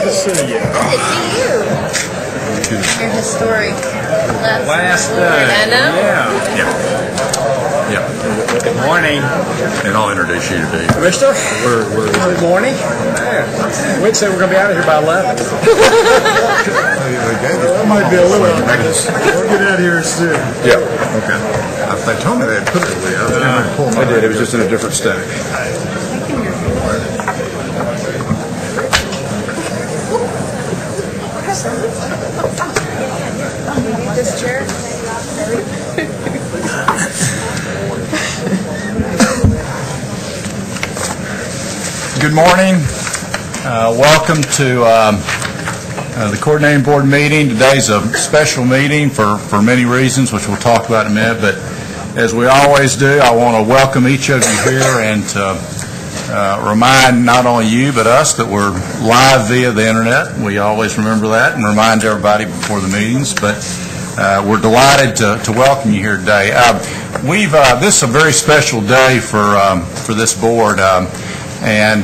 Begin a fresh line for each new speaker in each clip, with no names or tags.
to see you.
Good to see you. Your historic
Last day.
I know.
Yeah.
Good morning.
And I'll introduce you today.
Mister, good morning. Yeah. We'd say we're going to be out of here by 11. That might be a little outrageous. We'll get out of here soon.
Yeah. Okay. They told me they'd put it away. I did. It was just in a different stack.
This chair.
Good morning. Welcome to the coordinating board meeting. Today's a special meeting for many reasons, which we'll talk about in a minute. But as we always do, I want to welcome each of you here and to remind not only you but us that we're live via the internet. We always remember that and remind everybody before the meetings. But we're delighted to welcome you here today. This is a very special day for this board. And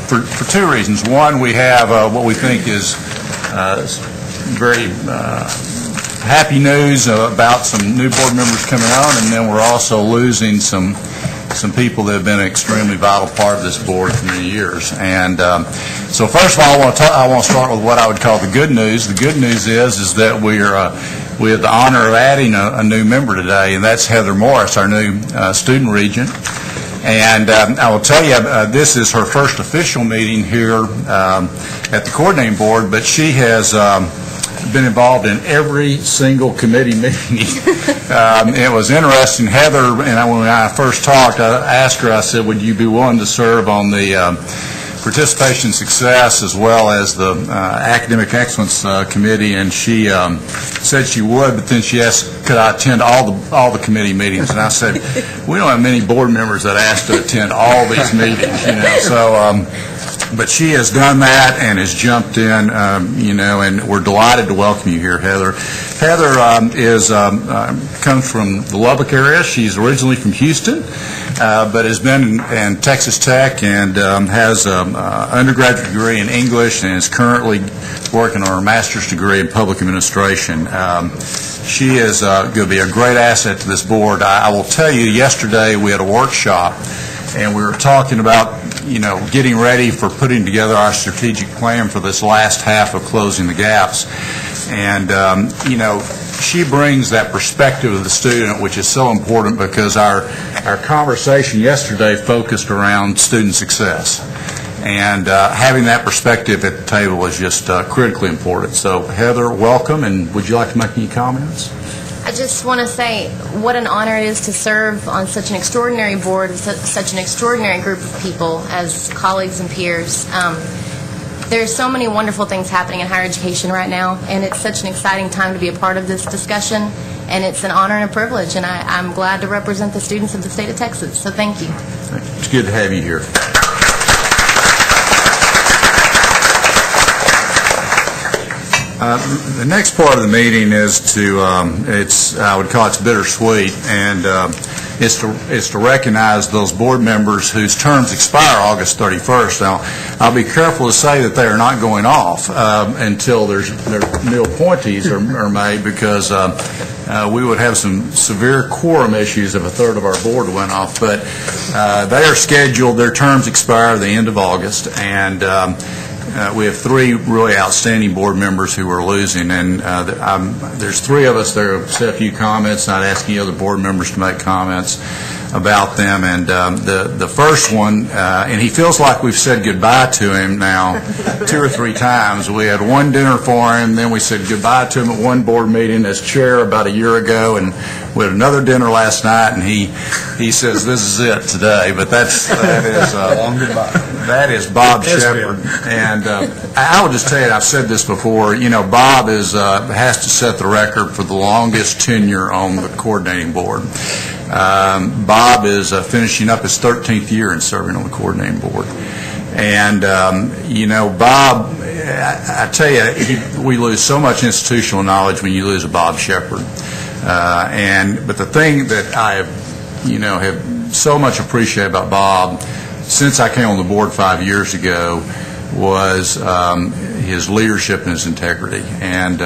for two reasons. One, we have what we think is very happy news about some new board members coming on, and then we're also losing some people that have been an extremely vital part of this board for many years. And so first of all, I want to start with what I would call the good news. The good news is that we have the honor of adding a new member today, and that's Heather Morris, our new student regent. And I will tell you, this is her first official meeting here at the coordinating board, but she has been involved in every single committee meeting. It was interesting. Heather, and when I first talked, I asked her, I said, would you be willing to serve on the participation success as well as the academic excellence committee, and she said she would, but then she asked could I attend all the committee meetings, and I said we don't have many board members that ask to attend all these meetings, so but she has done that and has jumped in, and we're delighted to welcome you here, Heather. Heather comes from the Lubbock area. She's originally from Houston, but has been in Texas Tech and has an undergraduate degree in English and is currently working on her master's degree in public administration. She is going to be a great asset to this board. I will tell you, yesterday we had a workshop, and we were talking about getting ready for putting together our strategic plan for this last half of closing the gaps. And, she brings that perspective of the student, which is so important because our conversation yesterday focused around student success. And having that perspective at the table is just critically important. So, Heather, welcome, and would you like to make any comments?
I just want to say what an honor it is to serve on such an extraordinary board with such an extraordinary group of people as colleagues and peers. There's so many wonderful things happening in higher education right now, and it's such an exciting time to be a part of this discussion, and it's an honor and a privilege, and I'm glad to represent the students of the state of Texas, so thank you.
It's good to have you here. The next part of the meeting is I would call it bittersweet, and it's to recognize those board members whose terms expire August 31st. Now, I'll be careful to say that they are not going off until their new appointees are made, because we would have some severe quorum issues if a third of our board went off. But they are scheduled, their terms expire at the end of August, and we have three really outstanding board members who are losing, and there's three of us that have said a few comments, and I'd ask any other board members to make comments about them. And the first one, and he feels like we've said goodbye to him now 2 or 3 times. We had one dinner for him, then we said goodbye to him at one board meeting as chair about a year ago, and we had another dinner last night, and he says this is it today. But that is long goodbye. That is Bob Shepard, and I will just tell you, I've said this before. Bob has to set the record for the longest tenure on the coordinating board. Bob is finishing up his 13th year in serving on the coordinating board. And, Bob, I tell you, we lose so much institutional knowledge when you lose a Bob Shepard. But the thing that I have so much appreciated about Bob since I came on the board 5 years ago was his leadership and his integrity. And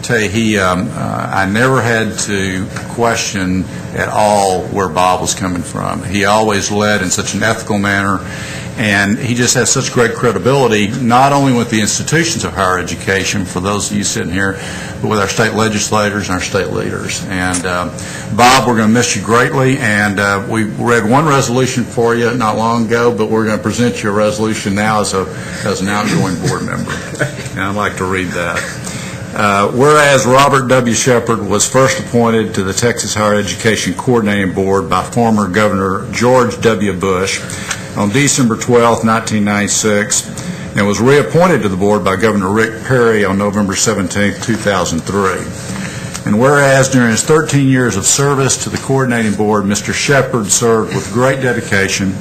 tell you, I never had to question at all where Bob was coming from. He always led in such an ethical manner, and he just has such great credibility, not only with the institutions of higher education, for those of you sitting here, but with our state legislators and our state leaders. And Bob, we're going to miss you greatly, and we read one resolution for you not long ago, but we're going to present you a resolution now as an outgoing board member. And I'd like to read that. Whereas Robert W. Shepard was first appointed to the Texas Higher Education Coordinating Board by former Governor George W. Bush on December 12, 1996, and was reappointed to the board by Governor Rick Perry on November 17, 2003. And whereas during his 13 years of service to the coordinating board, Mr. Shepard served with great dedication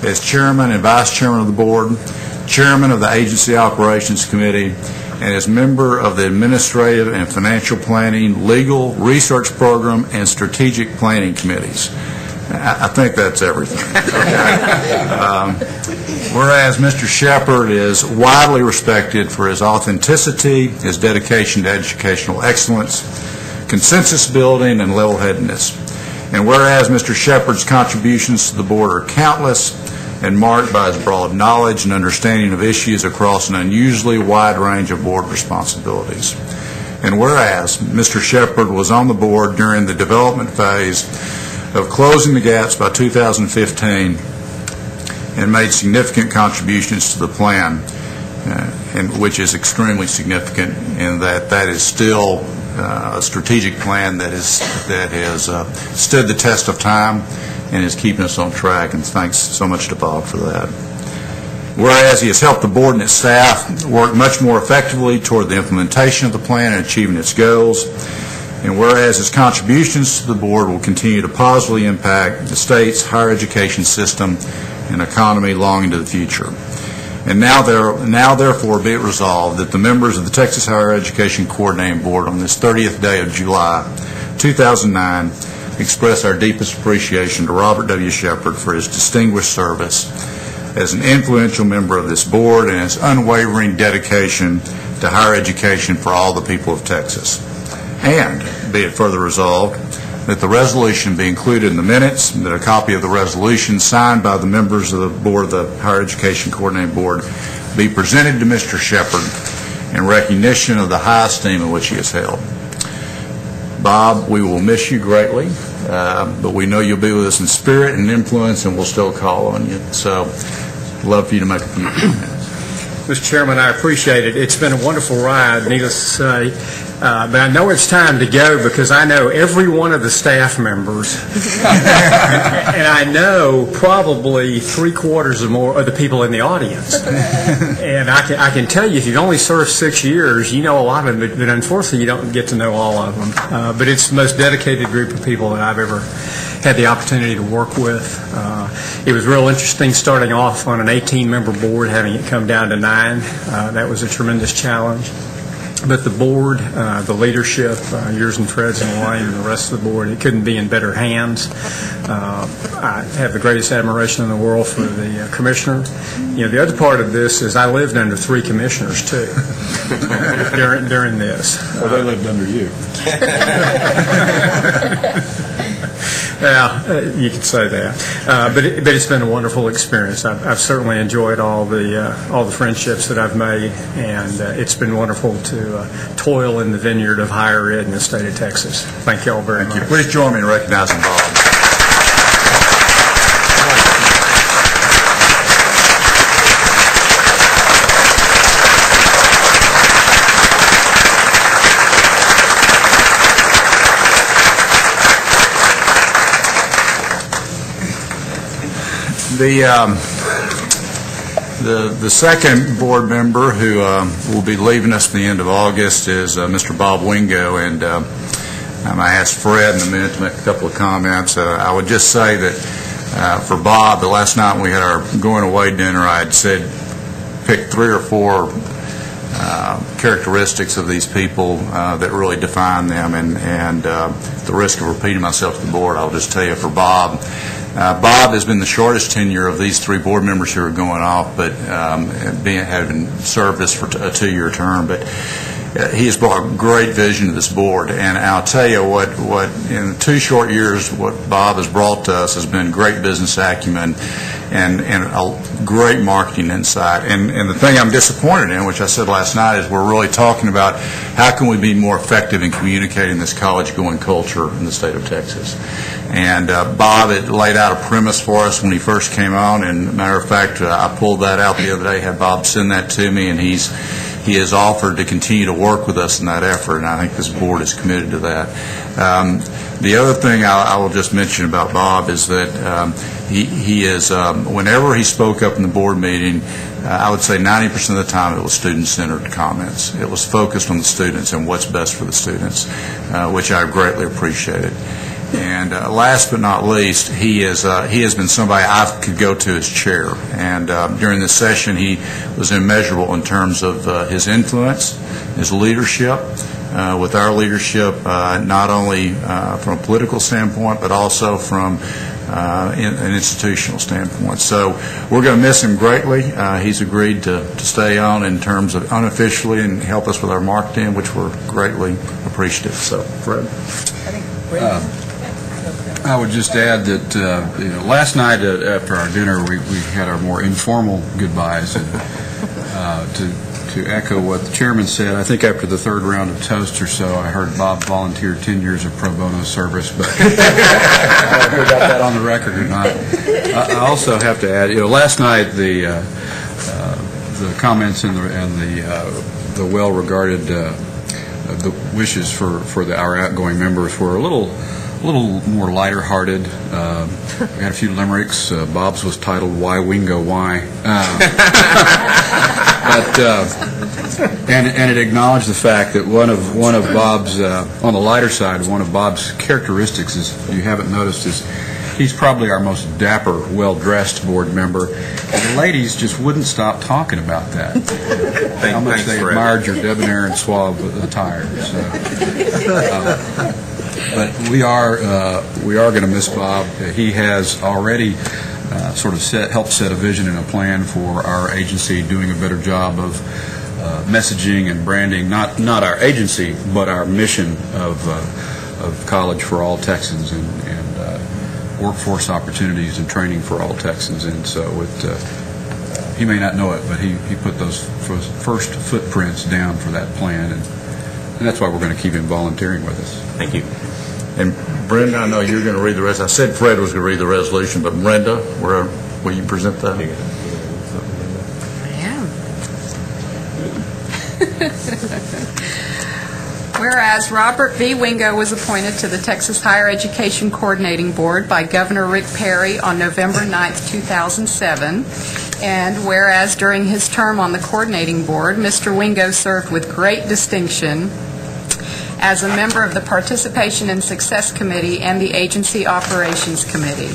as chairman and vice chairman of the board, chairman of the Agency Operations Committee, and as member of the Administrative and Financial Planning, Legal, Research Program, and Strategic Planning Committees. I think that's everything. Whereas Mr. Shepard is widely respected for his authenticity, his dedication to educational excellence, consensus building, and level-headedness. And whereas Mr. Shepard's contributions to the board are countless and marked by his broad knowledge and understanding of issues across an unusually wide range of board responsibilities. And whereas Mr. Shepard was on the board during the development phase of Closing the Gaps by 2015 and made significant contributions to the plan, and which is extremely significant in that is still a strategic plan that has stood the test of time and is keeping us on track, and thanks so much to Bob for that. Whereas he has helped the board and its staff work much more effectively toward the implementation of the plan and achieving its goals, and whereas his contributions to the board will continue to positively impact the state's higher education system and economy long into the future. And now therefore be it resolved that the members of the Texas Higher Education Coordinating Board on this 30th day of July 2009 express our deepest appreciation to Robert W. Shepard for his distinguished service as an influential member of this board and his unwavering dedication to higher education for all the people of Texas. And be it further resolved that the resolution be included in the minutes, that a copy of the resolution signed by the members of the board of the Higher Education Coordinating Board be presented to Mr. Shepard in recognition of the high esteem in which he is held. Bob, we will miss you greatly, but we know you'll be with us in spirit and influence, and we'll still call on you. So, love for you to make a few comments.
Mr. Chairman, I appreciate it. It's been a wonderful ride, needless to say. But I know it's time to go because I know every one of the staff members, and I know probably 3/4 or more of the people in the audience. And I can tell you, if you've only served 6 years, you know a lot of them, but unfortunately you don't get to know all of them. But it's the most dedicated group of people that I've ever had the opportunity to work with. It was real interesting starting off on an 18-member board, having it come down to 9. That was a tremendous challenge. But the board, the leadership, yours and Fred's and Wayne and the rest of the board, it couldn't be in better hands. I have the greatest admiration in the world for the commissioner. You know, the other part of this is I lived under 3 commissioners, too, during this.
Well, they lived under you.
Yeah, you could say that, but it's been a wonderful experience. I've certainly enjoyed all the friendships that I've made, and it's been wonderful to toil in the vineyard of higher ed in the state of Texas. Thank you all very much.
Please join me in recognizing Bob. The second board member who will be leaving us at the end of August is Mr. Bob Wingo, and I asked Fred in a minute to make a couple of comments. I would just say that for Bob, the last night when we had our going away dinner, I had said pick 3 or 4 characteristics of these people that really define them, and the risk of repeating myself to the board, I'll just tell you for Bob, Bob has been the shortest tenure of these three board members who are going off, but having served us for a 2-year term. But he has brought a great vision to this board, and I'll tell you what in 2 short years, what Bob has brought to us has been great business acumen and a great marketing insight. And the thing I'm disappointed in, which I said last night, is we're really talking about how can we be more effective in communicating this college-going culture in the state of Texas. And Bob had laid out a premise for us when he first came on, and matter of fact, I pulled that out the other day, had Bob send that to me, and he has offered to continue to work with us in that effort, and I think this board is committed to that. The other thing I will just mention about Bob is that he is, whenever he spoke up in the board meeting, I would say 90% of the time it was student-centered comments. It was focused on the students and what's best for the students, which I greatly appreciated. And last but not least, he has been somebody I could go to as chair. And during this session, he was immeasurable in terms of his influence, his leadership, with our leadership, not only from a political standpoint, but also from an institutional standpoint. So we're going to miss him greatly. He's agreed to stay on in terms of unofficially and help us with our marketing, which we're greatly appreciative. So, Fred.
I would just add that last night after our dinner we had our more informal goodbyes, and to echo what the chairman said, I think after the 3rd round of toast or so I heard Bob volunteer 10 years of pro bono service, but I got that on the record or not. I also have to add, last night the comments and the well-regarded the wishes for our outgoing members were a little more lighter-hearted. We had a few limericks. Bob's was titled "Why Wingo Why," and it acknowledged the fact that one of Bob's on the lighter side, one of Bob's characteristics, is, if you haven't noticed, is he's probably our most dapper, well-dressed board member, and the ladies just wouldn't stop talking about that. How much they admired your debonair and suave attire. But we are going to miss Bob. He has already sort of helped set a vision and a plan for our agency, doing a better job of messaging and branding, not our agency, but our mission of college for all Texans and workforce opportunities and training for all Texans. And so he may not know it, but he put those first footprints down for that plan, and that's why we're going to keep him volunteering with us.
Thank you. And Brenda, I know you're going to read the rest. I said Fred was going to read the resolution, but Brenda, will you present that?
I am. Whereas Robert V. Wingo was appointed to the Texas Higher Education Coordinating Board by Governor Rick Perry on November 9, 2007, and whereas during his term on the coordinating board, Mr. Wingo served with great distinction as a member of the Participation and Success Committee and the Agency Operations Committee.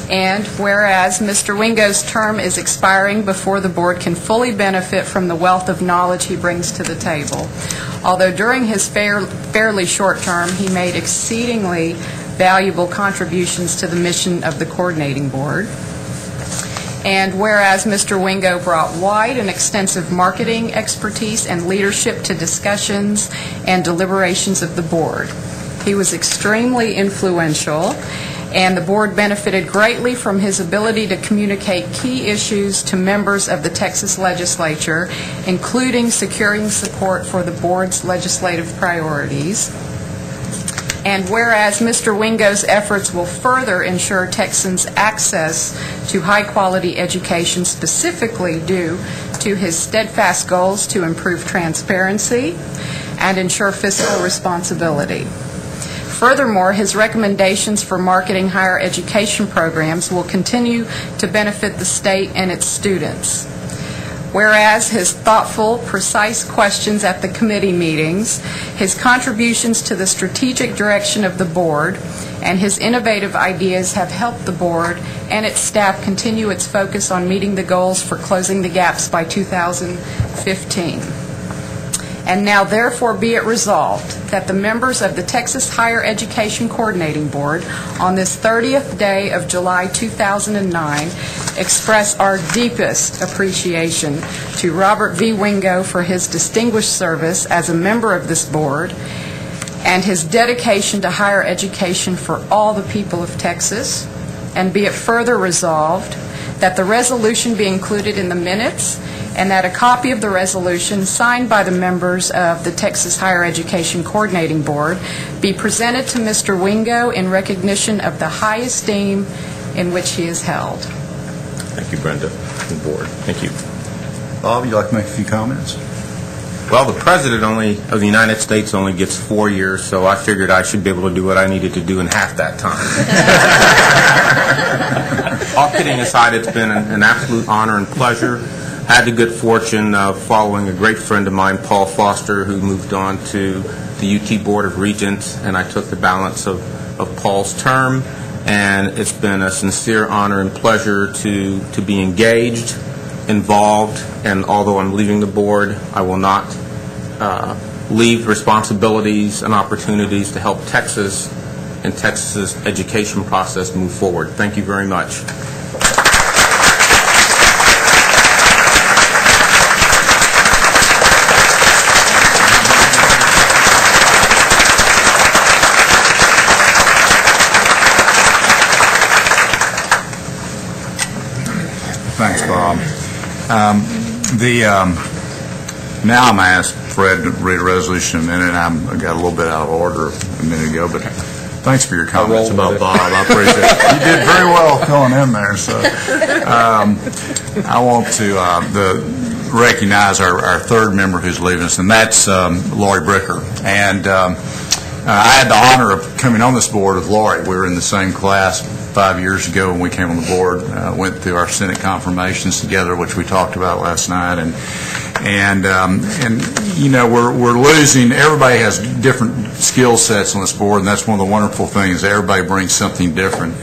And whereas Mr. Wingo's term is expiring before the board can fully benefit from the wealth of knowledge he brings to the table, although during his fairly short term he made exceedingly valuable contributions to the mission of the coordinating board. And whereas Mr. Wingo brought wide and extensive marketing expertise and leadership to discussions and deliberations of the board. He was extremely influential, and the board benefited greatly from his ability to communicate key issues to members of the Texas legislature, including securing support for the board's legislative priorities. And whereas Mr. Wingo's efforts will further ensure Texans access to high-quality education, specifically due to his steadfast goals to improve transparency and ensure fiscal responsibility. Furthermore, his recommendations for marketing higher education programs will continue to benefit the state and its students. Whereas his thoughtful, precise questions at the committee meetings, his contributions to the strategic direction of the board, and his innovative ideas have helped the board and its staff continue its focus on meeting the goals for closing the gaps by 2015. And now therefore be it resolved that the members of the Texas Higher Education Coordinating Board on this 30th day of July 2009 express our deepest appreciation to Robert V. Wingo for his distinguished service as a member of this board and his dedication to higher education for all the people of Texas. And be it further resolved that the resolution be included in the minutes and that a copy of the resolution signed by the members of the Texas Higher Education Coordinating Board be presented to Mr. Wingo in recognition of the high esteem in which he is held.
Thank you, Brenda, and board. Thank you.
Bob, you'd like to make a few comments?
Well, the President of the United States only gets 4 years, so I figured I should be able to do what I needed to do in half that time. All kidding aside, it's been an absolute honor and pleasure. I had the good fortune of following a great friend of mine, Paul Foster, who moved on to the UT Board of Regents, and I took the balance of Paul's term, and it's been a sincere honor and pleasure to be engaged, involved, and although I'm leaving the board, I will not leave responsibilities and opportunities to help Texas and Texas's education process move forward. Thank you very much.
Thanks, Bob. Now I'm going to ask Fred to read a resolution in a minute. I got a little bit out of order a minute ago, but thanks for your comments about Bob. I appreciate it. You did very well filling in there. So I want to recognize our third member who's leaving us, and that's Lori Bricker. And I had the honor of coming on this board with Lori. We were in the same class 5 years ago when we came on the board, went through our Senate confirmations together, which we talked about last night, and you know, we're losing. Everybody has different skill sets on this board, and that's one of the wonderful things. Everybody brings something different,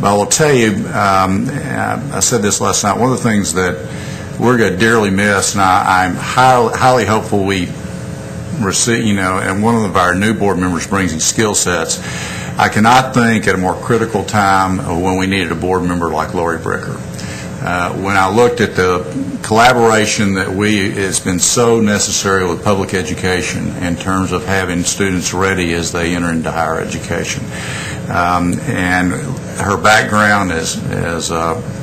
but I will tell you, I said this last night. One of the things that we're going to dearly miss, and I'm highly hopeful we receive, you know, and one of our new board members brings these skill sets. I cannot think at a more critical time of when we needed a board member like Lori Bricker. When I looked at the collaboration that has been so necessary with public education in terms of having students ready as they enter into higher education, and her background as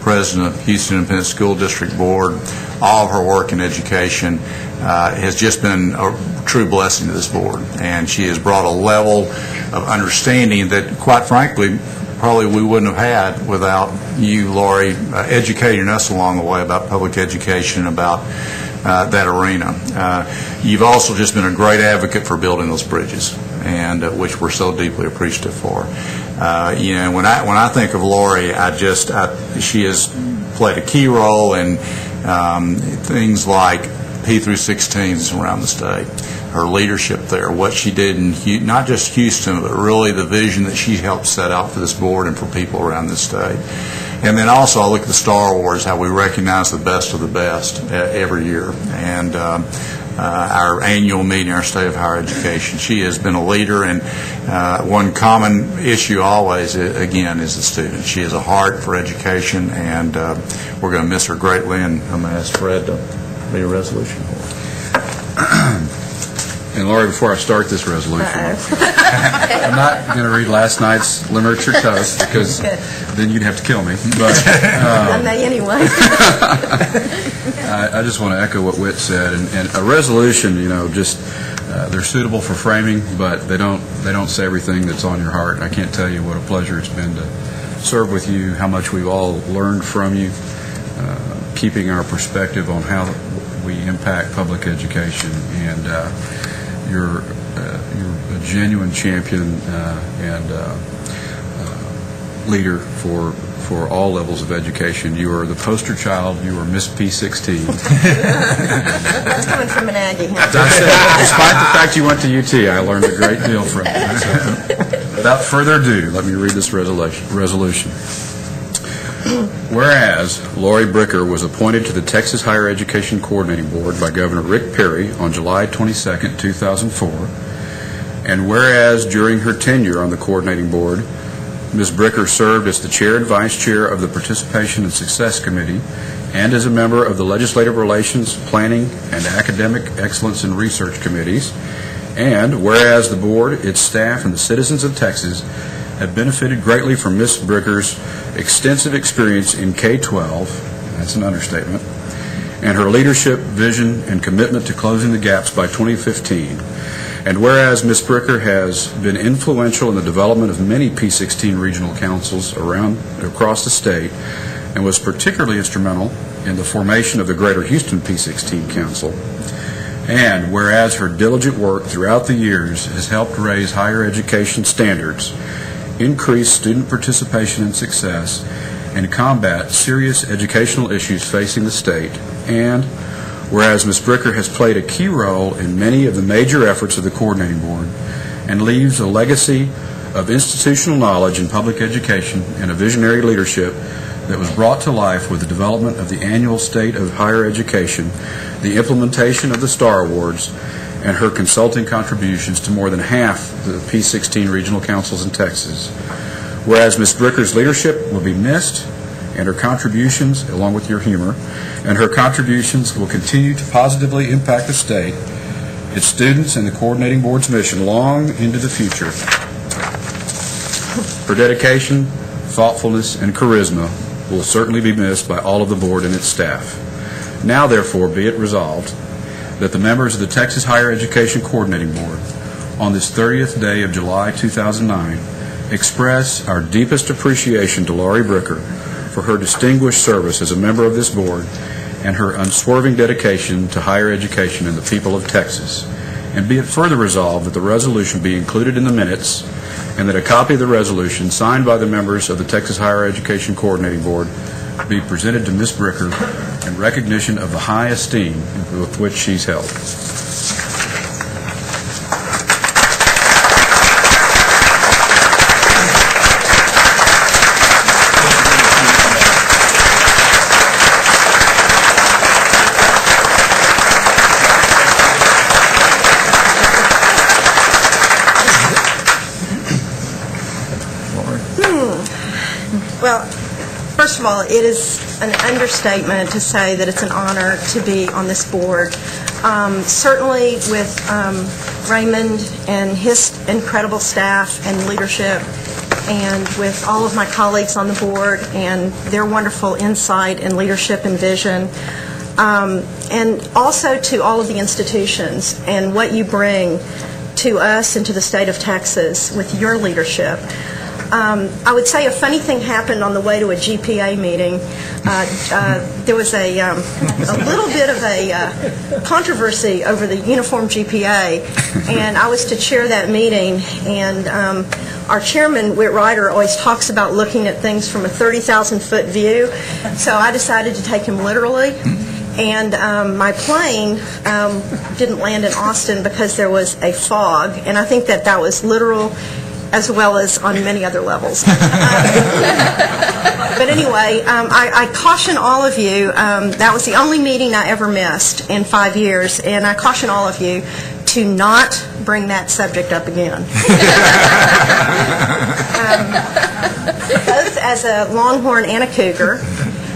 president of Houston Independent School District Board, all of her work in education has just been a true blessing to this board, and she has brought a level of understanding that, quite frankly, probably we wouldn't have had without you, Lori, educating us along the way about public education, about that arena. You've also just been a great advocate for building those bridges, and which we're so deeply appreciative for. You know, when I think of Lori, she has played a key role in things like P through 16s around the state. Her leadership there, what she did in not just Houston, but really the vision that she helped set out for this board and for people around this state. And then also I look at the Star Awards, how we recognize the best of the best every year. And our annual meeting, our State of Higher Education. She has been a leader, and one common issue always, again, is the student. She has a heart for education, and we're going to miss her greatly, and I'm going to ask Fred to read a resolution.
And Lori, before I start this resolution, I'm not going to read last night's limericks or toast, because then you'd have to kill me. But
I may anyway.
I just want to echo what Whit said. And a resolution, you know, just they're suitable for framing, but they don't say everything that's on your heart. And I can't tell you what a pleasure it's been to serve with you, how much we've all learned from you, keeping our perspective on how we impact public education. And you're a genuine champion and leader for all levels of education. You are the poster child. You are Miss P16.
That's coming from an Aggie.
Despite the fact you went to UT, I learned a great deal from you. So, without further ado, let me read this resolution. Whereas Lori Bricker was appointed to the Texas Higher Education Coordinating Board by Governor Rick Perry on July 22, 2004, and whereas during her tenure on the coordinating board, Ms. Bricker served as the chair and vice chair of the Participation and Success Committee and as a member of the Legislative Relations, Planning, and Academic Excellence and Research Committees, and whereas the board, its staff, and the citizens of Texas have benefited greatly from Ms. Bricker's extensive experience in K-12, that's an understatement, and her leadership, vision, and commitment to closing the gaps by 2015. And whereas Ms. Bricker has been influential in the development of many P16 regional councils across the state and was particularly instrumental in the formation of the Greater Houston P16 Council, and whereas her diligent work throughout the years has helped raise higher education standards, increase student participation and success, and combat serious educational issues facing the state, and whereas Ms. Bricker has played a key role in many of the major efforts of the Coordinating Board and leaves a legacy of institutional knowledge in public education and a visionary leadership that was brought to life with the development of the annual State of Higher Education, the implementation of the STAR Awards, and her consulting contributions to more than half the P16 regional councils in Texas. Whereas Ms. Bricker's leadership will be missed, and her contributions, along with your humor, and her contributions will continue to positively impact the state, its students, and the Coordinating Board's mission long into the future. Her dedication, thoughtfulness, and charisma will certainly be missed by all of the board and its staff. Now, therefore, be it resolved that the members of the Texas Higher Education Coordinating Board, on this 30th day of July 2009, express our deepest appreciation to Lori Bricker for her distinguished service as a member of this board and her unswerving dedication to higher education and the people of Texas. And be it further resolved that the resolution be included in the minutes and that a copy of the resolution signed by the members of the Texas Higher Education Coordinating Board be presented to Ms. Bricker in recognition of the high esteem with which she's held.
Well, first of all, it is an understatement to say that it's an honor to be on this board. Certainly with Raymond and his incredible staff and leadership, and with all of my colleagues on the board and their wonderful insight and leadership and vision, and also to all of the institutions and what you bring to us and to the state of Texas with your leadership. I would say a funny thing happened on the way to a GPA meeting. There was a little bit of a controversy over the uniform GPA, and I was to chair that meeting, and our chairman, Whit Ryder, always talks about looking at things from a 30,000-foot view, so I decided to take him literally. And my plane didn't land in Austin because there was a fog, and I think that was literal as well as on many other levels. But anyway, I caution all of you, that was the only meeting I ever missed in 5 years, and I caution all of you to not bring that subject up again. Both as a Longhorn and a Cougar,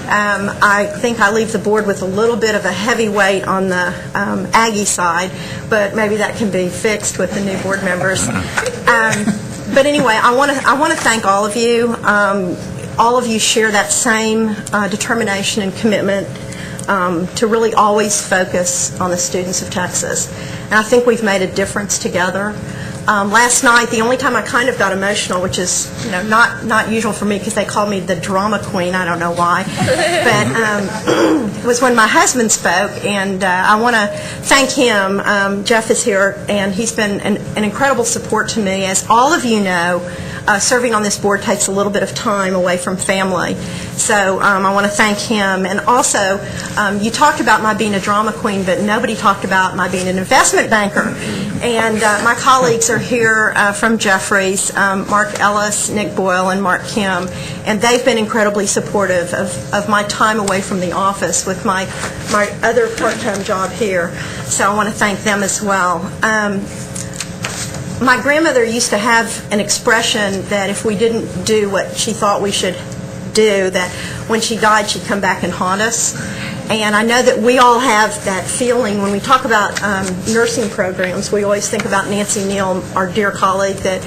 I think I leave the board with a little bit of a heavy weight on the Aggie side, but maybe that can be fixed with the new board members. But anyway, I want to thank all of you. All of you share that same determination and commitment to really always focus on the students of Texas. And I think we've made a difference together. Last night, the only time I kind of got emotional, which is not usual for me because they call me the drama queen, I don't know why, but it was when my husband spoke, and I want to thank him. Jeff is here, and he's been an incredible support to me. As all of you know, serving on this board takes a little bit of time away from family. So I want to thank him. And also, you talked about my being a drama queen, but nobody talked about my being an investment banker. And my colleagues are here from Jeffries, Mark Ellis, Nick Boyle, and Mark Kim, and they've been incredibly supportive of my time away from the office with my other part-time job here. So I want to thank them as well. My grandmother used to have an expression that if we didn't do what she thought we should do, that when she died she'd come back and haunt us. And I know that we all have that feeling when we talk about nursing programs. We always think about Nancy Neal, our dear colleague that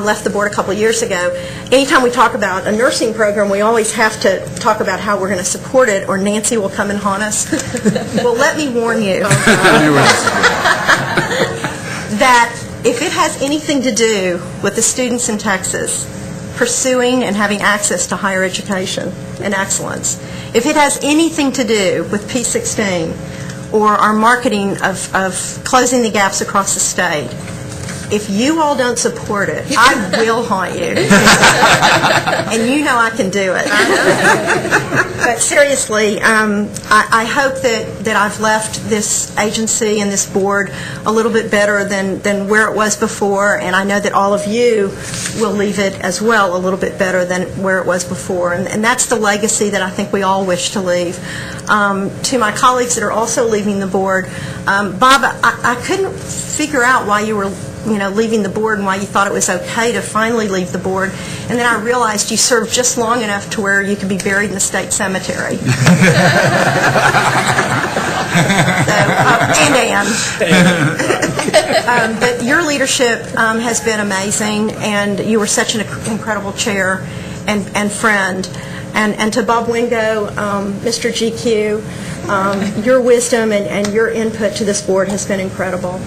left the board a couple years ago. Anytime we talk about a nursing program, we always have to talk about how we're going to support it, or Nancy will come and haunt us. Well, let me warn you that if it has anything to do with the students in Texas pursuing and having access to higher education and excellence, if it has anything to do with P16 or our marketing of closing the gaps across the state, if you all don't support it, I will haunt you. And you know I can do it. But seriously, I hope that I've left this agency and this board a little bit better than where it was before, and I know that all of you will leave it as well a little bit better than where it was before. And that's the legacy that I think we all wish to leave. To my colleagues that are also leaving the board, Bob, I couldn't figure out why you were leaving the board and why you thought it was okay to finally leave the board. And then I realized you served just long enough to where you could be buried in the state cemetery. But your leadership has been amazing, and you were such an incredible chair and friend. And to Bob Wingo, Mr. GQ, your wisdom and your input to this board has been incredible.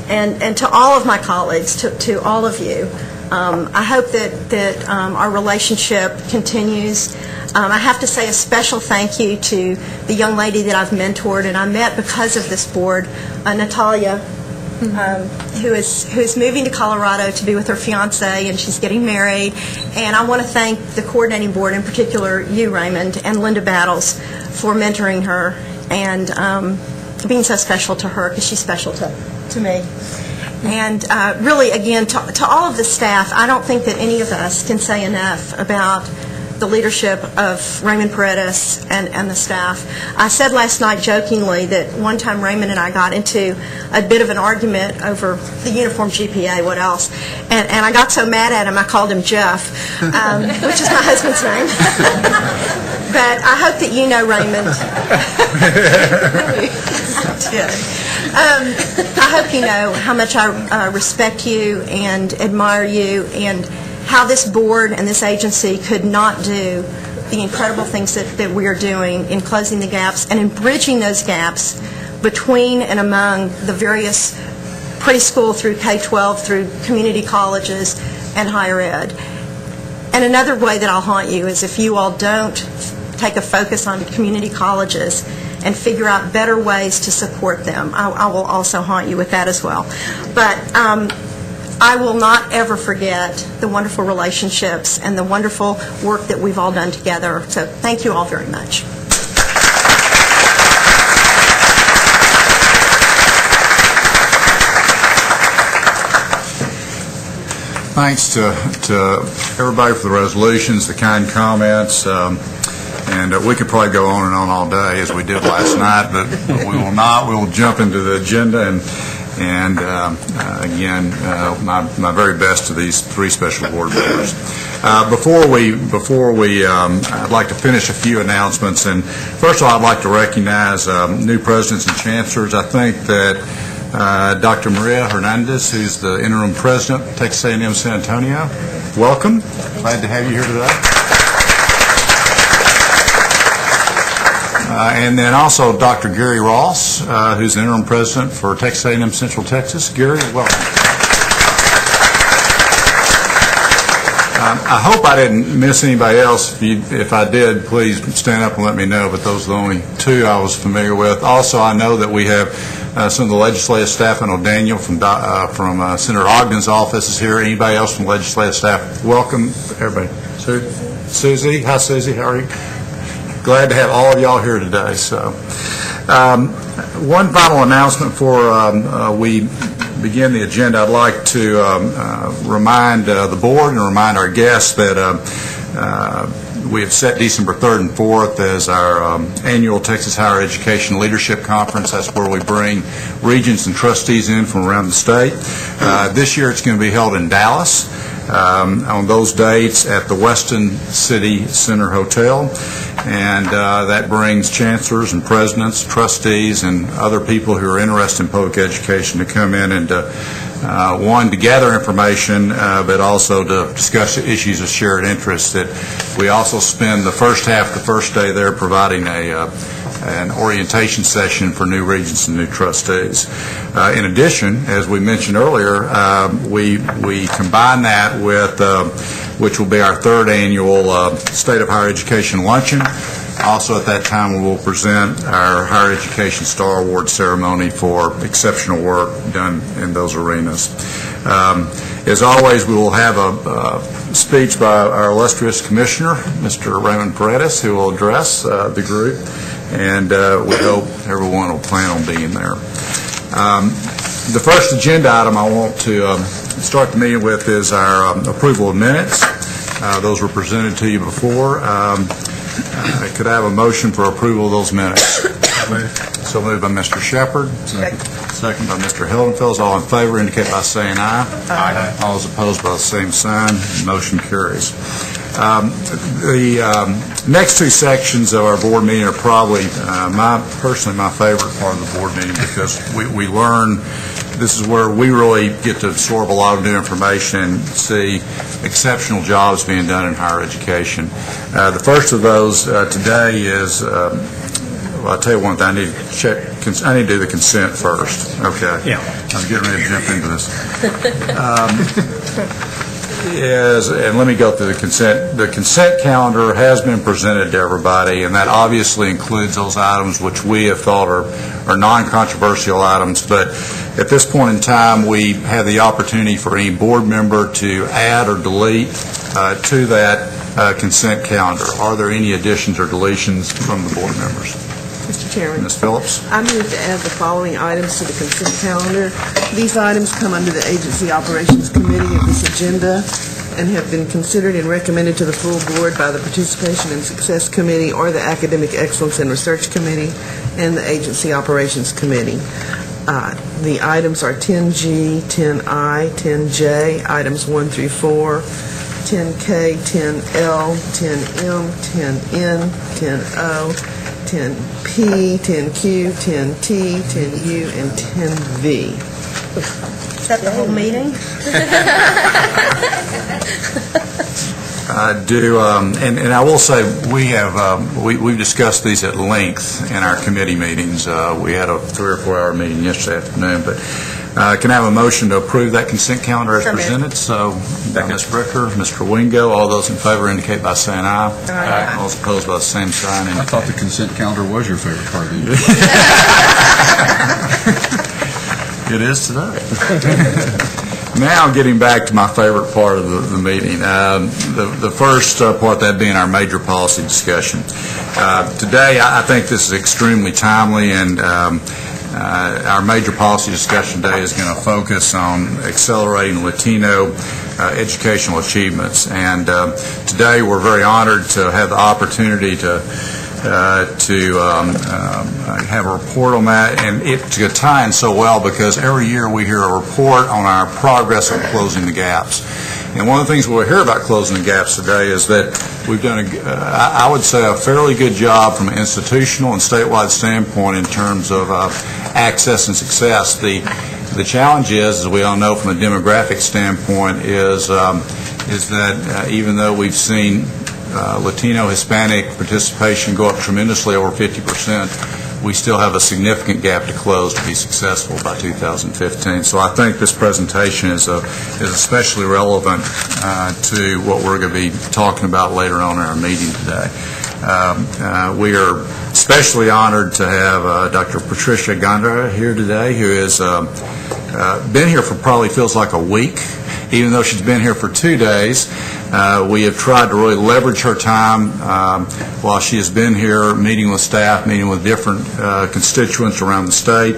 And to all of my colleagues, to all of you, I hope that our relationship continues. I have to say a special thank you to the young lady that I've mentored and I met because of this board, Natalia, who is moving to Colorado to be with her fiance, and she's getting married. And I want to thank the coordinating board, in particular you, Raymond, and Linda Battles, for mentoring her and being so special to her, because she's special to me. And really, again, to all of the staff, I don't think that any of us can say enough about the leadership of Raymond Paredes and the staff. I said last night jokingly that one time Raymond and I got into a bit of an argument over the uniform GPA, what else, and I got so mad at him I called him Jeff, which is my husband's name. But I hope that you know Raymond. I hope you know how much I respect you and admire you, and how this board and this agency could not do the incredible things that we are doing in closing the gaps and in bridging those gaps between and among the various preschool through K-12 through community colleges and higher ed. And another way that I'll haunt you is if you all don't take a focus on community colleges and figure out better ways to support them. I will also haunt you with that as well. But I will not ever forget the wonderful relationships and the wonderful work that we've all done together. So thank you all very much.
Thanks to everybody for the resolutions, the kind comments, and we could probably go on and on all day as we did last night, but we will not. We will jump into the agenda, and again, my very best to these three special board members. Before we, I'd like to finish a few announcements, and first of all, I'd like to recognize new presidents and chancellors. I think that Dr. Maria Hernandez, who's the interim president of Texas A&M San Antonio, welcome. Glad to have you here today. And then also Dr. Gary Ross, who's the interim president for Texas A&M Central Texas. Gary, welcome.
I hope I didn't miss anybody else. If I did, please stand up and let me know, but those are the only two I was familiar with. Also, I know that we have some of the legislative staff. I know Daniel from Senator Ogden's office is here. Anybody else from legislative staff? Welcome, everybody. Susie, hi Susie, how are you? Glad to have all of y'all here today. So, one final announcement before we begin the agenda. I'd like to remind the board and remind our guests that we have set December 3rd and 4th as our annual Texas Higher Education Leadership Conference. That's where we bring regents and trustees in from around the state. This year it's going to be held in Dallas on those dates at the Weston City Center Hotel. And that brings chancellors and presidents, trustees, and other people who are interested in public education to come in and to gather information, but also to discuss issues of shared interest. That we also spend the first half, the first day there, providing an orientation session for new regents and new trustees. In addition, as we mentioned earlier, we combine that with which will be our third annual State of Higher Education Luncheon. Also at that time, we will present our Higher Education Star Award ceremony for exceptional work done in those arenas. As always, we will have a speech by our illustrious commissioner, Mr. Raymond Paredes, who will address the group, and we hope everyone will plan on being there. The first agenda item I want to start the meeting with is our approval of minutes. Those were presented to you before. Could I have a motion for approval of those minutes? So moved by Mr. Shepard. Second by Mr. Hildenfels. All in favor indicate by saying aye. Aye. All those opposed by the same sign. Motion carries. The next two sections of our board meeting are probably personally my favorite part of the board meeting, because we learn. This is where we really get to absorb a lot of new information and see exceptional jobs being done in higher education. The first of those today is, well, I'll tell you one thing, I need to check. I need to do the consent first. Okay. Yeah. I'm getting ready to jump into this. And let me go through the consent. The consent calendar has been presented to everybody, and that obviously includes those items which we have thought are non-controversial items. But at this point in time, we have the opportunity for any board member to add or delete to that consent calendar. Are there any additions or deletions from the board members?
Mr. Chairman.
Ms. Phillips.
I move to add the following items to the consent calendar. These items come under the Agency Operations Committee of this agenda and have been considered and recommended to the full board by the Participation and Success Committee or the Academic Excellence and Research Committee and the Agency Operations Committee. The items are 10G, 10I, 10J, items 1 through 4, 10K, 10L, 10M, 10N, 10O, 10P, 10Q, 10T, 10U, and 10V.
Is that the whole meeting?
And I will say we've discussed these at length in our committee meetings. We had a 3 or 4 hour meeting yesterday afternoon, but can I have a motion to approve that consent calendar as presented? So, Ms. Bricker, Mr. Wingo, all those in favor indicate by saying aye. Aye. All those opposed by the same sign.
I thought the consent calendar was your favorite part of the year.
It is today. Now, getting back to my favorite part of the meeting, the first part, that being our major policy discussion. Today, I think this is extremely timely, and our major policy discussion today is going to focus on accelerating Latino educational achievements. And today, we're very honored to have the opportunity to have a report on that, and it's going to tie in so well because every year we hear a report on our progress on closing the gaps. And one of the things we'll hear about closing the gaps today is that we've done, I would say, a fairly good job from an institutional and statewide standpoint in terms of access and success. The challenge is, as we all know from a demographic standpoint, is that even though we've seen Latino, Hispanic participation go up tremendously, over 50%. we still have a significant gap to close to be successful by 2015. So I think this presentation is especially relevant to what we're going to be talking about later on in our meeting today. We are especially honored to have Dr. Patricia Gondra here today, who has been here for probably feels like a week, even though she's been here for 2 days. We have tried to really leverage her time while she has been here, meeting with staff, meeting with different constituents around the state.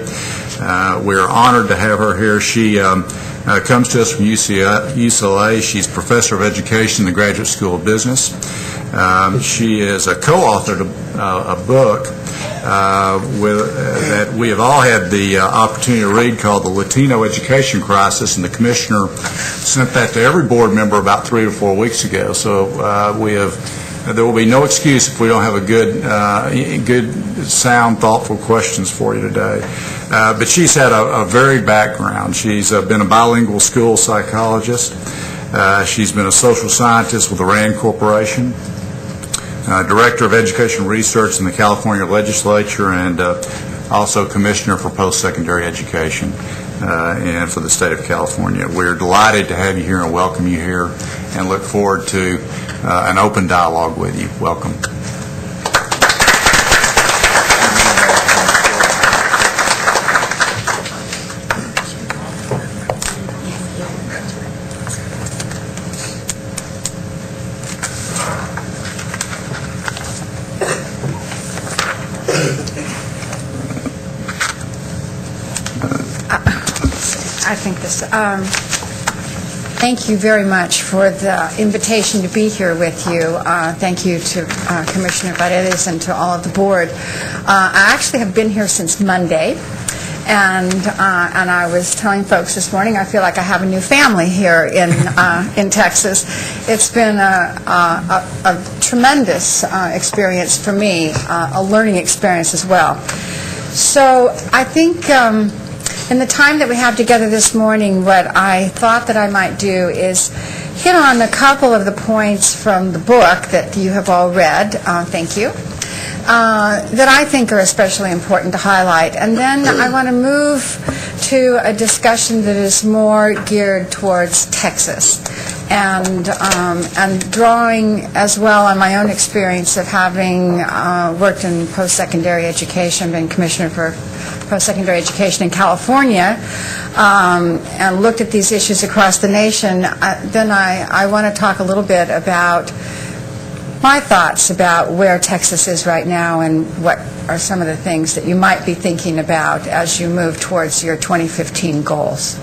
We're honored to have her here. She comes to us from UCLA. She's professor of education in the Graduate School of Business. She is a co-authored a book that we have all had the opportunity to read, called The Latino Education Crisis, and the commissioner sent that to every board member about 3 or 4 weeks ago. So there will be no excuse if we don't have a good, sound, thoughtful questions for you today. But she's had a varied background. She's been a bilingual school psychologist. She's been a social scientist with the RAND Corporation, Director of Education Research in the California Legislature, and also Commissioner for Post-Secondary Education and for the state of California. We're delighted to have you here and welcome you here, and look forward to an open dialogue with you. Welcome.
Thank you very much for the invitation to be here with you. Thank you to Commissioner Paredes and to all of the board. I actually have been here since Monday, and I was telling folks this morning I feel like I have a new family here in Texas. It's been a tremendous experience for me, a learning experience as well. So I think in the time that we have together this morning, what I thought that I might do is hit on a couple of the points from the book that you have all read, thank you, that I think are especially important to highlight. And then I want to move to a discussion that is more geared towards Texas, and drawing as well on my own experience of having worked in post-secondary education, been commissioner for post-secondary education in California, and looked at these issues across the nation. Then I want to talk a little bit about my thoughts about where Texas is right now and what are some of the things that you might be thinking about as you move towards your 2015 goals.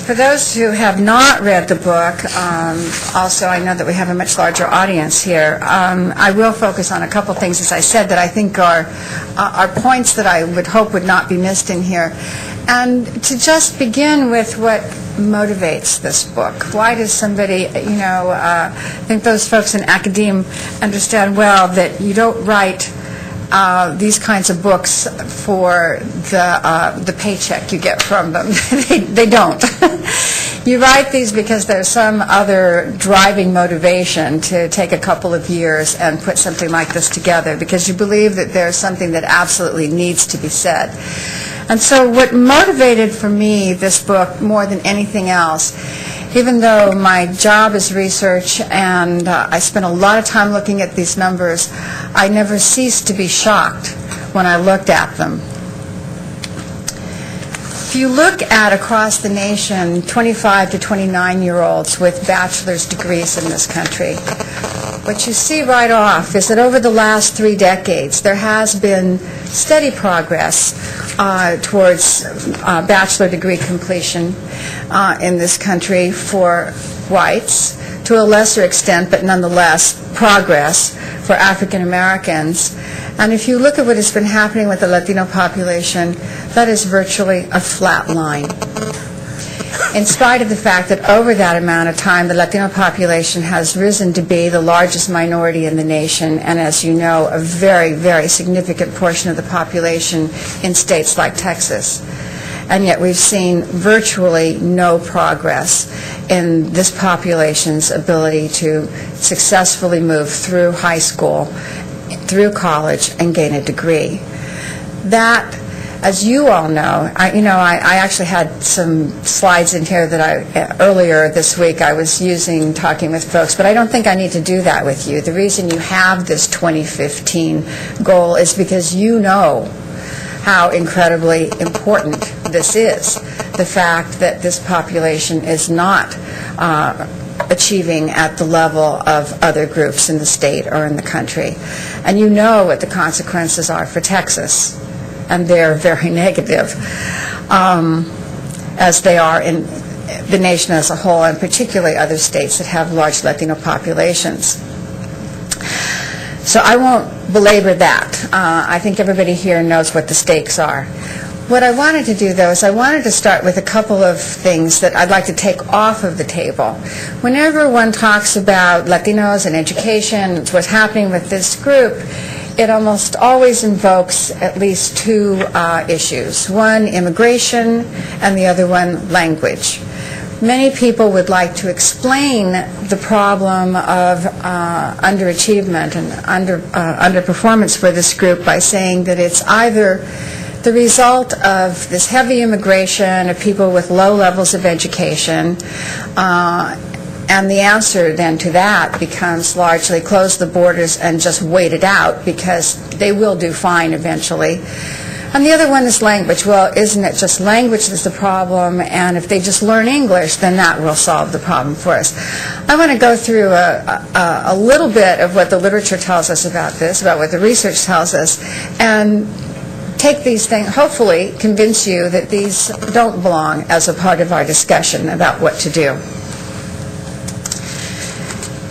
For those who have not read the book, also I know that we have a much larger audience here, I will focus on a couple things, as I said, that I think are points that I would hope would not be missed in here. And to just begin with what motivates this book. Why does somebody, I think those folks in academia understand well that you don't write these kinds of books for the paycheck you get from them. They don't. You write these because there's some other driving motivation to take a couple of years and put something like this together, because you believe that there's something that absolutely needs to be said. And so what motivated for me this book more than anything else, even though my job is research and I spent a lot of time looking at these numbers, I never ceased to be shocked when I looked at them. If you look at across the nation 25 to 29-year-olds with bachelor's degrees in this country, what you see right off is that over the last 3 decades there has been steady progress towards bachelor degree completion in this country for whites, to a lesser extent, but nonetheless progress for African Americans. And if you look at what has been happening with the Latino population, that is virtually a flat line. In spite of the fact that over that amount of time, the Latino population has risen to be the largest minority in the nation, and as you know, a very, very significant portion of the population in states like Texas. and yet we've seen virtually no progress in this population's ability to successfully move through high school, through college, and gain a degree. That, as you all know, I actually had some slides in here that earlier this week I was using talking with folks, but I don't think I need to do that with you. The reason you have this 2015 goal is because you know how incredibly important this is. The fact that this population is not achieving at the level of other groups in the state or in the country. And you know what the consequences are for Texas, and they're very negative, as they are in the nation as a whole, and particularly other states that have large Latino populations. So I won't belabor that. I think everybody here knows what the stakes are. What I wanted to do, though, is I wanted to start with a couple of things that I'd like to take off of the table. Whenever one talks about Latinos and education, what's happening with this group, it almost always invokes at least two issues. One, immigration, and the other one, language. Many people would like to explain the problem of underachievement and underperformance for this group by saying that it's either the result of this heavy immigration of people with low levels of education, and the answer then to that becomes largely close the borders and just wait it out, because they will do fine eventually. And the other one is language. Well, isn't it just language that's the problem? And if they just learn English, then that will solve the problem for us. I want to go through a little bit of what the literature tells us about this, about what the research tells us, and take these things, hopefully convince you that these don't belong as a part of our discussion about what to do.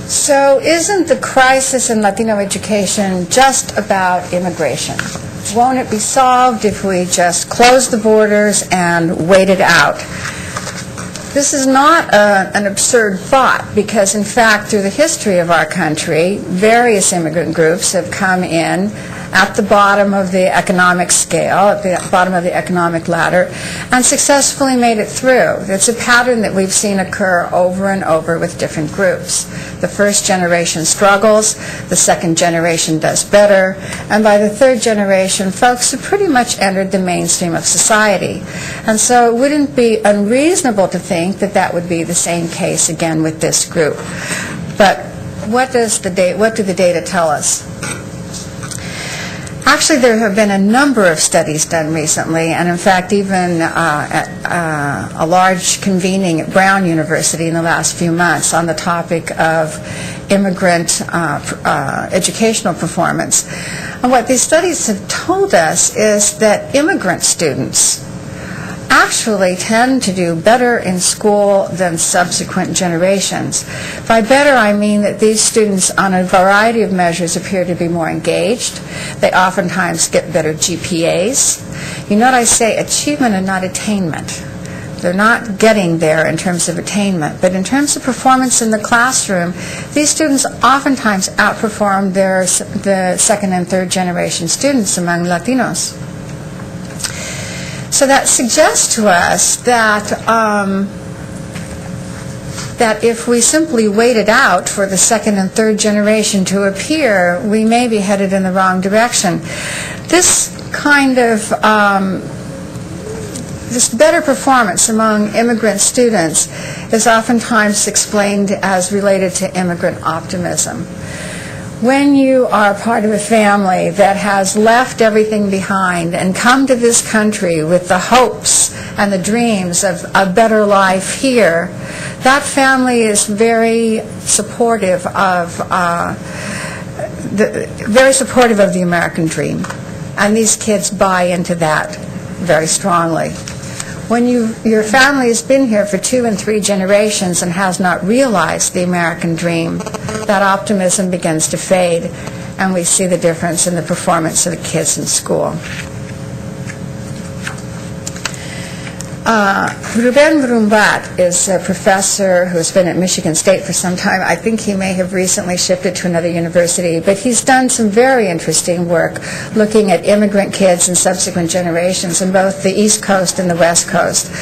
So isn't the crisis in Latino education just about immigration? Won't it be solved if we just close the borders and wait it out? This is not an absurd thought, because in fact through the history of our country, various immigrant groups have come in at the bottom of the economic scale, at the bottom of the economic ladder, and successfully made it through. It's a pattern that we've seen occur over and over with different groups. The first generation struggles, the second generation does better, and by the third generation, folks have pretty much entered the mainstream of society. And so it wouldn't be unreasonable to think that that would be the same case again with this group. But what do the data tell us? Actually, there have been a number of studies done recently, and in fact even at a large convening at Brown University in the last few months on the topic of immigrant educational performance. And what these studies have told us is that immigrant students actually tend to do better in school than subsequent generations. By better, I mean that these students on a variety of measures appear to be more engaged. They oftentimes get better GPAs. You note I say achievement and not attainment. They're not getting there in terms of attainment, but in terms of performance in the classroom, these students oftentimes outperform the second and third generation students among Latinos. So that suggests to us that that if we simply waited out for the second and third generation to appear, we may be headed in the wrong direction. This kind of this better performance among immigrant students is oftentimes explained as related to immigrant optimism. When you are part of a family that has left everything behind and come to this country with the hopes and the dreams of a better life here, that family is very supportive of the American dream, and these kids buy into that very strongly. When your family has been here for 2 and 3 generations and has not realized the American dream, that optimism begins to fade, and we see the difference in the performance of the kids in school. Ruben Brumbat is a professor who's been at Michigan State for some time. I think he may have recently shifted to another university, but he's done some very interesting work looking at immigrant kids and subsequent generations in both the East Coast and the West Coast.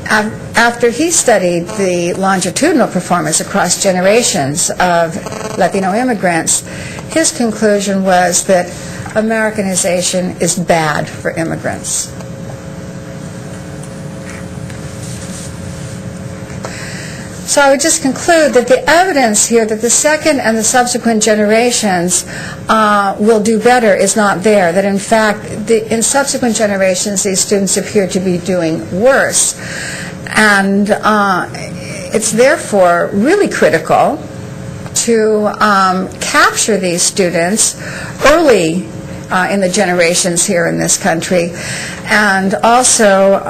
After he studied the longitudinal performance across generations of Latino immigrants, his conclusion was that Americanization is bad for immigrants. So I would just conclude that the evidence here that the second and the subsequent generations will do better is not there, that in fact in subsequent generations these students appear to be doing worse. And it's therefore really critical to capture these students early in the generations here in this country, and also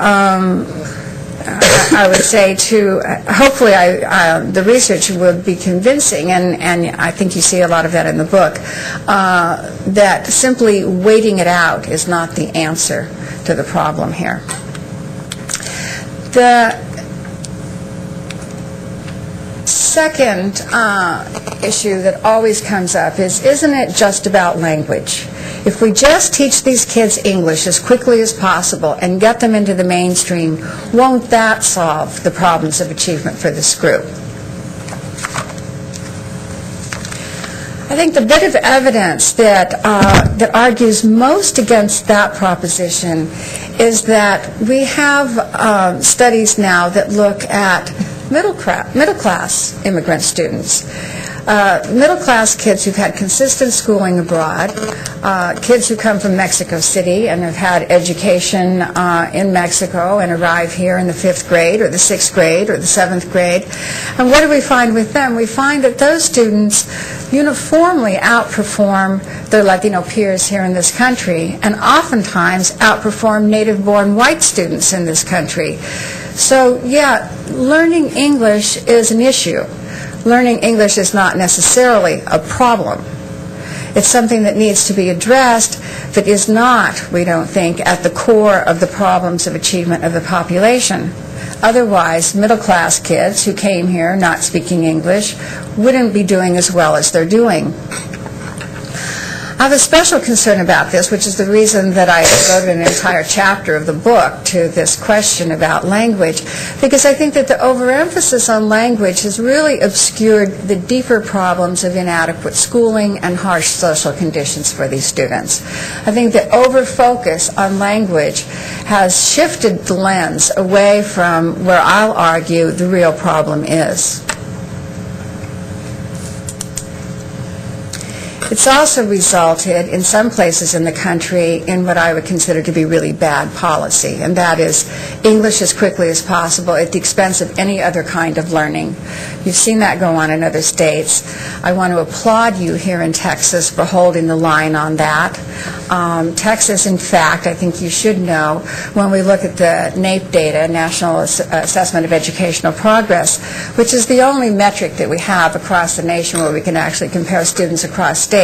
I would say to, hopefully the research will be convincing, and I think you see a lot of that in the book, that simply waiting it out is not the answer to the problem here. The second issue that always comes up is, isn't it just about language? If we just teach these kids English as quickly as possible and get them into the mainstream, won't that solve the problems of achievement for this group? I think the bit of evidence that argues most against that proposition is that we have studies now that look at middle-class immigrant students. Middle-class kids who've had consistent schooling abroad, kids who come from Mexico City and have had education in Mexico and arrive here in the 5th grade or the 6th grade or the 7th grade. And what do we find with them? We find that those students uniformly outperform their Latino peers here in this country, and oftentimes outperform native-born white students in this country. So, yeah, learning English is an issue. Learning English is not necessarily a problem. It's something that needs to be addressed, but is not, we don't think, at the core of the problems of achievement of the population. Otherwise, middle-class kids who came here not speaking English wouldn't be doing as well as they're doing. I have a special concern about this, which is the reason that I devoted an entire chapter of the book to this question about language, because I think that the overemphasis on language has really obscured the deeper problems of inadequate schooling and harsh social conditions for these students. I think the over-focus on language has shifted the lens away from where I'll argue the real problem is. It's also resulted in some places in the country in what I would consider to be really bad policy, and that is English as quickly as possible at the expense of any other kind of learning. You've seen that go on in other states. I want to applaud you here in Texas for holding the line on that. Texas, in fact, I think you should know, when we look at the NAEP data, National Assessment of Educational Progress, which is the only metric that we have across the nation where we can actually compare students across states,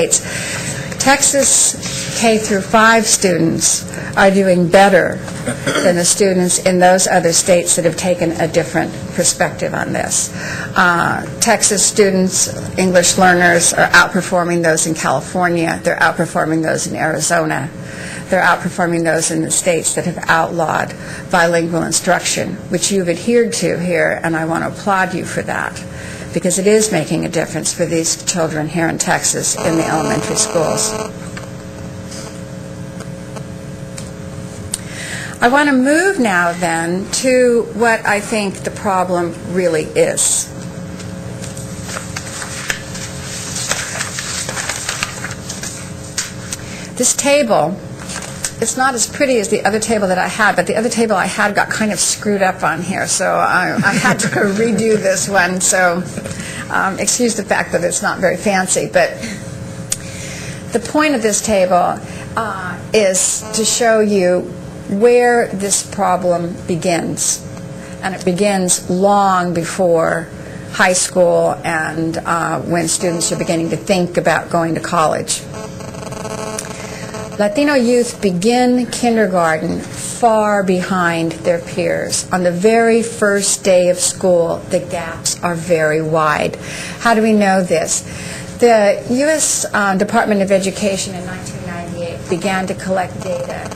Texas K through 5 students are doing better than the students in those other states that have taken a different perspective on this. Texas students, English learners, are outperforming those in California. They're outperforming those in Arizona. They're outperforming those in the states that have outlawed bilingual instruction, which you've adhered to here, and I want to applaud you for that, because it is making a difference for these children here in Texas in the elementary schools. I want to move now then to what I think the problem really is. This table, it's not as pretty as the other table that I had, but the other table I had got kind of screwed up on here, so I had to redo this one, so excuse the fact that it's not very fancy. But the point of this table is to show you where this problem begins, and it begins long before high school and when students are beginning to think about going to college. Latino youth begin kindergarten far behind their peers. On the very first day of school, the gaps are very wide. How do we know this? The U.S. Department of Education in 1998 began to collect data,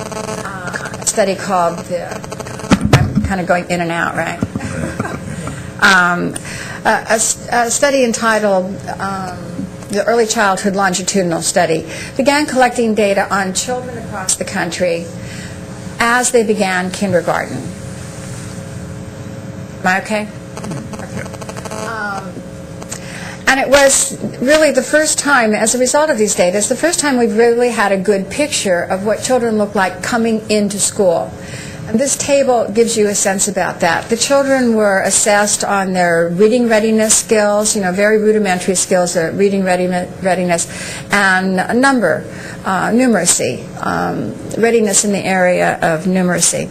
a study called I'm kind of going in and out, right? A study entitled the Early Childhood Longitudinal Study began collecting data on children across the country as they began kindergarten. Am I okay? And it was really the first time, as a result of these data, it's the first time we've really had a good picture of what children look like coming into school. And this table gives you a sense about that. The children were assessed on their reading readiness skills, very rudimentary skills, reading readiness, and numeracy, readiness in the area of numeracy.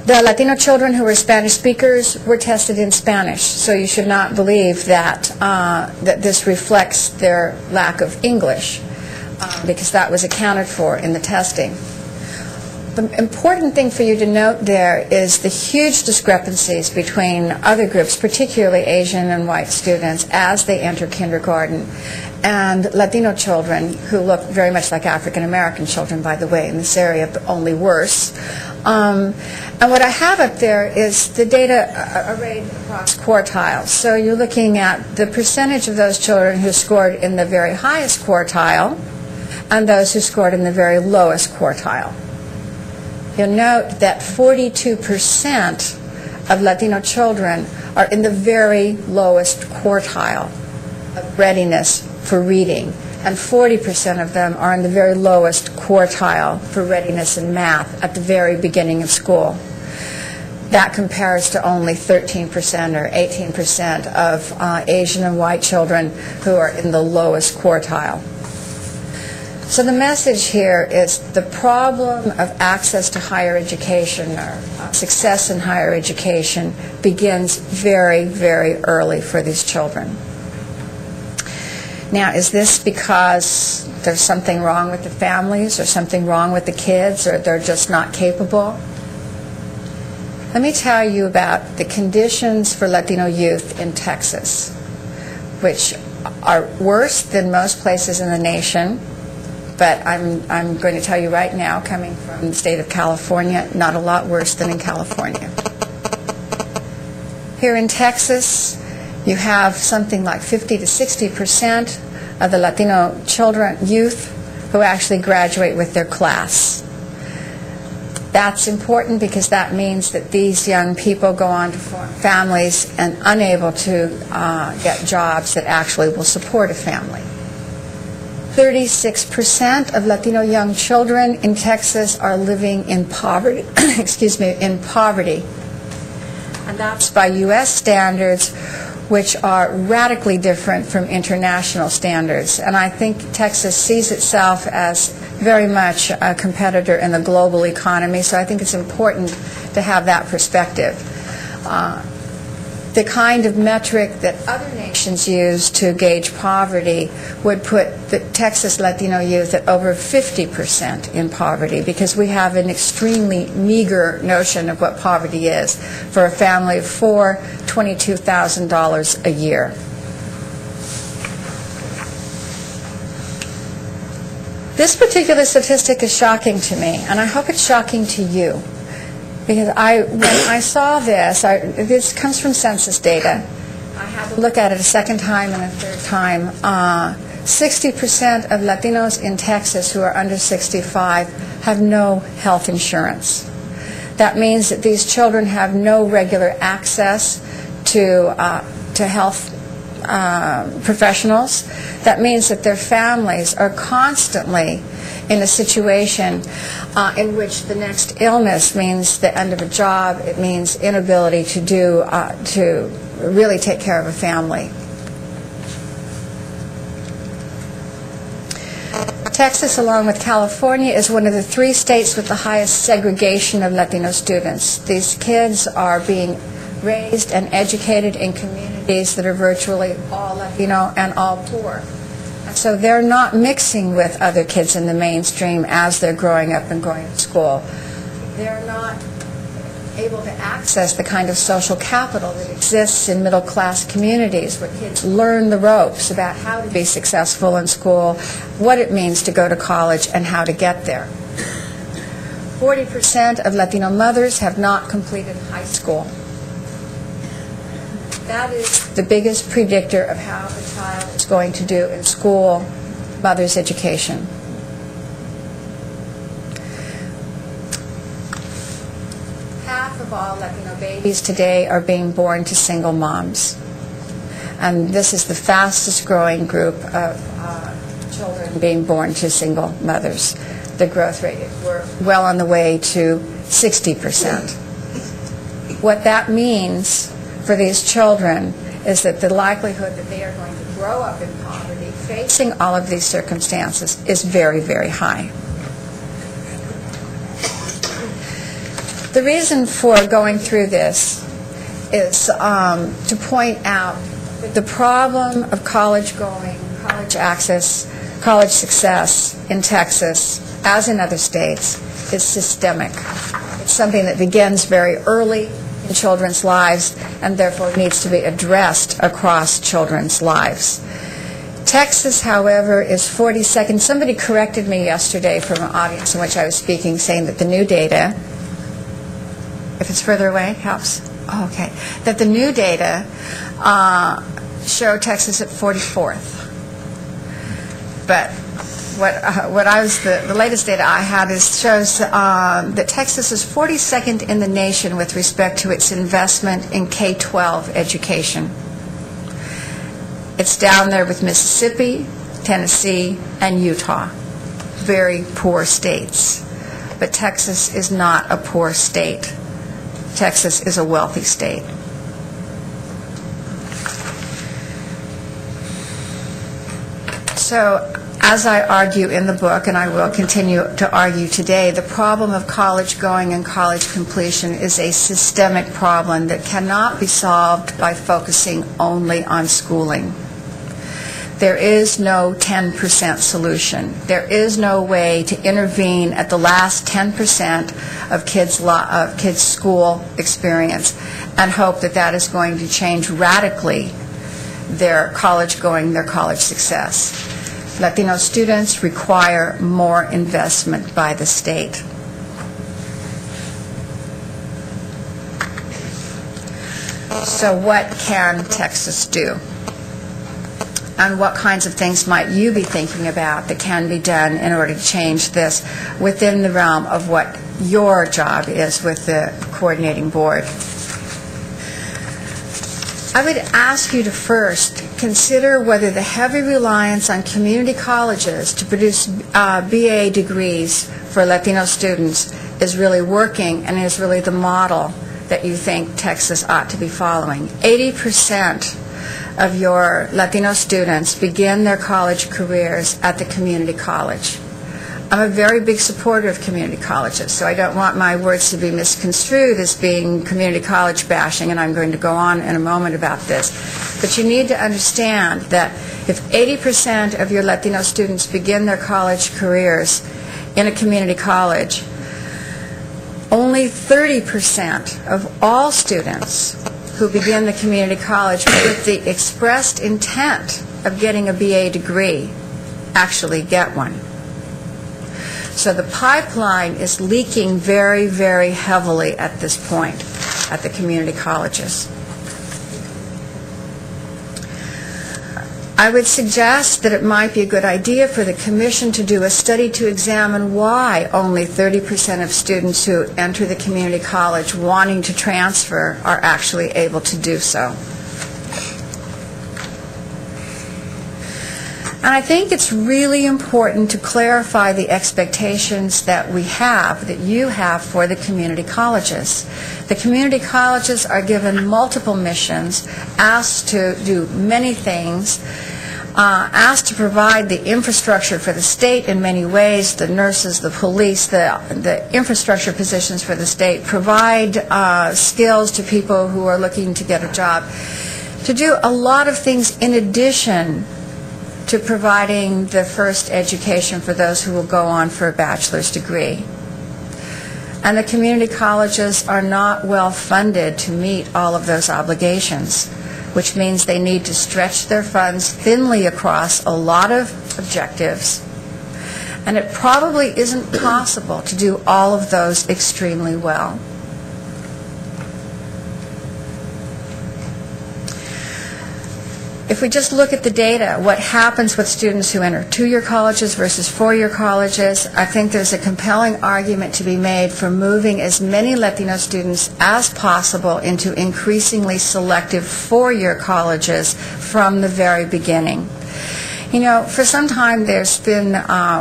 The Latino children who were Spanish speakers were tested in Spanish, so you should not believe that this reflects their lack of English, because that was accounted for in the testing. The important thing for you to note there is the huge discrepancies between other groups, particularly Asian and white students, as they enter kindergarten, and Latino children, who look very much like African American children, by the way, in this area, but only worse. And what I have up there is the data arrayed across quartiles. So you're looking at the percentage of those children who scored in the very highest quartile and those who scored in the very lowest quartile. You'll note that 42% of Latino children are in the very lowest quartile of readiness for reading, and 40% of them are in the very lowest quartile for readiness in math at the very beginning of school. That compares to only 13% or 18% of Asian and white children who are in the lowest quartile. So the message here is the problem of access to higher education or success in higher education begins very, very early for these children. Now, is this because there's something wrong with the families or something wrong with the kids or they're just not capable? Let me tell you about the conditions for Latino youth in Texas, which are worse than most places in the nation. But I'm going to tell you right now, coming from the state of California, not a lot worse than in California. Here in Texas, you have something like 50 to 60% of the Latino youth who actually graduate with their class. That's important because that means that these young people go on to form families and unable to get jobs that actually will support a family. 36% of Latino young children in Texas are living in poverty, in poverty. And that's by U.S. standards, which are radically different from international standards. And I think Texas sees itself as very much a competitor in the global economy, so I think it's important to have that perspective. The kind of metric that other nations use to gauge poverty would put the Texas Latino youth at over 50% in poverty, because we have an extremely meager notion of what poverty is. For a family of four, $22,000 a year. This particular statistic is shocking to me, and I hope it's shocking to you. Because when I saw this, this comes from census data. I had to look at it a second time and a third time. 60% of Latinos in Texas who are under 65 have no health insurance. That means that these children have no regular access to health professionals. That means that their families are constantly in a situation in which the next illness means the end of a job. It means inability to really take care of a family. Texas, along with California, is one of the 3 states with the highest segregation of Latino students. These kids are being raised and educated in communities that are virtually all Latino and all poor. So they're not mixing with other kids in the mainstream as they're growing up and going to school. They're not able to access the kind of social capital that exists in middle-class communities where kids learn the ropes about how to be successful in school, what it means to go to college, and how to get there. 40% of Latino mothers have not completed high school. That is the biggest predictor of how a child is going to do in school, mother's education. Half of all Latino babies today are being born to single moms. And this is the fastest growing group of children being born to single mothers. The growth rate, we're well on the way to 60%. What that means for these children is that the likelihood that they are going to grow up in poverty, facing all of these circumstances, is very, very high. The reason for going through this is to point out that the problem of college going, college access, college success in Texas, as in other states, is systemic. It's something that begins very early in children's lives and therefore needs to be addressed across children's lives. Texas, however, is 42nd. Somebody corrected me yesterday from an audience in which I was speaking, saying that the new data, if it's further away, helps. Oh, okay. That the new data show Texas at 44th. But what I was the latest data I had shows that Texas is 42nd in the nation with respect to its investment in K-12 education. It's down there with Mississippi, Tennessee, and Utah. Very poor states. But Texas is not a poor state. Texas is a wealthy state. So, as I argue in the book, and I will continue to argue today, the problem of college going and college completion is a systemic problem that cannot be solved by focusing only on schooling. There is no 10% solution. There is no way to intervene at the last 10% of kids' school experience and hope that that is going to change radically their college going, their college success. Latino students require more investment by the state. So what can Texas do? And what kinds of things might you be thinking about that can be done in order to change this within the realm of what your job is with the coordinating board? I would ask you to first consider whether the heavy reliance on community colleges to produce BA degrees for Latino students is really working and is really the model that you think Texas ought to be following. 80% of your Latino students begin their college careers at the community college. I'm a very big supporter of community colleges, so I don't want my words to be misconstrued as being community college bashing, and I'm going to go on in a moment about this. But you need to understand that if 80% of your Latino students begin their college careers in a community college, only 30% of all students who begin the community college with the expressed intent of getting a BA degree actually get one. So the pipeline is leaking very, very heavily at this point at the community colleges. I would suggest that it might be a good idea for the Commission to do a study to examine why only 30% of students who enter the community college wanting to transfer are actually able to do so. And I think it's really important to clarify the expectations that we have, that you have for the community colleges. The community colleges are given multiple missions, asked to do many things, asked to provide the infrastructure for the state in many ways, the nurses, the police, the infrastructure positions for the state, provide skills to people who are looking to get a job, to do a lot of things in addition to providing the first education for those who will go on for a bachelor's degree. And the community colleges are not well funded to meet all of those obligations, which means they need to stretch their funds thinly across a lot of objectives. And it probably isn't possible to do all of those extremely well. If we just look at the data, what happens with students who enter two-year colleges versus four-year colleges, I think there's a compelling argument to be made for moving as many Latino students as possible into increasingly selective four-year colleges from the very beginning. You know, for some time there's been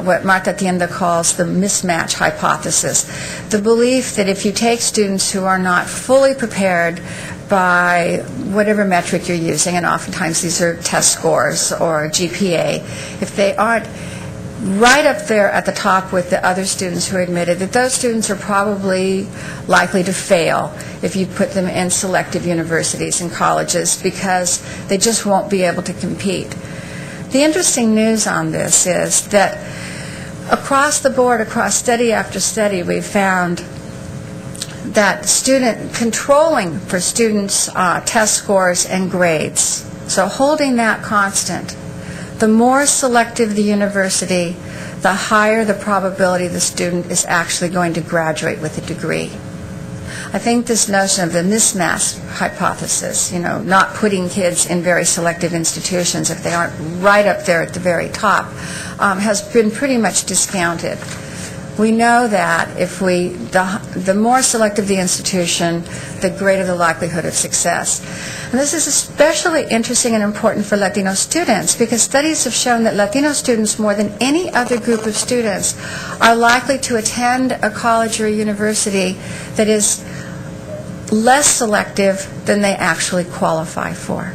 what Marta Tienda calls the mismatch hypothesis, the belief that if you take students who are not fully prepared by whatever metric you're using, and oftentimes these are test scores or GPA, if they aren't right up there at the top with the other students who are admitted, that those students are probably likely to fail if you put them in selective universities and colleges because they just won't be able to compete. The interesting news on this is that across the board, across study after study, we've found that student controlling for students' test scores and grades, so holding that constant, the more selective the university, the higher the probability the student is actually going to graduate with a degree. I think this notion of the mismatch hypothesis, you know, not putting kids in very selective institutions if they aren't right up there at the very top, has been pretty much discounted. We know that if the more selective the institution, the greater the likelihood of success. And this is especially interesting and important for Latino students because studies have shown that Latino students, more than any other group of students, are likely to attend a college or a university that is less selective than they actually qualify for.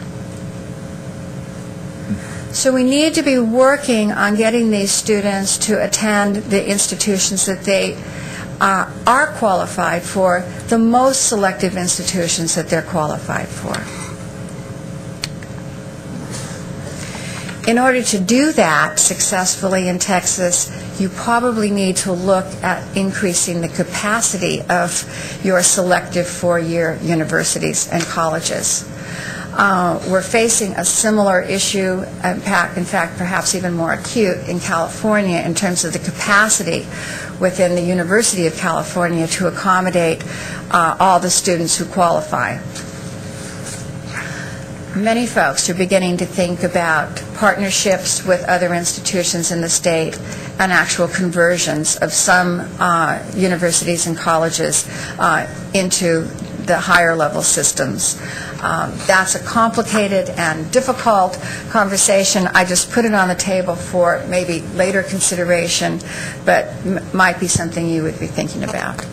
So we need to be working on getting these students to attend the institutions that they are qualified for, the most selective institutions that they're qualified for. In order to do that successfully in Texas, you probably need to look at increasing the capacity of your selective four-year universities and colleges. We're facing a similar issue, in fact, perhaps even more acute in California in terms of the capacity within the University of California to accommodate all the students who qualify. Many folks are beginning to think about partnerships with other institutions in the state and actual conversions of some universities and colleges into the higher level systems. That's a complicated and difficult conversation. I just put it on the table for maybe later consideration, but might be something you would be thinking about.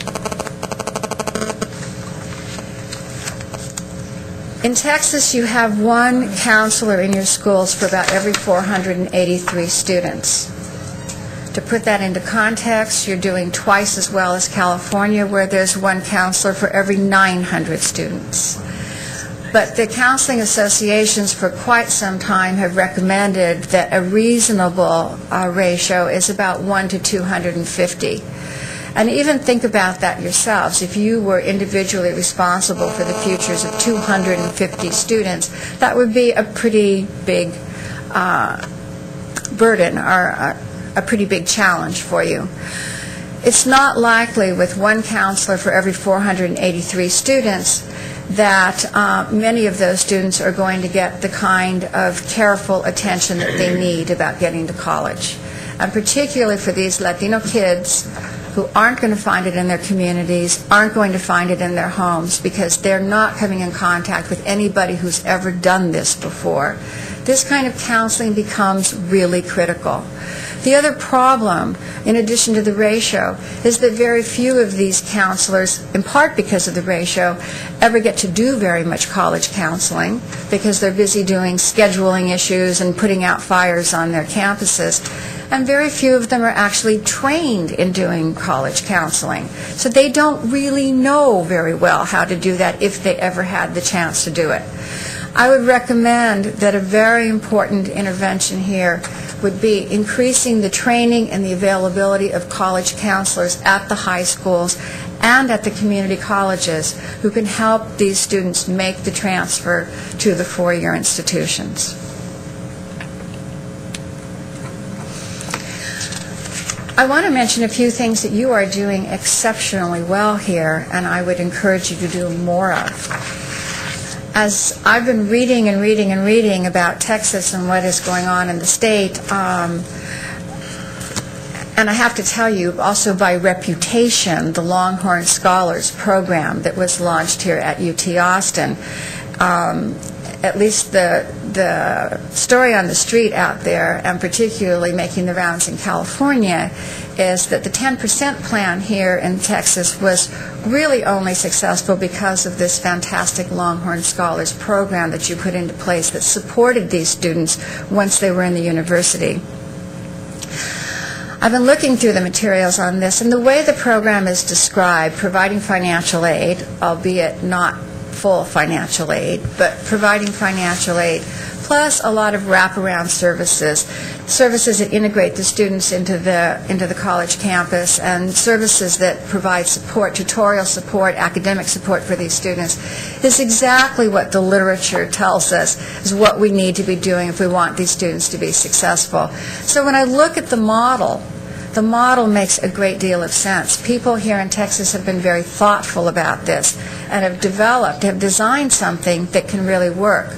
In Texas, you have one counselor in your schools for about every 483 students. To put that into context, you're doing twice as well as California, where there's one counselor for every 900 students. But the counseling associations for quite some time have recommended that a reasonable ratio is about 1 to 250. And even think about that yourselves. If you were individually responsible for the futures of 250 students, that would be a pretty big burden or a pretty big challenge for you. It's not likely with one counselor for every 483 students that many of those students are going to get the kind of careful attention that they need about getting to college. And particularly for these Latino kids who aren't going to find it in their communities, aren't going to find it in their homes because they're not coming in contact with anybody who's ever done this before. This kind of counseling becomes really critical. The other problem, in addition to the ratio, is that very few of these counselors, in part because of the ratio, ever get to do very much college counseling because they're busy doing scheduling issues and putting out fires on their campuses. And very few of them are actually trained in doing college counseling. So they don't really know very well how to do that if they ever had the chance to do it. I would recommend that a very important intervention here would be increasing the training and the availability of college counselors at the high schools and at the community colleges who can help these students make the transfer to the four-year institutions. I want to mention a few things that you are doing exceptionally well here, and I would encourage you to do more of. As I've been reading and reading and reading about Texas and what is going on in the state, and I have to tell you, also by reputation, the Longhorn Scholars Program that was launched here at UT Austin, at least the story on the street out there, and particularly making the rounds in California, is that the 10% plan here in Texas was really only successful because of this fantastic Longhorn Scholars Program that you put into place that supported these students once they were in the university. I've been looking through the materials on this, and the way the program is described, providing financial aid, albeit not full financial aid, but providing financial aid, plus a lot of wraparound services that integrate the students into the college campus, and services that provide support, tutorial support, academic support for these students, is exactly what the literature tells us is what we need to be doing if we want these students to be successful. So when I look at the model makes a great deal of sense. People here in Texas have been very thoughtful about this and have designed something that can really work.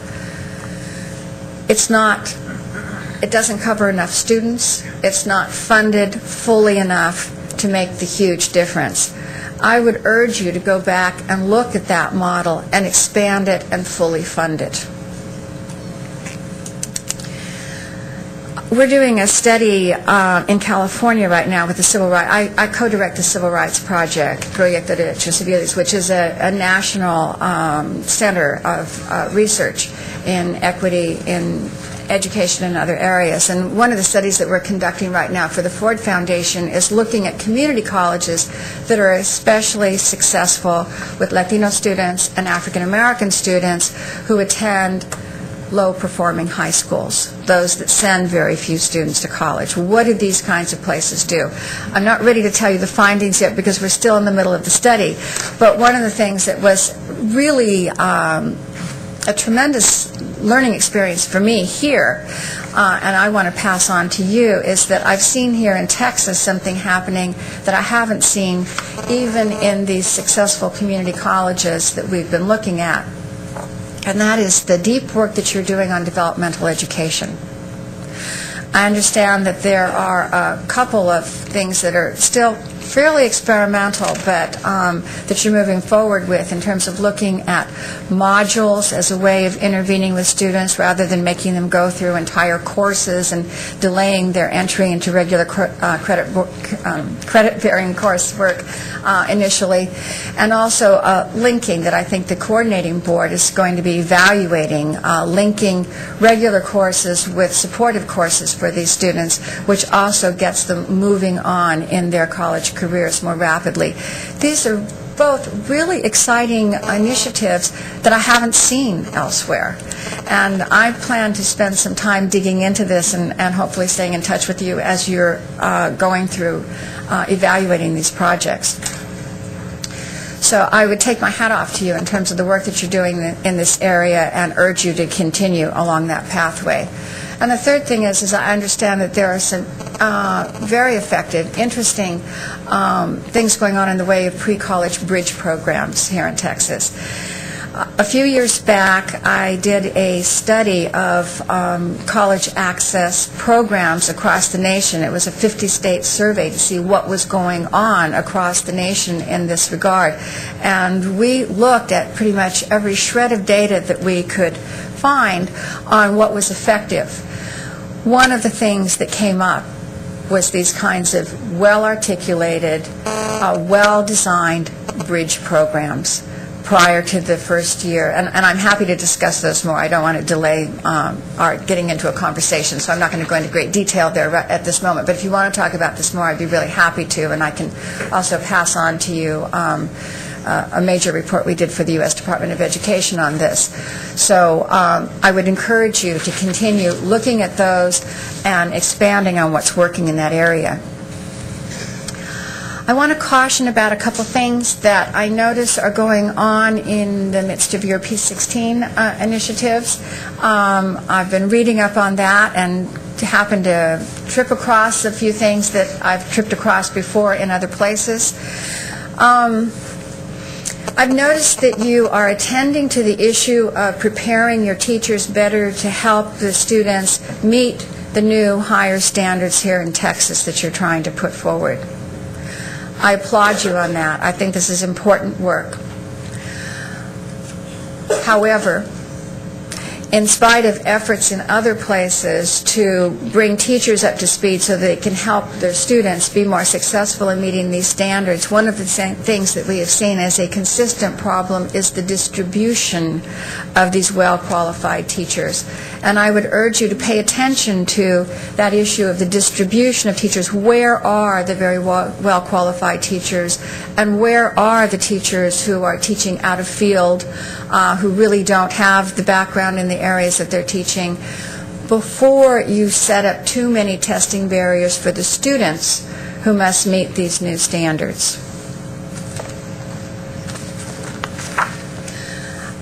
It doesn't cover enough students. It's not funded fully enough to make the huge difference. I would urge you to go back and look at that model and expand it and fully fund it. We're doing a study in California right now with the Civil Rights. I co-direct the Civil Rights Project, Proyecto de Derechos Civiles, which is a national center of research in equity in education and other areas. And one of the studies that we're conducting right now for the Ford Foundation is looking at community colleges that are especially successful with Latino students and African American students who attend low-performing high schools, those that send very few students to college. What do these kinds of places do? I'm not ready to tell you the findings yet because we're still in the middle of the study, but one of the things that was really a tremendous learning experience for me here, and I want to pass on to you, is that I've seen here in Texas something happening that I haven't seen even in these successful community colleges that we've been looking at. And that is the deep work that you're doing on developmental education. I understand that there are a couple of things that are still fairly experimental, but that you're moving forward with in terms of looking at modules as a way of intervening with students rather than making them go through entire courses and delaying their entry into regular credit-bearing coursework initially. And also linking, that I think the coordinating board is going to be evaluating, linking regular courses with supportive courses for these students, which also gets them moving on in their college careers more rapidly. These are both really exciting initiatives that I haven't seen elsewhere. And I plan to spend some time digging into this and hopefully staying in touch with you as you're going through evaluating these projects. So I would take my hat off to you in terms of the work that you're doing in this area and urge you to continue along that pathway. And the third thing is I understand that there are some very effective, interesting things going on in the way of pre-college bridge programs here in Texas. A few years back, I did a study of college access programs across the nation. It was a 50-state survey to see what was going on across the nation in this regard. And we looked at pretty much every shred of data that we could find on what was effective. One of the things that came up was these kinds of well-articulated, well-designed bridge programs prior to the first year. And I'm happy to discuss those more. I don't want to delay our getting into a conversation, so I'm not going to go into great detail there at this moment. But if you want to talk about this more, I'd be really happy to, and I can also pass on to you a major report we did for the U.S. Department of Education on this. So I would encourage you to continue looking at those and expanding on what's working in that area. I want to caution about a couple things that I notice are going on in the midst of your P16 initiatives. I've been reading up on that and happened to trip across a few things that I've tripped across before in other places. I've noticed that you are attending to the issue of preparing your teachers better to help the students meet the new higher standards here in Texas that you're trying to put forward. I applaud you on that. I think this is important work. However, in spite of efforts in other places to bring teachers up to speed so they can help their students be more successful in meeting these standards, one of the things that we have seen as a consistent problem is the distribution of these well-qualified teachers. And I would urge you to pay attention to that issue of the distribution of teachers. Where are the very well-qualified teachers, and where are the teachers who are teaching out of field, who really don't have the background in the areas that they're teaching, before you set up too many testing barriers for the students who must meet these new standards.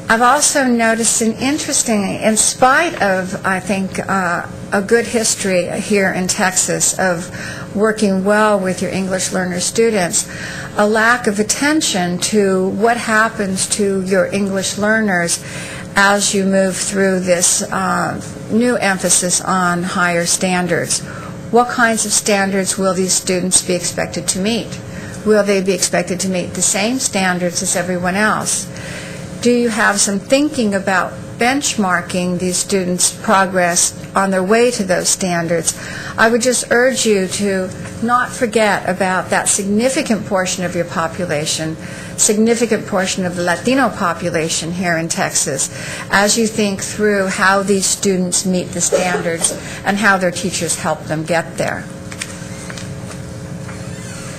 I've also noticed an interesting, in spite of, I think, a good history here in Texas of working well with your English learner students, a lack of attention to what happens to your English learners as you move through this new emphasis on higher standards. What kinds of standards will these students be expected to meet? Will they be expected to meet the same standards as everyone else? Do you have some thinking about benchmarking these students' progress on their way to those standards? I would just urge you to not forget about that significant portion of your population, significant portion of the Latino population here in Texas, as you think through how these students meet the standards and how their teachers help them get there.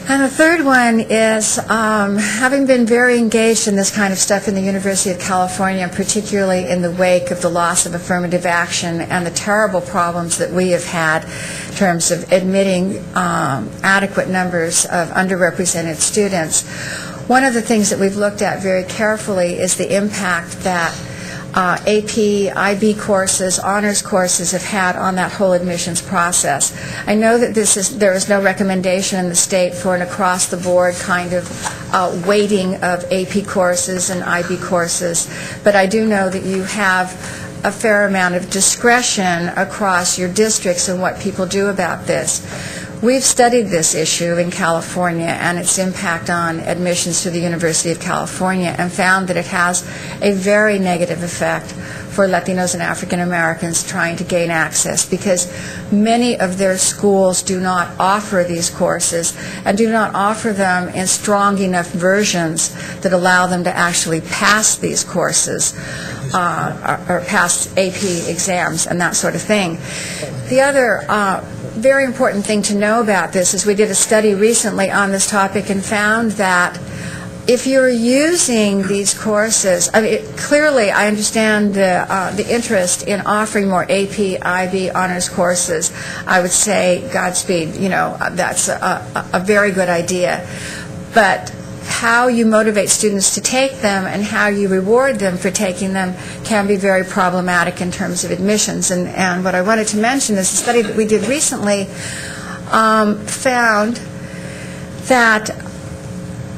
And the third one is, having been very engaged in this kind of stuff in the University of California, particularly in the wake of the loss of affirmative action and the terrible problems that we have had in terms of admitting adequate numbers of underrepresented students, one of the things that we've looked at very carefully is the impact that AP, IB courses, honors courses have had on that whole admissions process. I know that there is no recommendation in the state for an across-the-board kind of weighting of AP courses and IB courses, but I do know that you have a fair amount of discretion across your districts in what people do about this. We've studied this issue in California and its impact on admissions to the University of California and found that it has a very negative effect for Latinos and African Americans trying to gain access, because many of their schools do not offer these courses and do not offer them in strong enough versions that allow them to actually pass these courses or pass AP exams and that sort of thing. The other very important thing to know about this is we did a study recently on this topic and found that if you're using these courses, clearly I understand the interest in offering more AP, IB honors courses. I would say Godspeed, that's a very good idea. But how you motivate students to take them and how you reward them for taking them can be very problematic in terms of admissions. And what I wanted to mention is a study that we did recently found that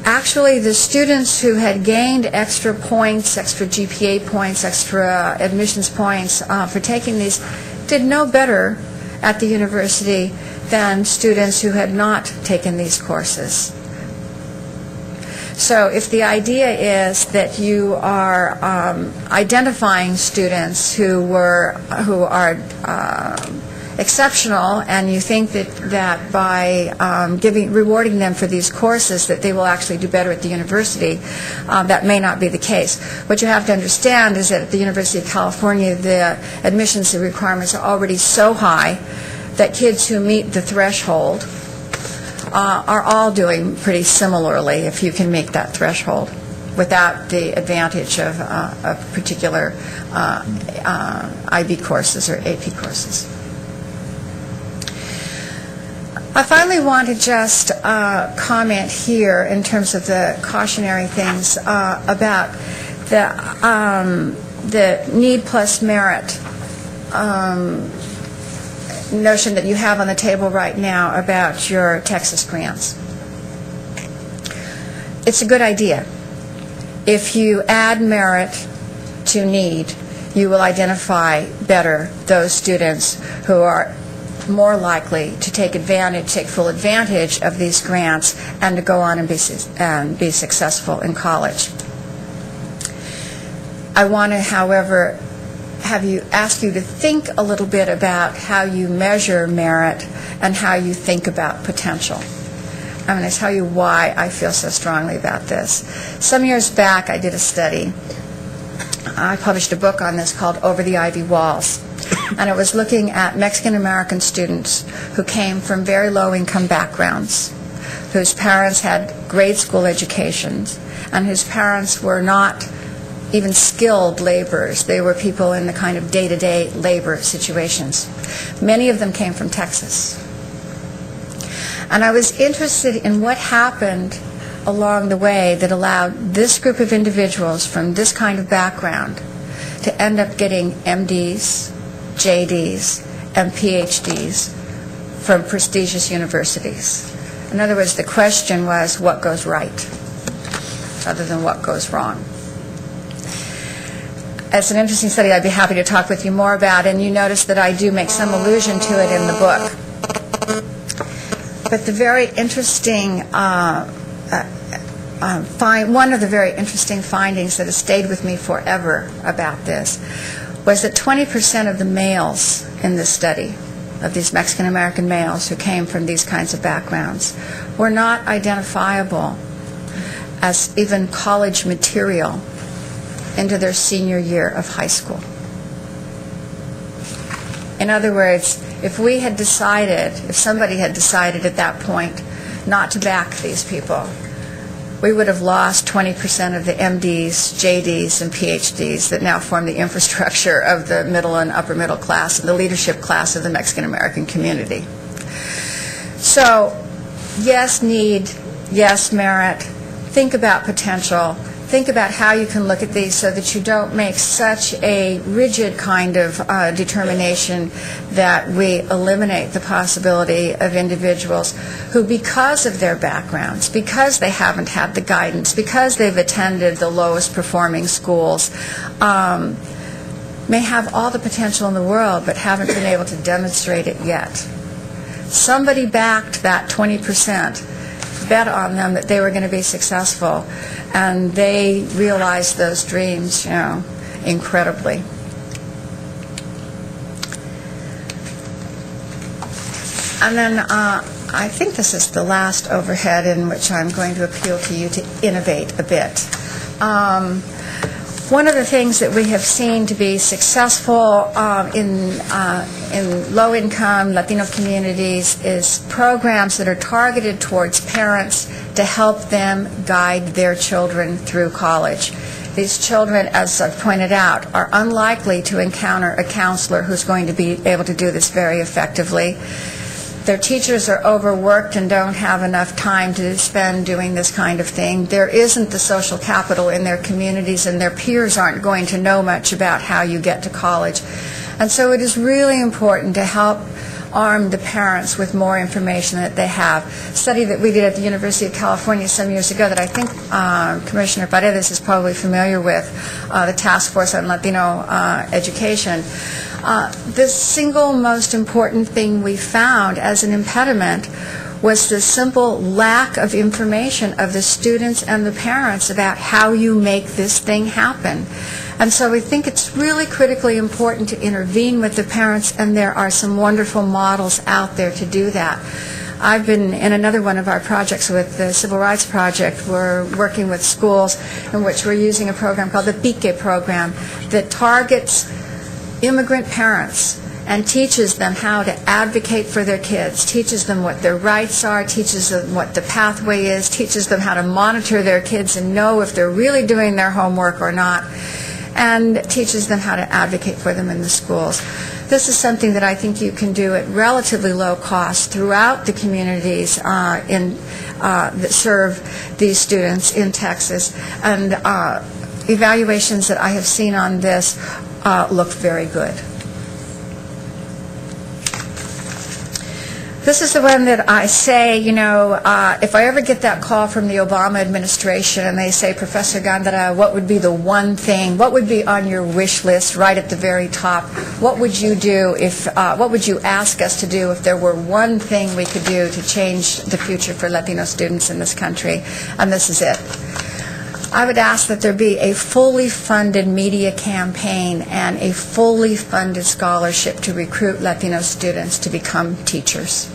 actually the students who had gained extra points, extra GPA points, extra admissions points for taking these did no better at the university than students who had not taken these courses. So if the idea is that you are identifying students who are exceptional, and you think that by rewarding them for these courses that they will actually do better at the university, that may not be the case. What you have to understand is that at the University of California, the admissions requirements are already so high that kids who meet the threshold are all doing pretty similarly if you can make that threshold. without the advantage of particular IB courses or AP courses. I finally want to just comment here in terms of the cautionary things about the need plus merit notion that you have on the table right now about your Texas grants. It's a good idea. If you add merit to need, you will identify better those students who are more likely to take full advantage of these grants and to go on and be successful in college. I want to, however, ask you to think a little bit about how you measure merit and how you think about potential. I'm going to tell you why I feel so strongly about this. Some years back, I did a study. I published a book on this called Over the Ivy Walls, and it was looking at Mexican-American students who came from very low-income backgrounds, whose parents had grade school educations, and whose parents were not even skilled laborers. They were people in the kind of day-to-day labor situations. Many of them came from Texas. And I was interested in what happened along the way that allowed this group of individuals from this kind of background to end up getting MDs, JDs, and PhDs from prestigious universities. In other words, the question was, what goes right, rather than what goes wrong. It's an interesting study I'd be happy to talk with you more about, and you notice that I do make some allusion to it in the book. But the very interesting, one of the very interesting findings that has stayed with me forever about this was that 20% of the males in this study, of these Mexican-American males who came from these kinds of backgrounds, were not identifiable as even college material into their senior year of high school. In other words, if somebody had decided at that point not to back these people, we would have lost 20% of the MDs, JDs, and PhDs that now form the infrastructure of the middle and upper middle class and the leadership class of the Mexican-American community. So, yes, need, yes, merit. Think about potential. Think about how you can look at these so that you don't make such a rigid kind of determination that we eliminate the possibility of individuals who, because of their backgrounds, because they haven't had the guidance, because they've attended the lowest performing schools, may have all the potential in the world but haven't been able to demonstrate it yet. Somebody backed that 20%. Bet on them that they were going to be successful, and they realized those dreams, incredibly. And then I think this is the last overhead in which I'm going to appeal to you to innovate a bit. One of the things that we have seen to be successful in low-income Latino communities is programs that are targeted towards parents to help them guide their children through college. These children, as I've pointed out, are unlikely to encounter a counselor who's going to be able to do this very effectively. Their teachers are overworked and don't have enough time to spend doing this kind of thing. There isn't the social capital in their communities, and their peers aren't going to know much about how you get to college. And so it is really important to help arm the parents with more information that they have. A study that we did at the University of California some years ago that I think Commissioner Paredes is probably familiar with, the Task Force on Latino Education. The single most important thing we found as an impediment was the simple lack of information of the students and the parents about how you make this thing happen. And so we think it's really critically important to intervene with the parents, and there are some wonderful models out there to do that. I've been in another one of our projects with the Civil Rights Project. We're working with schools in which we're using a program called the THECB program that targets immigrant parents and teaches them how to advocate for their kids, teaches them what their rights are, teaches them what the pathway is, teaches them how to monitor their kids and know if they're really doing their homework or not, and teaches them how to advocate for them in the schools. This is something that I think you can do at relatively low cost throughout the communities that serve these students in Texas. And evaluations that I have seen on this look very good. This is the one that I say, if I ever get that call from the Obama administration and they say, Professor Gandara, what would be the one thing, what would be on your wish list right at the very top? What would you do what would you ask us to do if there were one thing we could do to change the future for Latino students in this country? And this is it. I would ask that there be a fully funded media campaign and a fully funded scholarship to recruit Latino students to become teachers.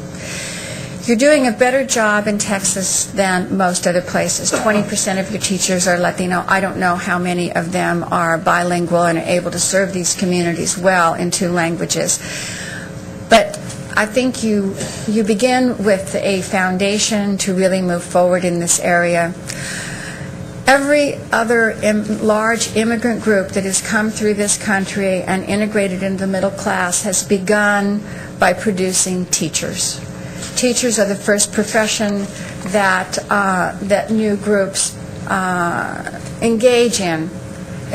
You're doing a better job in Texas than most other places. 20% of your teachers are Latino. I don't know how many of them are bilingual and are able to serve these communities well in 2 languages. But I think you begin with a foundation to really move forward in this area. Every other large immigrant group that has come through this country and integrated into the middle class has begun by producing teachers. Teachers are the first profession that new groups engage in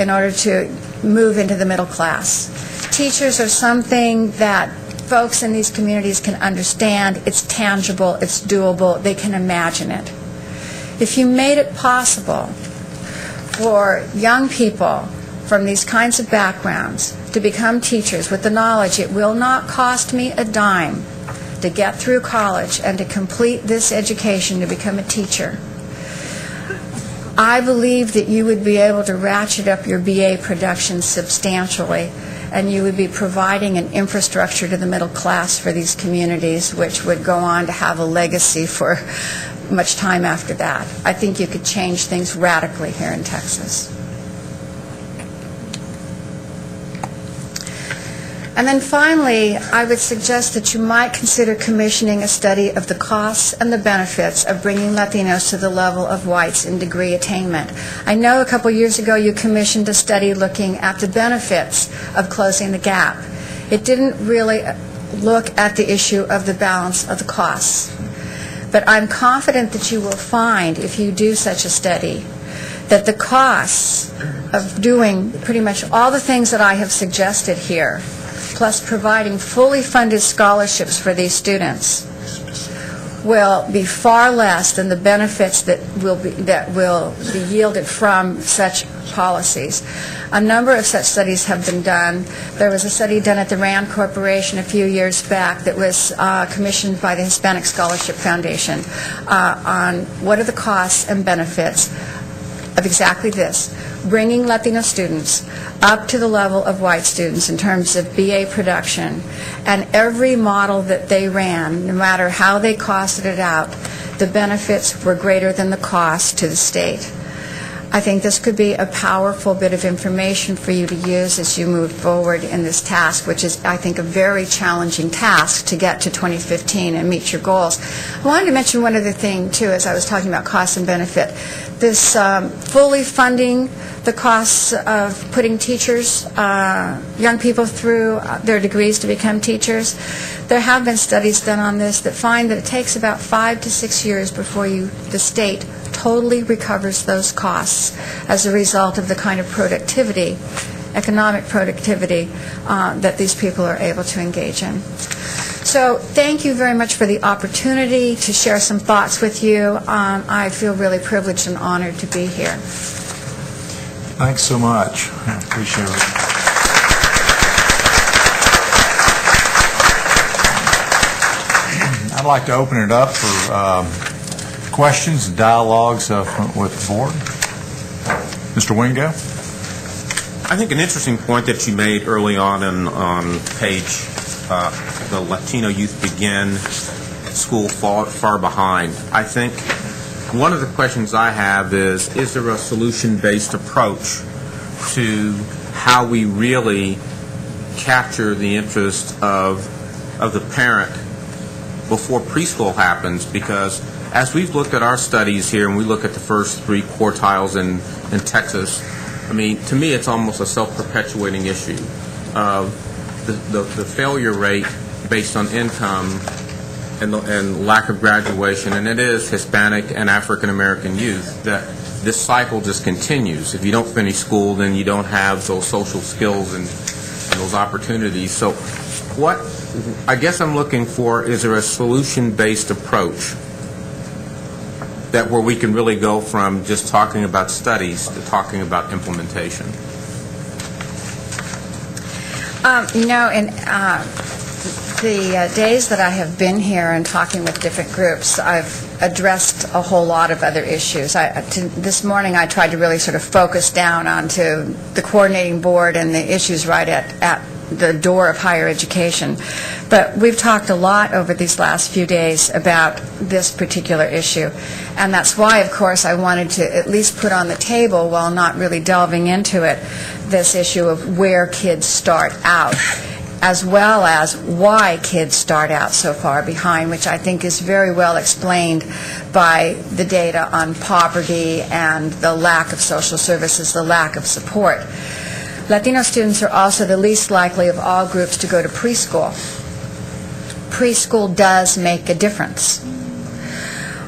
order to move into the middle class. Teachers are something that folks in these communities can understand. It's tangible, it's doable, they can imagine it. If you made it possible for young people from these kinds of backgrounds to become teachers with the knowledge it will not cost me a dime to get through college and to complete this education to become a teacher, I believe that you would be able to ratchet up your BA production substantially, and you would be providing an infrastructure to the middle class for these communities, which would go on to have a legacy for much time after that. I think you could change things radically here in Texas. And then finally, I would suggest that you might consider commissioning a study of the costs and the benefits of bringing Latinos to the level of whites in degree attainment. I know a couple years ago you commissioned a study looking at the benefits of closing the gap. It didn't really look at the issue of the balance of the costs. But I'm confident that you will find, if you do such a study, that the costs of doing pretty much all the things that I have suggested here, plus providing fully funded scholarships for these students, will be far less than the benefits that will be yielded from such policies. A number of such studies have been done. There was a study done at the RAND Corporation a few years back that was commissioned by the Hispanic Scholarship Foundation on what are the costs and benefits of exactly this, bringing Latino students up to the level of white students in terms of BA production. And every model that they ran, no matter how they costed it out, the benefits were greater than the cost to the state. I think this could be a powerful bit of information for you to use as you move forward in this task, which is, I think, a very challenging task to get to 2015 and meet your goals. I wanted to mention one other thing, too, as I was talking about cost and benefit. This fully funding the costs of putting teachers, young people through their degrees to become teachers. There have been studies done on this that find that it takes about 5 to 6 years before the state totally recovers those costs as a result of the kind of productivity, economic productivity, that these people are able to engage in. So thank you very much for the opportunity to share some thoughts with you. I feel really privileged and honored to be here.
Thanks so much. I appreciate it. I'd like to open it up for questions and dialogues with the board. Mr. Wingo?
I think an interesting point that you made early on page, the Latino youth begin school far behind. I think one of the questions I have is there a solution-based approach to how we really capture the interest of the parent before preschool happens, because as we've looked at our studies here and we look at the first 3 quartiles in Texas, I mean, to me it's almost a self-perpetuating issue of the failure rate based on income and lack of graduation, and it is Hispanic and African American youth, that this cycle just continues. If you don't finish school, then you don't have those social skills and those opportunities. So what I guess I'm looking for, is there a solution-based approach that where we can really go from just talking about studies to talking about implementation?
In the days that I have been here and talking with different groups, I've addressed a whole lot of other issues. This morning I tried to really sort of focus down onto the coordinating board and the issues right at the door of higher education. But we've talked a lot over these last few days about this particular issue. And that's why, of course, I wanted to at least put on the table, while not really delving into it, this issue of where kids start out, as well as why kids start out so far behind, which I think is very well explained by the data on poverty and the lack of social services, the lack of support. Latino students are also the least likely of all groups to go to preschool. Preschool does make a difference.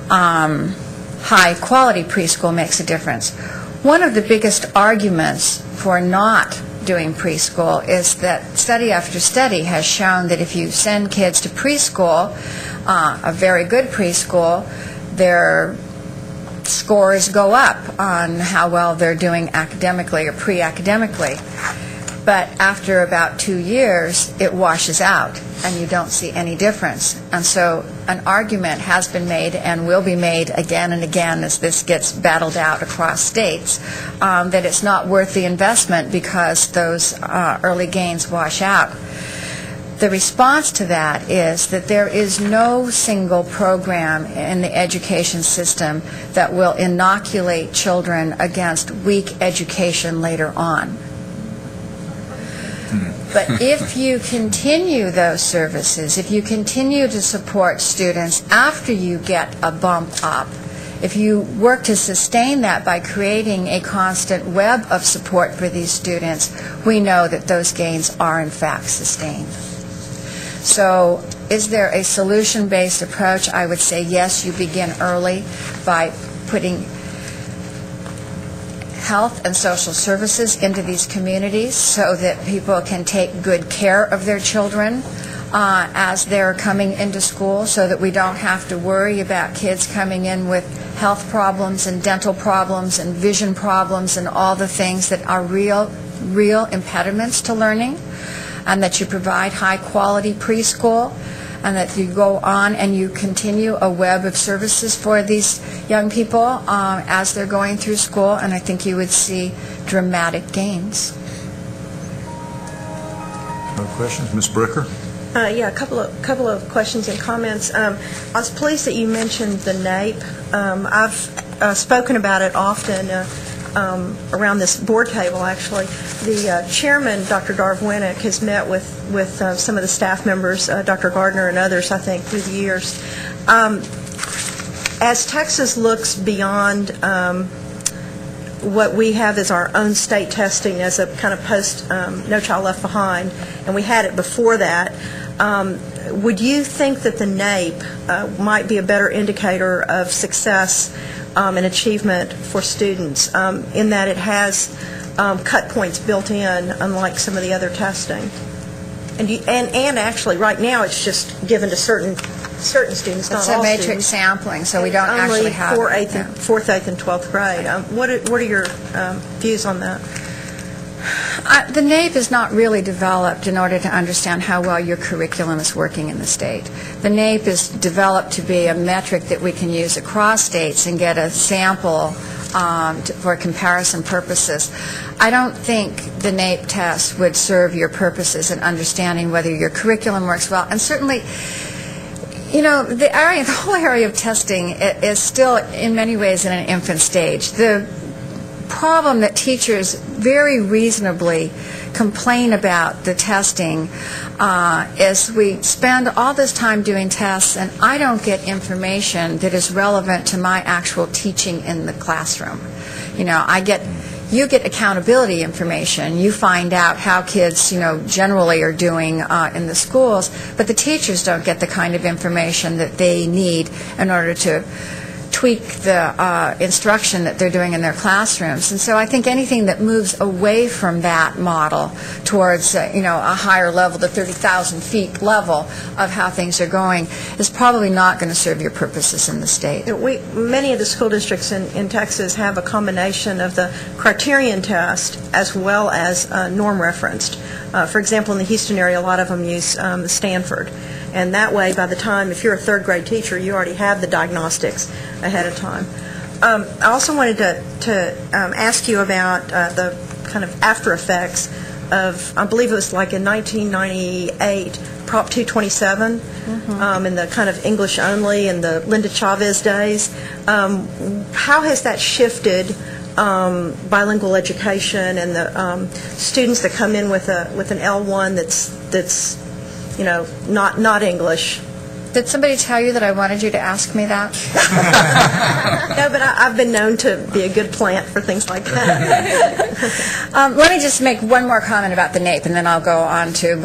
High-quality preschool makes a difference. One of the biggest arguments for not doing preschool is that study after study has shown that if you send kids to preschool, a very good preschool, their scores go up on how well they're doing academically or pre-academically. But after about 2 years, it washes out, and you don't see any difference. And so an argument has been made and will be made again and again as this gets battled out across states, that it's not worth the investment because those early gains wash out. The response to that is that there is no single program in the education system that will inoculate children against weak education later on. But if you continue those services, if you continue to support students after you get a bump up, if you work to sustain that by creating a constant web of support for these students, we know that those gains are in fact sustained. So is there a solution-based approach? I would say yes, you begin early by putting health and social services into these communities so that people can take good care of their children as they're coming into school, so that we don't have to worry about kids coming in with health problems and dental problems and vision problems and all the things that are real impediments to learning, and that you provide high-quality preschool, and that you go on and you continue a web of services for these young people as they're going through school, and I think you would see dramatic gains.
No questions? Ms. Bricker?
Yeah, a couple of questions and comments. I was pleased that you mentioned the NAEP. I've spoken about it often around this board table, actually. The chairman, Dr. Darv Winnick, has met with some of the staff members, Dr. Gardner and others, I think, through the years. As Texas looks beyond what we have as our own state testing as a kind of post No Child Left Behind, and we had it before that, would you think that the NAEP might be a better indicator of success and achievement for students, in that it has cut points built in, unlike some of the other testing? And actually, right now, it's just given to certain students, not all students.
It's a matrix sampling, so we don't actually have
only 4th, 8th, and 12th grade. What are your views on that?
The NAEP is not really developed in order to understand how well your curriculum is working in the state. The NAEP is developed to be a metric that we can use across states and get a sample for comparison purposes. I don't think the NAEP test would serve your purposes in understanding whether your curriculum works well. And certainly, you know, the whole area of testing is still in many ways in an infant stage. The problem that teachers very reasonably complain about the testing is we spend all this time doing tests, and I don't get information that is relevant to my actual teaching in the classroom. You get accountability information. You find out how kids, generally are doing in the schools, but the teachers don't get the kind of information that they need in order to tweak the instruction that they're doing in their classrooms. And so I think anything that moves away from that model towards, a higher level, the 30,000 feet level of how things are going, is probably not going to serve your purposes in the state.
Many of the school districts in Texas have a combination of the criterion test as well as norm referenced. For example, in the Houston area, a lot of them use the Stanford. And that way, by the time, if you're a third grade teacher, you already have the diagnostics ahead of time. I also wanted to ask you about the kind of after effects of, I believe it was like in 1998, Prop 227, in the kind of English only in the Linda Chavez days. How has that shifted bilingual education and the students that come in with an L1 that's not English?
Did somebody tell you that I wanted you to ask me that?
No, but I've been known to be a good plant for things like that.
Let me just make one more comment about the NAEP, and then I'll go on to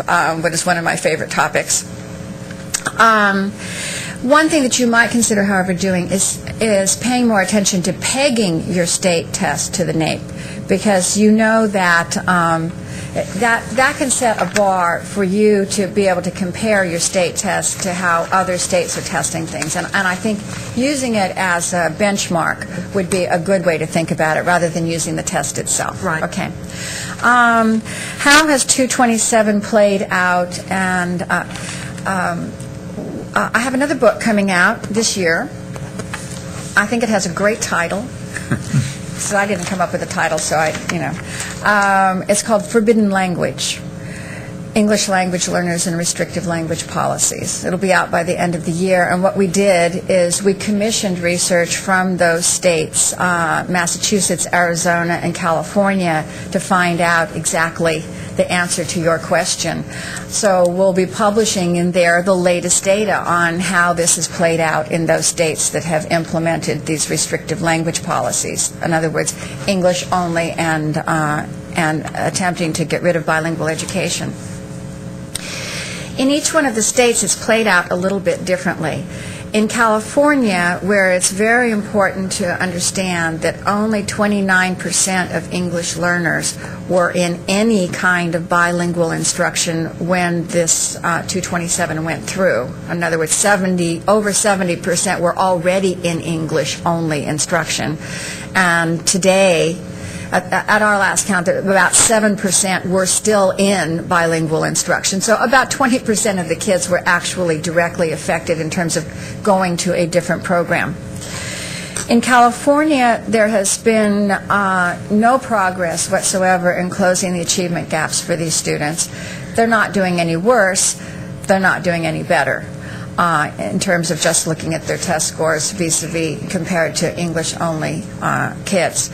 what is one of my favorite topics. One thing that you might consider, however, doing is paying more attention to pegging your state test to the NAEP, because you know that that can set a bar for you to be able to compare your state test to how other states are testing things. And I think using it as a benchmark would be a good way to think about it, rather than using the test itself.
Right.
Okay. How has 227 played out? And I have another book coming out this year. I think it has a great title. So I didn't come up with the title, so it's called Forbidden Language, English Language Learners and Restrictive Language Policies. It'll be out by the end of the year, and what we did is we commissioned research from those states, Massachusetts, Arizona, and California, to find out exactly the answer to your question. So we'll be publishing in there the latest data on how this has played out in those states that have implemented these restrictive language policies. In other words, English only and attempting to get rid of bilingual education. In each one of the states, it's played out a little bit differently. In California, where it's very important to understand that only 29% of English learners were in any kind of bilingual instruction when this 227 went through. In other words, over 70% were already in English-only instruction. And today, at our last count, about 7% were still in bilingual instruction. So about 20% of the kids were actually directly affected in terms of going to a different program. In California, there has been no progress whatsoever in closing the achievement gaps for these students. They're not doing any worse. They're not doing any better in terms of just looking at their test scores vis-a-vis compared to English-only kids.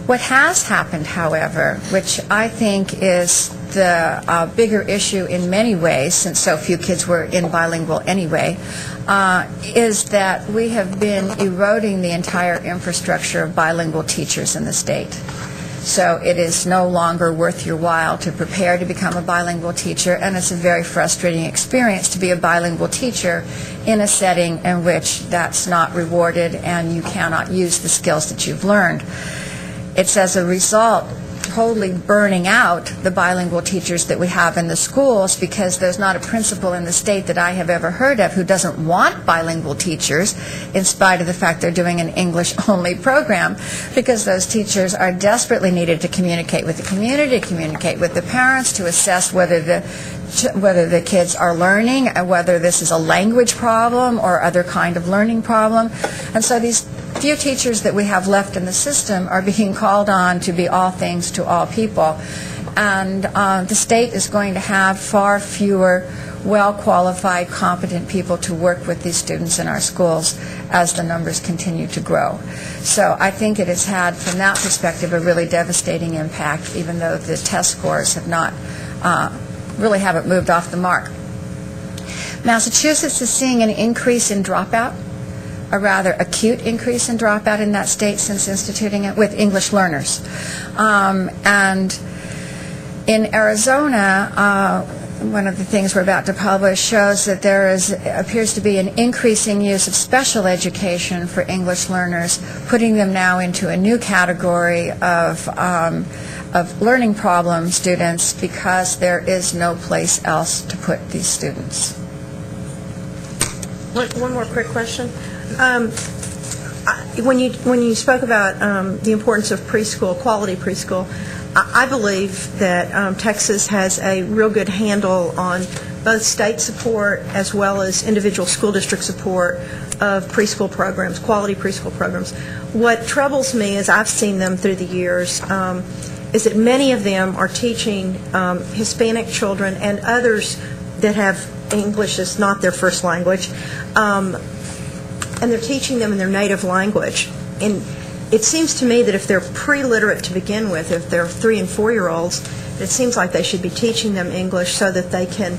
What has happened, however, which I think is the bigger issue in many ways, since so few kids were in bilingual anyway, is that we have been eroding the entire infrastructure of bilingual teachers in the state. So it is no longer worth your while to prepare to become a bilingual teacher, and it's a very frustrating experience to be a bilingual teacher in a setting in which that's not rewarded and you cannot use the skills that you've learned. It's as a result totally burning out the bilingual teachers that we have in the schools, because there's not a principal in the state that I have ever heard of who doesn't want bilingual teachers, in spite of the fact they're doing an English-only program, because those teachers are desperately needed to communicate with the community, communicate with the parents, to assess whether the kids are learning, and whether this is a language problem or other kind of learning problem. And so these few teachers that we have left in the system are being called on to be all things to all people. And the state is going to have far fewer well-qualified, competent people to work with these students in our schools as the numbers continue to grow. So I think it has had, from that perspective, a really devastating impact, even though the test scores have not, really haven't moved off the mark. Massachusetts is seeing an increase in dropout, a rather acute increase in dropout in that state since instituting it with English learners. And in Arizona, one of the things we're about to publish shows that there appears to be an increasing use of special education for English learners, putting them now into a new category of learning problem students because there is no place else to put these students.
One more quick question. When you spoke about the importance of preschool, quality preschool, I believe that Texas has a real good handle on both state support as well as individual school district support of preschool programs, quality preschool programs. What troubles me, as I've seen them through the years, is that many of them are teaching Hispanic children and others that have English as not their first language, and they're teaching them in their native language. And it seems to me that if they're pre-literate to begin with, if they're 3- and 4-year-olds, it seems like they should be teaching them English so that they can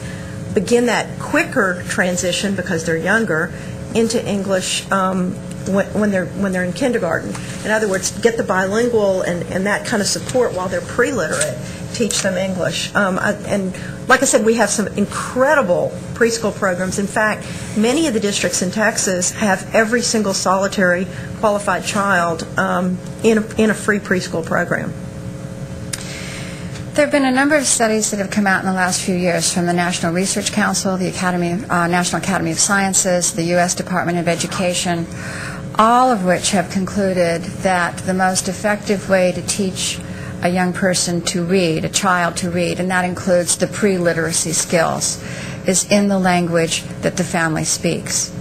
begin that quicker transition, because they're younger, into English when they're in kindergarten. In other words, get the bilingual and that kind of support while they're pre-literate, teach them English. And like I said, we have some incredible preschool programs. In fact, many of the districts in Texas have every single solitary qualified child in a free preschool program.
There have been a number of studies that have come out in the last few years from the National Research Council, the National Academy of Sciences, the U.S. Department of Education, all of which have concluded that the most effective way to teach a young person to read, a child to read, and that includes the pre-literacy skills, is in the language that the family speaks.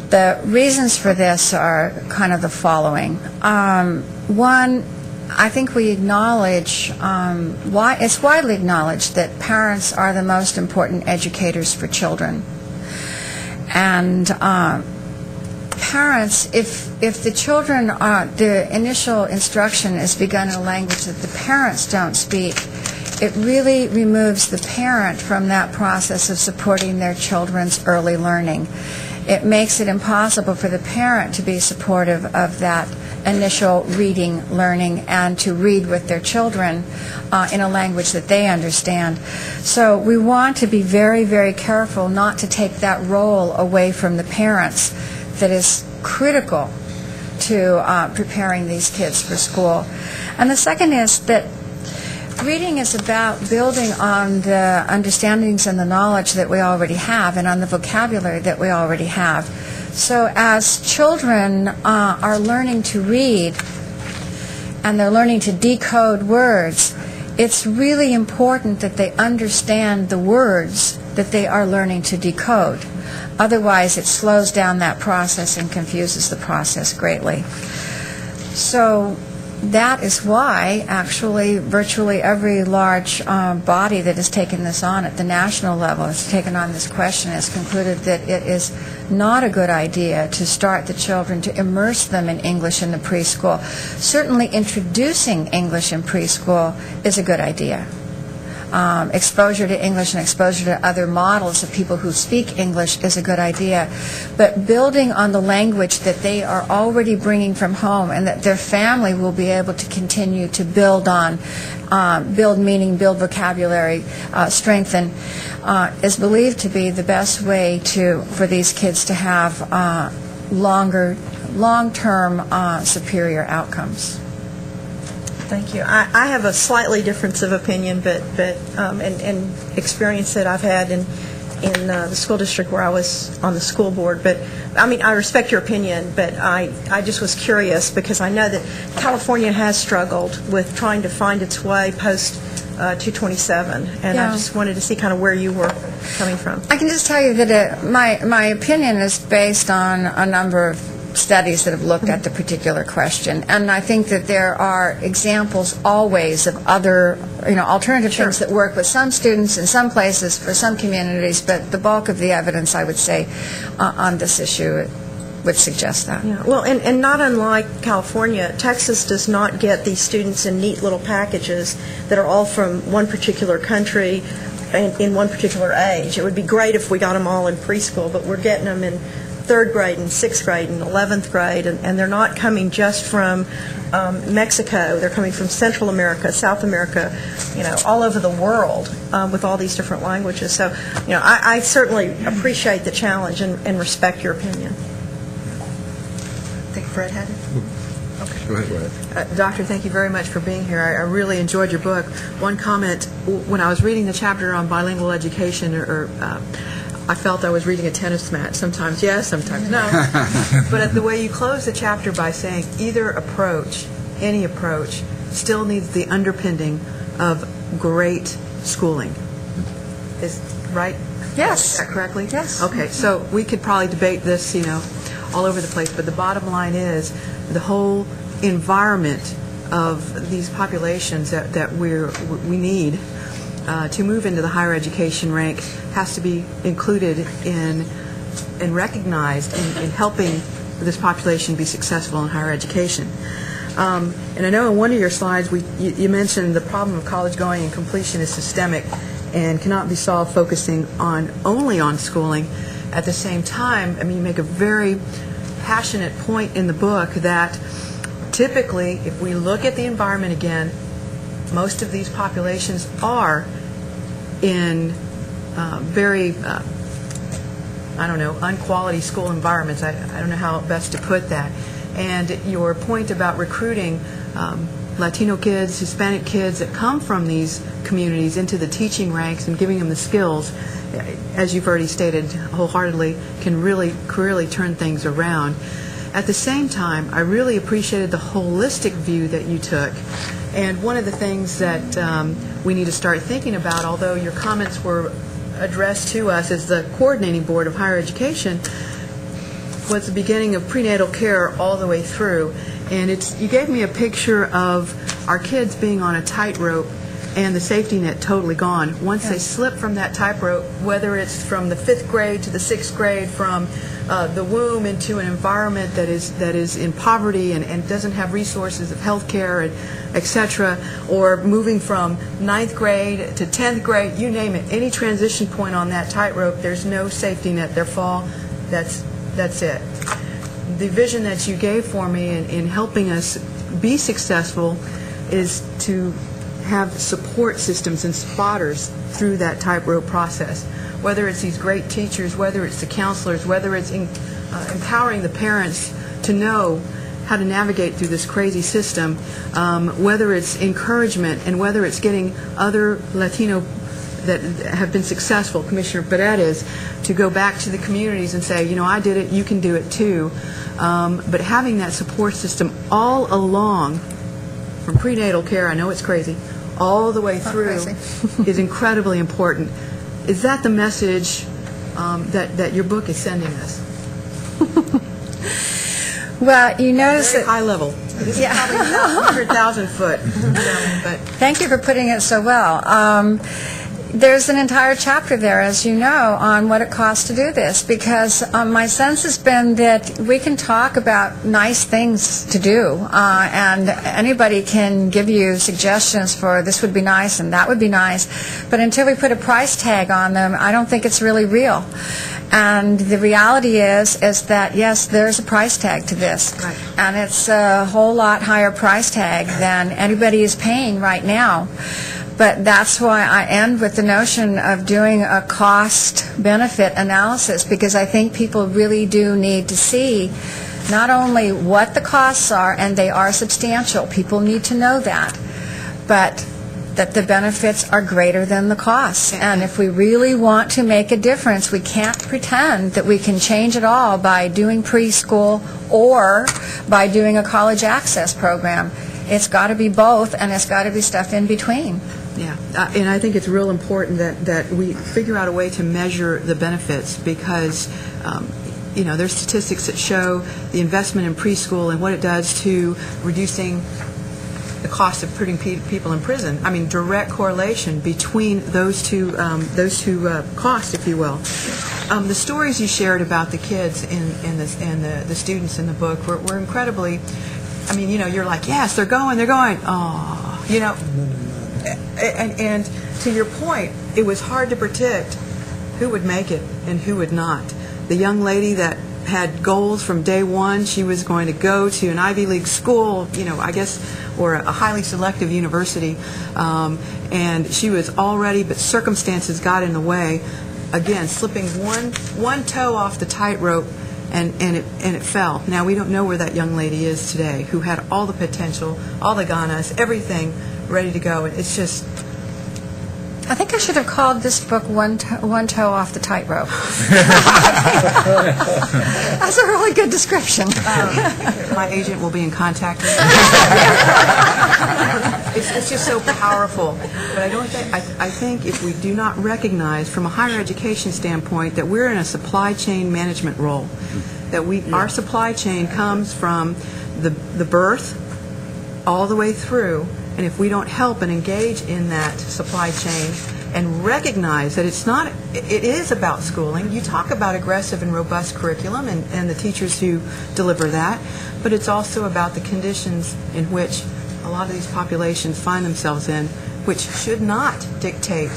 The reasons for this are kind of the following. One, I think we acknowledge, it's widely acknowledged that parents are the most important educators for children. And parents, if the children the initial instruction is begun in a language that the parents don't speak, it really removes the parent from that process of supporting their children's early learning. It makes it impossible for the parent to be supportive of that initial reading, learning, and to read with their children in a language that they understand. So we want to be very, very careful not to take that role away from the parents that is critical to preparing these kids for school. And the second is that reading is about building on the understandings and the knowledge that we already have and on the vocabulary that we already have. So as children are learning to read and they're learning to decode words, it's really important that they understand the words that they are learning to decode. Otherwise, it slows down that process and confuses the process greatly. So that is why, actually, virtually every large body that has taken this on at the national level, has taken on this question, has concluded that it is not a good idea to start the children, to immerse them in English in the preschool. Certainly introducing English in preschool is a good idea. Exposure to English and exposure to other models of people who speak English is a good idea. But building on the language that they are already bringing from home and that their family will be able to continue to build on, build meaning, build vocabulary, strengthen, is believed to be the best way for these kids to have long-term superior outcomes.
Thank you. I have a slightly difference of opinion, and experience that I've had in the school district where I was on the school board. But I mean, I respect your opinion, but I just was curious because I know that California has struggled with trying to find its way post 227, and I just wanted to see kind of where you were coming from.
I can just tell you that my opinion is based on a number of studies that have looked at the particular question. And I think that there are examples always of other, alternative things that work with some students in some places for some communities, but the bulk of the evidence, I would say, on this issue would suggest that.
Yeah. Well, and not unlike California, Texas does not get these students in neat little packages that are all from one particular country in one particular age. It would be great if we got them all in preschool, but we're getting them in 3rd grade and 6th grade and 11th grade, and they're not coming just from Mexico. They're coming from Central America, South America, all over the world with all these different languages. So, I certainly appreciate the challenge and respect your opinion.
I think Fred had it. Okay.
Go ahead.
Doctor, thank you very much for being here. I really enjoyed your book. One comment, when I was reading the chapter on bilingual education, I felt I was reading a tennis match. Sometimes yes, sometimes no. But the way you close the chapter by saying either approach, any approach, still needs the underpinning of great schooling. Is right?
Yes.
Is that correctly?
Yes.
Okay, so we could probably debate this, all over the place, but the bottom line is the whole environment of these populations that we need to move into the higher education rank has to be included in and recognized in helping this population be successful in higher education. And I know in one of your slides you mentioned the problem of college going and completion is systemic and cannot be solved focusing only on schooling. At the same time, you make a very passionate point in the book that typically, if we look at the environment again, most of these populations are in very, unquality school environments. I don't know how best to put that. And your point about recruiting Latino kids, Hispanic kids that come from these communities into the teaching ranks and giving them the skills, as you've already stated wholeheartedly, can really careerly turn things around. At the same time, I really appreciated the holistic view that you took. And one of the things that we need to start thinking about, although your comments were addressed to us as the coordinating board of higher education, was the beginning of prenatal care all the way through. And you gave me a picture of our kids being on a tightrope and the safety net totally gone. Once they slip from that tightrope, whether it's from the 5th grade to the 6th grade, from the womb into an environment that is in poverty and doesn't have resources of health care, and et cetera, or moving from 9th grade to 10th grade, you name it, any transition point on that tightrope, there's no safety net. Their fall, that's it. The vision that you gave for me in helping us be successful is to have support systems and spotters through that tightrope process, whether it's these great teachers, whether it's the counselors, whether it's empowering the parents to know how to navigate through this crazy system, whether it's encouragement, and whether it's getting other Latino that have been successful, Commissioner Paredes, to go back to the communities and say, I did it, you can do it too. But having that support system all along, from prenatal care, I know it's crazy, all the way through is incredibly important. Is that the message that your book is sending us?
Well, you notice
Very
that
high level. This is probably 100,000 foot. But
thank you for putting it so well. There's an entire chapter there, as you know, on what it costs to do this, because my sense has been that we can talk about nice things to do, and anybody can give you suggestions for this would be nice and that would be nice, but until we put a price tag on them, I don't think it's really real. And the reality is that, yes, there's a price tag to this,
Right.
and it's a whole lot higher price tag than anybody is paying right now. But that's why I end with the notion of doing a cost-benefit analysis, because I think people really do need to see not only what the costs are, and they are substantial, people need to know that, but that the benefits are greater than the costs. And if we really want to make a difference, we can't pretend that we can change it all by doing preschool or by doing a college access program. It's got to be both, and it's got to be stuff in between.
Yeah, and I think it's real important that we figure out a way to measure the benefits, because there's statistics that show the investment in preschool and what it does to reducing the cost of putting people in prison. I mean, direct correlation between those two costs, if you will. The stories you shared about the kids and the students in the book were incredibly. I mean, you're like, yes, they're going. Oh, and to your point, it was hard to predict who would make it and who would not. The young lady that had goals from day one, she was going to go to an Ivy League school, I guess, or a highly selective university, and she was all ready, but circumstances got in the way. Again, slipping one toe off the tightrope, and it fell. Now, we don't know where that young lady is today, who had all the potential, all the ganas, everything ready to go. It's just...
I think I should have called this book One Toe Off the Tightrope. That's a really good description.
My agent will be in contact with you. It's just so powerful. But I think if we do not recognize from a higher education standpoint that we're in a supply chain management role, that our supply chain comes from the birth all the way through. And if we don't help and engage in that supply chain and recognize that it is about schooling. You talk about aggressive and robust curriculum and the teachers who deliver that, but it's also about the conditions in which a lot of these populations find themselves in, which should not dictate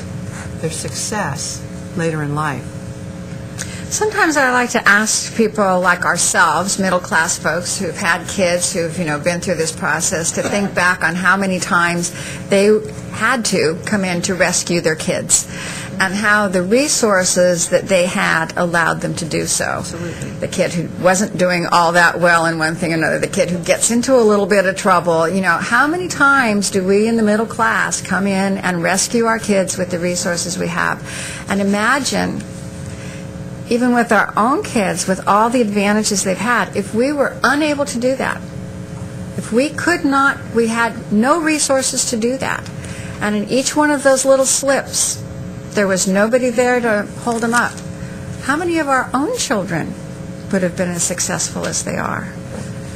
their success later in life.
Sometimes I like to ask people like ourselves, middle-class folks who've had kids who've, been through this process, to think back on how many times they had to come in to rescue their kids and how the resources that they had allowed them to do so.
Absolutely.
The kid who wasn't doing all that well in one thing or another, the kid who gets into a little bit of trouble, how many times do we in the middle class come in and rescue our kids with the resources we have? And imagine, even with our own kids, with all the advantages they've had, if we were unable to do that, if we could not, we had no resources to do that, and in each one of those little slips, there was nobody there to hold them up, how many of our own children would have been as successful as they are?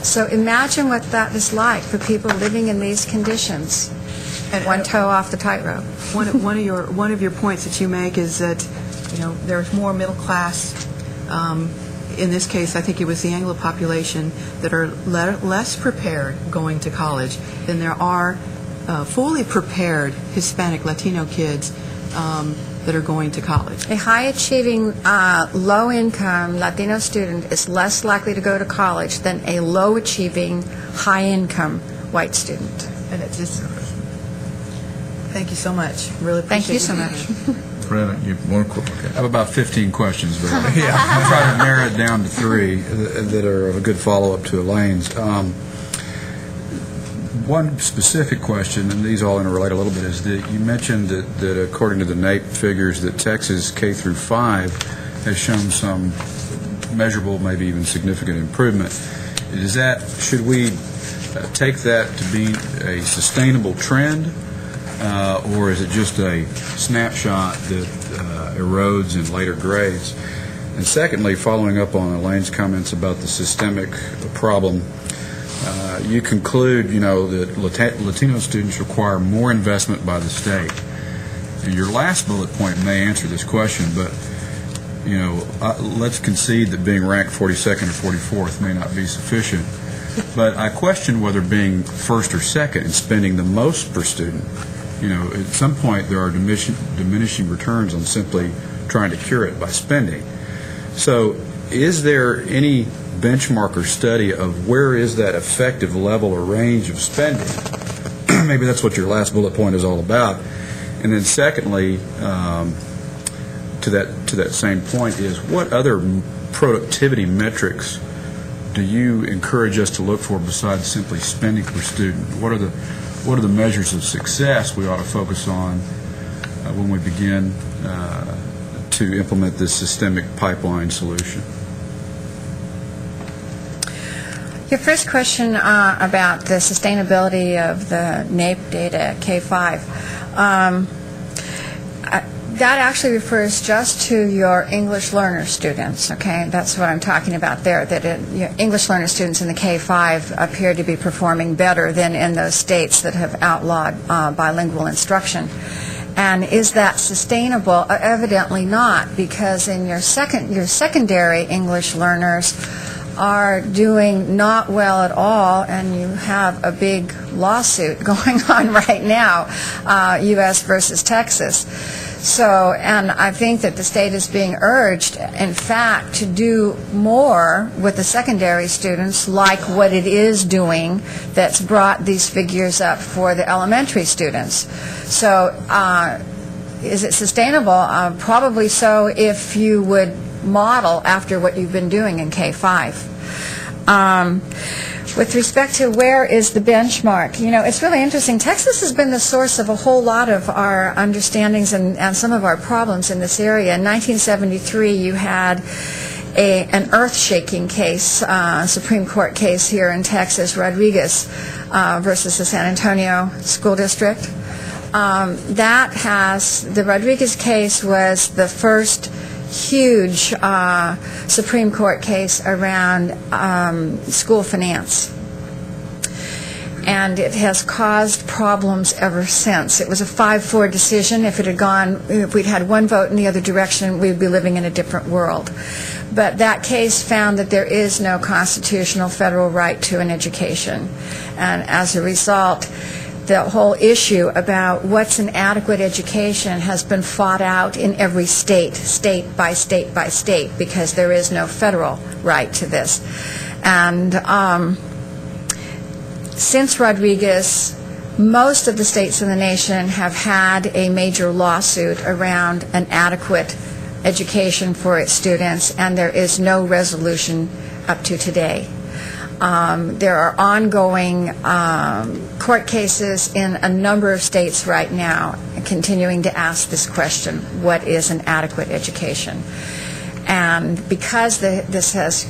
So imagine what that is like for people living in these conditions, and one toe off the tightrope.
One of your points that you make is that there's more middle class, in this case, I think it was the Anglo population, that are less prepared going to college than there are fully prepared Hispanic, Latino kids that are going to college.
A high-achieving, low-income Latino student is less likely to go to college than a low-achieving, high-income white student.
And it's just... Thank you so much. Really appreciate it.
Thank you so much.
I have about 15 questions, but I'll try to narrow it down to 3 that are a good follow-up to Elaine's. One specific question, and these all interrelate a little bit, is that you mentioned that according to the NAEP figures that Texas K through 5 has shown some measurable, maybe even significant improvement. Should we take that to be a sustainable trend? Or is it just a snapshot that erodes in later grades? And secondly, following up on Elaine's comments about the systemic problem, you conclude, that Latino students require more investment by the state. And your last bullet point may answer this question, but, let's concede that being ranked 42nd or 44th may not be sufficient. But I question whether being first or second and spending the most per student, at some point there are diminishing returns on simply trying to cure it by spending. So is there any benchmark or study of where is that effective level or range of spending? Maybe that's what your last bullet point is all about. And then secondly, to that same point is, what other productivity metrics do you encourage us to look for besides simply spending per student? What are the measures of success we ought to focus on when we begin to implement this systemic pipeline solution?
Your first question about the sustainability of the NAEP data at K-5. that actually refers just to your English learner students, okay? That's what I'm talking about there, that English learner students in the K-5 appear to be performing better than in those states that have outlawed bilingual instruction. And is that sustainable? Evidently not, because in your secondary English learners are doing not well at all, and you have a big lawsuit going on right now, U.S. versus Texas. So, and I think that the state is being urged, in fact, to do more with the secondary students, like what it is doing that's brought these figures up for the elementary students. So, is it sustainable? Probably so, if you would model after what you've been doing in K-5. With respect to where is the benchmark, it's really interesting. Texas has been the source of a whole lot of our understandings and some of our problems in this area. In 1973, you had an earth-shaking case, Supreme Court case here in Texas, Rodriguez versus the San Antonio School District. The Rodriguez case was the first huge Supreme Court case around school finance. And it has caused problems ever since. It was a 5-4 decision. If we'd had one vote in the other direction, we'd be living in a different world. But that case found that there is no constitutional federal right to an education. And as a result, the whole issue about what's an adequate education has been fought out in every state, state by state by state, because there is no federal right to this. And since Rodriguez, most of the states in the nation have had a major lawsuit around an adequate education for its students, and there is no resolution up to today. There are ongoing court cases in a number of states right now continuing to ask this question: what is an adequate education? And because this has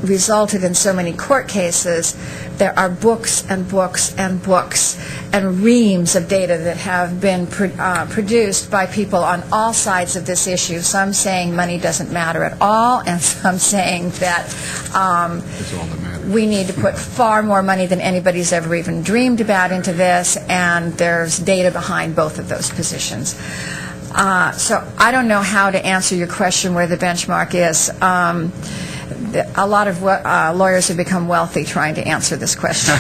resulted in so many court cases, there are books and books and books and reams of data that have been produced by people on all sides of this issue, some saying money doesn't matter at all, and some saying that we need to put far more money than anybody's ever even dreamed about into this, and there's data behind both of those positions. So I don't know how to answer your question where the benchmark is. A lot of lawyers have become wealthy trying to answer this question.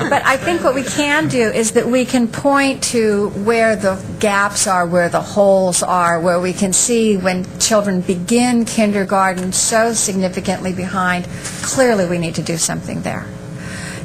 But I think what we can do is that we can point to where the gaps are, where the holes are, where we can see when children begin kindergarten so significantly behind, clearly we need to do something there.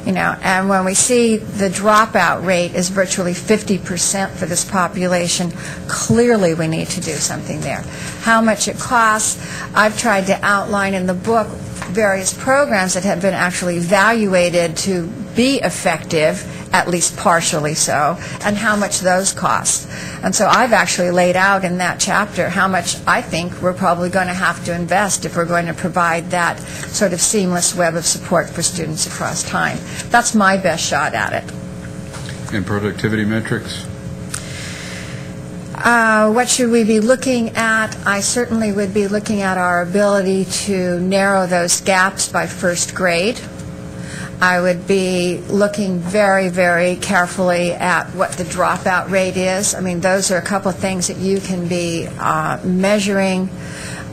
And when we see the dropout rate is virtually 50% for this population, clearly we need to do something there. How much it costs, I've tried to outline in the book various programs that have been actually evaluated to be effective, at least partially so, and how much those cost. And so I've actually laid out in that chapter how much I think we're probably going to have to invest if we're going to provide that sort of seamless web of support for students across time. That's my best shot at it.
And productivity metrics?
What should we be looking at? I certainly would be looking at our ability to narrow those gaps by first grade. I would be looking very, very carefully at what the dropout rate is. I mean, those are a couple of things that you can be measuring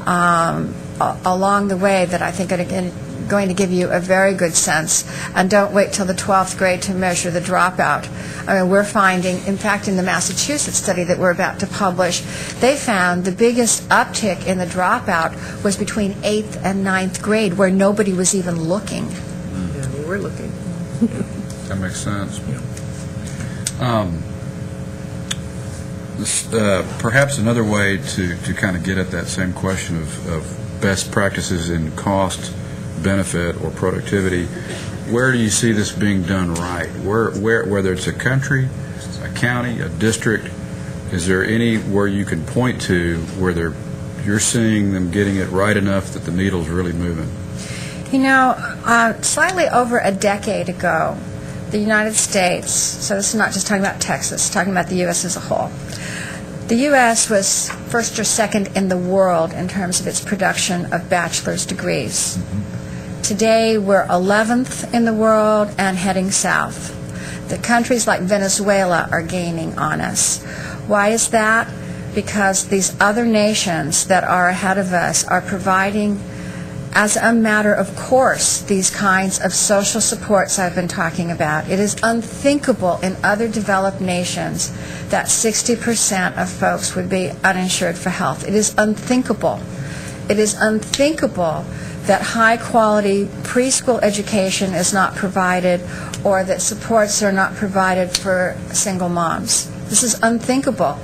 along the way that I think are going to give you a very good sense. And don't wait till the 12th grade to measure the dropout. I mean, we're finding, in fact, in the Massachusetts study that we're about to publish, they found the biggest uptick in the dropout was between 8th and 9th grade, where nobody was even looking.
We're looking.
That makes sense. Perhaps another way to kind of get at that same question of best practices in cost, benefit, or productivity, where do you see this being done right? Whether it's a country, a county, a district, is there anywhere you can point to where you're seeing them getting it right enough that the needle's really moving?
Slightly over a decade ago, the United States, so this is not just talking about Texas, talking about the U.S. as a whole, The U.S. was first or second in the world in terms of its production of bachelor's degrees. Today, we're 11th in the world and heading south. The countries like Venezuela are gaining on us. Why is that? Because these other nations that are ahead of us are providing, as a matter of course, these kinds of social supports I've been talking about. It is unthinkable in other developed nations that 60% of folks would be uninsured for health. It is unthinkable. It is unthinkable that high-quality preschool education is not provided or that supports are not provided for single moms. This is unthinkable.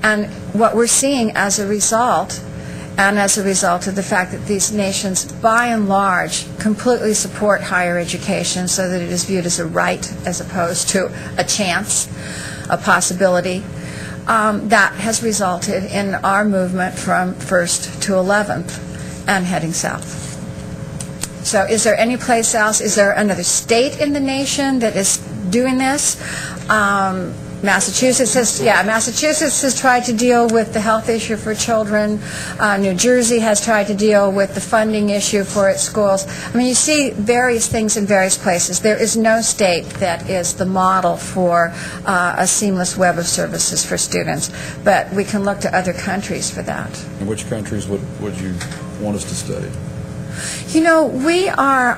And what we're seeing as a result, and as a result of the fact that these nations, by and large, completely support higher education so that it is viewed as a right as opposed to a chance, a possibility, that has resulted in our movement from 1st to 11th and heading south. So is there any place else? Is there another state in the nation that is doing this? Massachusetts has tried to deal with the health issue for children. New Jersey has tried to deal with the funding issue for its schools. I mean, you see various things in various places. There is no state that is the model for a seamless web of services for students, but we can look to other countries for that.
And which countries would you want us to study?
You know, we are,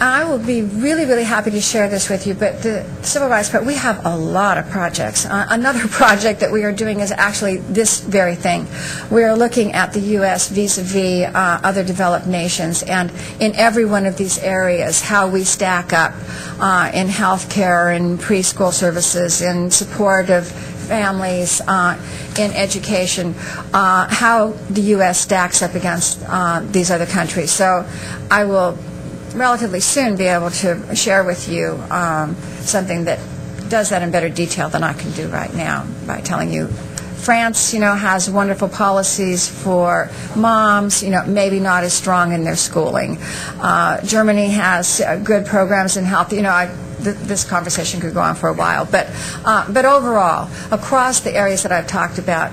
I will be really, really happy to share this with you, but the Civil Rights Part, we have a lot of projects. Another project that we are doing is actually this very thing. We are looking at the U.S. vis-a-vis other developed nations, and in every one of these areas, how we stack up in health care and preschool services, in support of families, in education, how the U.S. stacks up against these other countries. So I will relatively soon be able to share with you something that does that in better detail than I can do right now by telling you. France, has wonderful policies for moms, maybe not as strong in their schooling. Germany has good programs in health. This conversation could go on for a while, but overall, across the areas that I've talked about,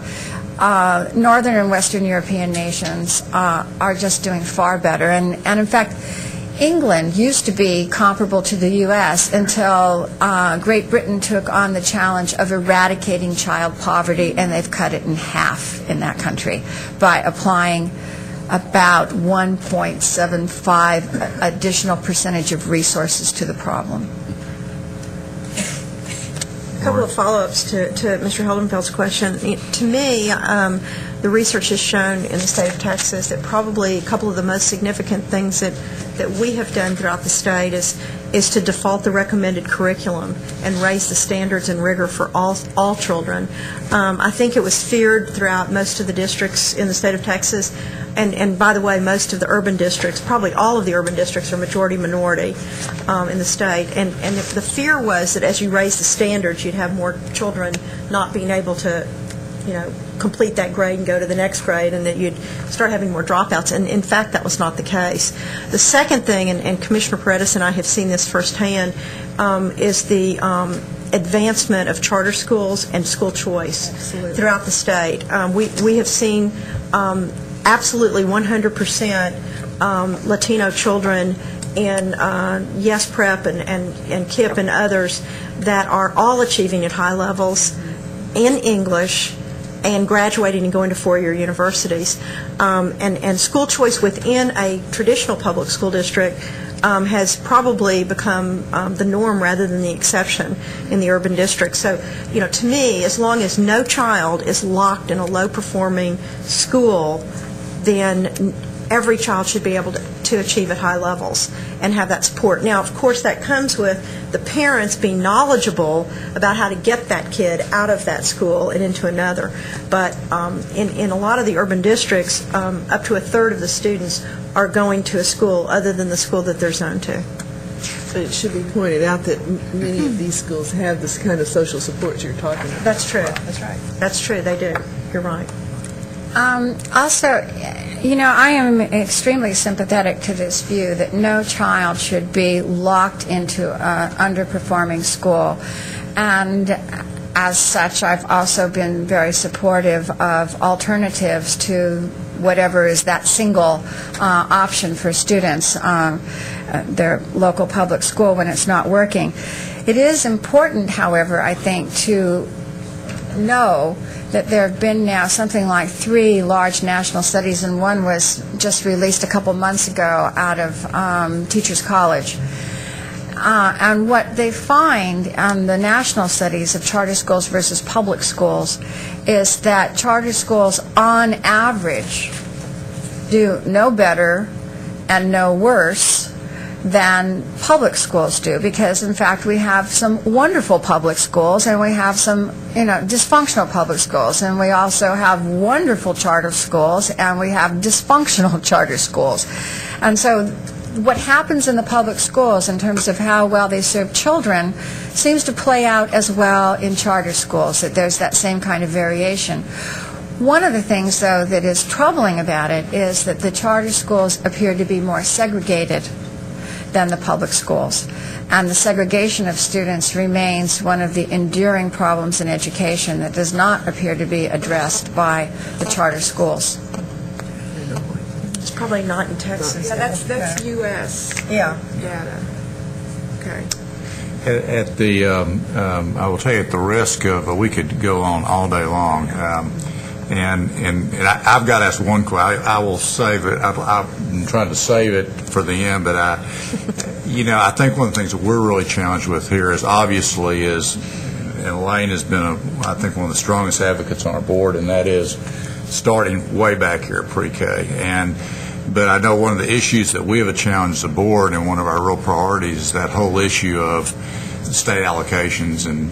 Northern and Western European nations are just doing far better. And in fact, England used to be comparable to the U.S. until Great Britain took on the challenge of eradicating child poverty, and they've cut it in half in that country by applying about 1.75 additional percentage of resources to the problem.
A couple of follow-ups to Mr. Holdenfeld's question. To me, the research has shown in the state of Texas that probably a couple of the most significant things that we have done throughout the state is to default the recommended curriculum and raise the standards and rigor for all children. I think it was feared throughout most of the districts in the state of Texas, and by the way, most of the urban districts, probably all of the urban districts are majority-minority in the state, and the fear was that as you raise the standards, you'd have more children not being able to complete that grade and go to the next grade, and that you'd start having more dropouts. And in fact, that was not the case. The second thing, and Commissioner Paredes and I have seen this firsthand, is the advancement of charter schools and school choice throughout the state. We have seen absolutely 100% Latino children in Yes Prep and KIP and others that are all achieving at high levels in English and graduating and going to four-year universities. And school choice within a traditional public school district has probably become the norm rather than the exception in the urban district. So, to me, as long as no child is locked in a low-performing school, then every child should be able to achieve at high levels and have that support. Now, of course, that comes with the parents being knowledgeable about how to get that kid out of that school and into another. But in a lot of the urban districts, up to a third of the students are going to a school other than the school that they're zoned to.
But it should be pointed out that many of these schools have this kind of social support you're talking about.
That's true. That's right. That's true. They do. You're right.
Also, I am extremely sympathetic to this view that no child should be locked into an underperforming school. And as such, I've also been very supportive of alternatives to whatever is that single option for students, their local public school, when it's not working. It is important, however, I think, to know that there have been now something like 3 large national studies, and one was just released a couple months ago out of Teachers College. And what they find on the national studies of charter schools versus public schools is that charter schools, on average, do no better and no worse than public schools do, because in fact we have some wonderful public schools and we have some dysfunctional public schools, and we also have wonderful charter schools and we have dysfunctional charter schools. And so what happens in the public schools in terms of how well they serve children seems to play out as well in charter schools, that there's that same kind of variation. One of the things, though, that is troubling about it is that the charter schools appear to be more segregated than the public schools. And the segregation of students remains one of the enduring problems in education that does not appear to be addressed by the charter schools.
It's probably not in Texas.
Yeah, that's U.S.
Yeah.
data. Okay.
At the, I will tell you, at the risk of, we could go on all day long, and I've got to ask one question. I will save it. I'm trying to save it for the end, but I think one of the things that we're really challenged with here is obviously and Elaine has been, I think, one of the strongest advocates on our board, and that is starting way back here at pre-K. But I know one of the issues that we have challenged the board, and one of our real priorities, is that whole issue of state allocations, and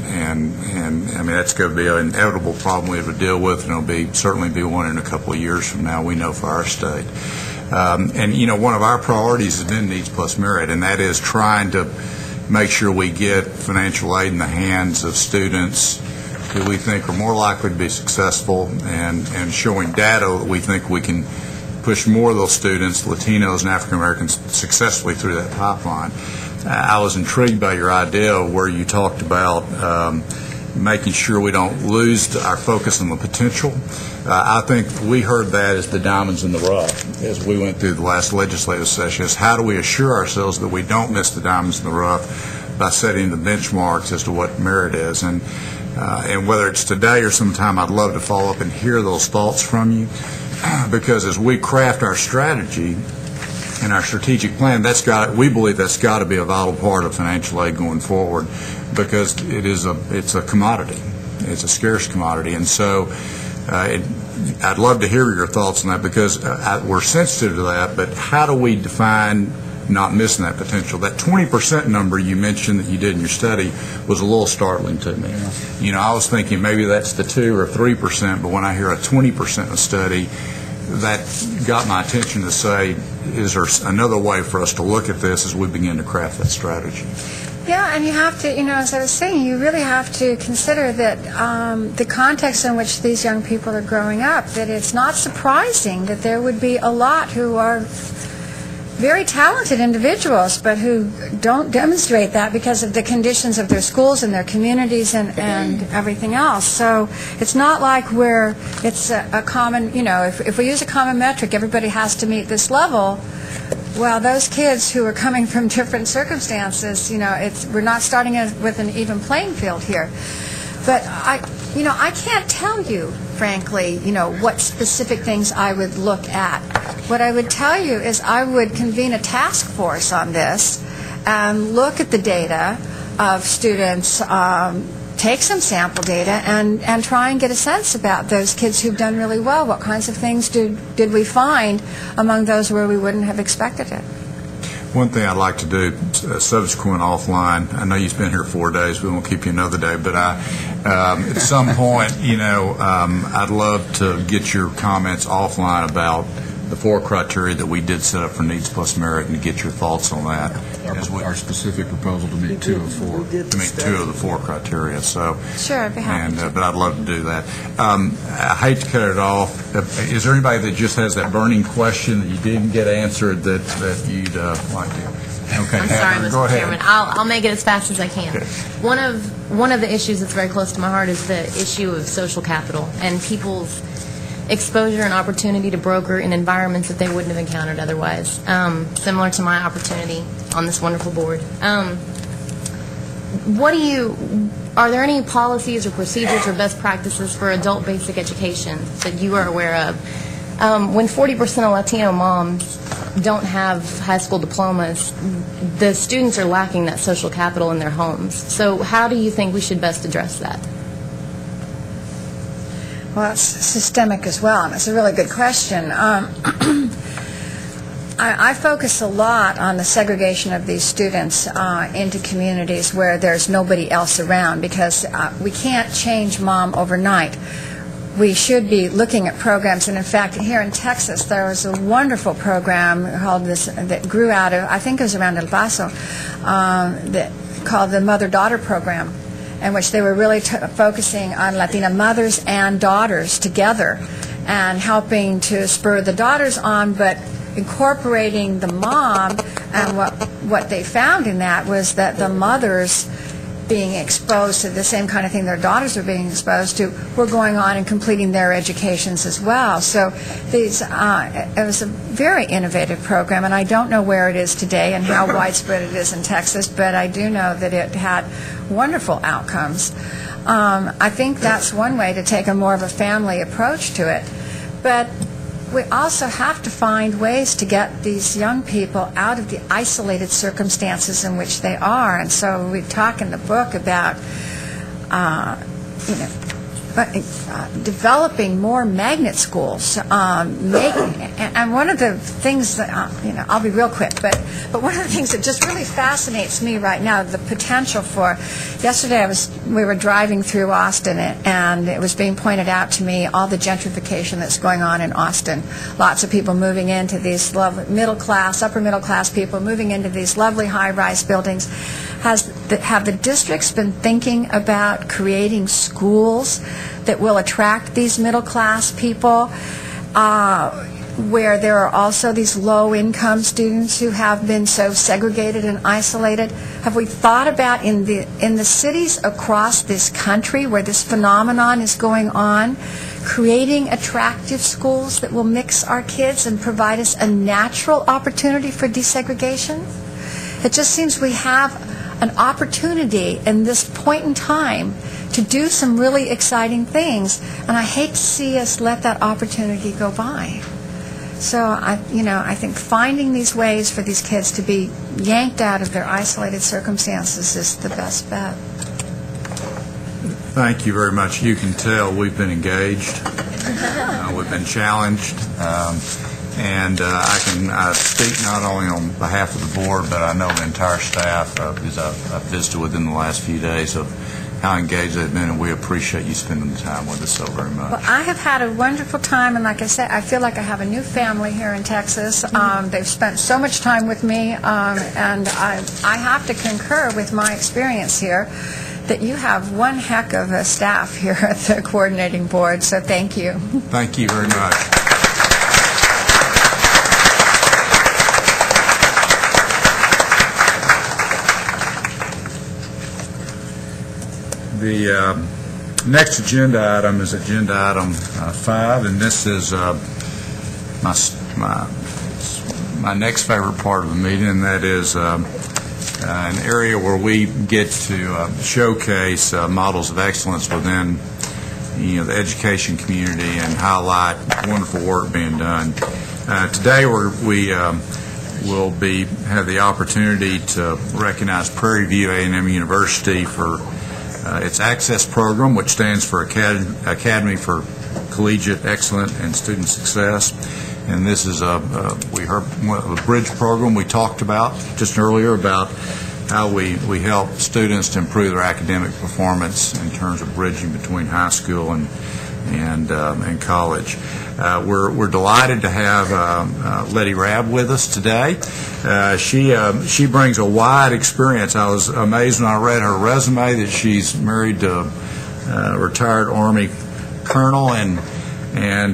I mean, that's going to be an inevitable problem we have to deal with, and it'll certainly be one in a couple of years from now, we know, for our state. And one of our priorities has been Needs Plus Merit, and that is trying to make sure we get financial aid in the hands of students who we think are more likely to be successful, and showing data that we think we can push more of those students, Latinos and African Americans, successfully through that pipeline. I was intrigued by your idea where you talked about making sure we don't lose our focus on the potential. I think we heard that as the diamonds in the rough as we went through the last legislative session, is how do we assure ourselves that we don't miss the diamonds in the rough by setting the benchmarks as to what merit is. And whether it's today or sometime, I'd love to follow up and hear those thoughts from you, because as we craft our strategy and our strategic plan, we believe that's got to be a vital part of financial aid going forward, because it's a commodity. It's a scarce commodity. And so I'd love to hear your thoughts on that, because we're sensitive to that, but how do we define not missing that potential? That 20% number you mentioned that you did in your study was a little startling to me. I was thinking maybe that's the 2 or 3%, but when I hear a 20% in a study, that got my attention to say, is there another way for us to look at this as we begin to craft that strategy?
Yeah, and you have to, as I was saying, you really have to consider that the context in which these young people are growing up, that it's not surprising that there would be a lot who are very talented individuals, but who don't demonstrate that because of the conditions of their schools and their communities and everything else. So it's not like it's a common, if we use a common metric, everybody has to meet this level. Well, those kids who are coming from different circumstances, we're not starting with an even playing field here. But I can't tell you, frankly, what specific things I would look at. What I would tell you is I would convene a task force on this and look at the data of students, take some sample data, and try and get a sense about those kids who've done really well. What kinds of things did we find among those where we wouldn't have expected it?
One thing I'd like to do, subsequent offline, I know you spent here 4 days, we won't keep you another day, but at some point, I'd love to get your comments offline about the 4 criteria that we did set up for Needs Plus Merit, and to get your thoughts on that.
Our specific proposal to meet 2 of 4.
To meet 2 of the 4 criteria. So,
sure, I'd be happy.
But I'd love to do that. I hate to cut it off. Is there anybody that just has that burning question that you didn't get answered that you'd like to? Okay,
I'm sorry,
Catherine, go
Mr.
ahead.
Chairman. I'll make it as fast as I can.
Okay.
One of the issues that's very close to my heart is the issue of social capital and people's exposure and opportunity to broker in environments that they wouldn't have encountered otherwise, similar to my opportunity on this wonderful board. Are there any policies or procedures or best practices for adult basic education that you are aware of? When 40% of Latino moms don't have high school diplomas, the students are lacking that social capital in their homes. So how do you think we should best address that?
Well, it's systemic as well, and it's a really good question. I focus a lot on the segregation of these students into communities where there's nobody else around, because we can't change mom overnight. We should be looking at programs, and in fact, here in Texas, there was a wonderful program called that grew out of, I think it was around El Paso, called the Mother-Daughter Program, in which they were really focusing on Latina mothers and daughters together and helping to spur the daughters on, but incorporating the mom. And what they found in that was that the mothers being exposed to the same kind of thing their daughters were being exposed to were going on and completing their educations as well. So it was a very innovative program, and I don't know where it is today and how widespread it is in Texas, but I do know that it had wonderful outcomes. I think that's one way to take a more of a family approach to it. But we also have to find ways to get these young people out of the isolated circumstances in which they are. And so we talk in the book about, developing more magnet schools. And one of the things that, I'll be real quick, but one of the things that just really fascinates me right now, the potential for, yesterday we were driving through Austin, and it was being pointed out to me all the gentrification that's going on in Austin. Lots of people moving into these lovely middle-class, upper-middle-class people moving into these lovely high-rise buildings. Have the districts been thinking about creating schools that will attract these middle-class people, where there are also these low-income students who have been so segregated and isolated? Have we thought about in the cities across this country where this phenomenon is going on, creating attractive schools that will mix our kids and provide us a natural opportunity for desegregation? It just seems we have an opportunity in this point in time to do some really exciting things, and I hate to see us let that opportunity go by. So I think finding these ways for these kids to be yanked out of their isolated circumstances is the best bet.
Thank you very much. You can tell we've been engaged. We've been challenged. And I can speak not only on behalf of the board, but I know the entire staff, because I've visited within the last few days, of how engaged they've been, and we appreciate you spending the time with us so very much.
Well, I have had a wonderful time, and like I said, I feel like I have a new family here in Texas. They've spent so much time with me, and I have to concur with my experience here that you have one heck of a staff here at the coordinating board, so thank you.
Thank you very much. The next agenda item is agenda item 5, and this is my next favorite part of the meeting, and that is an area where we get to showcase models of excellence within the education community and highlight wonderful work being done. Today we will have the opportunity to recognize Prairie View A&M University for its Access program, which stands for Academy for Collegiate Excellence and Student Success. And this is a bridge program we talked about just earlier, about how we help students to improve their academic performance in terms of bridging between high school and college. We're delighted to have Letty Rabb with us today. She brings a wide experience. I was amazed when I read her resume that she's married to a retired Army colonel, and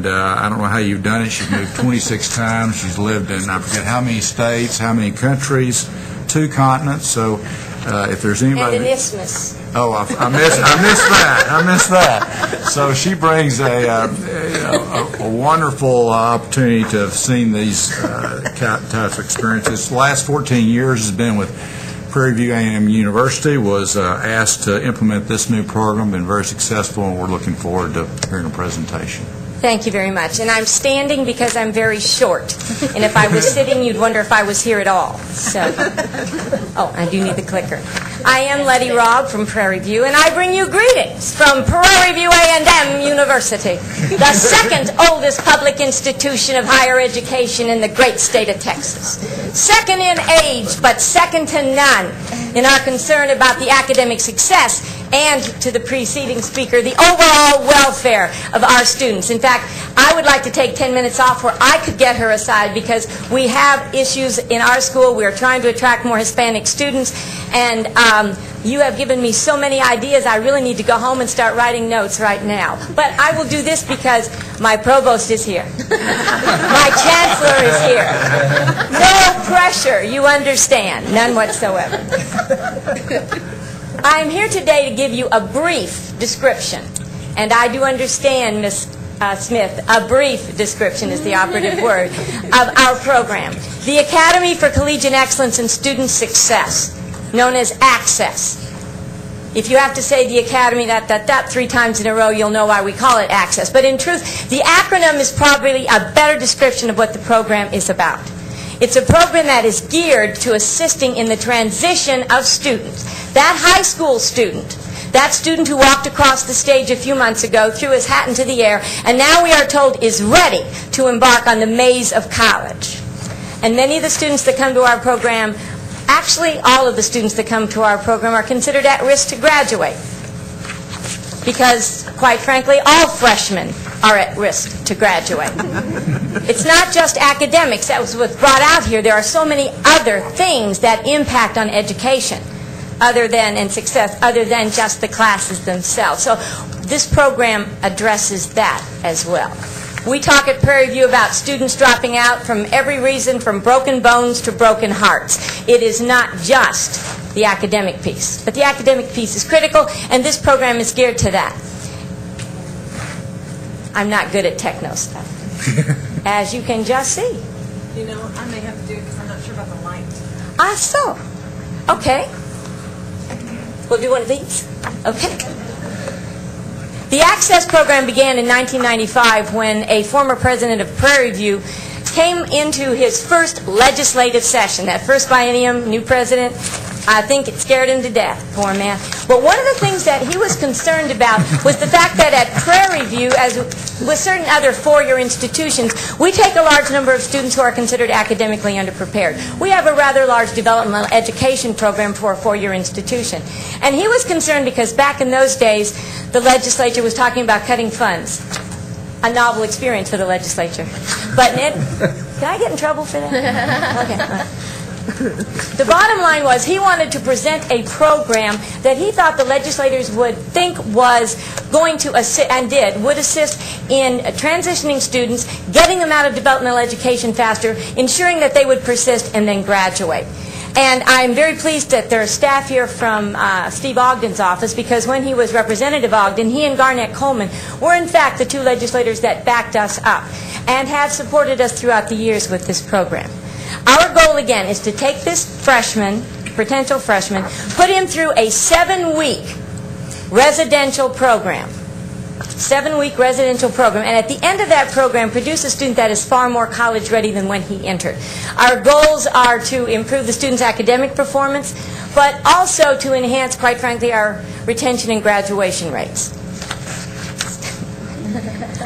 I don't know how you've done it. She's moved 26 times. She's lived in, I forget how many states, how many countries, 2 continents, so if there's anybody...
And an isthmus.
Oh, I missed that. So she brings a wonderful opportunity to have seen these types of experiences. The last 14 years has been with Prairie View A&M University, was asked to implement this new program, been very successful, and we're looking forward to hearing a presentation.
Thank you very much. And I'm standing because I'm very short. And if I was sitting, you'd wonder if I was here at all. So, oh, I do need the clicker. I am Letty Robb from Prairie View, and I bring you greetings from Prairie View A&M University, the second oldest public institution of higher education in the great state of Texas. Second in age, but second to none in our concern about the academic success and, to the preceding speaker, the overall welfare of our students. In fact, I would like to take 10 minutes off where I could get her aside because we have issues in our school. We are trying to attract more Hispanic students, and you have given me so many ideas, I really need to go home and start writing notes right now. But I will do this because my provost is here. My chancellor is here. No pressure, you understand, none whatsoever. I am here today to give you a brief description, and I do understand, Ms. Smith, a brief description is the operative word, of our program. The Academy for Collegiate Excellence and Student Success, known as ACCESS. If you have to say the Academy 3 times in a row, you'll know why we call it ACCESS. But in truth, the acronym is probably a better description of what the program is about. It's a program that is geared to assisting in the transition of students. That high school student, that student who walked across the stage a few months ago, threw his hat into the air, and now we are told is ready to embark on the maze of college. And many of the students that come to our program, actually all of the students that come to our program, are considered at risk to graduate. Because, quite frankly, all freshmen are at risk to graduate. It's not just academics that was brought out here. There are so many other things that impact on education other than, and success, other than just the classes themselves. So this program addresses that as well. We talk at Prairie View about students dropping out from every reason, from broken bones to broken hearts. It is not just the academic piece, but the academic piece is critical, and this program is geared to that. I'm not good at techno stuff, as you can just see.
You know, I may have to do it because I'm not sure about the light.
Ah, so. Okay. We'll do one of these. Okay. The Access program began in 1995 when a former president of Prairie View came into his first legislative session. That first biennium, new president, I think it scared him to death, poor man. But one of the things that he was concerned about was the fact that at Prairie View, as with certain other four-year institutions, we take a large number of students who are considered academically underprepared. We have a rather large developmental education program for a four-year institution. And he was concerned because back in those days, the legislature was talking about cutting funds. A novel experience for the legislature. But Ned, can I get in trouble for that? Okay. The bottom line was he wanted to present a program that he thought the legislators would think was going to assist, and did, would assist in transitioning students, getting them out of developmental education faster, ensuring that they would persist and then graduate. And I'm very pleased that there are staff here from Steve Ogden's office, because when he was Representative Ogden, he and Garnett Coleman were in fact the two legislators that backed us up and have supported us throughout the years with this program. Our goal, again, is to take this freshman, potential freshman, put him through a 7-week residential program. 7-week residential program, and at the end of that program, produce a student that is far more college ready than when he entered. Our goals are to improve the student's academic performance, but also to enhance, quite frankly, our retention and graduation rates.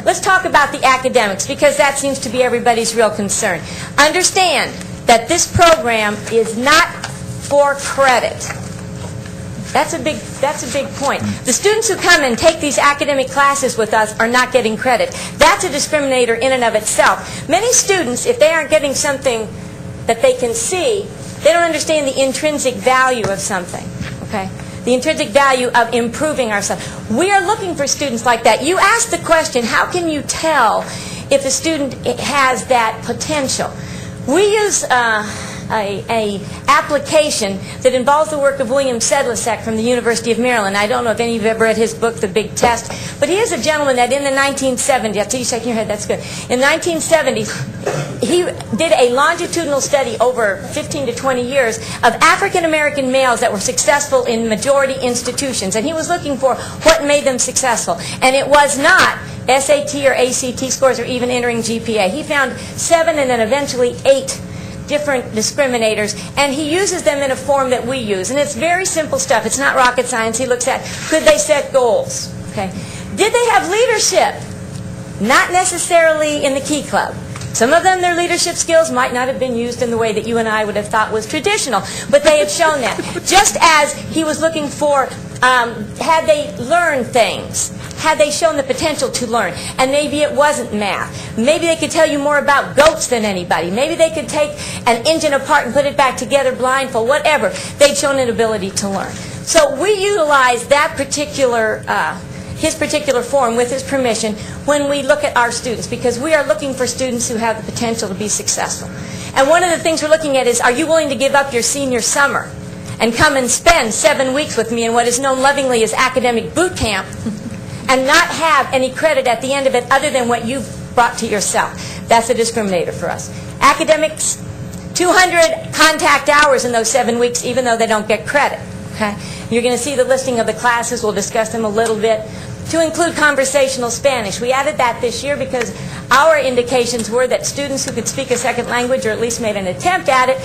Let's talk about the academics, because that seems to be everybody's real concern. Understand that this program is not for credit. That's a big point. The students who come and take these academic classes with us are not getting credit. That's a discriminator in and of itself. Many students, if they aren't getting something that they can see, they don't understand the intrinsic value of something. Okay? The intrinsic value of improving ourselves. We are looking for students like that. You ask the question, how can you tell if a student has that potential? We use a application that involves the work of William Sedlacek from the University of Maryland. I don't know if any of you have ever read his book, The Big Test, but he is a gentleman that in the 1970s, I see you shaking your head, that's good. In the 1970s, he did a longitudinal study over 15 to 20 years of African American males that were successful in majority institutions, and he was looking for what made them successful. And it was not SAT or ACT scores or even entering GPA. He found 7 and then eventually 8 different discriminators, and he uses them in a form that we use. And it's very simple stuff. It's not rocket science. He looks at, could they set goals? Okay. Did they have leadership? Not necessarily in the Key Club. Some of them, their leadership skills might not have been used in the way that you and I would have thought was traditional, but they have shown that. Just as he was looking for, had they learned things? Had they shown the potential to learn? And maybe it wasn't math. Maybe they could tell you more about goats than anybody. Maybe they could take an engine apart and put it back together blindfold, whatever. They'd shown an ability to learn. So we utilize that particular his particular form with his permission when we look at our students, because we are looking for students who have the potential to be successful. And one of the things we're looking at is, are you willing to give up your senior summer and come and spend 7 weeks with me in what is known lovingly as academic boot camp and not have any credit at the end of it other than what you've brought to yourself? That's a discriminator for us. Academics, 200 contact hours in those 7 weeks, even though they don't get credit. Okay? You're going to see the listing of the classes. We'll discuss them a little bit. To include conversational Spanish. We added that this year because our indications were that students who could speak a second language, or at least made an attempt at it,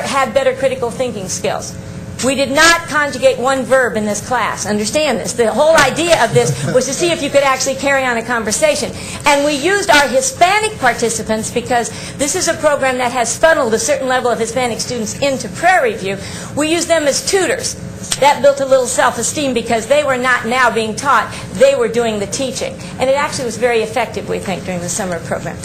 had better critical thinking skills. We did not conjugate one verb in this class. Understand this. The whole idea of this was to see if you could actually carry on a conversation. And we used our Hispanic participants because this is a program that has funneled a certain level of Hispanic students into Prairie View. We used them as tutors. That built a little self-esteem because they were not now being taught, they were doing the teaching. And it actually was very effective, we think, during the summer program.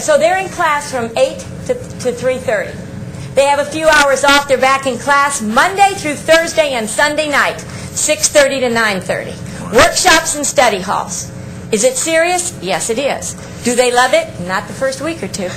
So they're in class from 8 to 3:30. They have a few hours off. They're back in class Monday through Thursday and Sunday night, 6:30 to 9:30. Workshops and study halls. Is it serious? Yes, it is. Do they love it? Not the first week or two.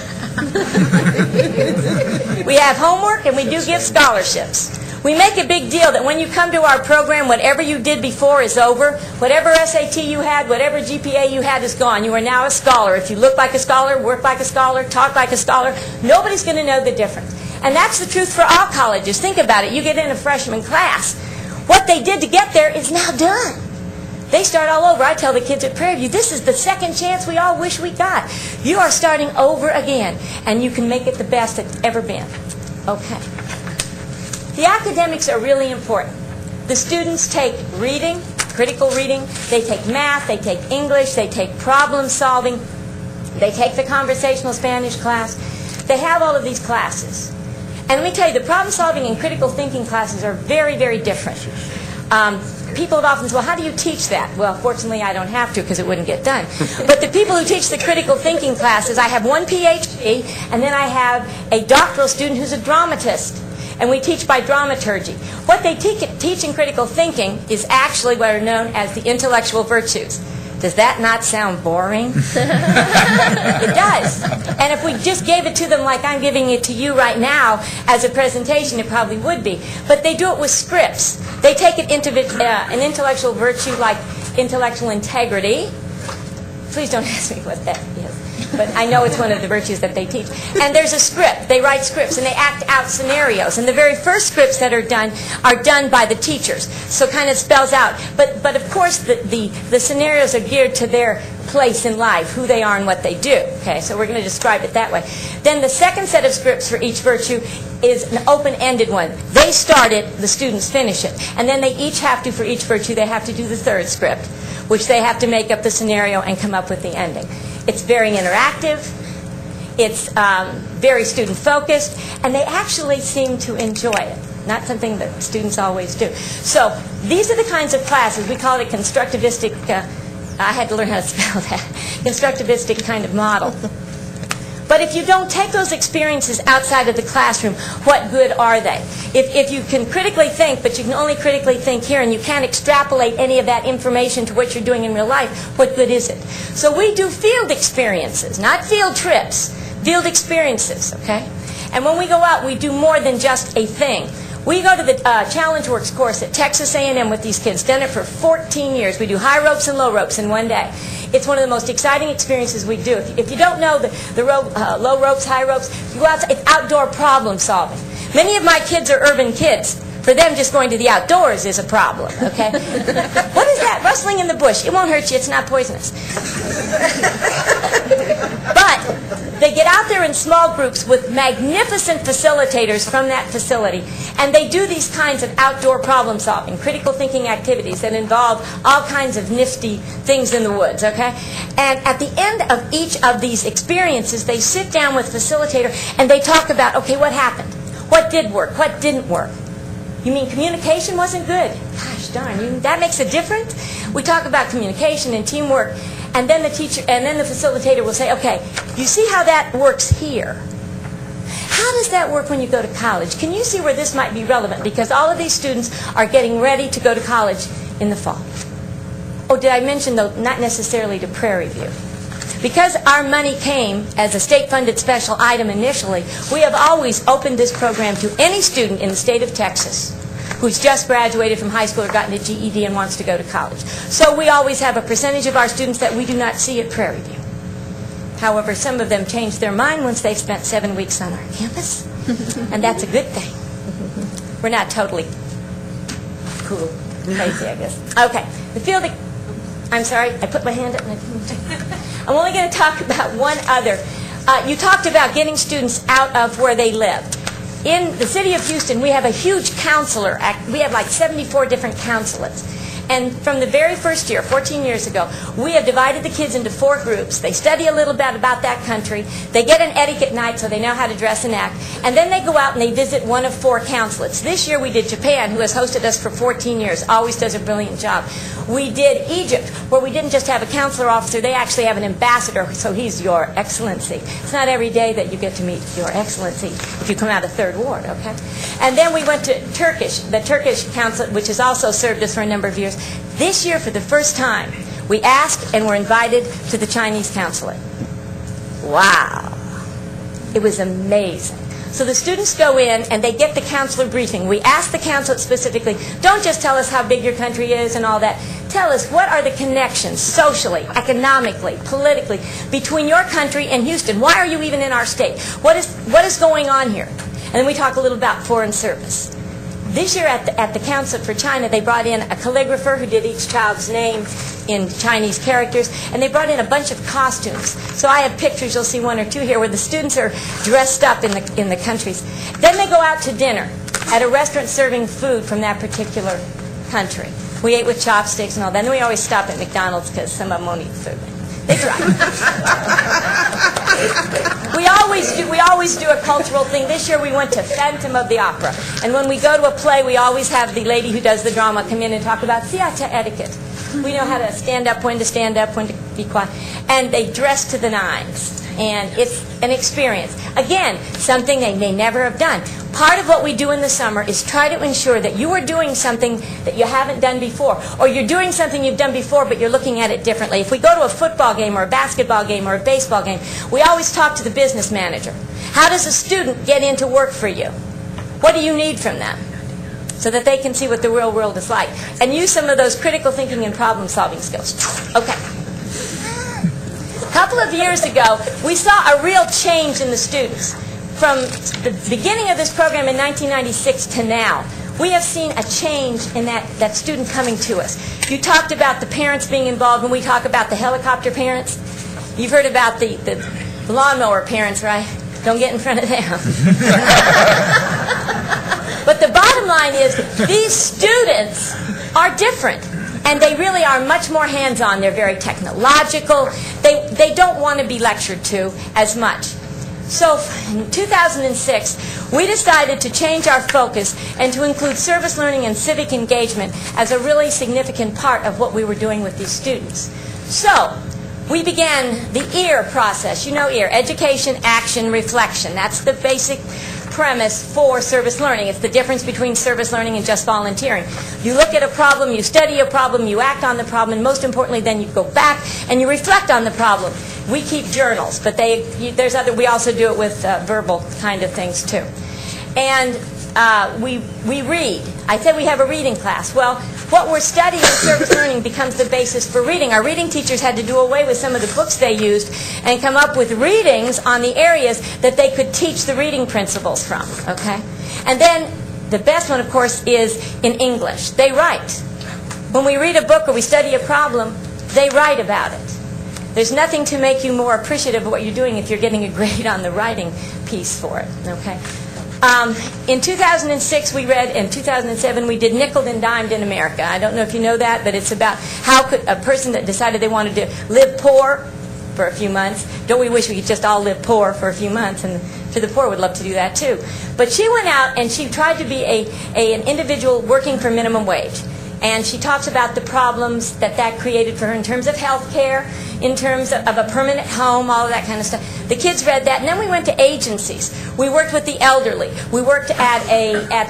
We have homework and we do give scholarships. We make a big deal that when you come to our program, whatever you did before is over. Whatever SAT you had, whatever GPA you had is gone. You are now a scholar. If you look like a scholar, work like a scholar, talk like a scholar, nobody's going to know the difference. And that's the truth for all colleges. Think about it. You get in a freshman class. What they did to get there is now done. They start all over. I tell the kids at Prairie View, this is the second chance we all wish we got. You are starting over again, and you can make it the best it's ever been. Okay. The academics are really important. The students take reading, critical reading, they take math, they take English, they take problem solving, they take the conversational Spanish class. They have all of these classes. And let me tell you, the problem solving and critical thinking classes are very, very different. People have often said, well, how do you teach that? Well, fortunately, I don't have to because it wouldn't get done. But the people who teach the critical thinking classes, I have one PhD, and then I have a doctoral student who's a dramatist. And we teach by dramaturgy. What they teach in critical thinking is actually what are known as the intellectual virtues. Does that not sound boring? It does. And if we just gave it to them like I'm giving it to you right now as a presentation, it probably would be. But they do it with scripts. They take it into an intellectual virtue like intellectual integrity. Please don't ask me what that is. But I know it's one of the virtues that they teach. And there's a script. They write scripts, and they act out scenarios. And the very first scripts that are done by the teachers. So kind of spells out. But of course, the scenarios are geared to their place in life, who they are and what they do. Okay, so we're going to describe it that way. Then the second set of scripts for each virtue is an open-ended one. They start it, the students finish it. And then they each have to, for each virtue, they have to do the third script, which they have to make up the scenario and come up with the ending. It's very interactive, it's very student-focused, and they actually seem to enjoy it. Not something that students always do. So these are the kinds of classes. We call it a constructivistic, I had to learn how to spell that, constructivistic kind of model. But if you don't take those experiences outside of the classroom, what good are they? If you can critically think, but you can only critically think here, and you can't extrapolate any of that information to what you're doing in real life, what good is it? So we do field experiences, not field trips, field experiences, okay? And when we go out, we do more than just a thing. We go to the Challenge Works course at Texas A&M with these kids. Done it for 14 years. We do high ropes and low ropes in one day. It's one of the most exciting experiences we do. If you don't know the low ropes, high ropes, you go outside, it's outdoor problem solving. Many of my kids are urban kids. For them, just going to the outdoors is a problem, okay? What is that rustling in the bush? It won't hurt you. It's not poisonous. But they get out there in small groups with magnificent facilitators from that facility, and they do these kinds of outdoor problem solving, critical thinking activities that involve all kinds of nifty things in the woods, okay? And at the end of each of these experiences, they sit down with facilitator and they talk about, okay, what happened? What did work? What didn't work? You mean communication wasn't good? Gosh darn, that makes a difference? We talk about communication and teamwork, and then the teacher and then the facilitator will say, okay, you see how that works here? How does that work when you go to college? Can you see where this might be relevant? Because all of these students are getting ready to go to college in the fall. Oh, did I mention, though, not necessarily to Prairie View. Because our money came as a state-funded special item initially, we have always opened this program to any student in the state of Texas who's just graduated from high school or gotten a GED and wants to go to college. So we always have a percentage of our students that we do not see at Prairie View. However, some of them change their mind once they've spent 7 weeks on our campus, and that's a good thing. We're not totally cool, crazy, I guess. Okay, the field... I'm sorry, I put my hand up and I didn't... I'm only going to talk about one other. You talked about getting students out of where they live. In the city of Houston, we have a huge counselor. We have like 74 different consulates. And from the very first year, 14 years ago, we have divided the kids into 4 groups. They study a little bit about that country. They get an etiquette night so they know how to dress and act. And then they go out and they visit one of 4 consulates. This year we did Japan, who has hosted us for 14 years, always does a brilliant job. We did Egypt, where we didn't just have a consular officer, they actually have an ambassador, so he's Your Excellency. It's not every day that you get to meet Your Excellency if you come out of 3rd Ward, okay? And then we went to the Turkish consulate, which has also served us for a number of years. This year, for the first time, we asked and were invited to the Chinese consulate. Wow. It was amazing. So the students go in and they get the consular briefing. We ask the consulate specifically, don't just tell us how big your country is and all that. Tell us, what are the connections socially, economically, politically between your country and Houston? Why are you even in our state? What is going on here? And then we talk a little about foreign service. This year at the consulate for China, they brought in a calligrapher who did each child's name in Chinese characters, and they brought in a bunch of costumes. So I have pictures, you'll see 1 or 2 here, where the students are dressed up in the countries. Then they go out to dinner at a restaurant serving food from that particular country. We ate with chopsticks and all that. And then we always stop at McDonald's because some of them won't eat food. They drive. We always do a cultural thing. This year we went to Phantom of the Opera. And when we go to a play, we always have the lady who does the drama come in and talk about theater etiquette. We know how to stand up, when to be quiet. And they dress to the nines. And it's an experience. Again, something they may never have done. Part of what we do in the summer is try to ensure that you are doing something that you haven't done before, or you're doing something you've done before but you're looking at it differently. If we go to a football game or a basketball game or a baseball game, we always talk to the business manager. How does a student get into work for you? What do you need from them? So that they can see what the real world is like. And use some of those critical thinking and problem solving skills. Okay. A couple of years ago, we saw a real change in the students. From the beginning of this program in 1996 to now, we have seen a change in that student coming to us. You talked about the parents being involved when we talk about the helicopter parents. You've heard about the lawnmower parents, right? Don't get in front of them. But the bottom line is these students are different. And they really are much more hands-on. They're very technological. They don't want to be lectured to as much. So in 2006, we decided to change our focus and to include service learning and civic engagement as a really significant part of what we were doing with these students. So we began the EAR process. You know EAR, education, action, reflection. That's the basic premise for service learning. It's the difference between service learning and just volunteering. You look at a problem, you study a problem, you act on the problem, and most importantly then you go back and you reflect on the problem. We keep journals, but there's other. We also do it with verbal kind of things too. And we read. I said we have a reading class. Well, what we're studying in service learning becomes the basis for reading. Our reading teachers had to do away with some of the books they used and come up with readings on the areas that they could teach the reading principles from. Okay? And then the best one, of course, is in English. They write. When we read a book or we study a problem, they write about it. There's nothing to make you more appreciative of what you're doing if you're getting a grade on the writing piece for it. Okay? In 2006 we read, in 2007 we did Nickeled and Dimed in America. I don't know if you know that, but it's about how could a person that decided they wanted to live poor for a few months, don't we wish we could just all live poor for a few months, and to the poor would love to do that too. But she went out and she tried to be an individual working for minimum wage. And she talks about the problems that created for her in terms of health care, in terms of a permanent home, all of that kind of stuff. The kids read that, and then we went to agencies. We worked with the elderly. We worked at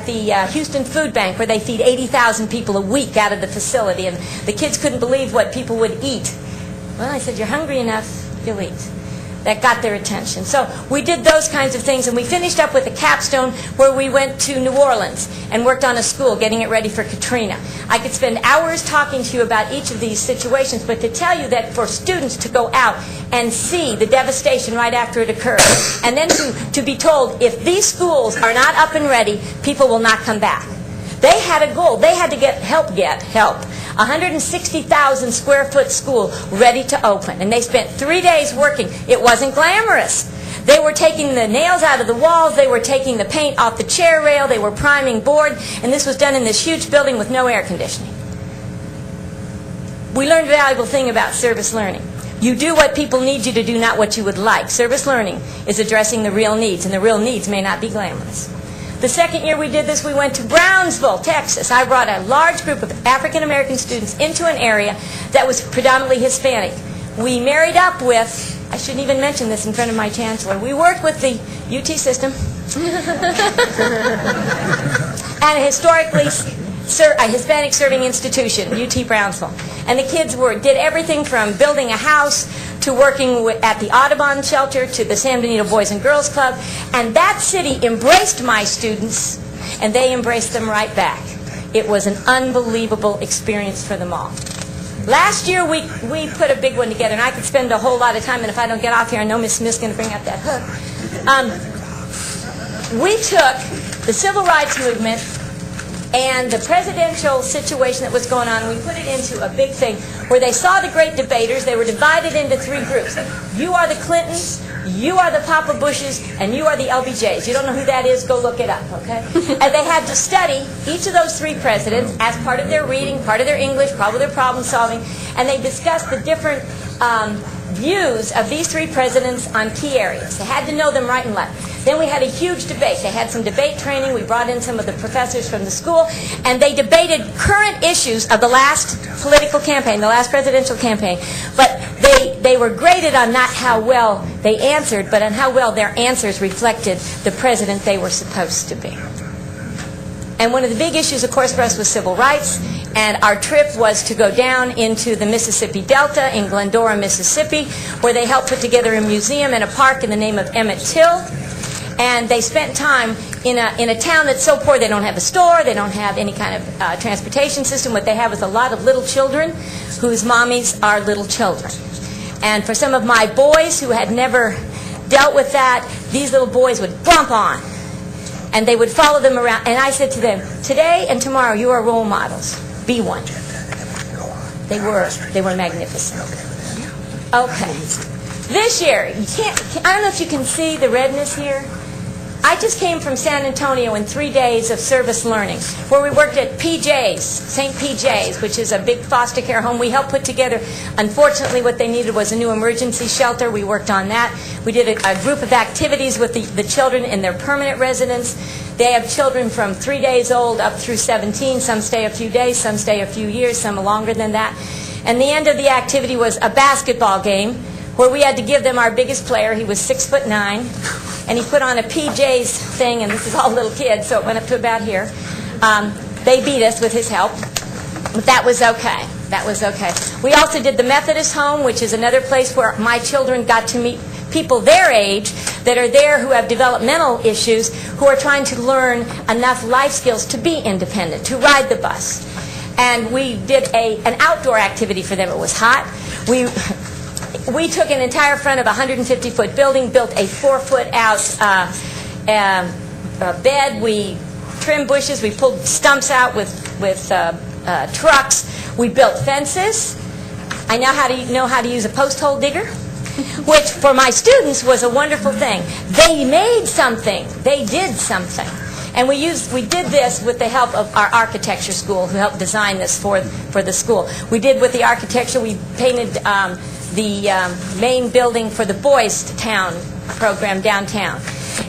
the Houston Food Bank, where they feed 80,000 people a week out of the facility, and the kids couldn't believe what people would eat. Well, I said, you're hungry enough, you'll eat. That got their attention. So we did those kinds of things, and we finished up with a capstone where we went to New Orleans and worked on a school, getting it ready for Katrina. I could spend hours talking to you about each of these situations, but to tell you that for students to go out and see the devastation right after it occurred, and then to be told, if these schools are not up and ready, people will not come back. They had a goal. They had to get help. 160,000 square foot school ready to open. And they spent 3 days working. It wasn't glamorous. They were taking the nails out of the walls. They were taking the paint off the chair rail. They were priming board. And this was done in this huge building with no air conditioning. We learned a valuable thing about service learning. You do what people need you to do, not what you would like. Service learning is addressing the real needs, and the real needs may not be glamorous. The second year we did this, we went to Brownsville, Texas. I brought a large group of African American students into an area that was predominantly Hispanic. We married up with, I shouldn't even mention this in front of my chancellor, we worked with the UT system and a historically a Hispanic serving institution, UT Brownsville. And the kids did everything from building a house to working at the Audubon shelter to the San Benito Boys and Girls Club. And that city embraced my students, and they embraced them right back. It was an unbelievable experience for them all. Last year we put a big one together, and I could spend a whole lot of time, and if I don't get off here, I know Miss Smith's going to bring up that hook. We took the civil rights movement and the presidential situation that was going on, we put it into a big thing where they saw the great debaters. They were divided into three groups. You are the Clintons, you are the Papa Bushes, and you are the LBJs. You don't know who that is? Go look it up, okay? And they had to study each of those three presidents as part of their reading, part of their English, part of their problem solving, and they discussed the different views of these three presidents on key areas. They had to know them right and left. Then we had a huge debate. They had some debate training. We brought in some of the professors from the school, and they debated current issues of the last political campaign, the last presidential campaign. But they were graded on not how well they answered, but on how well their answers reflected the president they were supposed to be. And one of the big issues, of course, for us was civil rights. And our trip was to go down into the Mississippi Delta in Glendora, Mississippi, where they helped put together a museum and a park in the name of Emmett Till. And they spent time in a town that's so poor they don't have a store, they don't have any kind of transportation system. What they have is a lot of little children whose mommies are little children. And for some of my boys who had never dealt with that, these little boys would bump on. And they would follow them around. And I said to them, today and tomorrow you are role models. Be one. They were magnificent. Okay. This year, I don't know if you can see the redness here. I just came from San Antonio in 3 days of service learning, where we worked at PJ's, St. PJ's, which is a big foster care home. We helped put together, unfortunately, what they needed was a new emergency shelter. We worked on that. We did a group of activities with the children in their permanent residence. They have children from 3 days old up through 17. Some stay a few days, some stay a few years, some longer than that. And the end of the activity was a basketball game, where we had to give them our biggest player. He was 6'9", and he put on a PJ's thing, and this is all little kids, so it went up to about here. They beat us with his help, but that was okay. That was okay. We also did the Methodist Home, which is another place where my children got to meet people their age that are there who have developmental issues, who are trying to learn enough life skills to be independent, to ride the bus. And we did an outdoor activity for them. It was hot. We took an entire front of a 150-foot building, built a 4-foot-out bed. We trimmed bushes. We pulled stumps out with trucks. We built fences. I now know how to use a post hole digger, which for my students was a wonderful thing. They made something. They did something. And we did this with the help of our architecture school, who helped design this for the school. We did with the architecture, we painted the main building for the Boys Town program downtown.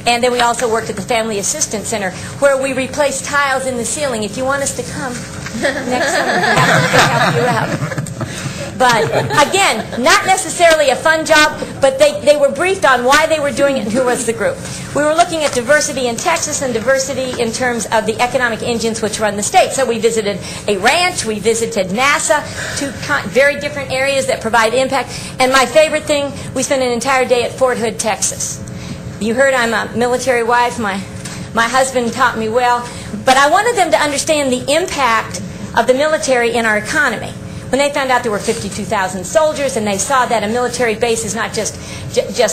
And then we also worked at the Family Assistance Center, where we replaced tiles in the ceiling. If you want us to come next summer, we'll help you out. But again, not necessarily a fun job, but they were briefed on why they were doing it and who was the group. We were looking at diversity in Texas and diversity in terms of the economic engines which run the state. So we visited a ranch, we visited NASA, two very different areas that provide impact. And my favorite thing, we spent an entire day at Fort Hood, Texas. You heard I'm a military wife. My husband taught me well. But I wanted them to understand the impact of the military in our economy. When they found out there were 52,000 soldiers, and they saw that a military base is not just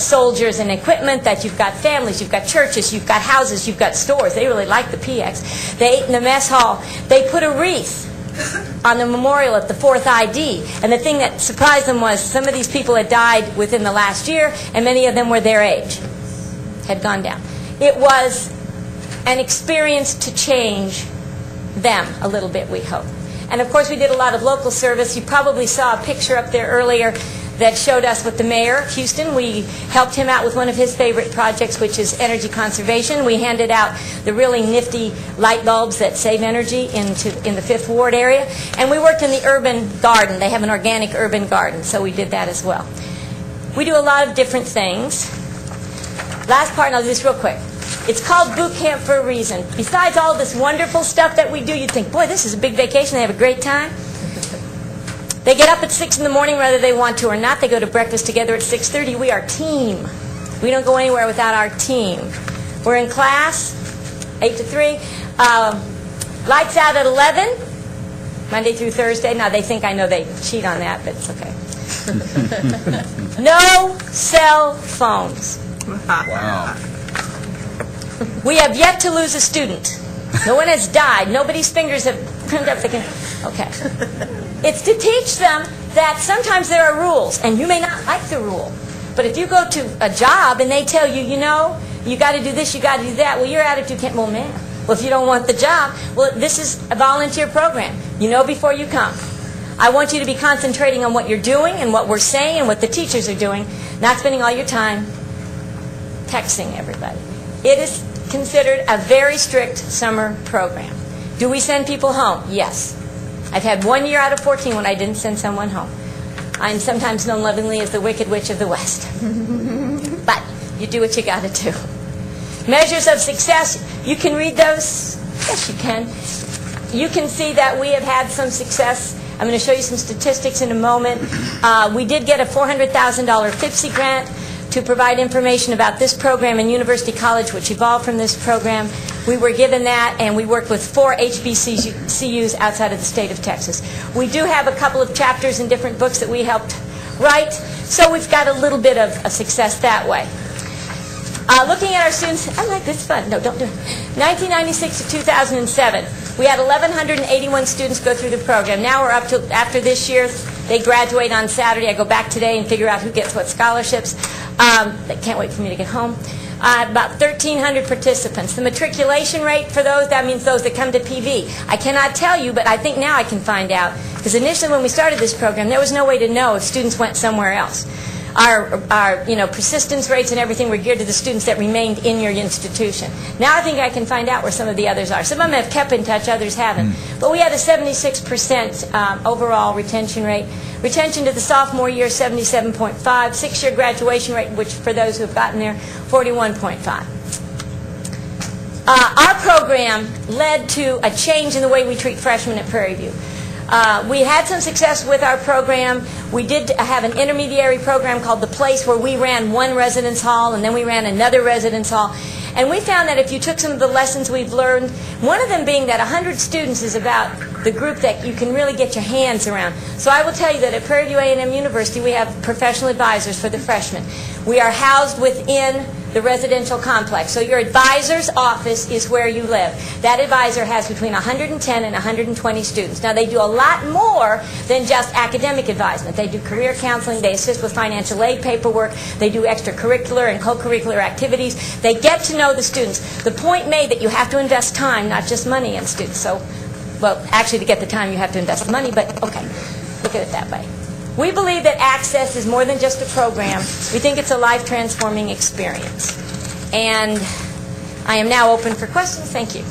soldiers and equipment, that you've got families, you've got churches, you've got houses, you've got stores. They really liked the PX. They ate in the mess hall. They put a wreath on the memorial at the 4th ID. And the thing that surprised them was some of these people had died within the last year, and many of them were their age, had gone down. It was an experience to change them a little bit, we hope. And of course, we did a lot of local service. You probably saw a picture up there earlier that showed us with the mayor of Houston. We helped him out with one of his favorite projects, which is energy conservation. We handed out the really nifty light bulbs that save energy in the 5th Ward area. And we worked in the urban garden. They have an organic urban garden, so we did that as well. We do a lot of different things. Last part, and I'll do this real quick. It's called boot camp for a reason. Besides all this wonderful stuff that we do, you'd think, boy, this is a big vacation. They have a great time. They get up at 6 in the morning whether they want to or not. They go to breakfast together at 6:30. We are team. We don't go anywhere without our team. We're in class, 8 to 3. Lights out at 11, Monday through Thursday. Now, they think I know they cheat on that, but it's okay. No cell phones.
Wow.
We have yet to lose a student. No one has died. Nobody's fingers have turned up. Okay. It's to teach them that sometimes there are rules, and you may not like the rule. But if you go to a job and they tell you, you know, you got to do this, you got to do that, well, your attitude can't, well, man, well, if you don't want the job, well, this is a volunteer program. You know before you come. I want you to be concentrating on what you're doing and what we're saying and what the teachers are doing, not spending all your time texting everybody. It is considered a very strict summer program. Do we send people home? Yes. I've had 1 year out of 14 when I didn't send someone home. I'm sometimes known lovingly as the Wicked Witch of the West. But you do what you got to do. Measures of success, you can read those. Yes, you can. You can see that we have had some success. I'm going to show you some statistics in a moment. We did get a $400,000 FIPSI grant to provide information about this program in University College, which evolved from this program. We were given that, and we worked with 4 HBCUs outside of the state of Texas. We do have a couple of chapters in different books that we helped write, so we've got a little bit of a success that way. Looking at our students, I like this fun. No, don't do it. 1996 to 2007, we had 1,181 students go through the program. Now we're up to, after this year, they graduate on Saturday. I go back today and figure out who gets what scholarships. They can't wait for me to get home. About 1,300 participants. The matriculation rate for those, that means those that come to PV. I cannot tell you, but I think now I can find out. Because initially when we started this program, there was no way to know if students went somewhere else. Our persistence rates and everything were geared to the students that remained in your institution. Now I think I can find out where some of the others are. Some of them have kept in touch, others haven't. But we had a 76% overall retention rate. Retention to the sophomore year, 77.5. 6-year graduation rate, which for those who have gotten there, 41.5. Our program led to a change in the way we treat freshmen at Prairie View. We had some success with our program. We did have an intermediary program called The Place, where we ran one residence hall and then we ran another residence hall. And we found that if you took some of the lessons we've learned, one of them being that 100 students is about the group that you can really get your hands around. So I will tell you that at Prairie View A&M University, we have professional advisors for the freshmen. We are housed within the residential complex. So your advisor's office is where you live. That advisor has between 110 and 120 students. Now, they do a lot more than just academic advisement. They do career counseling, they assist with financial aid paperwork, they do extracurricular and co-curricular activities. They get to know the students. The point made that you have to invest time, not just money, in students. So, well, actually, to get the time, you have to invest the money, but okay, look at it that way. We believe that Access is more than just a program. We think it's a life-transforming experience. And I am now open for questions. Thank you.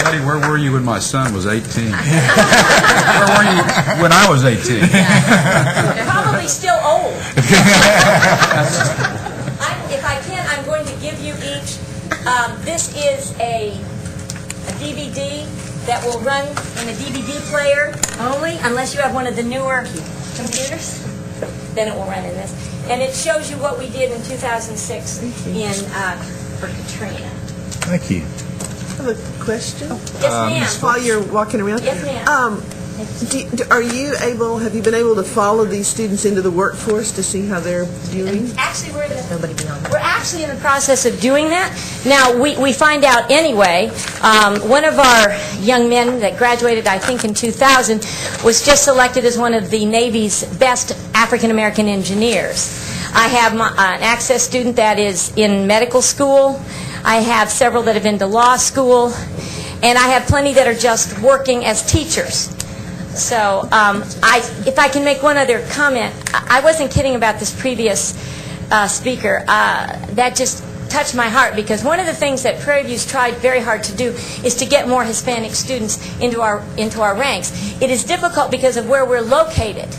Buddy, where were you when my son was 18? Where were you when I was 18?
Probably still old. If I can, I'm going to give you each. This is a DVD that will run in a DVD player only, unless you have one of the newer computers. Then it will run in this. And it shows you what we did in 2006 for Katrina.
Thank you.
I have a question.
Yes, ma'am.
While you're walking around.
Yes, ma'am.
Have you been able to follow these students into the workforce to see how they're doing?
Actually, we're actually in the process of doing that. Now, we find out anyway. One of our young men that graduated, I think, in 2000, was just selected as one of the Navy's best African-American engineers. I have an Access student that is in medical school. I have several that have been to law school. And I have plenty that are just working as teachers. So if I can make one other comment, I wasn't kidding about this previous speaker. That just touched my heart, because one of the things that Prairie View's tried very hard to do is to get more Hispanic students into our ranks. It is difficult because of where we're located.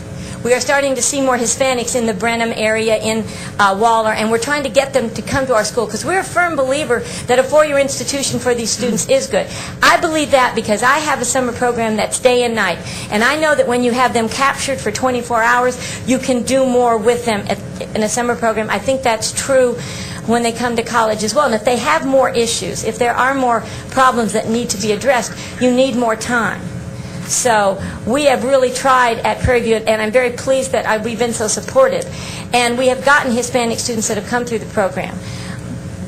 We are starting to see more Hispanics in the Brenham area, in Waller, and we're trying to get them to come to our school, because we're a firm believer that a four-year institution for these students is good. I believe that because I have a summer program that's day and night, and I know that when you have them captured for 24 hours, you can do more with them in a summer program. I think that's true when they come to college as well. And if they have more issues, if there are more problems that need to be addressed, you need more time. So we have really tried at Prairie View, and I'm very pleased that we've been so supportive. And we have gotten Hispanic students that have come through the program.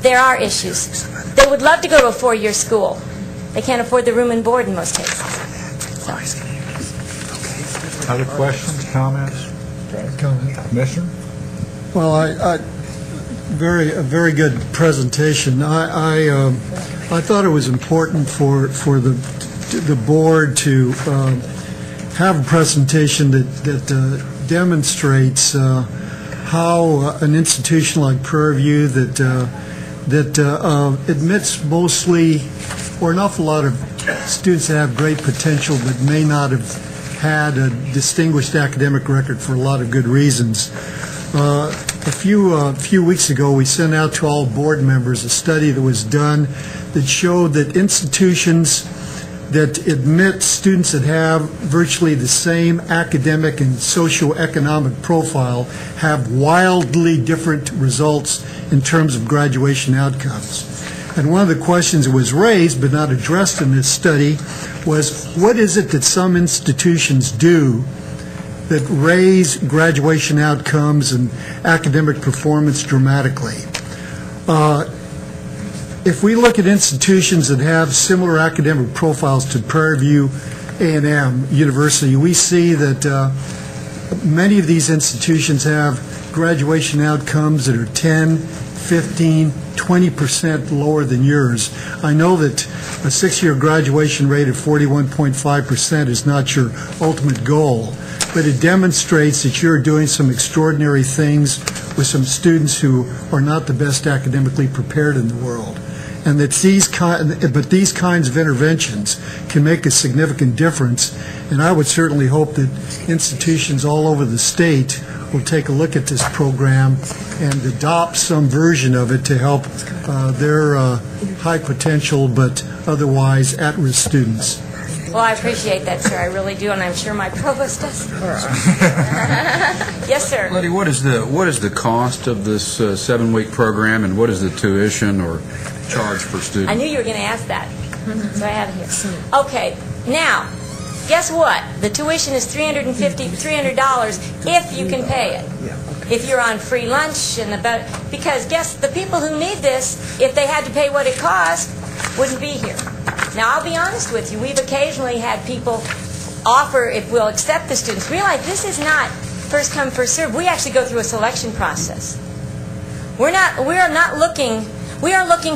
There are issues. They would love to go to a four-year school. They can't afford the room and board in most cases. So.
Other questions, comments? Commissioner?
Well, a very good presentation. I thought it was important for the board to have a presentation that demonstrates how an institution like Prairie View that admits mostly, or an awful lot of students that have great potential but may not have had a distinguished academic record for a lot of good reasons. A few weeks ago, we sent out to all board members a study that was done that showed that institutions that admit students that have virtually the same academic and socioeconomic profile have wildly different results in terms of graduation outcomes. And one of the questions that was raised but not addressed in this study was, what is it that some institutions do that raise graduation outcomes and academic performance dramatically? If we look at institutions that have similar academic profiles to Prairie View A&M University, we see that many of these institutions have graduation outcomes that are 10, 15, 20% lower than yours. I know that a 6-year graduation rate of 41.5% is not your ultimate goal, but it demonstrates that you're doing some extraordinary things with some students who are not the best academically prepared in the world. And that these kinds of interventions can make a significant difference. And I would certainly hope that institutions all over the state will take a look at this program and adopt some version of it to help their high potential but otherwise at-risk students.
Well, I appreciate that, sir. I really do, and I'm sure my provost does. Yes, sir.
Letty, what is the cost of this 7-week program, and what is the tuition or charge per student?
I knew you were going to ask that, so I have it here. Okay, now, guess what? The tuition is $300 if you can pay it. If you're on free lunch because guess the people who need this, if they had to pay what it cost, wouldn't be here. Now, I'll be honest with you. We've occasionally had people offer if we'll accept the students. Realize this is not first come, first serve. We actually go through a selection process. We are looking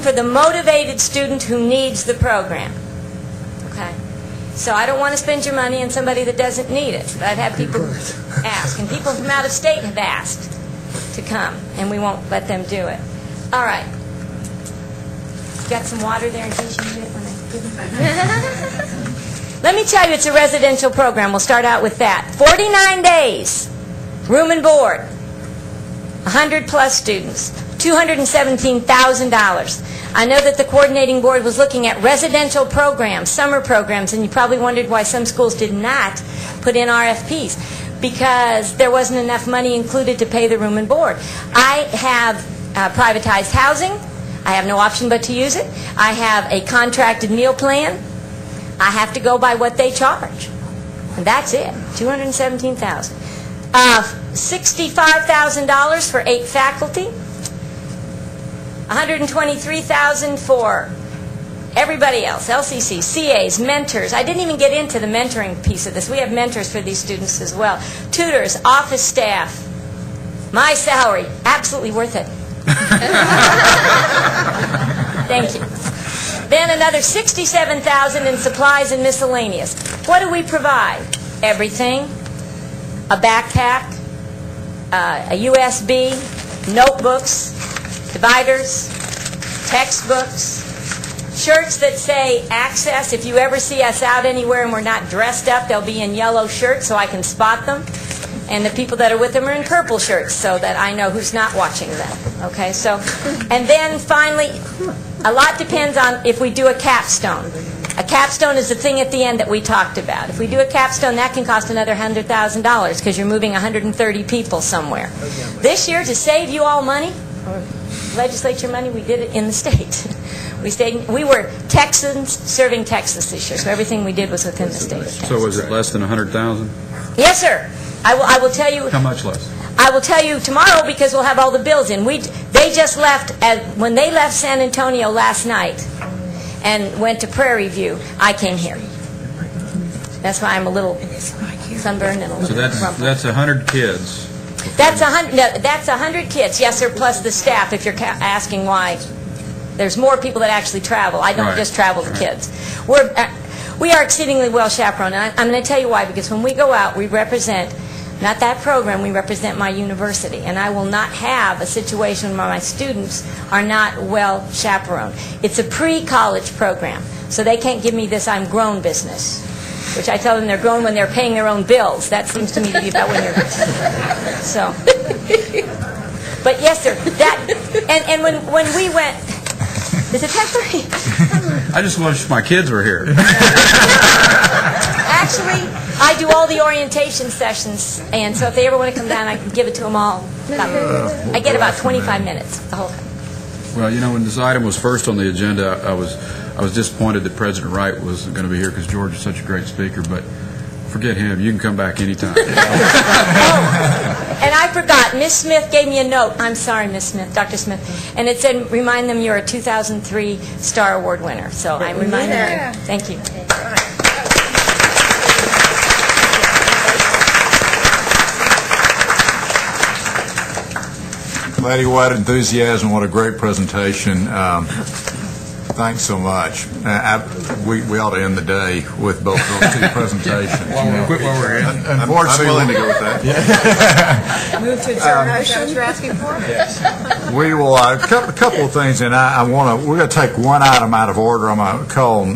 for the motivated student who needs the program. Okay? So I don't want to spend your money on somebody that doesn't need it. But I've had people ask, and people from out of state have asked to come, and we won't let them do it. All right. Got some water there in case you need it when I give it. Let me tell you, it's a residential program. We'll start out with that. 49 days, room and board, 100-plus students, $217,000. I know that the coordinating board was looking at residential programs, summer programs, and you probably wondered why some schools did not put in RFPs, because there wasn't enough money included to pay the room and board. I have privatized housing. I have no option but to use it. I have a contracted meal plan. I have to go by what they charge. And that's it, $217,000. $65,000 for 8 faculty. $123,000 for everybody else, LCC, CAs, mentors. I didn't even get into the mentoring piece of this. We have mentors for these students as well. Tutors, office staff. My salary, absolutely worth it. Thank you. Then another $67,000 in supplies and miscellaneous. What do we provide? Everything. A backpack, a USB, notebooks, dividers, textbooks, shirts that say access. If you ever see us out anywhere and we're not dressed up, they'll be in yellow shirts so I can spot them. And the people that are with them are in purple shirts so that I know who's not watching them. Okay, so, and then finally, a lot depends on if we do a capstone. A capstone is the thing at the end that we talked about. If we do a capstone, that can cost another $100,000 because you're moving 130 people somewhere. This year, to save you all money, or legislature money, we did it in the state. We were Texans serving Texas this year, so everything we did was within the state.
So was it less than $100,000?
Yes, sir. I will tell you.
How much less?
I will tell you tomorrow because we'll have all the bills in. They just left, when they left San Antonio last night and went to Prairie View, I came here. That's why I'm a little sunburned and a little
rumpled. So that's 100 kids.
That's 100. No, that's 100 kids. Yes, sir. Plus the staff. If you're asking why, there's more people that actually travel. I don't just travel the kids. We are exceedingly well chaperoned. And I'm going to tell you why. Because when we go out, we represent not that program. We represent my university, and I will not have a situation where my students are not well chaperoned. It's a pre-college program, so they can't give me this "I'm grown" business. Which I tell them they're grown when they're paying their own bills. That seems to me to be about when you're... So. But yes, sir. And when we went... Is it 10:30?
I just wish my kids were here.
Actually, I do all the orientation sessions, and so if they ever want to come down, I can give it to them all. I get about 25 minutes the whole time.
Well, you know, when this item was first on the agenda, I was disappointed that President Wright was going to be here because George is such a great speaker, but forget him. You can come back anytime.
And I forgot, Miss Smith gave me a note. I'm sorry, Miss Smith, Dr. Smith. And it said, remind them you're a 2003 Star Award winner. So I'm reminding them. Thank you.
Lady, what enthusiasm, what a great presentation. Thanks so much. We ought to end the day with both those two presentations.
Quit while we're in.
Unfortunately, I'm willing to go with that.
Move to adjourn. Is that what you're asking for?
Yes. We will, a couple of things, and we're going to take one item out of order. I'm going to call,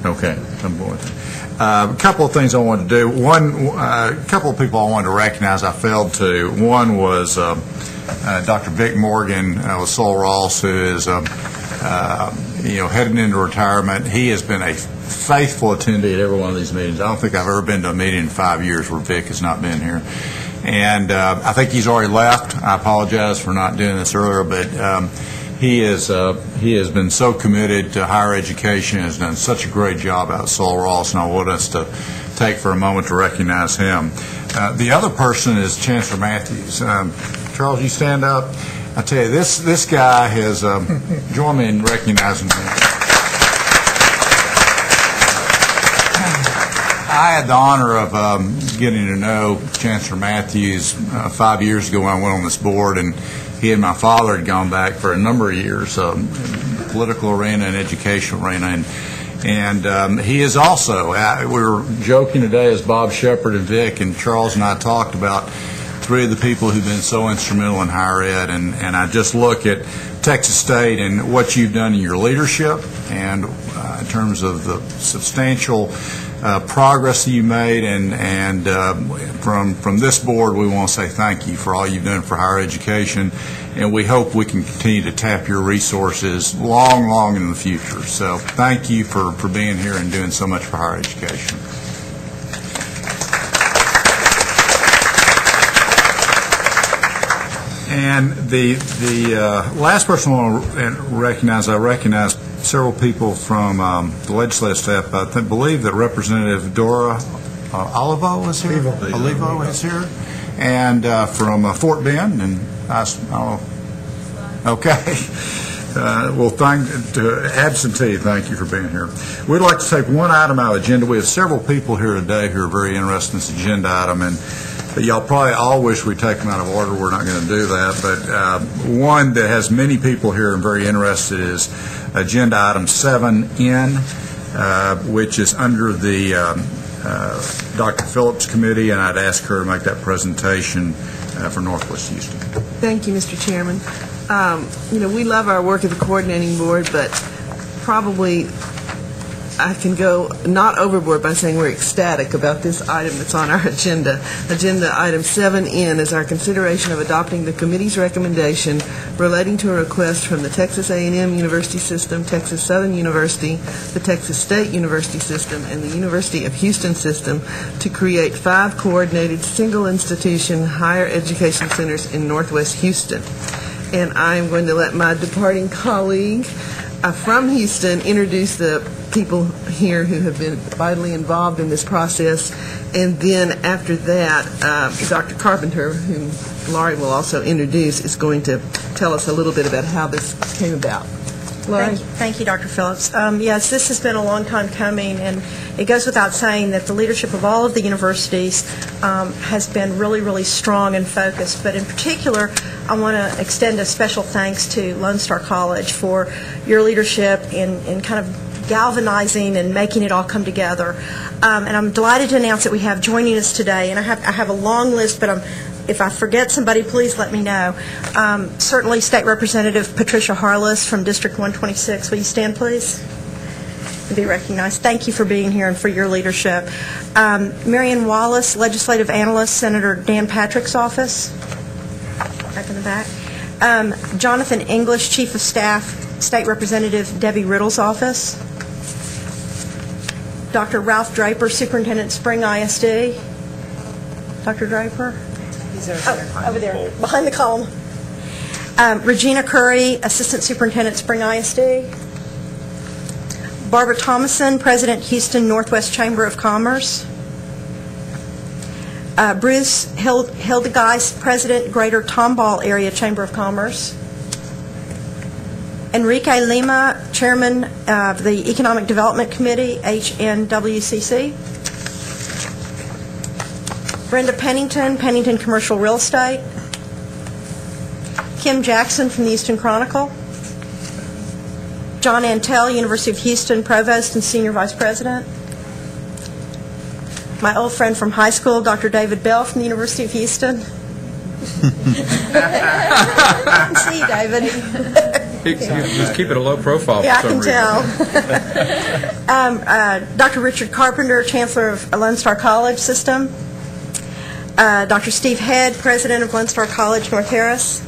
okay, I'm going to. A couple of things I wanted to do. One, a couple of people I wanted to recognize I failed to. One was Dr. Vic Morgan with Sol Ross, who is heading into retirement. He has been a faithful attendee at every one of these meetings. I don't think I've ever been to a meeting in 5 years where Vic has not been here. And I think he's already left. I apologize for not doing this earlier, but he has been so committed to higher education, has done such a great job out at Sol Ross, and I want us to take for a moment to recognize him. The other person is Chancellor Matthews. Charles, you stand up. I tell you, this guy has joined me in recognizing him. I had the honor of getting to know Chancellor Matthews 5 years ago when I went on this board, and he and my father had gone back for a number of years in the political arena and educational arena. And he is also, we were joking today as Bob Shepard and Vic and Charles and I talked about three of the people who've been so instrumental in higher ed, and I just look at Texas State and what you've done in your leadership and in terms of the substantial progress that you made, and from this board we want to say thank you for all you've done for higher education, and we hope we can continue to tap your resources long in the future. So thank you for being here and doing so much for higher education. And the last person I want to I recognize several people from the legislative staff. I believe that Representative Dora Olivo is here. Olivo is here, and from Fort Bend, and I don't know. Okay. Well, absentee, thank you for being here. We'd like to take one item out of the agenda. We have several people here today who are very interested in this agenda item, and y'all probably all wish we'd take them out of order. We're not going to do that. But one that has many people here and very interested is agenda item 7N, which is under the Dr. Phillips committee, and I'd ask her to make that presentation for Northwest Houston.
Thank you, Mr. Chairman. We love our work at the coordinating board, but probably I can go not overboard by saying we're ecstatic about this item that's on our agenda. Agenda item 7N is our consideration of adopting the committee's recommendation relating to a request from the Texas A&M University System, Texas Southern University, the Texas State University System, and the University of Houston System to create 5 coordinated single-institution higher education centers in Northwest Houston. And I am going to let my departing colleague from Houston introduce the people here who have been vitally involved in this process, and then after that, Dr. Carpenter, whom Laurie will also introduce, is going to tell us a little bit about how this came about. Laurie?
Thank you, Dr. Phillips. Yes, this has been a long time coming, and it goes without saying that the leadership of all of the universities has been really strong and focused, but in particular, I want to extend a special thanks to Lone Star College for your leadership in kind of galvanizing and making it all come together. And I'm delighted to announce that we have joining us today, and I have a long list, but if I forget somebody, please let me know. Certainly State Representative Patricia Harless from District 126. Will you stand, please? And be recognized. Thank you for being here and for your leadership. Marion Wallace, Legislative Analyst, Senator Dan Patrick's office. Back in the back. Jonathan English, Chief of Staff, State Representative Debbie Riddle's office. Dr. Ralph Draper, Superintendent, Spring ISD. Dr. Draper?
He's over there.
Over there, behind the column. Regina Curry, Assistant Superintendent, Spring ISD. Barbara Thomason, President, Houston Northwest Chamber of Commerce. Bruce Hildegeist, President, Greater Tomball Area Chamber of Commerce. Enrique Lima, Chairman of the Economic Development Committee, HNWCC. Brenda Pennington, Pennington Commercial Real Estate. Kim Jackson from the Houston Chronicle. John Antell, University of Houston Provost and Senior Vice President. My old friend from high school, Dr. David Bell from the University of Houston. I can see you, David.
Just keep it a low profile
Yeah, I
for some
can tell. Dr. Richard Carpenter, Chancellor of Lone Star College System. Dr. Steve Head, President of Lone Star College, North Harris.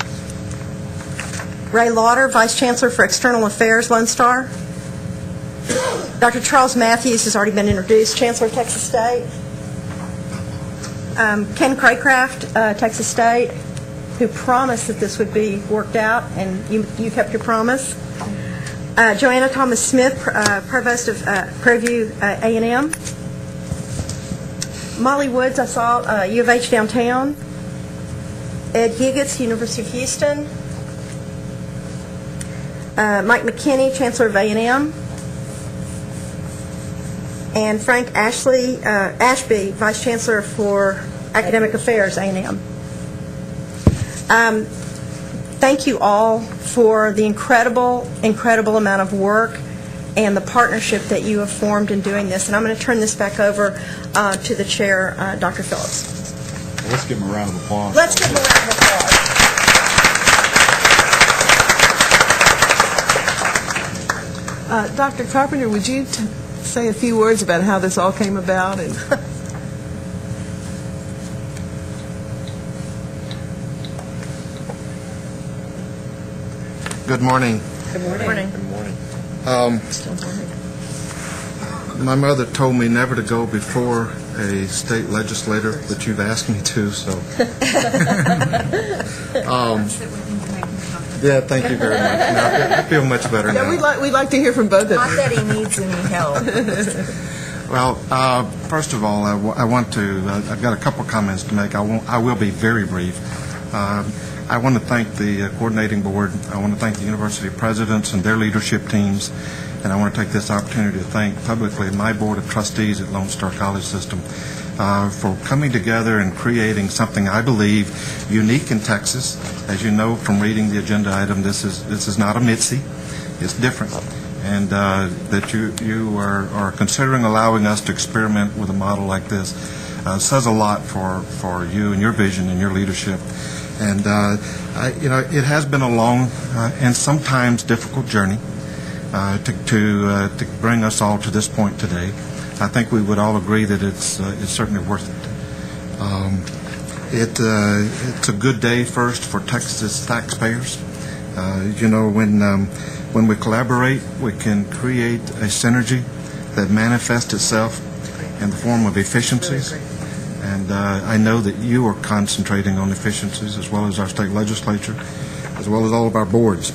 Ray Lauder, Vice Chancellor for External Affairs, Lone Star. Dr. Charles Matthews has already been introduced, Chancellor of Texas State. Ken Craycraft, Texas State, who promised that this would be worked out, and you kept your promise. Joanna Thomas Smith, Provost of Prairie A&M. Molly Woods, I saw, U of H downtown. Ed Higgins, University of Houston. Mike McKinney, Chancellor of A&M. And Frank Ashby, Vice Chancellor for Academic Affairs, A&M. Thank you all for the incredible amount of work and the partnership that you have formed in doing this. And I'm going to turn this back over to the chair, Dr. Phillips.
Well, let's give him a round of applause.
Let's give him a round of applause.
Dr. Carpenter, would you say a few words about how this all came about? And
Good morning.
Good morning.
Good morning. My mother told me never to go before a state legislator, but you've asked me to, so. Yeah, thank you very much. No, I feel much better now.
We'd like to hear from both of you.
Not that he needs any help.
Well, first of all, I want to, I've got a couple comments to make. I will be very brief. I want to thank the coordinating board. I want to thank the university presidents and their leadership teams. And I want to take this opportunity to thank publicly my board of trustees at Lone Star College System for coming together and creating something I believe unique in Texas. As you know from reading the agenda item, this is not a Mitzi. It's different. And that you are considering allowing us to experiment with a model like this says a lot for you and your vision and your leadership. And it has been a long and sometimes difficult journey to bring us all to this point today. I think we would all agree that it's certainly worth it. It's a good day first for Texas taxpayers. When we collaborate, we can create a synergy that manifests itself in the form of efficiencies. And I know that you are concentrating on efficiencies as well as our state legislature, as well as all of our boards.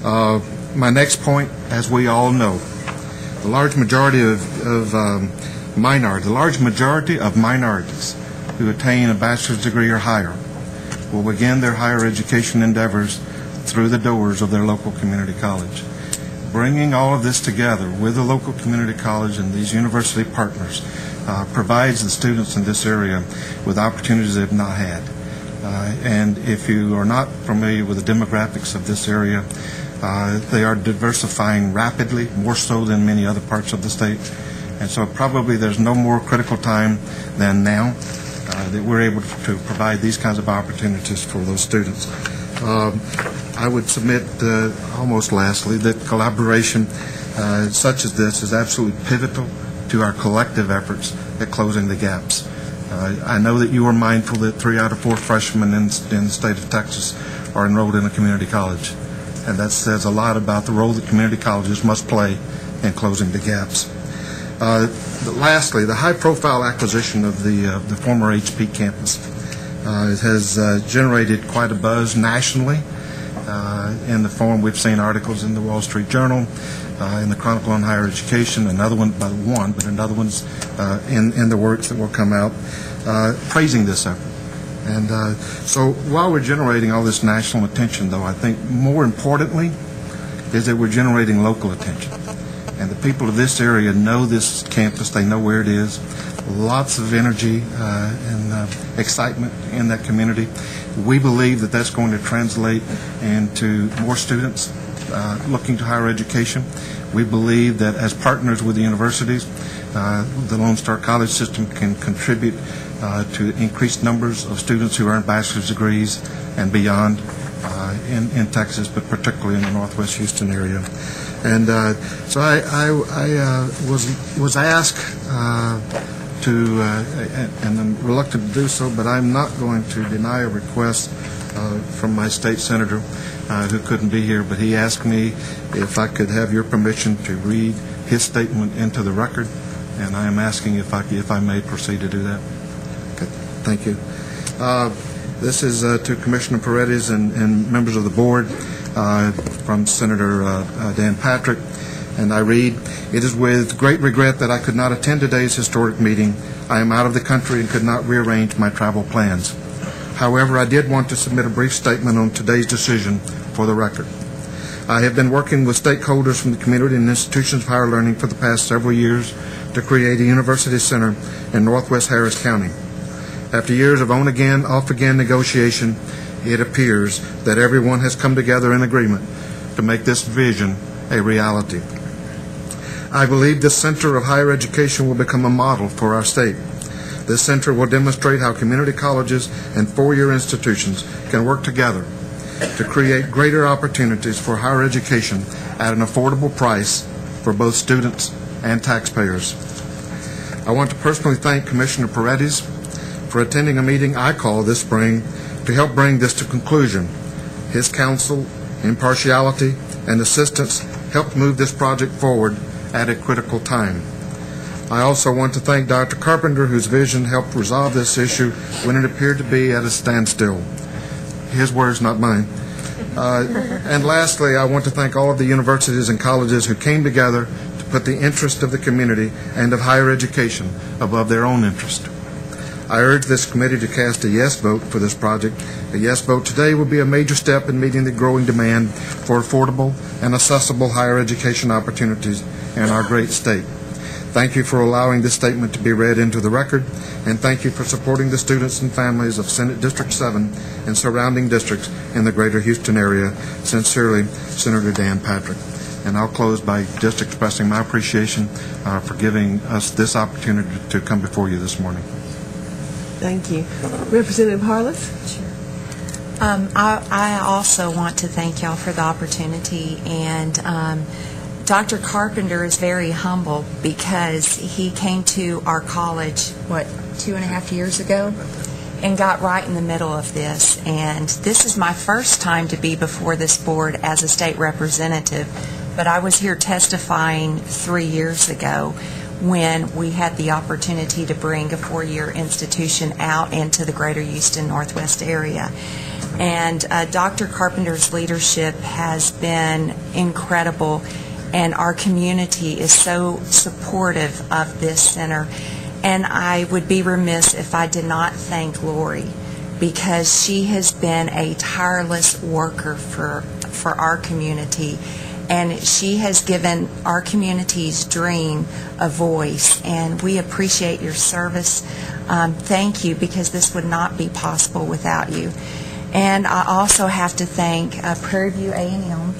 My next point, as we all know, the large majority of minorities who attain a bachelor's degree or higher will begin their higher education endeavors through the doors of their local community college. Bringing all of this together with the local community college and these university partners provides the students in this area with opportunities they have not had. And if you are not familiar with the demographics of this area, they are diversifying rapidly, more so than many other parts of the state. And so probably there's no more critical time than now that we're able to provide these kinds of opportunities for those students. I would submit, almost lastly, that collaboration such as this is absolutely pivotal to our collective efforts at closing the gaps. I know that you are mindful that 3 out of 4 freshmen in the state of Texas are enrolled in a community college, and that says a lot about the role that community colleges must play in closing the gaps. Lastly, the high-profile acquisition of the former HP campus has generated quite a buzz nationally in the form we've seen articles in the Wall Street Journal, in the Chronicle on Higher Education, another one's in the works that will come out, praising this effort. And so while we're generating all this national attention, though, I think more importantly is that we're generating local attention. And the people of this area know this campus, they know where it is. Lots of energy and excitement in that community. We believe that that's going to translate into more students looking to higher education. We believe that as partners with the universities, the Lone Star College System can contribute to increased numbers of students who earn bachelor's degrees and beyond. in Texas, but particularly in the Northwest Houston area. And so I was asked to, and I'm reluctant to do so, but I'm not going to deny a request from my state senator who couldn't be here, but he asked me if I could have your permission to read his statement into the record, and I am asking if I may proceed to do that. Okay, thank you. This is to Commissioner Paredes and members of the board from Senator Dan Patrick, and I read, "It is with great regret that I could not attend today's historic meeting. I am out of the country and could not rearrange my travel plans. However, I did want to submit a brief statement on today's decision for the record. I have been working with stakeholders from the community and institutions of higher learning for the past several years to create a university center in Northwest Harris County. After years of on-again, off-again negotiation, it appears that everyone has come together in agreement to make this vision a reality. I believe this center of higher education will become a model for our state. This center will demonstrate how community colleges and four-year institutions can work together to create greater opportunities for higher education at an affordable price for both students and taxpayers. I want to personally thank Commissioner Paredes for attending a meeting I called this spring to help bring this to conclusion. His counsel, impartiality, and assistance helped move this project forward at a critical time. I also want to thank Dr. Carpenter, whose vision helped resolve this issue when it appeared to be at a standstill. His words, not mine. And lastly, I want to thank all of the universities and colleges who came together to put the interest of the community and of higher education above their own interest. I urge this committee to cast a yes vote for this project. A yes vote today will be a major step in meeting the growing demand for affordable and accessible higher education opportunities in our great state. Thank you for allowing this statement to be read into the record, and thank you for supporting the students and families of Senate District 7 and surrounding districts in the greater Houston area. Sincerely, Senator Dan Patrick. And I'll close by just expressing my appreciation for giving us this opportunity to come before you this morning.
Thank you. Representative Harless?
Sure. I also want to thank y'all for the opportunity, and Dr. Carpenter is very humble because he came to our college, 2.5 years ago, and got right in the middle of this. And this is my first time to be before this board as a state representative, but I was here testifying 3 years ago when we had the opportunity to bring a four-year institution out into the greater Houston Northwest area. And Dr. Carpenter's leadership has been incredible, and our community is so supportive of this center. And I would be remiss if I did not thank Lori, because she has been a tireless worker for our community, and she has given our community's dream a voice, and we appreciate your service. Thank you, because this would not be possible without you. And I also have to thank Prairie View A&M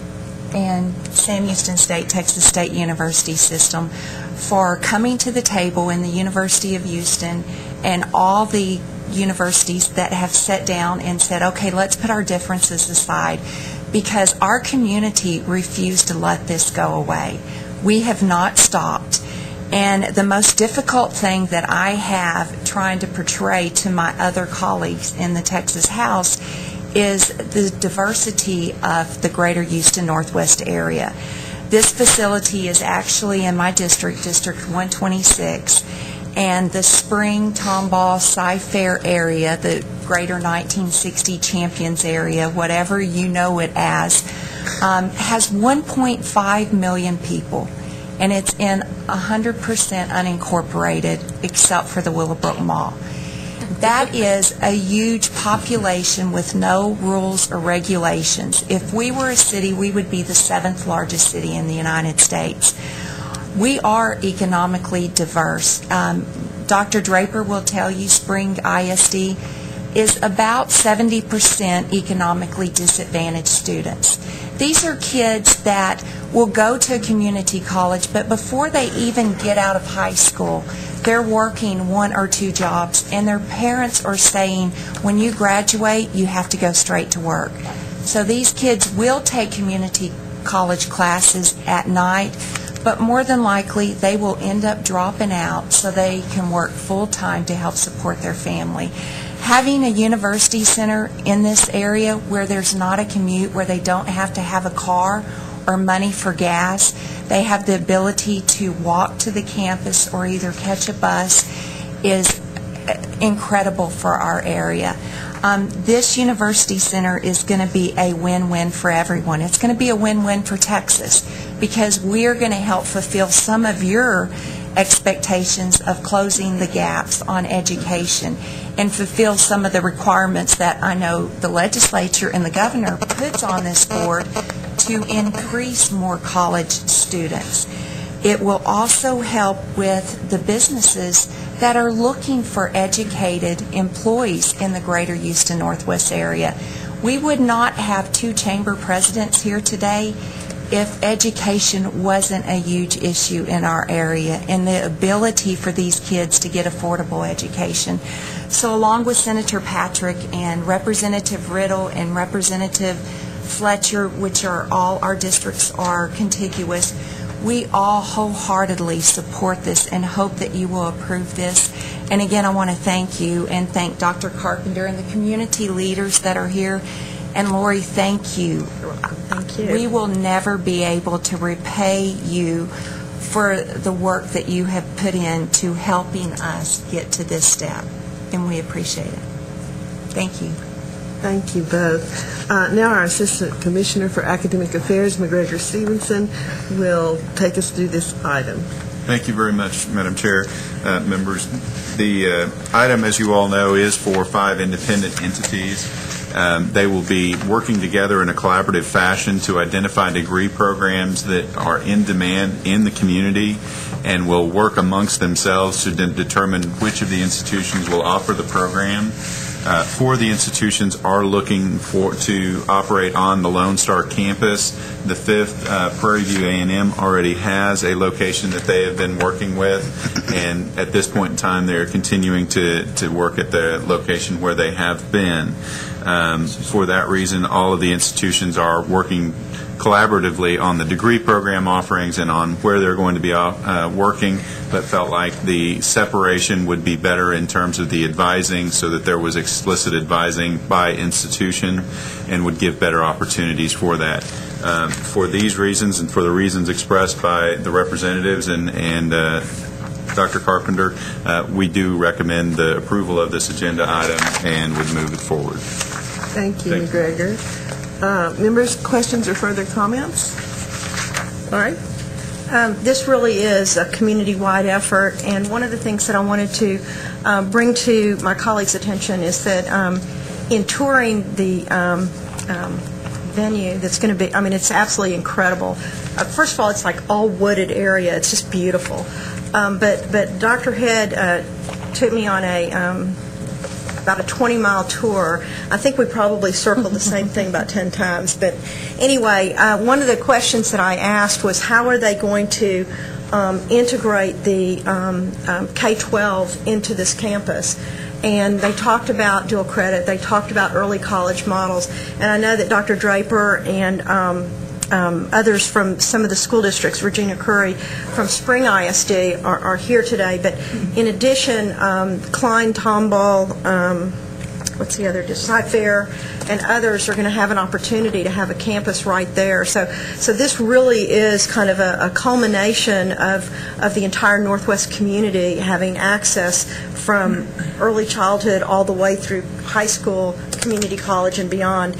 and Sam Houston State, Texas State University System for coming to the table, in the University of Houston and all the universities that have sat down and said, okay, let's put our differences aside, because our community refused to let this go away. We have not stopped. And the most difficult thing that I have trying to portray to my other colleagues in the Texas House is the diversity of the greater Houston Northwest area. This facility is actually in my district, District 126, and the Spring, Tomball, Cy-Fair area, the greater 1960 Champions area, whatever you know it as, has 1.5 million people, and it's in 100% unincorporated except for the Willowbrook Mall. That is a huge population with no rules or regulations. If we were a city, we would be the 7th largest city in the United States. We are economically diverse. Dr. Draper will tell you Spring ISD is about 70% economically disadvantaged students. These are kids that will go to a community college, but before they even get out of high school, they're working 1 or 2 jobs, and their parents are saying, when you graduate, you have to go straight to work. So these kids will take community college classes at night, but more than likely they will end up dropping out so they can work full-time to help support their family. Having a university center in this area where there's not a commute, where they don't have to have a car or money for gas, they have the ability to walk to the campus or either catch a bus, is incredible for our area. This university center is going to be a win-win for everyone. It's going to be a win-win for Texas because we're going to help fulfill some of your expectations of closing the gaps on education and fulfill some of the requirements that I know the legislature and the governor puts on this board to increase more college students. It will also help with the businesses that are looking for educated employees in the greater Houston Northwest area. We would not have two chamber presidents here today if education wasn't a huge issue in our area and the ability for these kids to get affordable education. So along with Senator Patrick and Representative Riddle and Representative Fletcher, which are all our districts are contiguous, we all wholeheartedly support this and hope that you will approve this. And again, I want to thank you and thank Dr. Carpenter and the community leaders that are here. And Lori, thank you.
Thank you.
We will never be able to repay you for the work that you have put into helping us get to this step. And we appreciate it. Thank you.
Thank you both. Now our Assistant Commissioner for Academic Affairs, McGregor Stevenson, will take us through this item.
Thank you very much, Madam Chair, members. The item, as you all know, is for 5 independent entities. They will be working together in a collaborative fashion to identify degree programs that are in demand in the community and will work amongst themselves to determine which of the institutions will offer the program. 4 of the institutions are looking to operate on the Lone Star campus. The 5th, Prairie View A&M, already has a location that they have been working with, and at this point in time they're continuing to work at the location where they have been. For that reason, all of the institutions are working collaboratively on the degree program offerings and on where they're going to be working, but felt like the separation would be better in terms of the advising so that there was explicit advising by institution and would give better opportunities for that. For these reasons and for the reasons expressed by the representatives and Dr. Carpenter, we do recommend the approval of this agenda item and would move it forward.
Thank you, McGregor. Members, questions or further comments? All right.
This really is a community-wide effort, and one of the things that I wanted to bring to my colleagues' attention is that in touring the venue that's going to be, I mean, it's absolutely incredible. First of all, it's like all wooded area. It's just beautiful. But Dr. Head took me on about a 20-mile tour. I think we probably circled the same thing about 10 times. But anyway, one of the questions that I asked was how are they going to integrate the K-12 into this campus? And they talked about dual credit. They talked about early college models. And I know that Dr. Draper and others from some of the school districts, Regina Curry from Spring ISD, are here today. But in addition, Klein, Tomball, what's the other, Cy-Fair, and others are going to have an opportunity to have a campus right there. So this really is kind of a culmination of the entire Northwest community having access from early childhood all the way through high school, community college, and beyond.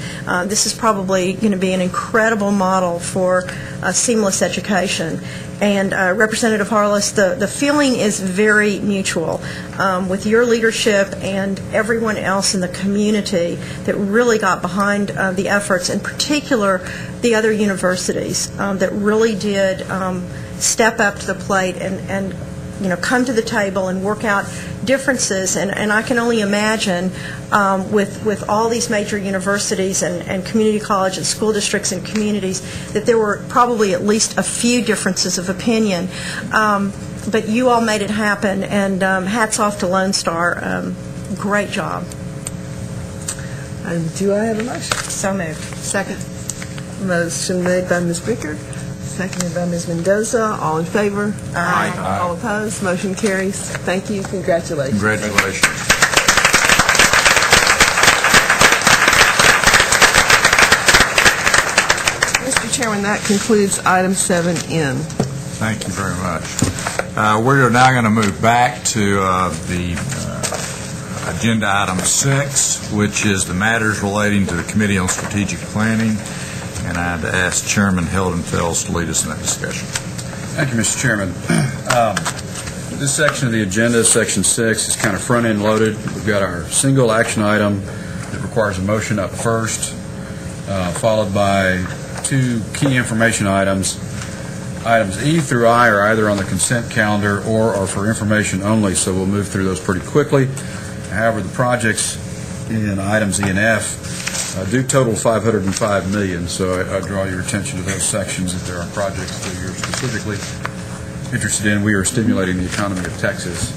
This is probably going to be an incredible model for seamless education. And Representative Harless, the feeling is very mutual with your leadership and everyone else in the community that really got behind the efforts, in particular the other universities that really did step up to the plate and come to the table and work out differences. And I can only imagine with all these major universities and community college and school districts and communities that there were probably at least a few differences of opinion. But you all made it happen, and hats off to Lone Star. Great job.
Do I have a motion?
So moved.
Second.
Motion made by Ms. Bickert, seconded by Ms. Mendoza. All in favor?
Aye.
All opposed? Motion carries. Thank you. Congratulations.
Congratulations.
Mr. Chairman, that concludes item 7N.
Thank you very much. We're now going to move back to the agenda item 6, which is the matters relating to the Committee on Strategic Planning, and I'd ask Chairman Hildenfels to lead us in that discussion.
Thank you, Mr. Chairman. This section of the agenda, Section 6, is kind of front-end loaded. We've got our single action item that requires a motion up first, followed by 2 key information items. Items E through I are either on the consent calendar or are for information only, so we'll move through those pretty quickly. However, the projects in items E and F do total $505 million, so I draw your attention to those sections if there are projects that you're specifically interested in. We are stimulating the economy of Texas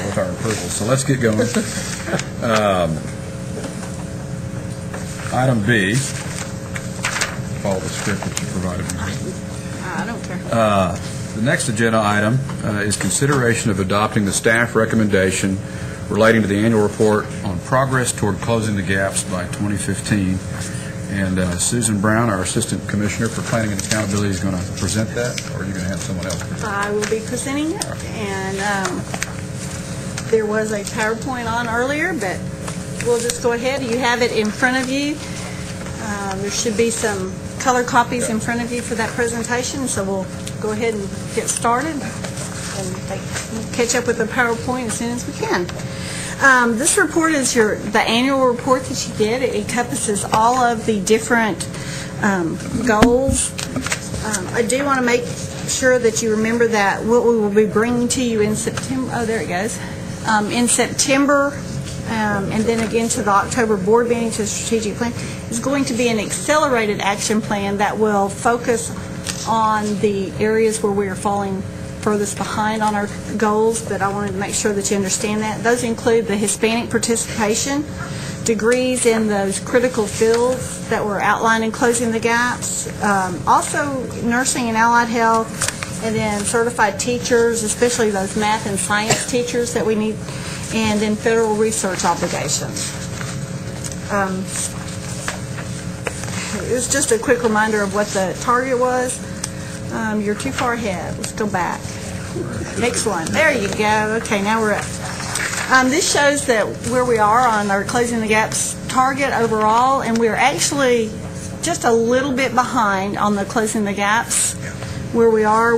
with our approval. So let's get going. Item B, follow the script that you provided me.
I don't care.
The next agenda item is consideration of adopting the staff recommendation relating to the annual report on progress toward closing the gaps by 2015. And Susan Brown, our Assistant Commissioner for Planning and Accountability, is going to present that, or are you going to have someone else present?
I will be presenting it, and there was a PowerPoint on earlier, but we'll just go ahead. You have it in front of you. There should be some color copies in front of you for that presentation, so we'll go ahead and get started and catch up with the PowerPoint as soon as we can. This report is the annual report that you get. It encompasses all of the different goals. I do want to make sure that you remember that what we will be bringing to you in September, there it goes, in September, and then again to the October board meeting to the strategic plan, is going to be an accelerated action plan that will focus on the areas where we are falling furthest behind on our goals, but I wanted to make sure that you understand that. Those include the Hispanic participation, degrees in those critical fields that were outlined in closing the gaps, also nursing and allied health, and then certified teachers, especially those math and science teachers that we need, and then federal research obligations. It was just a quick reminder of what the target was. You're too far ahead. Let's go back. Next one. There you go. Okay, now we're up. This shows that where we are on our Closing the Gaps target overall, and we're actually just a little bit behind on the Closing the Gaps. Where we are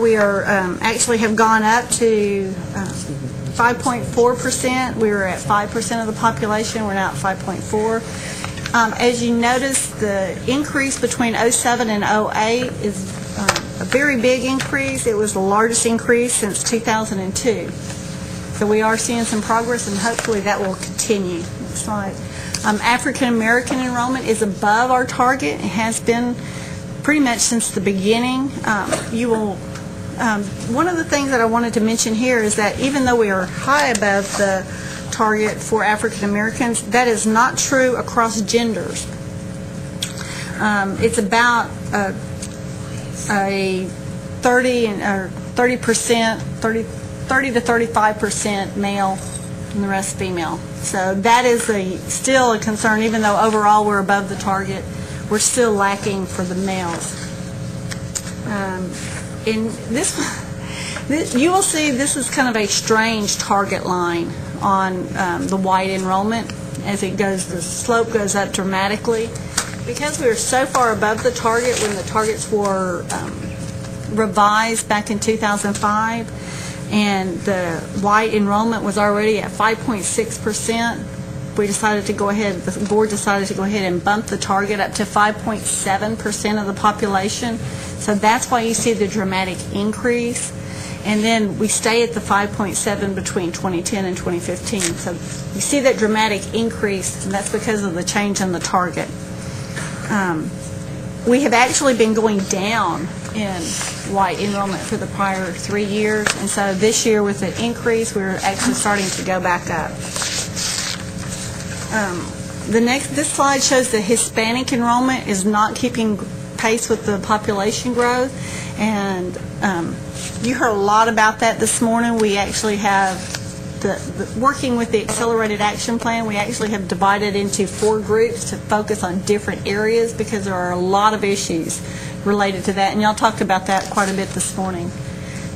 actually have gone up to 5.4%. We were at 5% of the population. We're now at 5.4%. As you notice, the increase between 07 and 08 is a very big increase. It was the largest increase since 2002. So we are seeing some progress, and hopefully that will continue. Next slide. African American enrollment is above our target. It has been pretty much since the beginning. One of the things that I wanted to mention here is that even though we are high above the target for African Americans, that is not true across genders. It's about a 30 to 35% male and the rest female. So that is still a concern, even though overall we're above the target. We're still lacking for the males. In this, you will see this is kind of a strange target line on the white enrollment. As it goes, the slope goes up dramatically. Because we were so far above the target when the targets were revised back in 2005, and the white enrollment was already at 5.6%, we decided to go ahead, the board decided to go ahead and bump the target up to 5.7% of the population. So that's why you see the dramatic increase. And then we stay at the 5.7 between 2010 and 2015. So you see that dramatic increase, and that's because of the change in the target. We have actually been going down in white enrollment for the prior 3 years, and so this year with the increase, we're actually starting to go back up. This slide shows the Hispanic enrollment is not keeping pace with the population growth, and you heard a lot about that this morning. We actually have working with the Accelerated Action Plan, we actually have divided into 4 groups to focus on different areas because there are a lot of issues related to that, and y'all talked about that quite a bit this morning.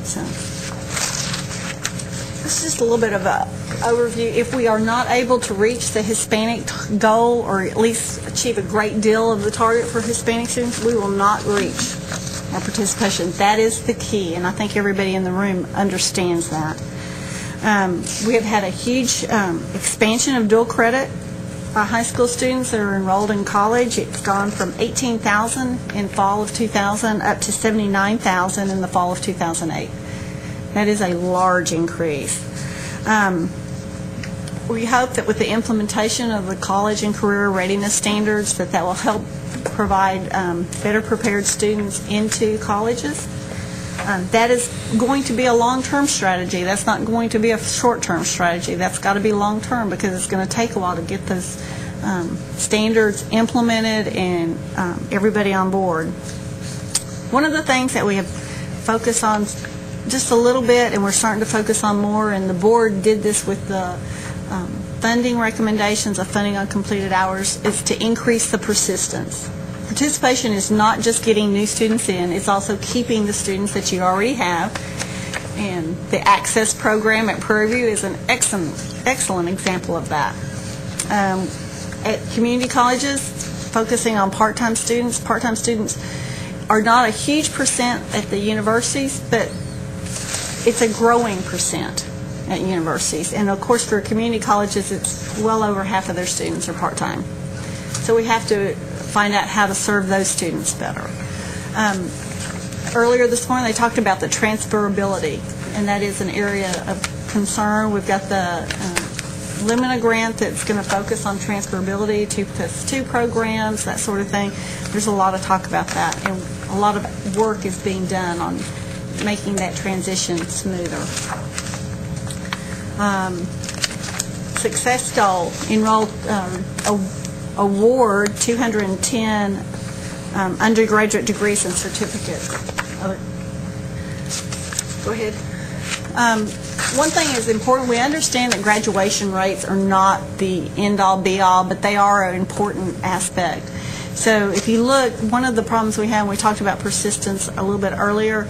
So this is just a little bit of an overview. If we are not able to reach the Hispanic goal, or at least achieve a great deal of the target for Hispanic students, we will not reach our participation. That is the key, and I think everybody in the room understands that. We have had a huge expansion of dual credit by high school students that are enrolled in college. It's gone from 18,000 in fall of 2000 up to 79,000 in the fall of 2008. That is a large increase. We hope that with the implementation of the college and career readiness standards that will help provide better prepared students into colleges. That is going to be a long-term strategy. That's not going to be a short-term strategy. That's got to be long-term because it's going to take a while to get those standards implemented and everybody on board. One of the things that we have focused on just a little bit, and we're starting to focus on more, and the board did this with the funding recommendations of funding on completed hours, is to increase the persistence. Participation is not just getting new students in, it's also keeping the students that you already have. And the Access program at Prairie View is an excellent example of that. At community colleges, focusing on part-time students are not a huge percent at the universities, but it's a growing percent at universities. And of course for community colleges, it's well over half of their students are part-time. So we have to find out how to serve those students better. Earlier this morning, they talked about the transferability, and that is an area of concern. We've got the Limina grant that's going to focus on transferability, 2+2 programs, that sort of thing. There's a lot of talk about that, and a lot of work is being done on making that transition smoother. Success goal, enrolled award 210 undergraduate degrees and certificates. Go ahead. One thing is important. We understand that graduation rates are not the end-all, be-all, but they are an important aspect. So if you look, one of the problems we have, and we talked about persistence a little bit earlier,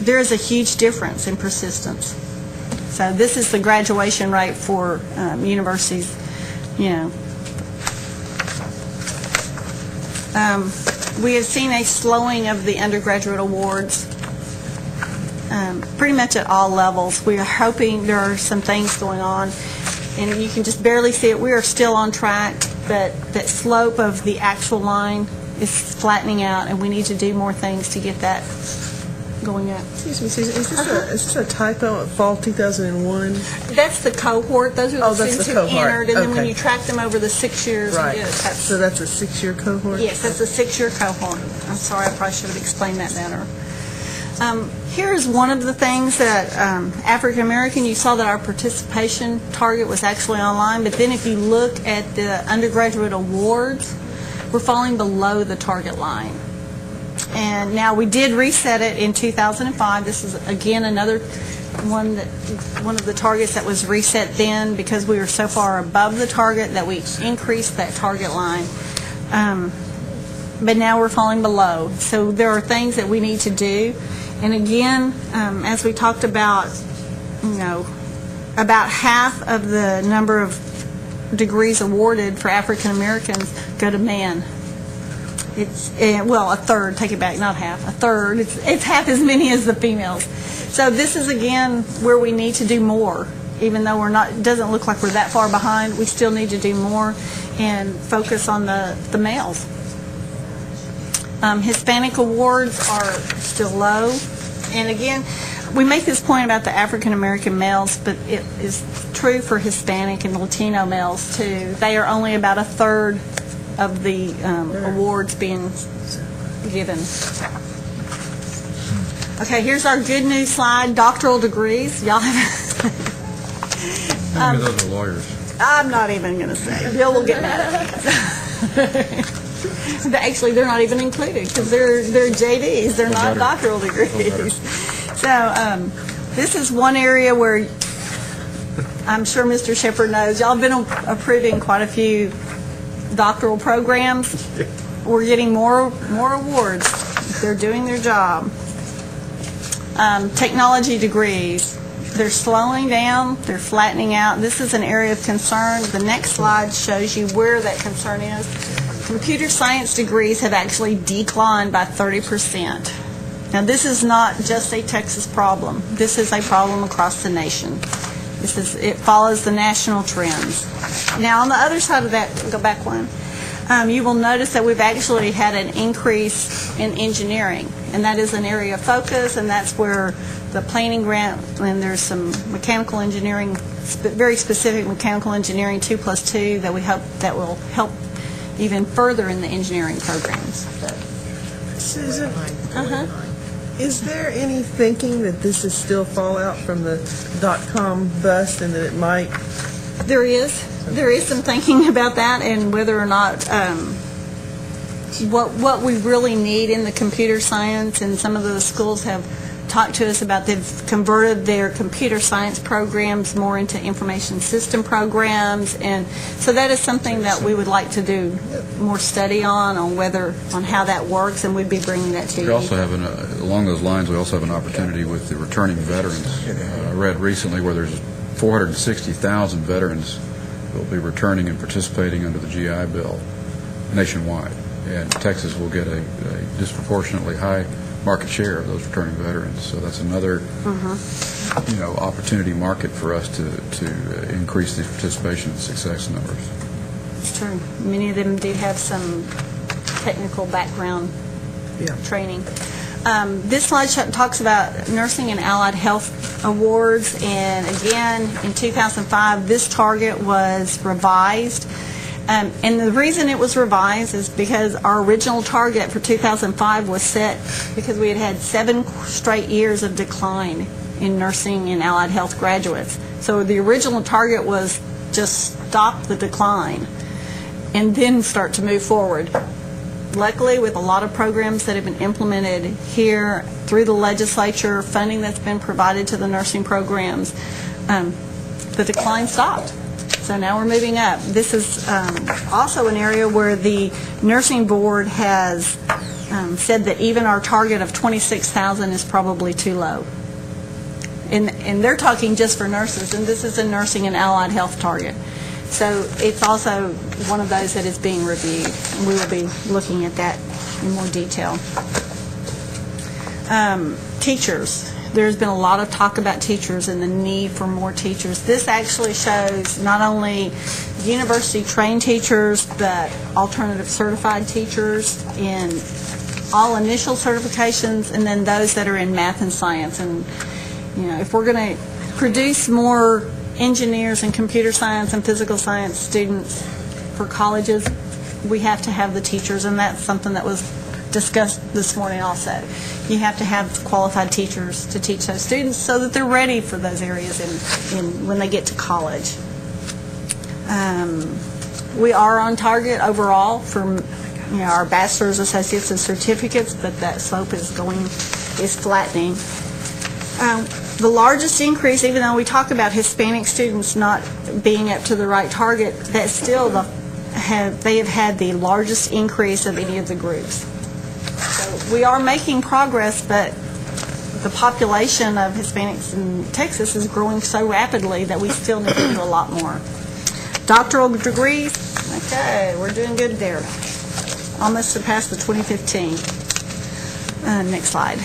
there is a huge difference in persistence. So this is the graduation rate for universities, we have seen a slowing of the undergraduate awards pretty much at all levels. We are hoping there are some things going on, and you can just barely see it. We are still on track, but that slope of the actual line is flattening out, and we need to do more things to get that going up.
Excuse me, Susan, is this a typo at fall 2001?
That's the cohort. Those are the students who entered, and then when you track them over the 6 years,
right.
you get a
So that's a 6-year cohort?
Yes, that's a 6-year cohort. I'm sorry, I probably should have explained that better. Here's one of the things that African American, you saw that our participation target was actually online, but then if you look at the undergraduate awards, we're falling below the target line. And now we did reset it in 2005. This is again another one of the targets that was reset then because we were so far above the target that we increased that target line. But now we're falling below. So there are things that we need to do. And again, as we talked about, about half of the number of degrees awarded for African Americans go to men. It's, a third, take it back, not half, a third. It's half as many as the females. So this is, again, where we need to do more. Even though it doesn't look like we're that far behind, we still need to do more and focus on the males. Hispanic awards are still low. And again, we make this point about the African American males, but it is true for Hispanic and Latino males too. They are only about a third of the awards being given. Okay, here's our good news slide, doctoral degrees. Y'all have
Maybe those are lawyers.
I'm not even going to say. Bill will get mad at me. But actually, they're not even included because they're JDs. They're not doctoral degrees. So this is one area where I'm sure Mr. Shepherd knows. Y'all have been approving quite a few doctoral programs. We're getting more awards. They're doing their job. Technology degrees. They're slowing down. They're flattening out. This is an area of concern. The next slide shows you where that concern is. Computer science degrees have actually declined by 30%. Now, this is not just a Texas problem. This is a problem across the nation. It follows the national trends. Now, on the other side of that, go back one, you will notice that we've actually had an increase in engineering, and that is an area of focus, and that's where the planning grant, and there's some mechanical engineering, very specific mechanical engineering 2+2 that we hope that will help even further in the engineering programs.
Susan, is there any thinking that this is still fallout from the .com bust and that it might?
There is some thinking about that and whether or not what we really need in the computer science, and some of the schools have talked to us about they've converted their computer science programs more into information system programs, and so that is something that we would like to do more study on how that works, and we'd be bringing that to you.
We also have, along those lines, we also have an opportunity with the returning veterans. I read recently where there's 460,000 veterans who will be returning and participating under the GI Bill nationwide, and Texas will get a disproportionately high market share of those returning veterans. So that's another, opportunity market for us to increase the participation and success numbers.
It's true. Many of them do have some technical background training. This slide talks about nursing and allied health awards, and again, in 2005, this target was revised. And the reason it was revised is because our original target for 2005 was set because we had had 7 straight years of decline in nursing and allied health graduates. So the original target was just stop the decline and then start to move forward. Luckily, with a lot of programs that have been implemented here through the legislature, funding that's been provided to the nursing programs, the decline stopped. So now we're moving up. This is also an area where the nursing board has said that even our target of 26,000 is probably too low. And they're talking just for nurses, and this is a nursing and allied health target. So it's also one of those that is being reviewed, and we will be looking at that in more detail. Teachers. There's been a lot of talk about teachers and the need for more teachers. This actually shows not only university-trained teachers, but alternative certified teachers in all initial certifications, and then those that are in math and science. And, if we're going to produce more engineers and computer science and physical science students for colleges, we have to have the teachers, and that's something that was discussed this morning also. You have to have qualified teachers to teach those students so that they're ready for those areas when they get to college. We are on target overall for our bachelor's, associates, and certificates, but that slope is flattening. The largest increase, even though we talk about Hispanic students not being up to the right target, that's still they have had the largest increase of any of the groups. So we are making progress, but the population of Hispanics in Texas is growing so rapidly that we still need to do a lot more. Doctoral degrees, okay, we're doing good there. Almost surpassed the 2015. Next slide.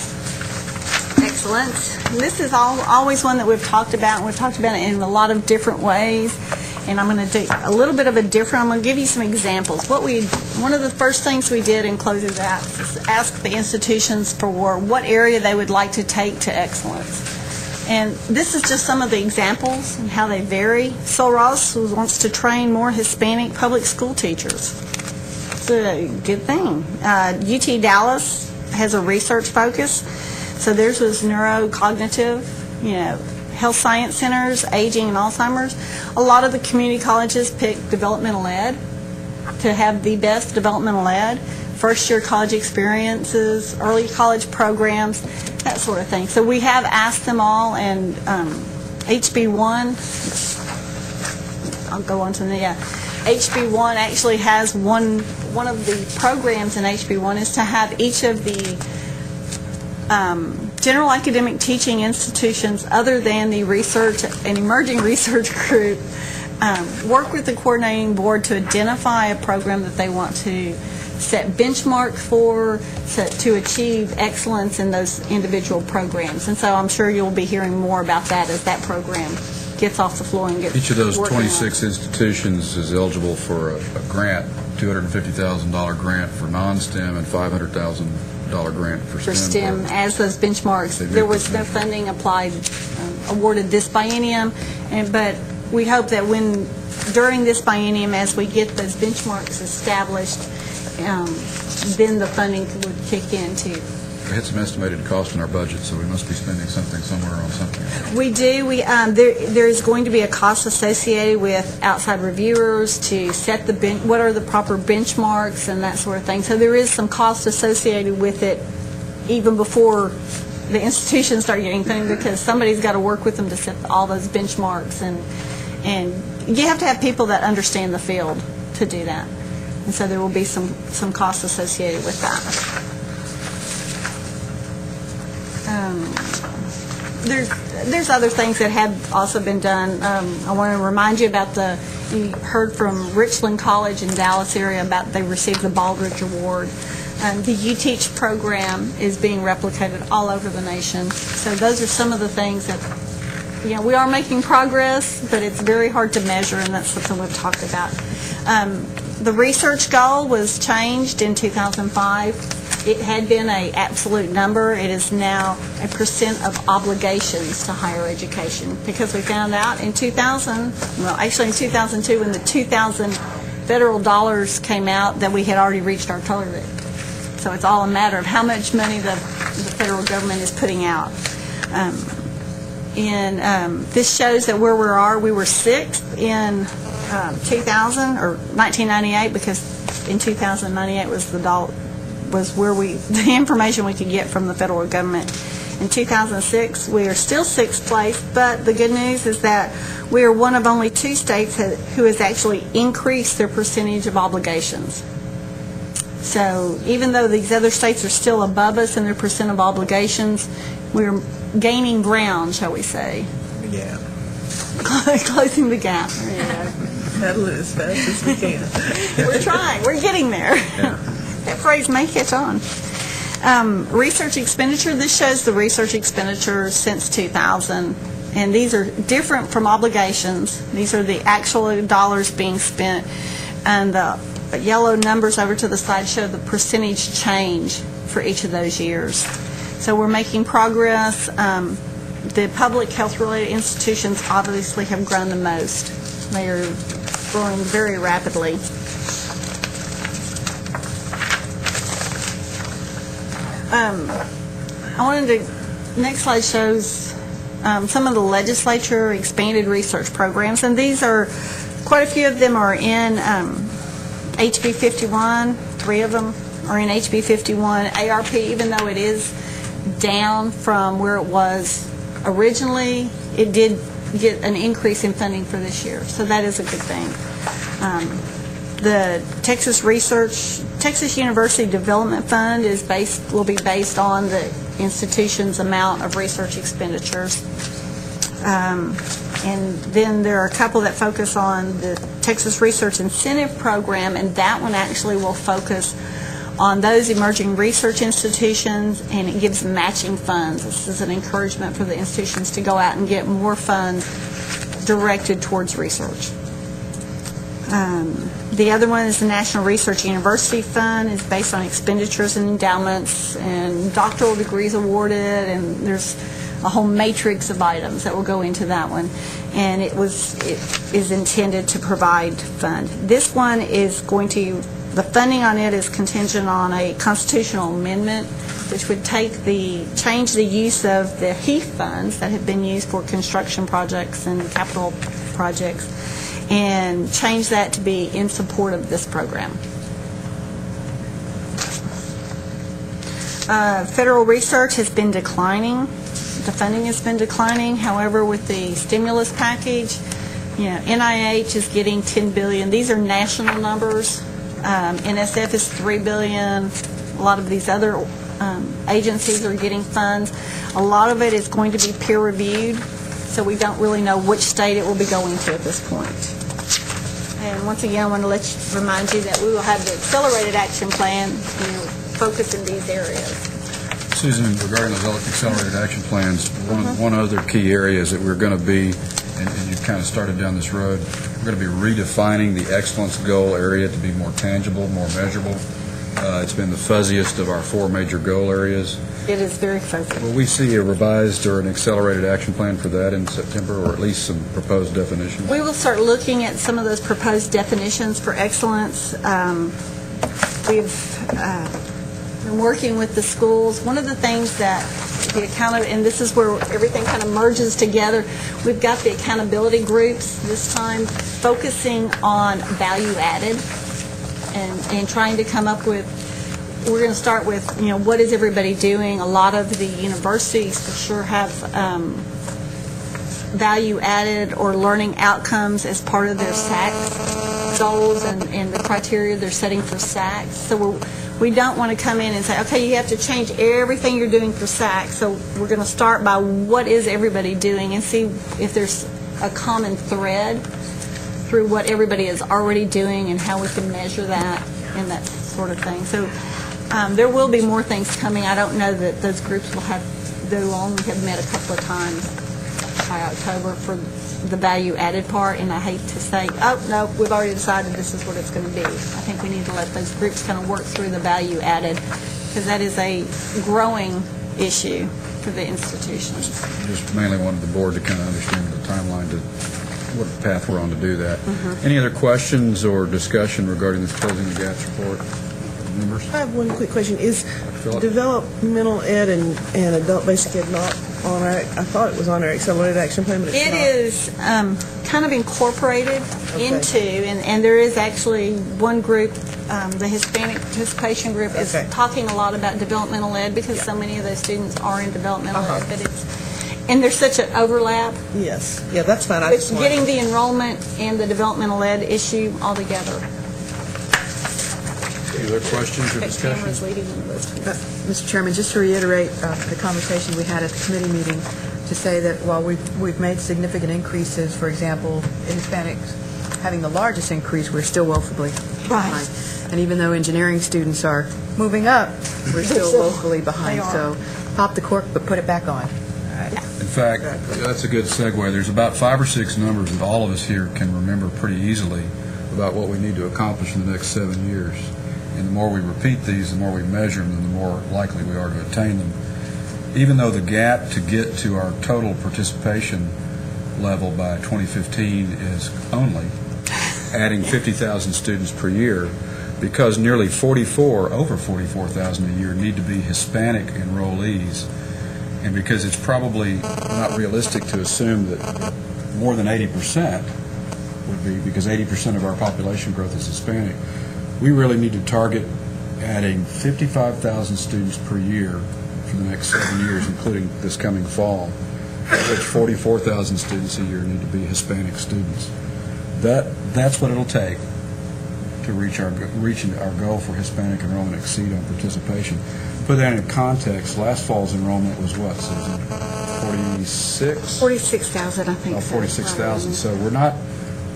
Excellent. This is always one that we've talked about, and we've talked about it in a lot of different ways. And I'm going to do a little bit of I'm going to give you some examples. One of the first things we did in closing that is ask the institutions for what area they would like to take to excellence. And this is just some of the examples and how they vary. Sul Ross wants to train more Hispanic public school teachers. It's a good thing. UT Dallas has a research focus. So theirs was neurocognitive, health science centers, aging and Alzheimer's. A lot of the community colleges pick developmental ed to have the best developmental ed, first-year college experiences, early college programs, that sort of thing. So we have asked them all, and HB1, I'll go on to the, HB1 actually has one of the programs in HB1 is to have each of the general academic teaching institutions other than the research and emerging research group work with the coordinating board to identify a program that they want to set benchmarks for to achieve excellence in those individual programs. And so I'm sure you'll be hearing more about that as that program gets off the floor and gets
Each of those
working
26 institutions is eligible for a grant, $250,000 grant for non-STEM and $500,000 grant for STEM.
For STEM, as those benchmarks. There was no funding applied, awarded this biennium, but we hope that during this biennium, as we get those benchmarks established, then the funding would kick in too.
We had some estimated cost in our budget, so we must be spending something somewhere on something.
We do. There is going to be a cost associated with outside reviewers to set what are the proper benchmarks and that sort of thing. So there is some cost associated with it even before the institutions start getting funding, because somebody's got to work with them to set all those benchmarks, and you have to have people that understand the field to do that. And so there will be some costs associated with that. There's other things that have also been done. I want to remind you about you heard from Richland College in Dallas area about they received the Baldrige Award. The UTeach program is being replicated all over the nation. So those are some of the things that, we are making progress, but it's very hard to measure, and that's something we've talked about. The research goal was changed in 2005. It had been an absolute number. It is now a % of obligations to higher education, because we found out in 2002, when the 2000 federal dollars came out, that we had already reached our target. So it's all a matter of how much money the federal government is putting out. This shows that where we are, we were 6th in 2000 or 1998, because in 2098 was where the information we could get from the federal government. In 2006, we are still 6th place, but the good news is that we are one of only 2 states who has actually increased their percentage of obligations. So even though these other states are still above us in their % of obligations, we're gaining ground, shall we say.
Yeah.
Closing the gap.
Yeah. Pedal it as fast as we can.
We're trying. We're getting there.
Yeah.
That phrase may catch on. Research expenditure. This shows the research expenditure since 2000. And these are different from obligations. These are the actual dollars being spent. And the yellow numbers over to the side show the percentage change for each of those years. So we're making progress. The public health-related institutions obviously have grown the most. They are growing very rapidly. Next slide shows some of the legislature expanded research programs, and these are, quite a few of them are in HB 51, 3 of them are in HB 51. ARP, even though it is down from where it was originally, it did get an increase in funding for this year, so that is a good thing. The Texas University Development Fund will be based on the institution's amount of research expenditures. And then there are a couple that focus on the Texas Research Incentive Program, and that one actually will focus on those emerging research institutions, and it gives matching funds. This is an encouragement for the institutions to go out and get more funds directed towards research. The other one is the National Research University Fund. It's based on expenditures and endowments and doctoral degrees awarded, and there's a whole matrix of items that will go into that one. And it is intended to provide fund. This one is going to, the funding on it is contingent on a constitutional amendment, which would change the use of the HEAF funds that have been used for construction projects and capital projects, and change that to be in support of this program. Federal research has been declining. The funding has been declining. However, with the stimulus package, NIH is getting $10 billion. These are national numbers. NSF is $3 billion. A lot of these other agencies are getting funds. A lot of it is going to be peer-reviewed, so we don't really know which state it will be going to at this point. And once again, I want to remind you that we will have the accelerated action plan, focus in these areas.
Susan, regarding those accelerated action plans, one other key area is that we're going to be, and you've kind of started down this road, we're going to be redefining the excellence goal area to be more tangible, more measurable. It's been the fuzziest of our 4 major goal areas.
It is very fuzzy.
Will we see a revised or an accelerated action plan for that in September, or at least some proposed definitions?
We will start looking at some of those proposed definitions for excellence. We've been working with the schools. One of the things that and this is where everything kind of merges together, we've got the accountability groups this time focusing on value added and trying to come up with, we're going to start with, what is everybody doing? A lot of the universities for sure have value added or learning outcomes as part of their SAC goals and the criteria they're setting for SAC. So we don't want to come in and say, okay, you have to change everything you're doing for SAC. So we're going to start by what is everybody doing and see if there's a common thread through what everybody is already doing and how we can measure that and that sort of thing. So there will be more things coming. I don't know that those groups will they'll only have met a couple of times by October for the value added part, and I hate to say, oh, no, we've already decided this is what it's going to be. I think we need to let those groups kind of work through the value added, because that is a growing issue for the institutions.
Just mainly wanted the board to kind of understand the timeline to what path we're on to do that. Any other questions or discussion regarding this Closing the Gaps report? Members?
I have one quick question. Is developmental ed and adult basic ed not on our, I thought it was on our accelerated action plan, but it's not.
It is kind of incorporated into, and there is actually one group, the Hispanic Participation Group, is talking a lot about developmental ed because so many of those students are in developmental ed, but and there's such an overlap.
Yes. Yeah, that's fine.
It's getting the enrollment and the developmental ed issue all together.
Any other questions or discussion?
Mr. Chairman, just to reiterate the conversation we had at the committee meeting, to say that while we've made significant increases, for example, Hispanics having the largest increase, we're still woefully behind. And even though engineering students are moving up, we're still woefully behind. So pop the cork, but put it back on.
In fact, that's a good segue. There's about 5 or 6 numbers that all of us here can remember pretty easily about what we need to accomplish in the next 7 years. And the more we repeat these, the more we measure them, the more likely we are to attain them. Even though the gap to get to our total participation level by 2015 is only adding 50,000 students per year, because nearly over 44,000 a year need to be Hispanic enrollees, and because it's probably not realistic to assume that more than 80% would be, because 80% of our population growth is Hispanic, we really need to target adding 55,000 students per year for the next 7 years, including this coming fall, of which 44,000 students a year need to be Hispanic students. That's what it'll take to reach our goal for Hispanic enrollment exceed on participation. Put that in context, last fall's enrollment was what, Susan? 46?
46,000, I think.
Oh, 46,000. So we're not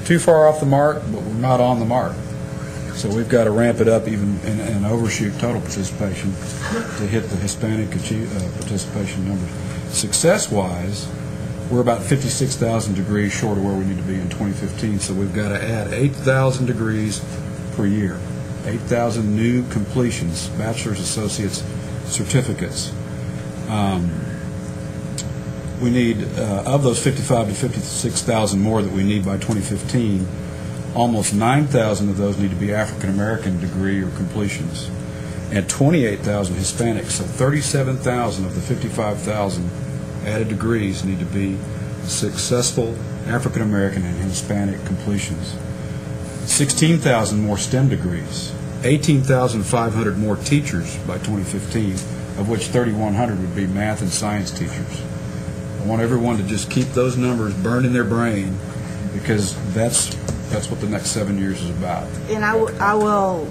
too far off the mark, but we're not on the mark. So we've got to ramp it up even and overshoot total participation to hit the Hispanic participation numbers. Success-wise, we're about 56,000 degrees short of where we need to be in 2015, so we've got to add 8,000 degrees per year, 8,000 new completions, bachelor's, associates, certificates. We need, of those 55 to 56,000 more that we need by 2015, almost 9,000 of those need to be African American degree or completions, and 28,000 Hispanics. So 37,000 of the 55,000 added degrees need to be successful African American and Hispanic completions. 16,000 more STEM degrees, 18,500 more teachers by 2015, of which 3,100 would be math and science teachers. I want everyone to just keep those numbers burned in their brain, because that's what the next 7 years is about.
And I will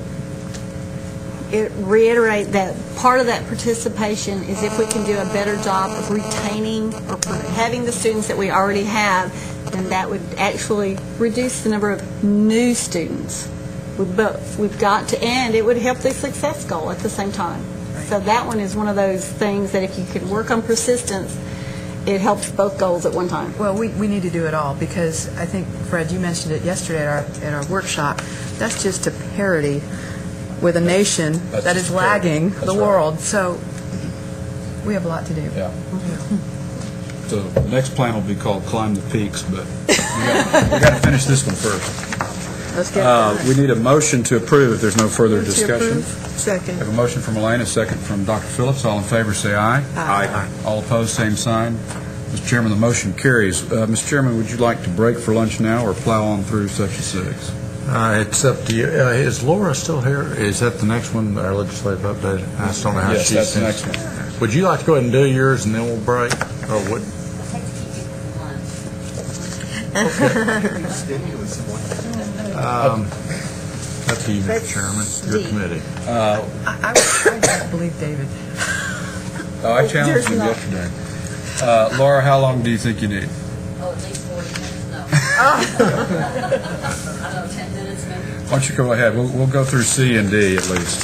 reiterate that part of that participation is if we can do a better job of retaining or having the students that we already have, then that would actually reduce the number of new students. We've got to, and it would help the success goal at the same time. So that one is one of those things that if you can work on persistence, it helps both goals at one time.
Well, we need to do it all, because I think, Fred, you mentioned it yesterday at our workshop. That's just a parity with a nation that is lagging the world. So we have a lot to do.
Yeah. So the next plan will be called Climb the Peaks, but we got to finish this one first.
Let's get
we need a motion to approve if there's no further discussion.
Second.
We have a motion from Elaine, a second from Dr. Phillips. All in favor say aye.
Aye.
All opposed, same sign. Mr. Chairman, the motion carries. Mr. Chairman, would you like to break for lunch now or plow on through Section 6?
It's up to you. Is Laura still here? Is that the next one, our legislative update? I just don't know how
Yes,
she's...
that's the next one.
Would you like to go ahead and do yours and then we'll break? Or what? Up to you, Mr. Chairman. Your committee.
I don't believe David.
Oh, I challenged him yesterday. Laura, how long do you think you need?
Oh, at least 40 minutes, no. I don't know, 10 minutes maybe.
Why don't you go ahead? We'll go through C and D at least.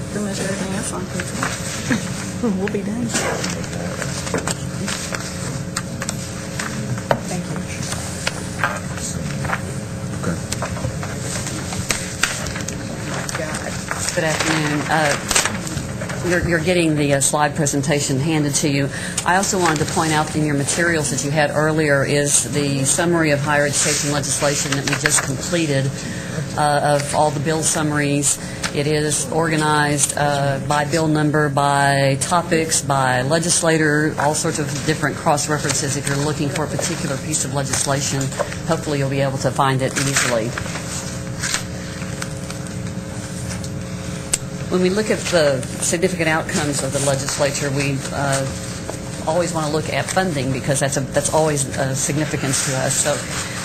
Pretty much everything else on paper. We'll be done.
Thank you.
Good afternoon. You're getting the slide presentation handed to you. I also wanted to point out in your materials that you had earlier is the summary of higher education legislation that we just completed of all the bill summaries. It is organized by bill number, by topics, by legislator, all sorts of different cross-references. If you're looking for a particular piece of legislation, hopefully you'll be able to find it easily. When we look at the significant outcomes of the legislature, we always want to look at funding, because that's always significance to us. So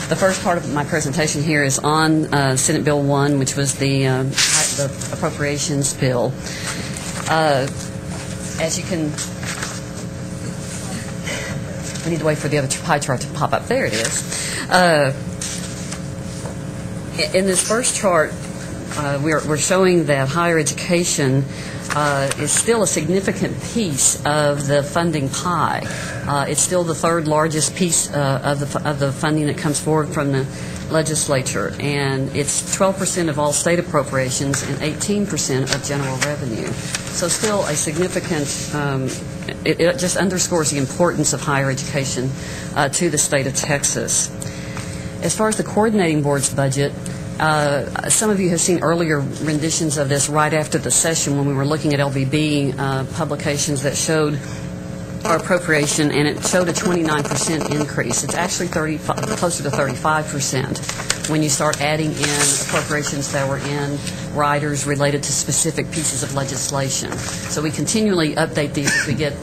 the first part of my presentation here is on Senate Bill 1, which was the appropriations bill. As you can, we need to wait for the other pie chart to pop up. There it is. In this first chart, we're showing that higher education is still a significant piece of the funding pie. It's still the third largest piece of the funding that comes forward from the legislature, and it's 12% of all state appropriations and 18% of general revenue. So still a significant, it just underscores the importance of higher education to the state of Texas. As far as the coordinating board's budget, some of you have seen earlier renditions of this right after the session when we were looking at LBB publications that showed our appropriation, and it showed a 29% increase. It's actually closer to 35% when you start adding in appropriations that were in riders related to specific pieces of legislation. So we continually update these as we get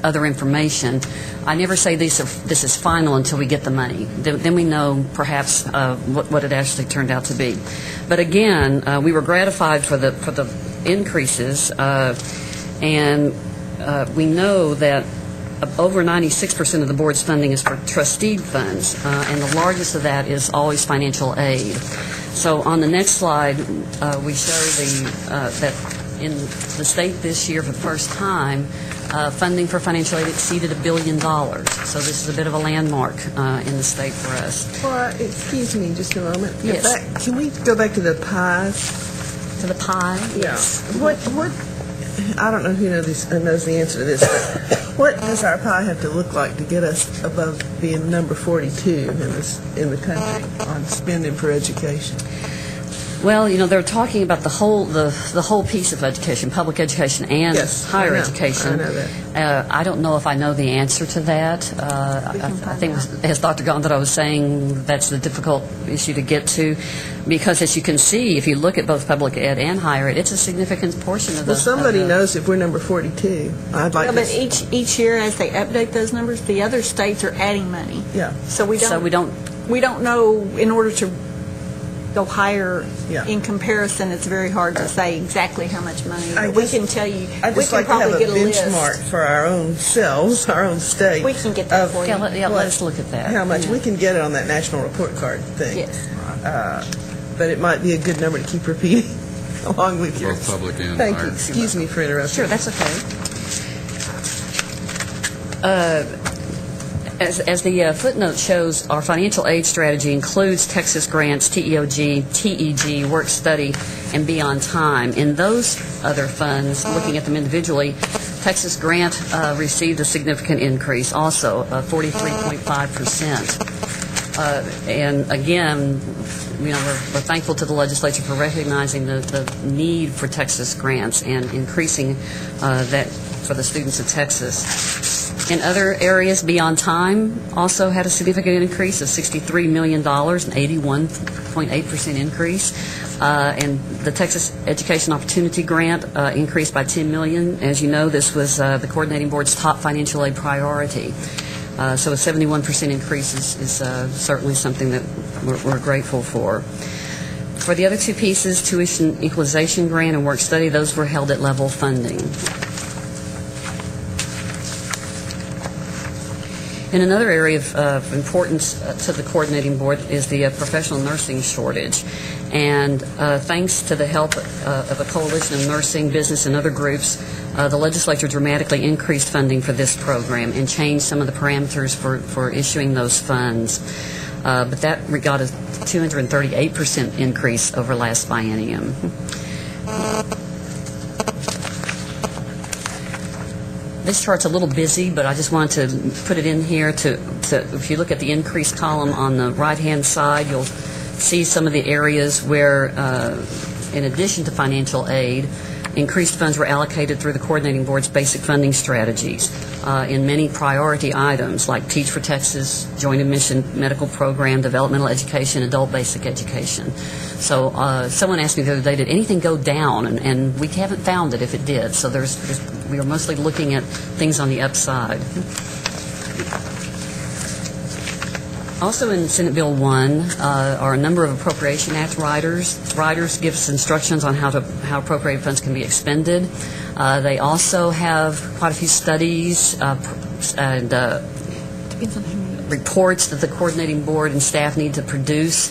other information. I never say this is final until we get the money. Then we know perhaps what it actually turned out to be. But again, we were gratified for the increases, and we know that over 96% of the board's funding is for trustee funds, and the largest of that is always financial aid. So on the next slide, we show that in the state this year, for the first time, funding for financial aid exceeded $1 billion. So this is a bit of a landmark in the state for us.
Well, excuse me just a moment.
Yes.
Can we go back to the pies?
To the pie?
Yes. What I don't know who knows the answer to this, but what does our pie have to look like to get us above being number 42 in the country on spending for education?
Well, they're talking about the whole piece of education, public education and higher education.
I know that.
I don't know if I know the answer to that. I think, as Dr. Gonda was saying, that's the difficult issue to get to, because as you can see, if you look at both public ed and higher ed, it's a significant portion of the...
Well, somebody knows if we're number 42. I'd like
but each year, as they update those numbers, the other states are adding money.
Yeah.
So we don't know, in order to go higher in comparison, it's very hard to say exactly how much money. We can tell you. We can probably get a list.
Benchmark for our own selves, our own state.
We can get that for you.
Let's look at that.
How much we can get it on that national report card thing.
Yes.
But it might be a good number to keep repeating along with yours.
Both public and
Thank
higher.
you. Excuse me for interrupting.
Sure, that's okay. As the footnote shows, our financial aid strategy includes Texas grants, TEOG, TEG, work study, and Beyond Time. In those other funds, looking at them individually, Texas grant received a significant increase, also 43.5%. And again, we're thankful to the legislature for recognizing the need for Texas grants and increasing that for the students of Texas. In other areas, Beyond Time also had a significant increase of $63 million, an 81.8% increase. And the Texas Education Opportunity Grant increased by $10 million. As you know, this was the coordinating board's top financial aid priority. So a 71% increase is certainly something that we're grateful for. For the other two pieces, Tuition Equalization Grant and Work Study, those were held at level funding. And another area of importance to the coordinating board is the professional nursing shortage. And thanks to the help of a coalition of nursing, business, and other groups, the legislature dramatically increased funding for this program and changed some of the parameters for issuing those funds. But that got a 238% increase over last biennium. This chart's a little busy, but I just wanted to put it in here to if you look at the increase column on the right-hand side, you'll see some of the areas where, in addition to financial aid, increased funds were allocated through the coordinating board's basic funding strategies in many priority items like Teach for Texas, Joint Admission Medical Program, Developmental Education, Adult Basic Education. So someone asked me the other day, did anything go down? And we haven't found it if it did. So we are mostly looking at things on the upside. Also in Senate Bill 1 are a number of Appropriation Act riders. Riders give us instructions on how appropriated funds can be expended. They also have quite a few studies and reports that the coordinating board and staff need to produce,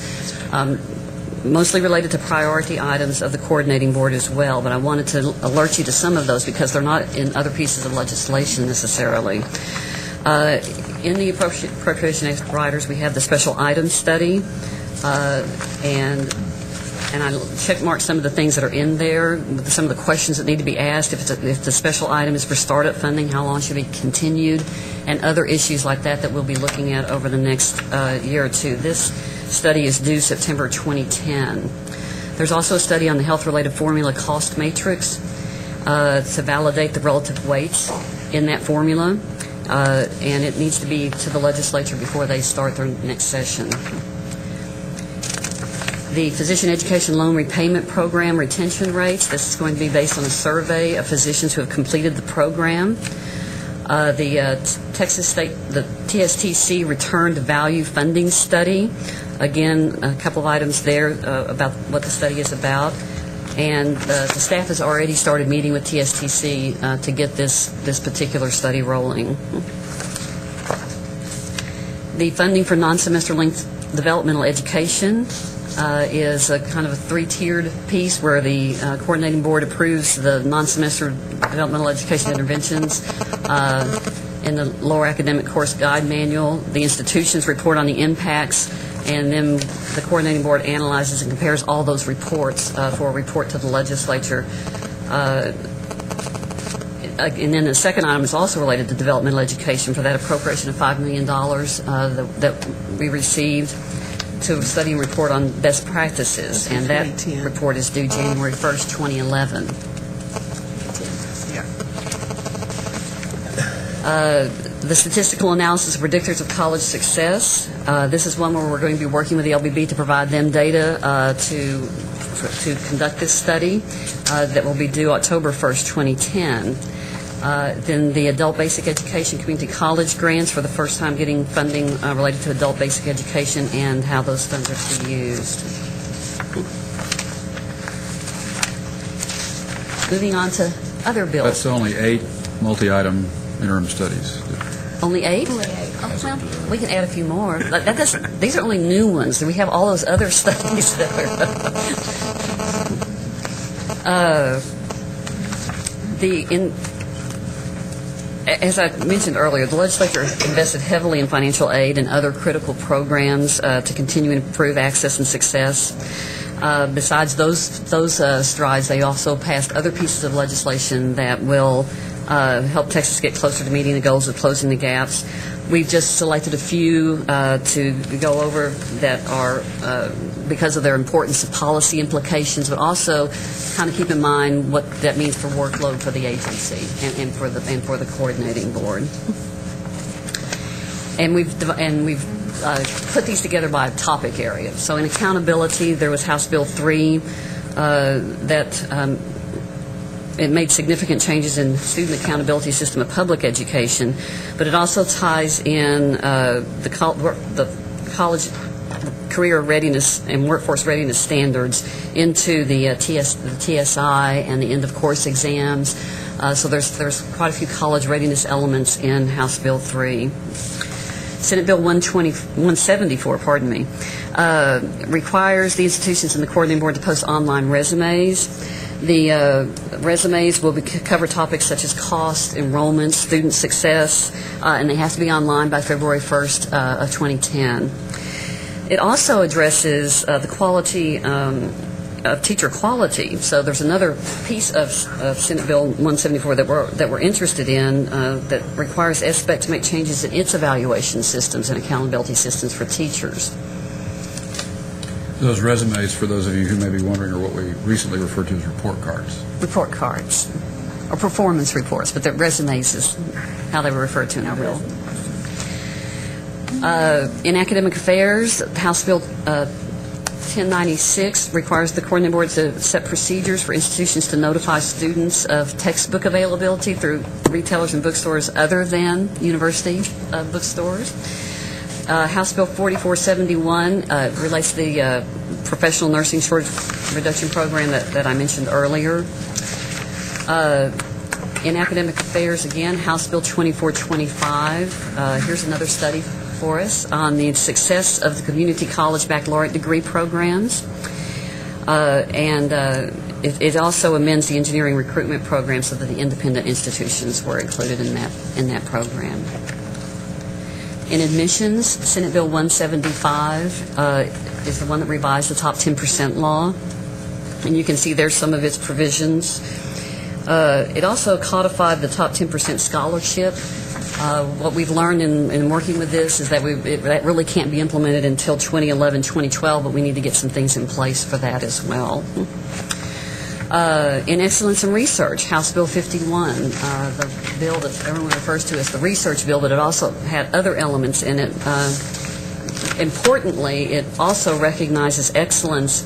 mostly related to priority items of the coordinating board as well. But I wanted to alert you to some of those because they're not in other pieces of legislation necessarily. In the Appropriation Act riders, we have the special items study, and I checkmarked some of the things that are in there, some of the questions that need to be asked. If the special item is for startup funding, how long should it be continued, and other issues like that we'll be looking at over the next year or two. This study is due September 2010. There's also a study on the health-related formula cost matrix to validate the relative weights in that formula. And it needs to be to the legislature before they start their next session. The Physician Education Loan Repayment Program retention rates, this is going to be based on a survey of physicians who have completed the program. The TSTC Return to Value Funding Study, again, a couple of items there about what the study is about. And the staff has already started meeting with TSTC to get this particular study rolling. The funding for non-semester length developmental education is a kind of a three-tiered piece where the coordinating board approves the non-semester developmental education interventions in the lower academic course guide manual. The institutions report on the impacts, and then the coordinating board analyzes and compares all those reports for a report to the legislature And then the second item is also related to developmental education for that appropriation of $5 million that we received to study and report on best practices, and that report is due January 1st, 2011. The statistical analysis of predictors of college success. This is one where we're going to be working with the LBB to provide them data to conduct this study that will be due October 1st, 2010. Then the adult basic education community college grants, for the first time getting funding related to adult basic education and how those funds are to be used. Moving on to other bills.
That's only 8 multi-item interim studies.
Only 8? Only 8. Oh, well, we can add a few more. These are only new ones. We have all those other studies that are... As I mentioned earlier, the legislature invested heavily in financial aid and other critical programs to continue and improve access and success. Besides those strides, they also passed other pieces of legislation that will help Texas get closer to meeting the goals of closing the gaps. We've just selected a few to go over that are, because of their importance of policy implications, but also kind of keep in mind what that means for workload for the agency and for the coordinating board. And we've put these together by topic area. So in accountability, there was House Bill 3 that it made significant changes in student accountability system of public education, but it also ties in the college career readiness and workforce readiness standards into the TSI and the end of course exams. So there's quite a few college readiness elements in House Bill 3. Senate Bill 174, requires the institutions and the coordinating board to post online resumes. The resumes will cover topics such as cost, enrollment, student success, and they have to be online by February 1st of 2010. It also addresses the quality of teacher quality. So there's another piece of Senate Bill 174 that we're interested in that requires SBEC to make changes in its evaluation systems and accountability systems for teachers.
Those resumes, for those of you who may be wondering, are what we recently referred to as report cards.
Report cards, or performance reports, but the resumes is how they were referred to in our bill. In academic affairs, House Bill 1096 requires the coordinating board to set procedures for institutions to notify students of textbook availability through retailers and bookstores other than university bookstores. House Bill 4471 relates to the professional nursing shortage reduction program that I mentioned earlier. In academic affairs, again, House Bill 2425. Here's another study for us on the success of the community college baccalaureate degree programs. It also amends the engineering recruitment program so that the independent institutions were included in that program. In admissions, Senate Bill 175 is the one that revised the top 10% law, and you can see there's some of its provisions. It also codified the top 10% scholarship. What we've learned in working with this is that that really can't be implemented until 2011, 2012, but we need to get some things in place for that as well. In excellence in research, House Bill 51, the bill that everyone refers to as the research bill, but it also had other elements in it. Importantly, it also recognizes excellence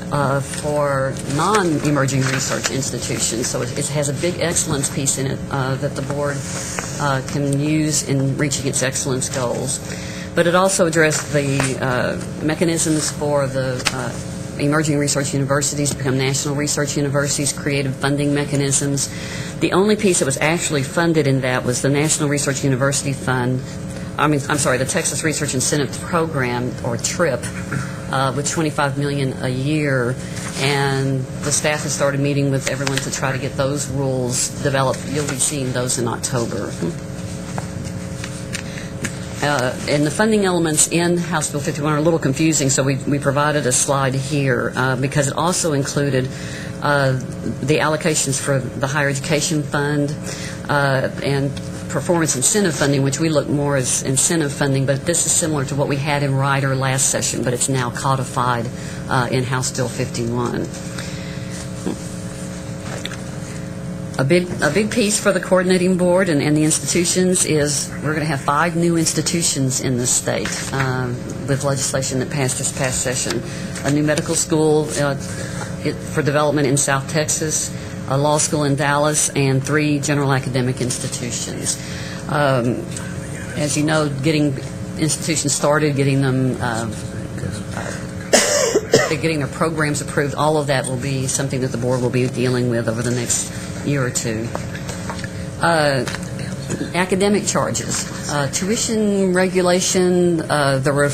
for non-emerging research institutions. So it has a big excellence piece in it that the board can use in reaching its excellence goals. But it also addressed the mechanisms for the emerging research universities to become national research universities, creative funding mechanisms. The only piece that was actually funded in that was the National Research University Fund. The Texas Research Incentive Program, or TRIP, with $25 million a year, and the staff has started meeting with everyone to try to get those rules developed. You'll be seeing those in October. And the funding elements in House Bill 51 are a little confusing, so we provided a slide here because it also included the allocations for the Higher Education Fund and performance incentive funding, which we look more as incentive funding, but this is similar to what we had in Rider last session, but it's now codified in House Bill 51. A big piece for the coordinating board and the institutions is we're going to have 5 new institutions in the state with legislation that passed this past session. A new medical school for development in South Texas, a law school in Dallas, and 3 general academic institutions. As you know, getting institutions started, getting them getting their programs approved, all of that will be something that the board will be dealing with over the next year or two. Academic charges, tuition regulation, there were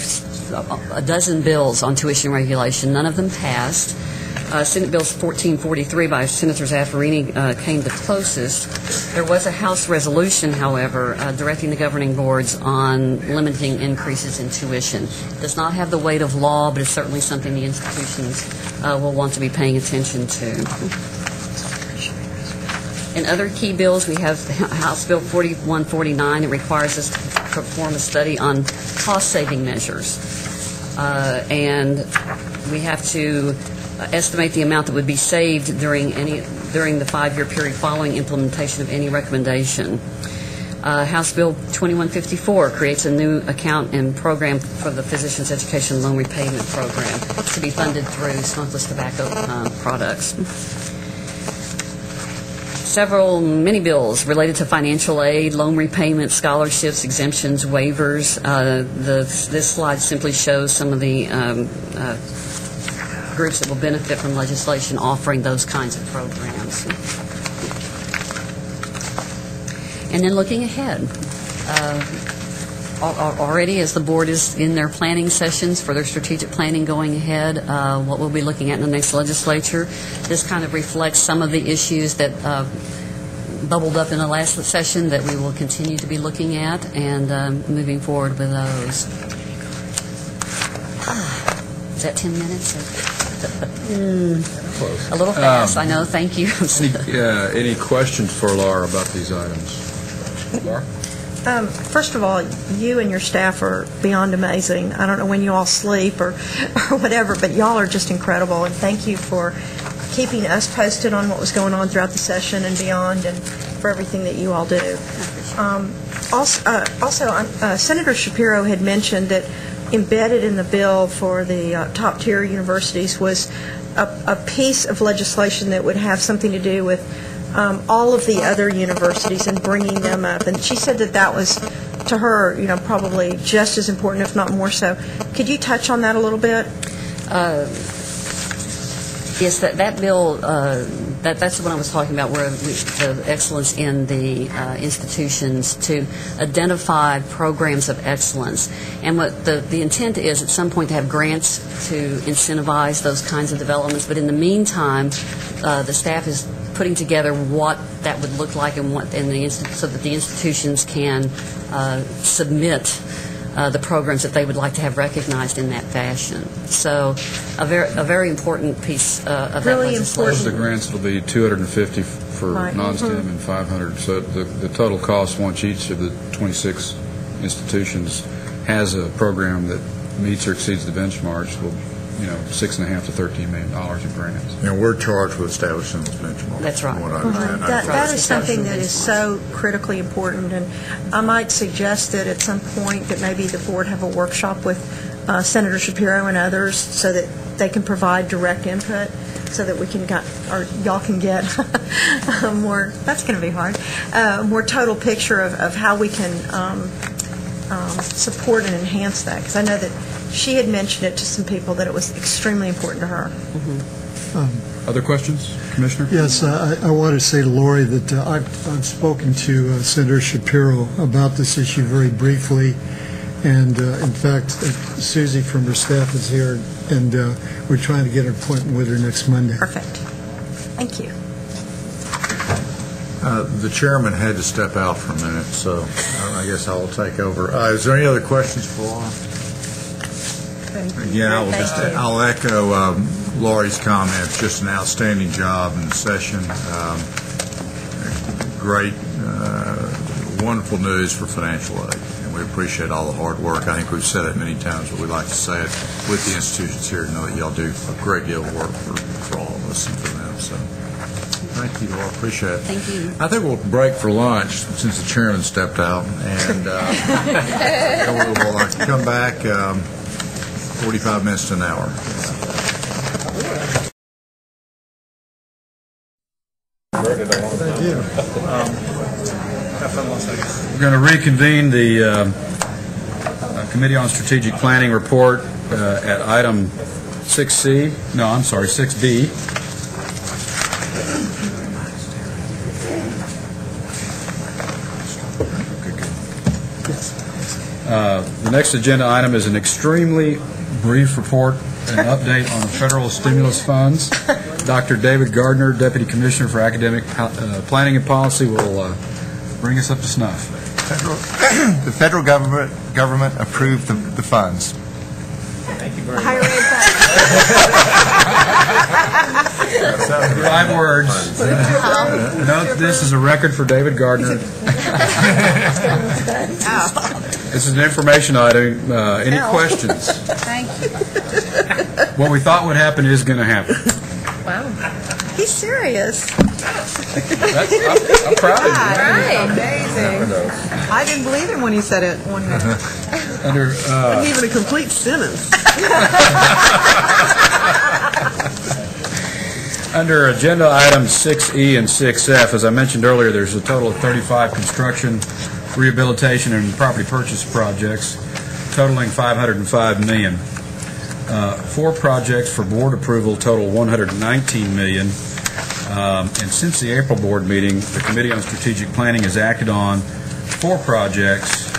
a dozen bills on tuition regulation. None of them passed. Senate Bill 1443 by Senator Zaffarini came the closest. There was a House resolution, however, directing the governing boards on limiting increases in tuition. It does not have the weight of law, but it's certainly something the institutions will want to be paying attention to. In other key bills, we have House Bill 4149. It requires us to perform a study on cost-saving measures. And we have to estimate the amount that would be saved during the 5-year period following implementation of any recommendation. House Bill 2154 creates a new account and program for the Physicians Education Loan Repayment Program to be funded through smokeless tobacco products. Several mini bills related to financial aid, loan repayment, scholarships, exemptions, waivers. This slide simply shows some of the groups that will benefit from legislation offering those kinds of programs. And then looking ahead, already as the board is in their planning sessions for their strategic planning going ahead, what we'll be looking at in the next legislature, this kind of reflects some of the issues that bubbled up in the last session that we will continue to be looking at and moving forward with those. Is that 10 minutes? A little fast, I know. Thank you.
Any questions for Laura about these items? Laura?
First of all, you and your staff are beyond amazing. I don't know when you all sleep or whatever, but y'all are just incredible, and thank you for keeping us posted on what was going on throughout the session and beyond, and for everything that you all do. Also, Senator Shapiro had mentioned that embedded in the bill for the top-tier universities was a piece of legislation that would have something to do with all of the other universities and bringing them up. And she said that was, to her, probably just as important, if not more so. Could you touch on that a little bit?
Yes, that bill, that's the one I was talking about, where the excellence in the institutions to identify programs of excellence. And what the intent is at some point to have grants to incentivize those kinds of developments. But in the meantime, the staff is putting together what that would look like and so that the institutions can submit the programs that they would like to have recognized in that fashion. So a very important piece of that legislation.
Those are the grants will be $250 for non-STEM and $500. So the total cost once each of the 26 institutions has a program that meets or exceeds the benchmarks will, $6.5 to $13 million in grants.
And we're charged with establishing those benchmarks.
That's right.
That is something that is so critically important, and I might suggest that at some point that maybe the board have a workshop with Senator Shapiro and others so that they can provide direct input so that we can y'all can get more, that's going to be hard, more total picture of how we can support and enhance that, because I know that she had mentioned it to some people that it was extremely important to her.
Other questions, Commissioner?
Yes, I want to say to Lori that I've spoken to Senator Shapiro about this issue very briefly, and in fact, Susie from her staff is here, and we're trying to get an appointment with her next Monday.
Perfect. Thank you.
The chairman had to step out for a minute, so I guess I will take over. Is there any other questions for Laura? Again, I'll echo Lori's comments. Just an outstanding job in the session. Great, wonderful news for financial aid, and we appreciate all the hard work. I think we've said it many times, but we'd like to say it with the institutions here to know that y'all do a great deal of work for all of us and for them. So, thank you, Laura. Appreciate it.
Thank you.
I think we'll break for lunch since the chairman stepped out, and we'll come back 45 minutes to an hour.
Thank you.
We're going to reconvene the Committee on Strategic Planning report at item 6C. No, I'm sorry, 6B. The next agenda item is an extremely brief report and update on the federal stimulus funds. Dr. David Gardner, Deputy Commissioner for Academic Planning and Policy, will bring us up to snuff.
The federal government approved the funds.
Thank you very much.
Five words. Note this is a record for David Gardner. This is an information item. Any questions?
Thank you.
What we thought would happen is going to happen.
Wow. He's serious.
I'm proud of you.
Right.
Amazing. I didn't believe him when he said it one minute.
Wasn't even a complete sentence.
Under agenda items 6E and 6F, as I mentioned earlier, there's a total of 35 construction, rehabilitation, and property purchase projects totaling $505 million. 4 projects for board approval total $119 million. And since the April board meeting, the Committee on Strategic Planning has acted on 4 projects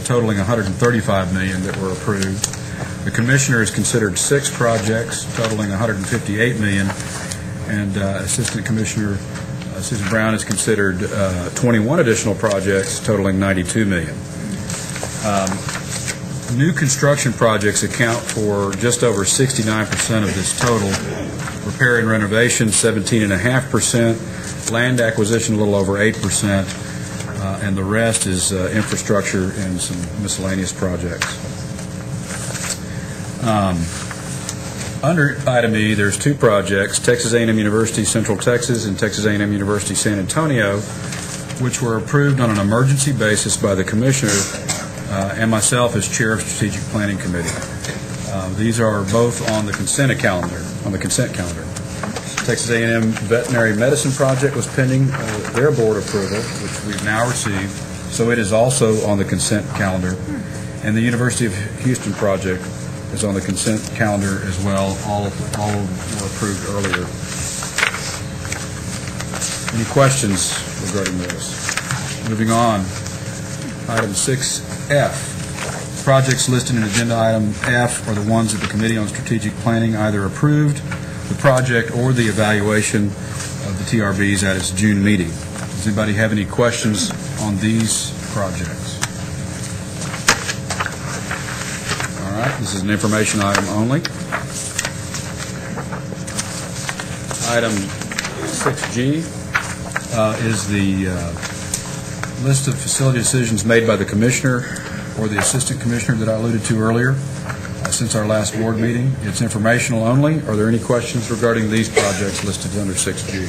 totaling $135 million that were approved. The Commissioner has considered 6 projects totaling $158 million, and Assistant Commissioner Susan Brown has considered 21 additional projects totaling $92 million. New construction projects account for just over 69% of this total. Repair and renovation, 17.5%. Land acquisition, a little over 8%. And the rest is infrastructure and some miscellaneous projects. Under item E, there's 2 projects, Texas A&M University Central Texas and Texas A&M University San Antonio, which were approved on an emergency basis by the Commissioner and myself as Chair of Strategic Planning Committee. These are both on the consent calendar. Texas A&M Veterinary Medicine Project was pending their board approval, which we've now received, so it is also on the consent calendar. And the University of Houston project is on the consent calendar as well. All were approved earlier. Any questions regarding this? Moving on. Item 6F. Projects listed in agenda item F are the ones that the Committee on Strategic Planning either approved the project or the evaluation of the TRBs at its June meeting. Does anybody have any questions on these projects? All right, this is an information item only. Item 6G is the list of facility decisions made by the Commissioner or the Assistant Commissioner that I alluded to earlier since our last board meeting. It's informational only. Are there any questions regarding these projects listed under 6G?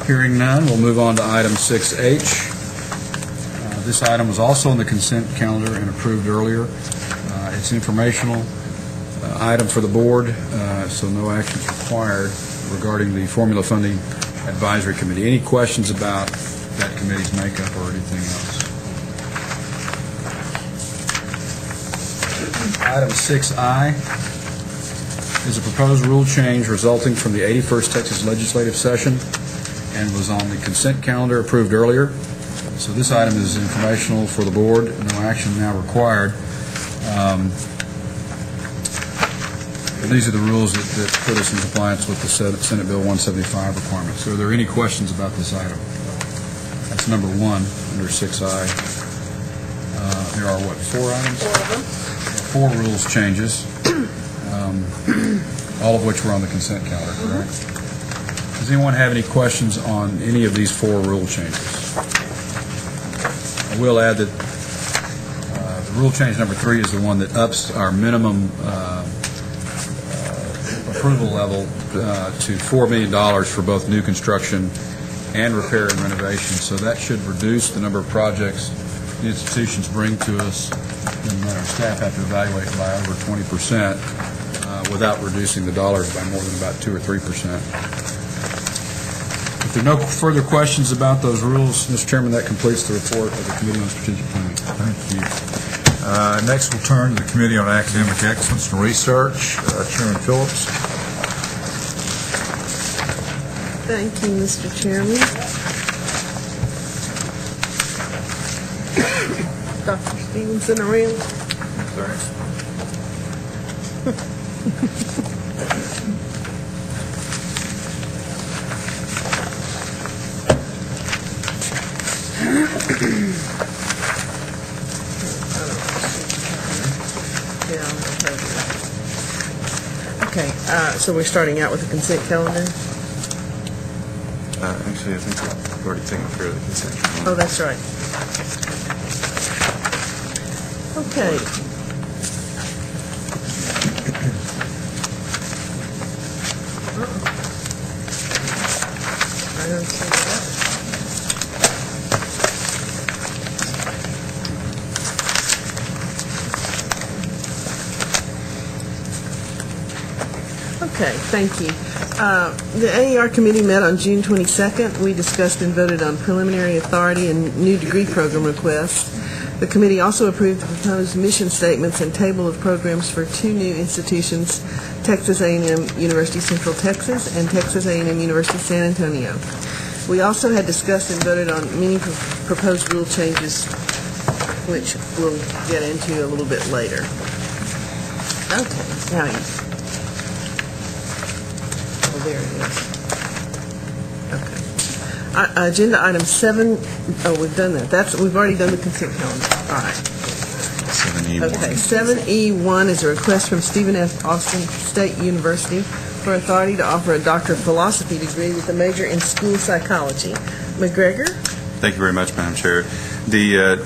Hearing none, we'll move on to item 6H. This item was also on the consent calendar and approved earlier. It's an informational item for the board, so no action is required regarding the Formula Funding Advisory Committee. Any questions about that committee's makeup or anything else? Item 6I is a proposed rule change resulting from the 81st Texas legislative session and was on the consent calendar approved earlier. So this item is informational for the board, no action now required.
these are the rules that put us in compliance with the Senate Bill 175 requirements. So are there any questions about this item? That's number 1 under 6I. There are, what, 4 items?
4 of them.
4 rules changes, all of which were on the consent calendar, correct? Does anyone have any questions on any of these 4 rule changes? I will add that the rule change number 3 is the one that ups our minimum approval level to $4 million for both new construction and repair and renovation. So that should reduce the number of projects the institutions bring to us and that our staff have to evaluate by over 20% without reducing the dollars by more than about 2 or 3%. If there are no further questions about those rules, Mr. Chairman, that completes the report of the Committee on Strategic Planning.
Thank you. Next, we'll turn to the Committee on Academic Excellence and Research. Chairman Phillips.
Thank you, Mr. Chairman. Dr. Stevenson around?
Sorry.
Okay, so we're starting out with the consent calendar?
Actually, I think we've already taken care of the consent calendar.
Oh, that's right. Okay. I don't see that. Okay, thank you. The AER committee met on June 22nd. We discussed and voted on preliminary authority and new degree program requests. The committee also approved the proposed mission statements and table of programs for 2 new institutions, Texas A&M University Central Texas and Texas A&M University San Antonio. We also had discussed and voted on many proposed rule changes, which we'll get into a little bit later. Okay, now there it is. Okay. Agenda item 7, we've done that. We've already done the consent calendar. All right.
7E1.
Okay, 7E1 is a request from Stephen F. Austin State University for authority to offer a Doctor of Philosophy degree with a major in school psychology. McGregor?
Thank you very much, Madam Chair. The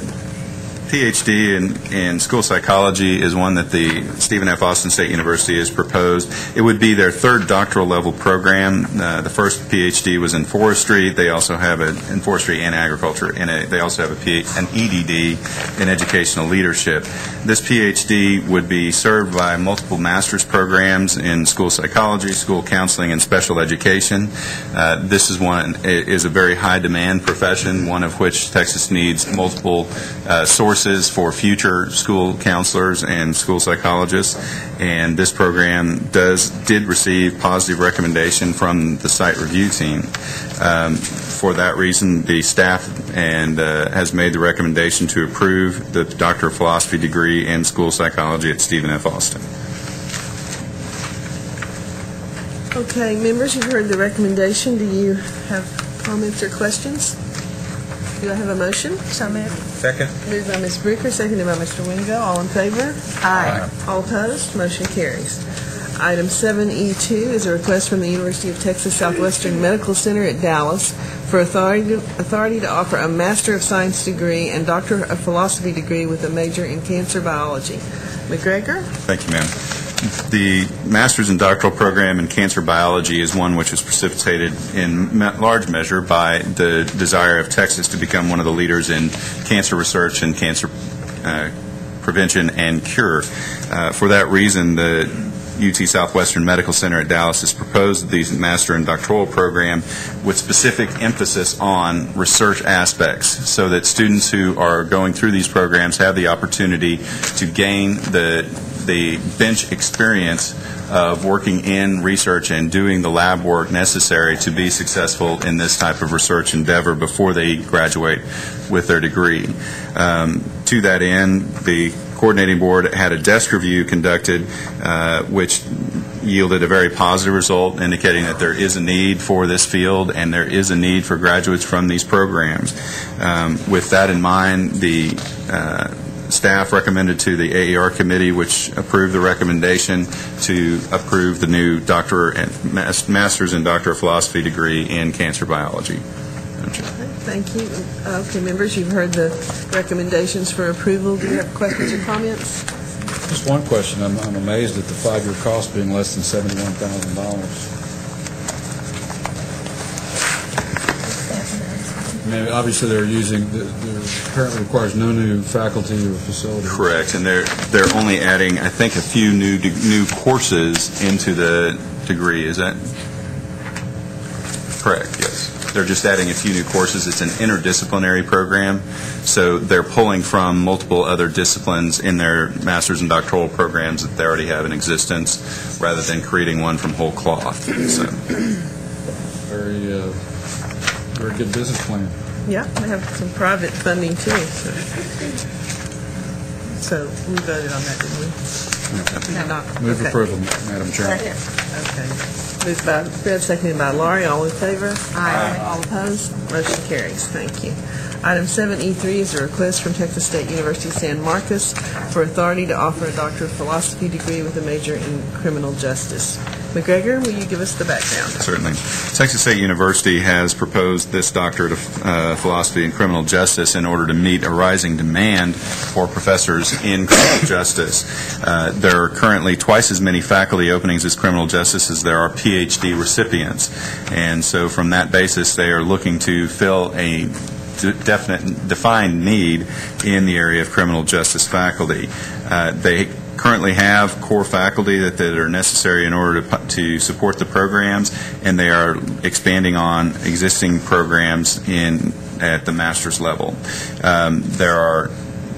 PhD in school psychology is one that the Stephen F. Austin State University has proposed. It would be their 3rd doctoral level program. The first PhD was in forestry. They also have in forestry and agriculture. They also have an EDD in educational leadership. This PhD would be served by multiple master's programs in school psychology, school counseling, and special education. This is a very high demand profession, one of which Texas needs multiple sources for future school counselors and school psychologists, and this program did receive positive recommendation from the site review team. For that reason, the staff has made the recommendation to approve the Doctor of Philosophy degree in school psychology at Stephen F. Austin.
Okay, members, you've heard the recommendation. Do you have comments or questions? Do I have a motion? So moved.
Second.
Moved by Ms. Bricker, seconded by Mr. Wingo. All in favor? Aye. All opposed? Motion carries. Item 7E2 is a request from the University of Texas Southwestern Medical Center at Dallas for authority to offer a Master of Science degree and Doctor of Philosophy degree with a major in cancer biology. McGregor?
Thank you, ma'am. The Master's and Doctoral program in cancer biology is one which was precipitated in large measure by the desire of Texas to become one of the leaders in cancer research and cancer prevention and cure. For that reason, the UT Southwestern Medical Center at Dallas has proposed the Master and Doctoral program with specific emphasis on research aspects so that students who are going through these programs have the opportunity to gain the bench experience of working in research and doing the lab work necessary to be successful in this type of research endeavor before they graduate with their degree. To that end, the coordinating board had a desk review conducted, which yielded a very positive result, indicating that there is a need for this field and there is a need for graduates from these programs. With that in mind, the staff recommended to the AER committee, which approved the recommendation to approve the new master's and doctor of philosophy degree in cancer biology.
Thank you. Okay, members, you've heard the recommendations for approval. Do you have questions or comments?
Just one question. I'm amazed at the 5-year cost being less than $71,000. I mean, obviously there apparently requires no new faculty or facility.
Correct, and they're only adding, I think, a few new courses into the degree. Is that correct? Yes. They're just adding a few new courses. It's an interdisciplinary program, so they're pulling from multiple other disciplines in their master's and doctoral programs that they already have in existence, rather than creating one from whole cloth. So.
Very good business plan.
Yeah, they have some private funding too. So we voted on that, didn't we?
Move approval, Madam Chair.
Okay. Moved by Fred, seconded by Laurie. All in favor? Aye. All opposed? Motion carries. Thank you. Item 7E3 is a request from Texas State University San Marcos for authority to offer a Doctor of Philosophy degree with a major in criminal justice. McGregor, will you give us the background?
Certainly. Texas State University has proposed this doctorate of philosophy in criminal justice in order to meet a rising demand for professors in criminal justice. There are currently twice as many faculty openings as criminal justice as there are PhD recipients. And so from that basis, they are looking to fill a defined need in the area of criminal justice faculty. They currently have core faculty that are necessary in order to support the programs, and they are expanding on existing programs at the master's level.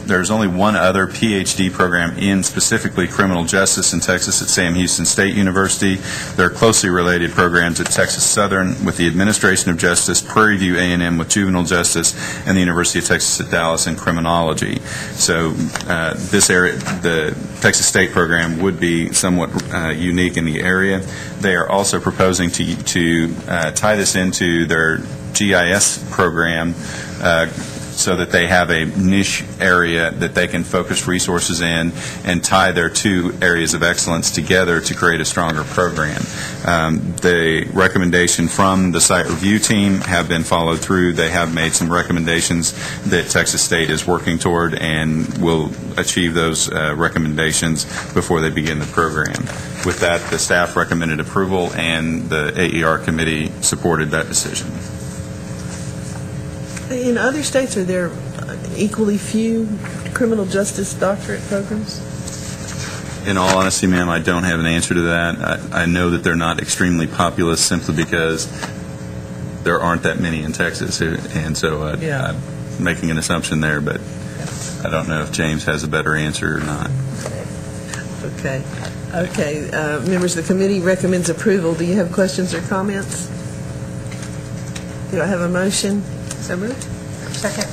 There's only one other PhD program in specifically criminal justice in Texas at Sam Houston State University. There are closely related programs at Texas Southern with the Administration of Justice, Prairie View A&M with juvenile justice, and the University of Texas at Dallas in criminology. So this area, the Texas State program, would be somewhat unique in the area. They are also proposing to tie this into their GIS program so that they have a niche area that they can focus resources in and tie their two areas of excellence together to create a stronger program. The recommendation from the site review team have been followed through. They have made some recommendations that Texas State is working toward and will achieve those recommendations before they begin the program. With that, the staff recommended approval and the AER committee supported that decision.
In other states, are there equally few criminal justice doctorate programs?
In all honesty, ma'am, I don't have an answer to that. I know that they're not extremely populous simply because there aren't that many in Texas, and so I'm making an assumption there, but I don't know if James has a better answer or not.
Okay. Members of the committee recommends approval. Do you have questions or comments? Do I have a motion? So moved.
Second.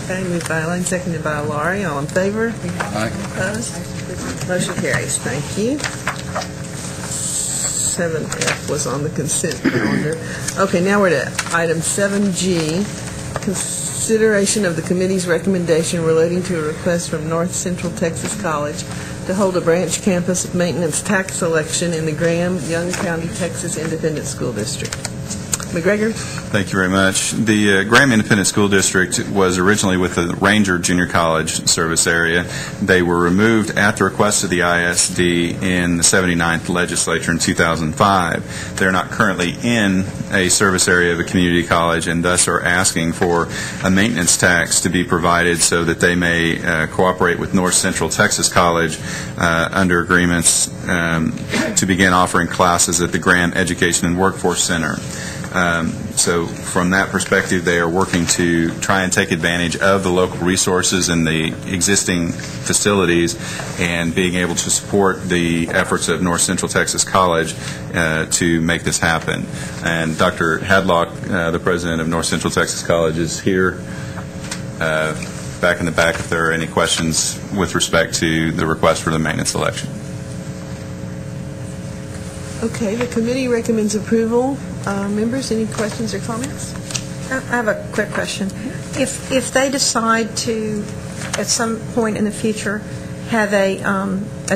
Okay, moved by Elaine, seconded by Laurie. All in favor?
Aye.
Opposed? Motion carries. Thank you. 7F was on the consent calendar. Okay, now we're to item 7G, consideration of the committee's recommendation relating to a request from North Central Texas College to hold a branch campus maintenance tax election in the Graham, Young County, Texas Independent School District. McGregor?
Thank you very much. The Graham Independent School District was originally with the Ranger Junior College service area. They were removed at the request of the ISD in the 79th legislature in 2005. They're not currently in a service area of a community college and thus are asking for a maintenance tax to be provided so that they may cooperate with North Central Texas College under agreements to begin offering classes at the Graham Education and Workforce Center. So from that perspective, they are working to try and take advantage of the local resources and the existing facilities and being able to support the efforts of North Central Texas College to make this happen. And Dr. Hadlock, the president of North Central Texas College, is here back in the back if there are any questions with respect to the request for the maintenance election.
Okay, the committee recommends approval. Members, any questions or comments?
I have a quick question. If they decide to, at some point in the future, have a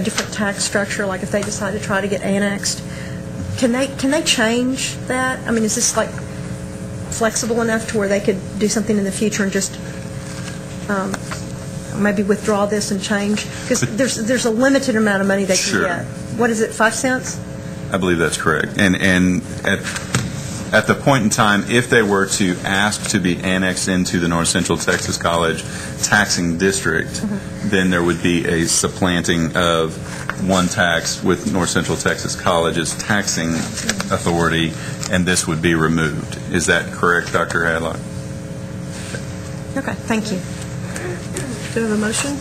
different tax structure, like if they decide to try to get annexed, can they change that? I mean, is this like flexible enough to where they could do something in the future and just maybe withdraw this and change? Because there's a limited amount of money they can get. What is it, 5 cents?
I believe that's correct. And at the point in time, if they were to ask to be annexed into the North Central Texas College taxing district, then there would be a supplanting of one tax with North Central Texas College's taxing authority, and this would be removed. Is that correct, Dr. Hadlock?
Okay, thank you.
Do you have a motion?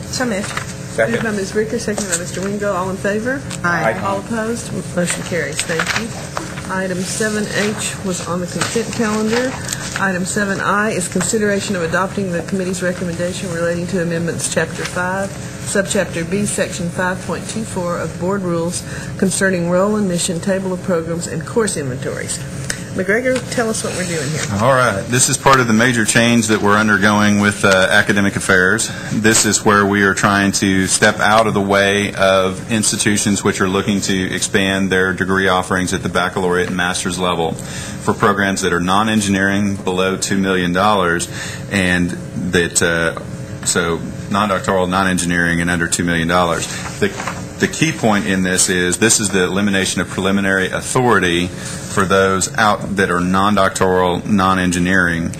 So moved.
Moved by Ms. Ricker, second by Mr. Wingo. All in favor?
Aye.
All opposed? Motion carries. Thank you. Item 7H was on the consent calendar. Item 7I is consideration of adopting the committee's recommendation relating to amendments Chapter 5, Subchapter B, Section 5.24 of Board Rules concerning role and mission, table of programs, and course inventories. McGregor, tell us what we're doing here.
All right. This is part of the major change that we're undergoing with academic affairs. This is where we are trying to step out of the way of institutions which are looking to expand their degree offerings at the baccalaureate and master's level for programs that are non-engineering below $2 million, and that so non-doctoral, non-engineering, and under $2 million. The key point in this is the elimination of preliminary authority for those out that are non-doctoral, non-engineering.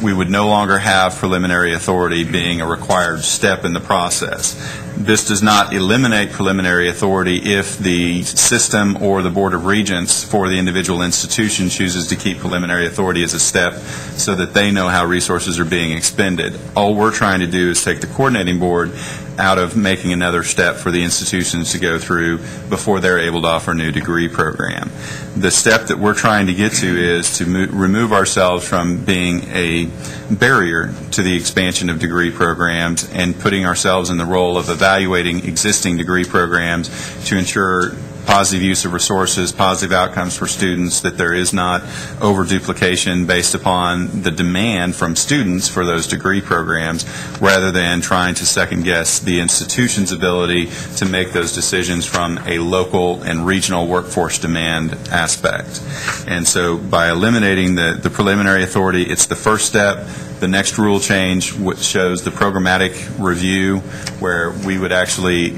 We would no longer have preliminary authority being a required step in the process. This does not eliminate preliminary authority if the system or the Board of Regents for the individual institution chooses to keep preliminary authority as a step so that they know how resources are being expended. All we're trying to do is take the coordinating board out of making another step for the institutions to go through before they're able to offer a new degree program. The step that we're trying to get to is to remove ourselves from being a barrier to the expansion of degree programs and putting ourselves in the role of evaluating existing degree programs to ensure positive use of resources, positive outcomes for students, that there is not over-duplication based upon the demand from students for those degree programs, rather than trying to second-guess the institution's ability to make those decisions from a local and regional workforce demand aspect. And so by eliminating the preliminary authority, it's the first step. The next rule change, which shows the programmatic review, where we would actually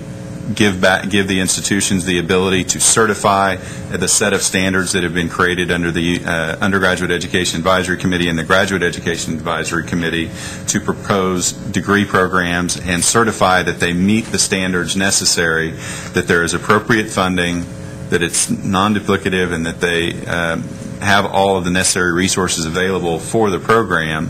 give the institutions the ability to certify the set of standards that have been created under the Undergraduate Education Advisory Committee and the Graduate Education Advisory Committee to propose degree programs and certify that they meet the standards necessary, that there is appropriate funding, that it's non-duplicative, and that they have all of the necessary resources available for the program,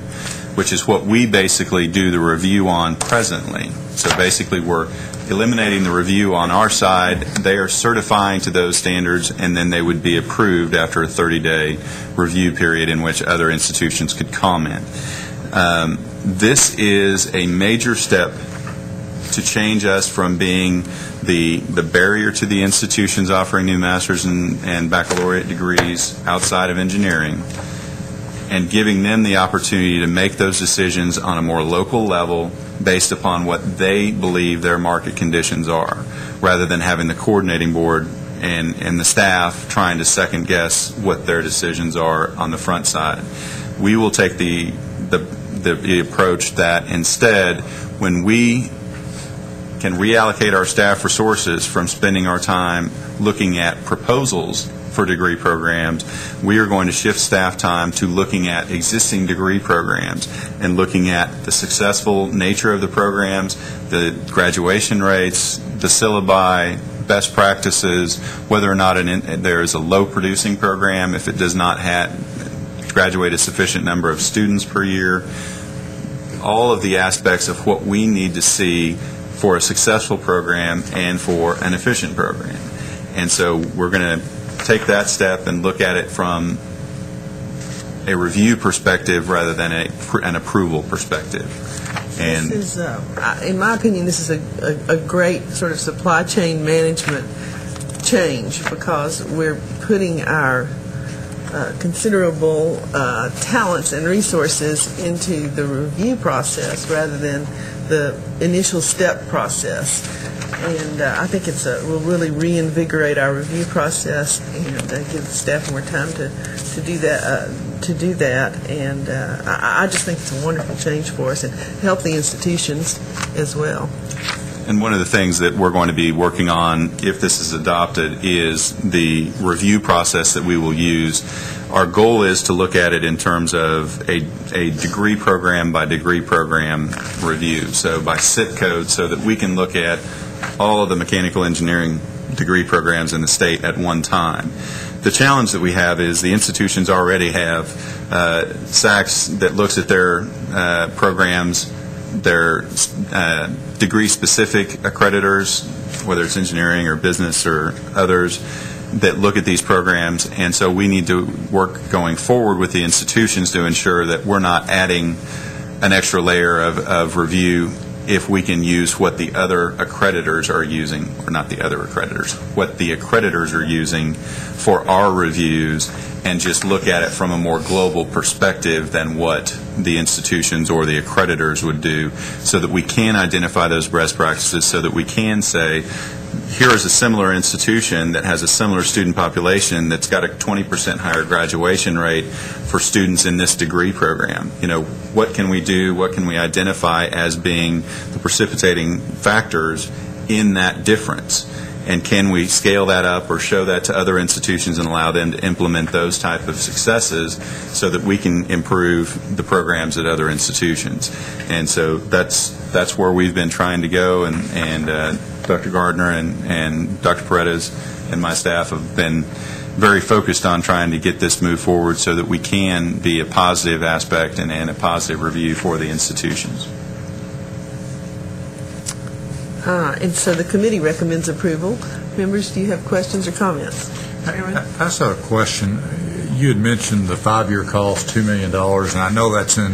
which is what we basically do the review on presently. So basically we're eliminating the review on our side. They are certifying to those standards, and then they would be approved after a 30-day review period in which other institutions could comment. This is a major step to change us from being the barrier to the institutions offering new master's and baccalaureate degrees outside of engineering, and giving them the opportunity to make those decisions on a more local level based upon what they believe their market conditions are, rather than having the coordinating board and the staff trying to second guess what their decisions are on the front side. We will take the approach that instead, when we can reallocate our staff resources from spending our time looking at proposals for degree programs, we are going to shift staff time to looking at existing degree programs and looking at the successful nature of the programs, the graduation rates, the syllabi, best practices, whether or not there is a low-producing program, if it does not graduate a sufficient number of students per year, all of the aspects of what we need to see for a successful program and for an efficient program. And so we're going to take that step and look at it from a review perspective rather than an approval perspective. And
this is, in my opinion, this is a great sort of supply chain management change because we're putting our considerable talents and resources into the review process rather than the initial step process. And I think will really reinvigorate our review process and give the staff more time to do that. And I just think it's a wonderful change for us and help the institutions as well.
And one of the things that we're going to be working on, if this is adopted, is the review process that we will use. Our goal is to look at it in terms of a degree program by degree program review, so by SIT code, so that we can look at all of the mechanical engineering degree programs in the state at one time. The challenge that we have is the institutions already have SACs that looks at their programs, their degree-specific accreditors, whether it's engineering or business or others, that look at these programs. And so we need to work going forward with the institutions to ensure that we're not adding an extra layer of review if we can use what the other accreditors are using, or not the other accreditors, what the accreditors are using for our reviews, and just look at it from a more global perspective than what the institutions or the accreditors would do, so that we can identify those best practices, so that we can say, here is a similar institution that has a similar student population that's got a 20% higher graduation rate for students in this degree program. You know, what can we do, what can we identify as being the precipitating factors in that difference? And can we scale that up or show that to other institutions and allow them to implement those type of successes so that we can improve the programs at other institutions? And so that's where we've been trying to go, and Dr. Gardner and Dr. Paredes and my staff have been very focused on trying to get this move forward so that we can be a positive aspect and a positive review for the institutions.
And so the committee recommends approval. Members, do you have questions or comments?
I just have a question. You had mentioned the 5-year cost, $2 million, and I know that's in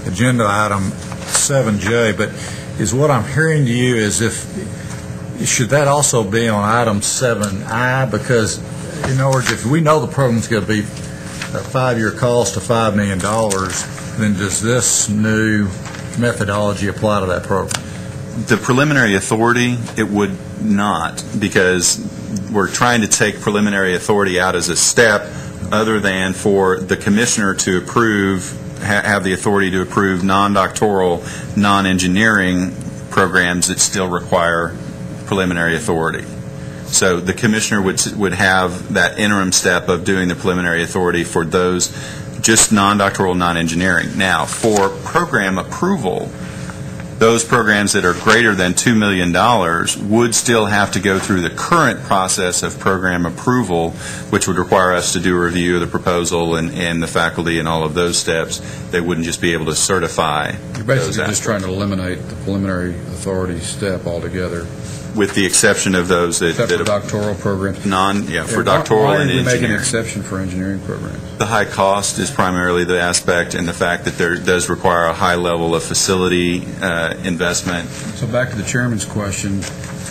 agenda item 7J, but is what I'm hearing to you is should that also be on item 7I? Because, in other words, if we know the program's going to be a 5-year cost of $5 million, then does this new methodology apply to that program?
The preliminary authority, it would not, because we're trying to take preliminary authority out as a step other than for the commissioner to approve, have the authority to approve non-doctoral, non-engineering programs that still require preliminary authority. So the commissioner would have that interim step of doing the preliminary authority for those just non-doctoral, non-engineering. Now, for program approval, those programs that are greater than $2 million would still have to go through the current process of program approval, which would require us to do a review of the proposal and the faculty and all of those steps. They wouldn't just be able to certify.
You're basically just trying to eliminate the preliminary authority step altogether.
With the exception of those that
for doctoral programs.
For doctoral and engineering.
Why do we make an exception for engineering programs?
The high cost is primarily the aspect, and the fact that there does require a high level of facility investment.
So back to the chairman's question,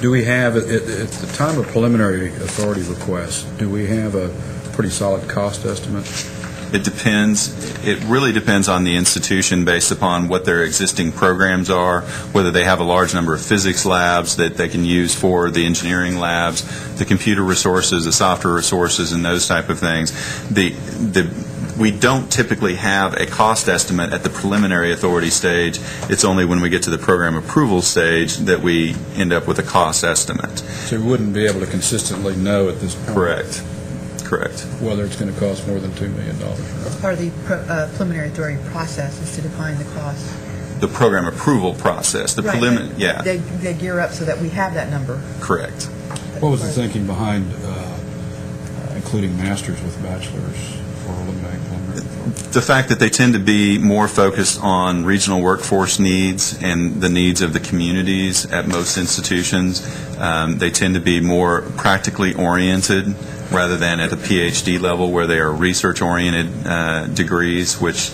do we have, at the time of preliminary authority request, do we have a pretty solid cost estimate?
It depends. It really depends on the institution based upon what their existing programs are, whether they have a large number of physics labs that they can use for the engineering labs, the computer resources, the software resources, and those type of things. We don't typically have a cost estimate at the preliminary authority stage. It's only when we get to the program approval stage that we end up with a cost estimate.
So we wouldn't be able to consistently know at this point?
Correct.
Whether it's going to cost more than $2 million or not.
Part of the preliminary authority process is to define the cost.
The program approval process.
Right. They gear up so that we have that number.
Correct.
What was the thinking behind including masters with bachelors for eliminating preliminary authority?
The fact that they tend to be more focused on regional workforce needs and the needs of the communities at most institutions. They tend to be more practically oriented rather than at the PhD level where they are research-oriented degrees, which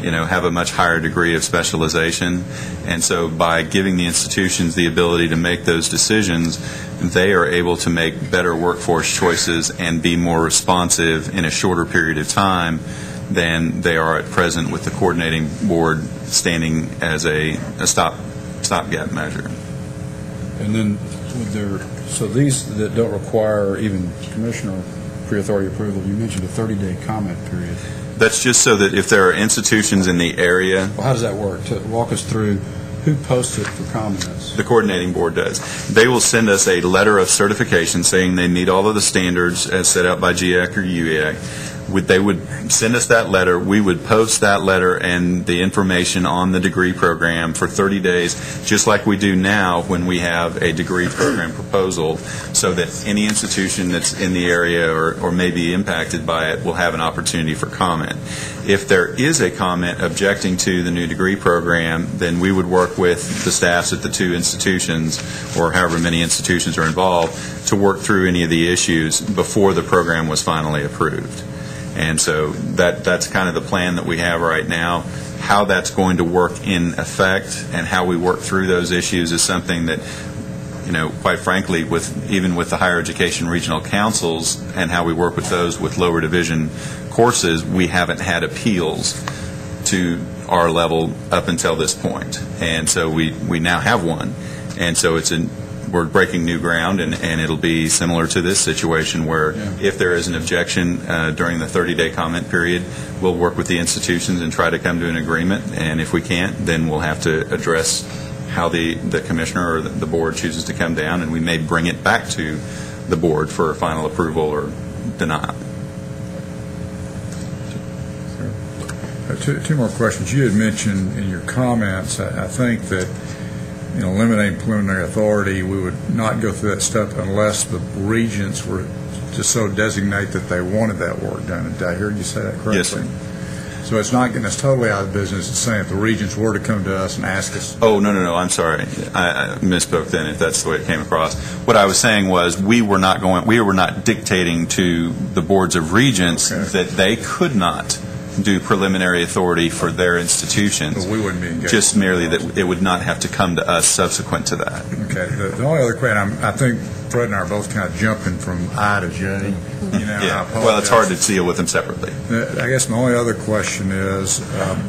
have a much higher degree of specialization. And so by giving the institutions the ability to make those decisions, they are able to make better workforce choices and be more responsive in a shorter period of time than they are at present, with the coordinating board standing as a stopgap measure.
And then, so these that don't require even commissioner pre-authority approval, you mentioned a 30-day comment period.
That's just so that if there are institutions in the area...
Well, how does that work? Walk us through who posts it for comments.
The coordinating board does. They will send us a letter of certification saying they meet all of the standards as set out by GIAC or UEA. They would send us that letter. We would post that letter and the information on the degree program for 30 days, just like we do now when we have a degree program proposal, so that any institution that's in the area or may be impacted by it will have an opportunity for comment. If there is a comment objecting to the new degree program, then we would work with the staffs at the two institutions, or however many institutions are involved, to work through any of the issues before the program was finally approved. And so that's kind of the plan that we have right now. How that's going to work in effect and how we work through those issues is something that, quite frankly, even with the higher education regional councils and how we work with those with lower division courses, we haven't had appeals to our level up until this point. And so we now have one. And so we're breaking new ground, and it'll be similar to this situation where if there is an objection during the 30-day comment period, we'll work with the institutions and try to come to an agreement. And if we can't, then we'll have to address how the commissioner or the board chooses to come down, and we may bring it back to the board for final approval or denial.
Two more questions. You had mentioned in your comments, I think that eliminating preliminary authority, we would not go through that step unless the regents were to so designate that they wanted that work done. Did I hear you say that correctly?
Yes, sir.
So it's not getting us totally out of business. It's saying if the regents were to come to us and ask us.
Oh, no. I'm sorry. I misspoke then, if that's the way it came across. What I was saying was we were not dictating to the boards of regents that they could not do preliminary authority for their institutions.
But we wouldn't be engaged.
Just merely that it would not have to come to us subsequent to that.
Okay. The only other question, I think Fred and I are both kind of jumping from I to J.
Yeah. Well, it's hard to deal with them separately.
I guess my only other question is,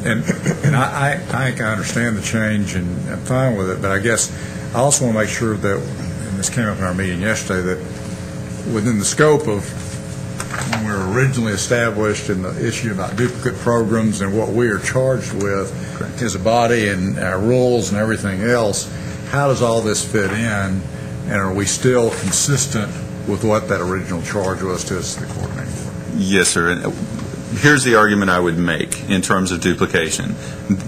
and I think I understand the change and I'm fine with it, but I guess I also want to make sure that, and this came up in our meeting yesterday, that within the scope of when we were originally established and the issue about duplicate programs and what we are charged with as a body and our rules and everything else, how does all this fit in, and are we still consistent with what that original charge was to us, the coordinating board?
Yes, sir. And here's the argument I would make in terms of duplication.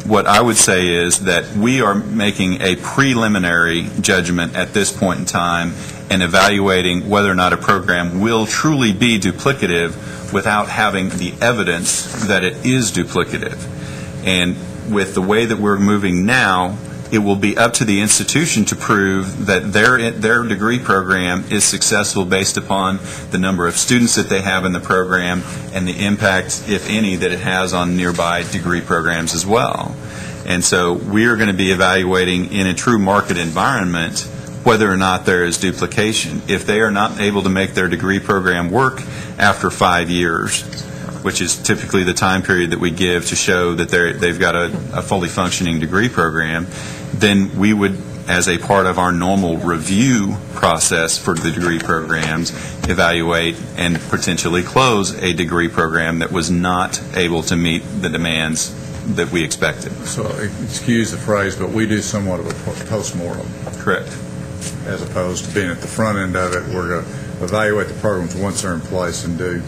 What I would say is that we are making a preliminary judgment at this point in time and evaluating whether or not a program will truly be duplicative without having the evidence that it is duplicative. And with the way that we're moving now, it will be up to the institution to prove that their degree program is successful based upon the number of students that they have in the program and the impact, if any, that it has on nearby degree programs as well. And so we are going to be evaluating in a true market environment whether or not there is duplication. If they are not able to make their degree program work after 5 years, which is typically the time period that we give to show that they've got a fully functioning degree program, then we would, as a part of our normal review process for the degree programs, evaluate and potentially close a degree program that was not able to meet the demands that we expected.
So, excuse the phrase, but we do somewhat of a post-mortem.
Correct.
As opposed to being at the front end of it, we're going to evaluate the programs once they're in place and do,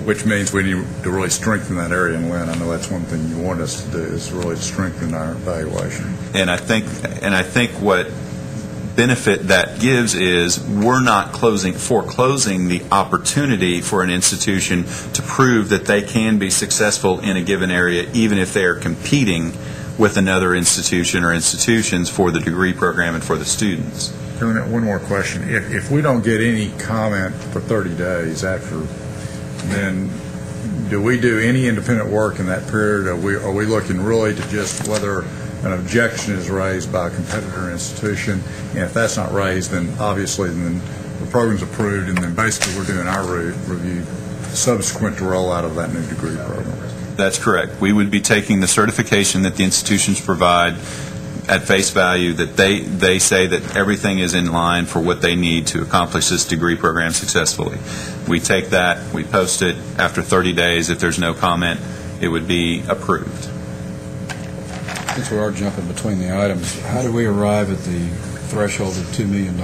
which means we need to really strengthen that area. And Lynn, I know that's one thing you want us to do, is really to strengthen our evaluation.
And I think what benefit that gives is we're not foreclosing the opportunity for an institution to prove that they can be successful in a given area, even if they are competing with another institution or institutions for the degree program and for the students.
One more question. If we don't get any comment for 30 days after, then do we do any independent work in that period? Are we looking really to just whether an objection is raised by a competitor institution? And if that's not raised, then obviously then the program's approved, and then basically we're doing our review subsequent to rollout of that new degree program.
That's correct. We would be taking the certification that the institutions provide at face value, that they say that everything is in line for what they need to accomplish this degree program successfully. We take that, we post it. After 30 days, if there's no comment, it would be approved.
Since we are jumping between the items, how do we arrive at the threshold of $2 million?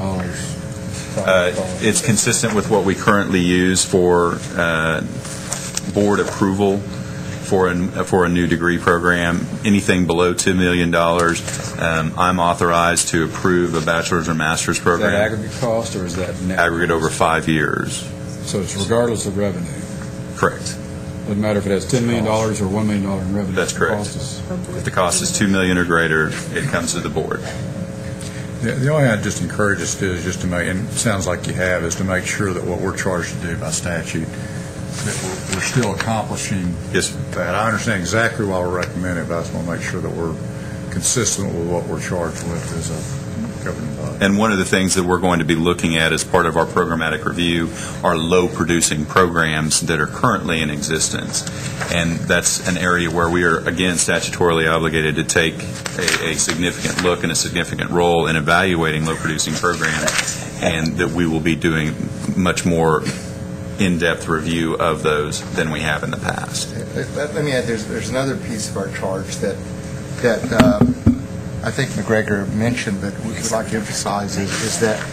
It's consistent with what we currently use for board approval for a new degree program. Anything below $2 million, I'm authorized to approve a bachelor's or master's program.
Is that aggregate cost, or is that net?
Aggregate over 5 years.
So it's regardless of revenue?
Correct.
Doesn't matter if it has $10 million or $1 million in revenue?
That's correct. If the cost is $2 million or greater, it comes to the board.
The only thing I'd just encourage us to do is just to make, and it sounds like you have, is to make sure that what we're charged to do by statute, that we're still accomplishing that. I understand exactly why we're recommending it, but I just want to make sure that we're consistent with what we're charged with as a governing body.
And one of the things that we're going to be looking at as part of our programmatic review are low-producing programs that are currently in existence. And that's an area where we are, again, statutorily obligated to take a significant look and a significant role in evaluating low-producing programs, and that we will be doing much more in-depth review of those than we have in the past.
Let me add, there's another piece of our charge that I think McGregor mentioned, but we would like to emphasize is that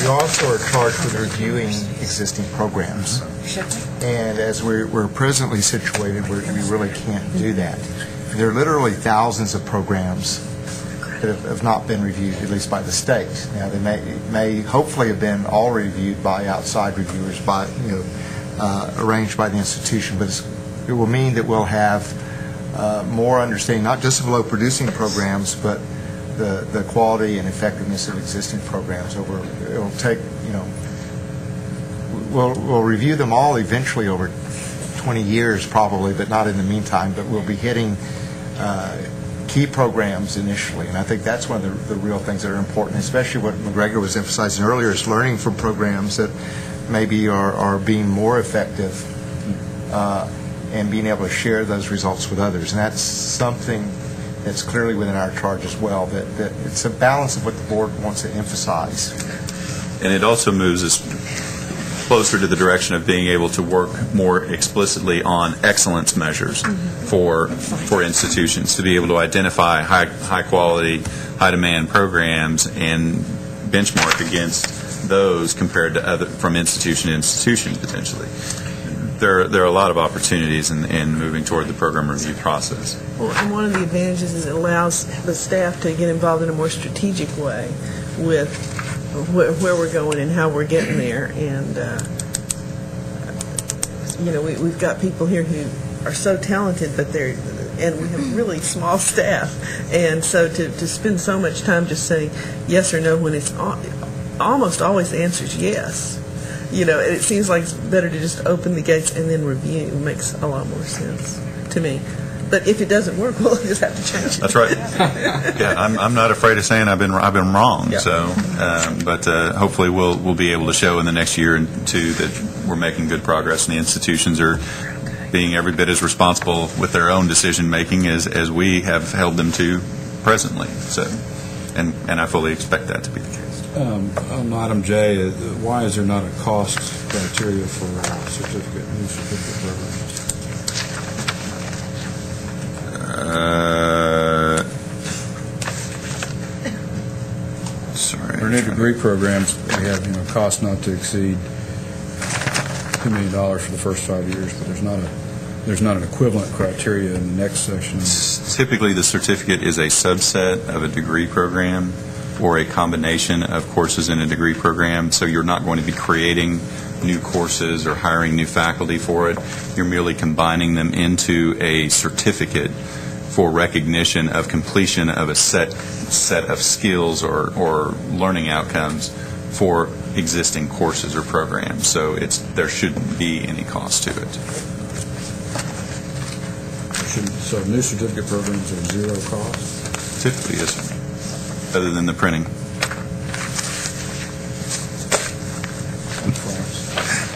we also are charged with reviewing existing programs. And as we're presently situated, we really can't do that. There are literally thousands of programs that have not been reviewed, at least by the state. Now, they may hopefully have been all reviewed by outside reviewers, arranged by the institution, but it will mean that we'll have more understanding, not just of low-producing programs, but the quality and effectiveness of existing programs. It'll take, we'll review them all eventually over 20 years probably, but not in the meantime. But we'll be hitting key programs initially, and I think that's one of the real things that are important, especially what McGregor was emphasizing earlier, is learning from programs that maybe are being more effective and being able to share those results with others. And that's something that's clearly within our charge as well, that it's a balance of what the board wants to emphasize.
And it also moves us closer to the direction of being able to work more explicitly on excellence measures for institutions, to be able to identify high quality, high demand programs and benchmark against those compared to other, from institution to institution potentially. There are a lot of opportunities in moving toward the program review process.
Well, and one of the advantages is it allows the staff to get involved in a more strategic way with where we're going and how we're getting there. And, we've got people here who are so talented, but and we have really small staff. And so to spend so much time just saying yes or no when it's almost always the answer is yes. It seems like it's better to just open the gates and then review. It makes a lot more sense to me. But if it doesn't work, we'll just have to change it.
That's right. Yeah, I'm not afraid of saying I've been wrong.
Yeah.
So, but hopefully we'll be able to show in the next year or two that we're making good progress, and the institutions are being every bit as responsible with their own decision making as we have held them to presently. So, and I fully expect that to be the case.
On item J, why is there not a cost criteria for new certificate programs?
Sorry.
For new degree programs, we have cost not to exceed $2 million for the first 5 years, but there's not an equivalent criteria in the next section.
Typically, the certificate is a subset of a degree program or a combination of courses in a degree program, so you're not going to be creating new courses or hiring new faculty for it. You're merely combining them into a certificate for recognition of completion of a set of skills or learning outcomes for existing courses or programs. So there shouldn't be any cost to it.
So new certificate programs are zero cost?
Typically, yes, sir. Other than the printing.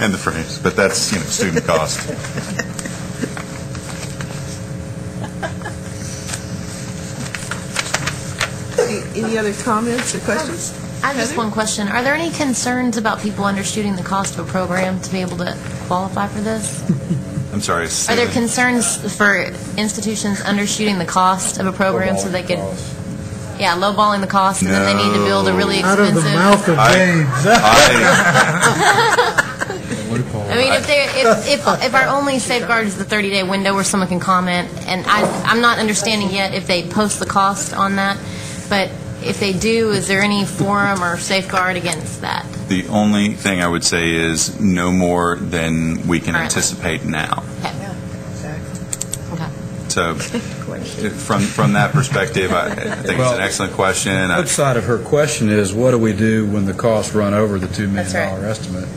And the frames, but that's, student cost.
Any other comments or questions?
I have just one question. Are there any concerns about people undershooting the cost of a program to be able to qualify for this?
I'm sorry.
Are there concerns for institutions undershooting the cost of a program so they could, lowballing the cost, and then they need to build a really
Out
expensive...
of the mouth of babes.
I mean, if our only safeguard is the 30-day window where someone can comment, and I'm not understanding yet if they post the cost on that, but if they do, is there any forum or safeguard against that?
The only thing I would say is no more than we can anticipate now.
Okay.
So from that perspective, I think it's an excellent question.
The flip side of her question is, what do we do when the costs run over the $2 million estimate?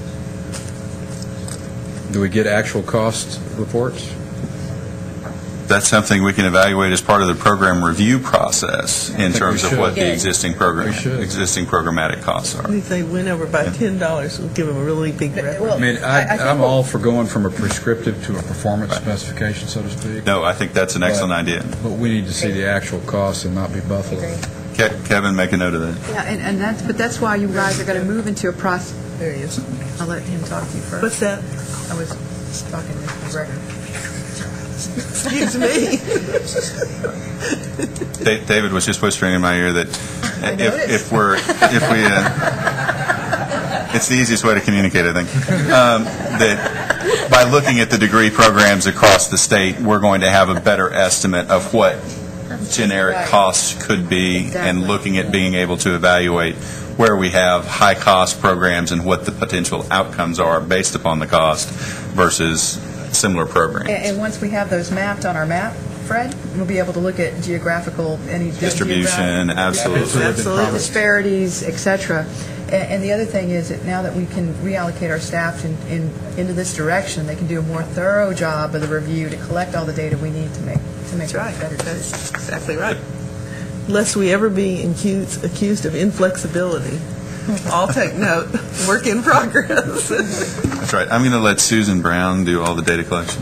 Do we get actual cost reports?
That's something we can evaluate as part of the program review process in terms of what the existing programmatic costs are.
If they went over by $10, we'll give them a really big revenue.
I mean, I'm all for going from a prescriptive to a performance specification, so to speak.
No, I think that's an excellent idea.
But we need to see the actual costs and not be buffaloed.
Kevin, make a note of that.
Yeah, and that's why you guys are going to move into a process. There he is. I'll let him talk to you first.
What's that?
I was talking to McGregor.
Excuse me.
David was just whispering in my ear that it's the easiest way to communicate, I think, that by looking at the degree programs across the state, we're going to have a better estimate of what generic costs could be, and looking at being able to evaluate where we have high-cost programs and what the potential outcomes are based upon the cost versus similar programs.
And once we have those mapped on our map, Fred, we'll be able to look at any
distribution, absolutely,
disparities, etc. And the other thing is that now that we can reallocate our staff into this direction, they can do a more thorough job of the review to collect all the data we need to make
That's right.
better.
That's exactly right. Lest we ever be accused of inflexibility. I'll take note. Work in progress.
That's right. I'm going to let Susan Brown do all the data collection.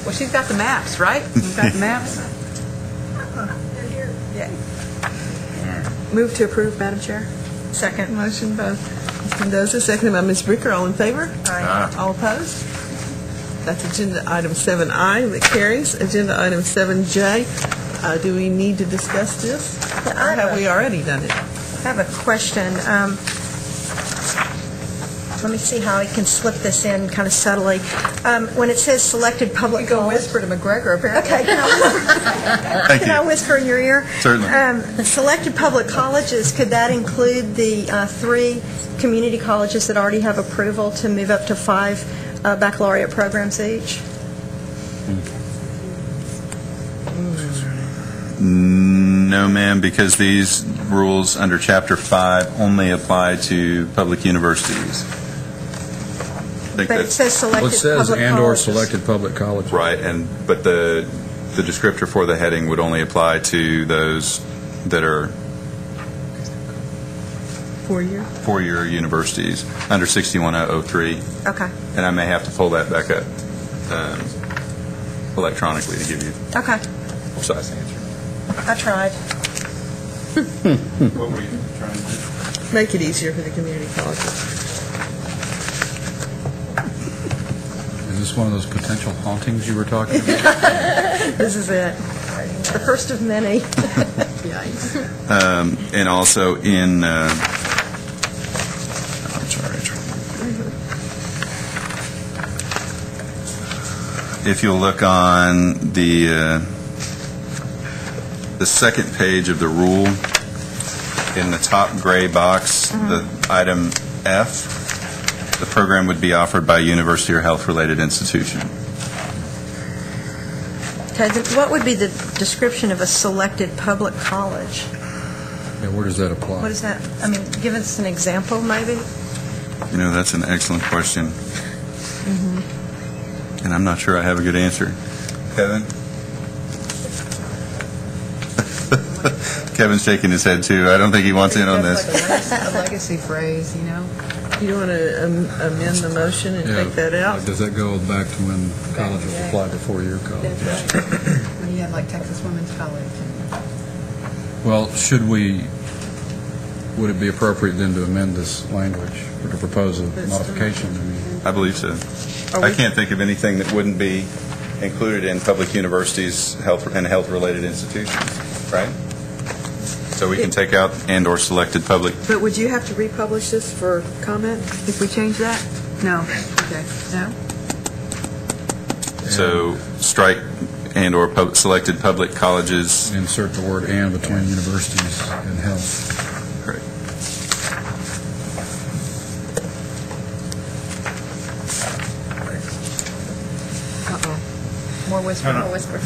Well, she's got the maps, right? You've got the maps? Yeah. Move to approve, Madam Chair.
Second. Motion by Ms. Mendoza, seconded by Ms. Bricker. All in favor?
Aye.
All opposed? That's agenda item 7I that carries. Agenda item 7J. Do we need to discuss this? Or have we already done it?
I have a question. Let me see how I can slip this in kind of subtly. When it says selected public colleges...
whisper to McGregor, apparently.
Okay, can I whisper in your ear?
Certainly.
Selected public colleges, could that include the 3 community colleges that already have approval to move up to 5 baccalaureate programs each?
No, ma'am, because these rules under Chapter 5 only apply to public universities.
But it says selected
Well, it says
public
and/or
colleges.
selected public colleges.
Right, but the descriptor for the heading would only apply to those that are
4-year?
4-year universities under 61003.
Okay.
And I may have to pull that back up electronically to give you a precise answer.
I tried.
What were you trying to do?
Make it easier for the community colleges.
Is this one of those potential hauntings you were talking about?
This is it. The first of many.
Yikes.
And also in, if you'll look on the second page of the rule, in the top gray box, the item F, the program would be offered by a university or health-related institution.
Okay, what would be the description of a selected public college?
Yeah, where does that apply?
What is that? I mean, give us an example, maybe.
You know, that's an excellent question. And I'm not sure I have a good answer. Kevin? Kevin's shaking his head, too. I don't think he wants in on this.
That's like a legacy phrase, you know?
You don't want to amend the motion and take that out?
Does that go back to when colleges applied to four-year college?
When you had like Texas Women's College.
Well, would it be appropriate then to amend this language or to propose a modification?
I believe so. I can't think of anything that wouldn't be included in public universities and health-related institutions, right? So we can take out and/or selected public.
But would you have to republish this for comment if we change that? No. Okay. No?
So strike and/or selected public colleges.
Insert the word "and" between universities and health.
Correct.
More whisper, more whisper.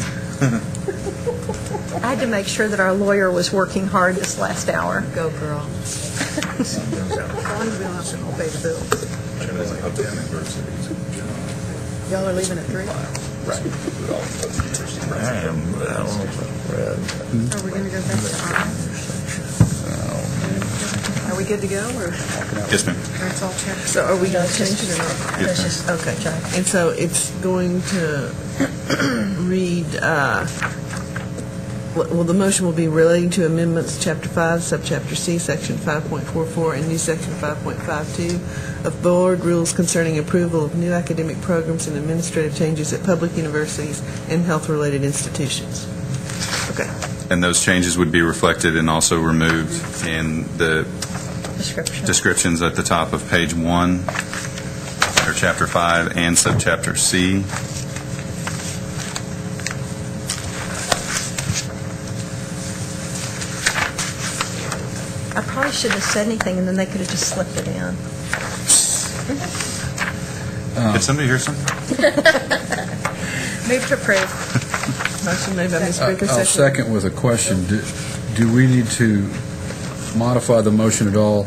I had to make sure that our lawyer was working hard this last hour.
Go, girl. As long as we don't have to pay the bills. Y'all are leaving at 3?
Right.
Are we going to go back to Are we good to go? Or?
Yes, ma'am.
It's all checked.
So are we going to change it or not?
Yes, ma'am.
Okay. And so it's going to read, well, the motion will be relating to amendments, Chapter 5, Subchapter C, Section 5.44, and new Section 5.52 of Board Rules concerning approval of new academic programs and administrative changes at public universities and health-related institutions. Okay.
And those changes would be reflected and also removed in the descriptions at the top of page 1, or Chapter 5, and Subchapter C.
I probably shouldn't have said anything, and then they could have just slipped it in.
Did somebody hear something?
Move to approve.
Motion made by Ms. Baker,
I'll second with a question. Do we need to modify the motion at all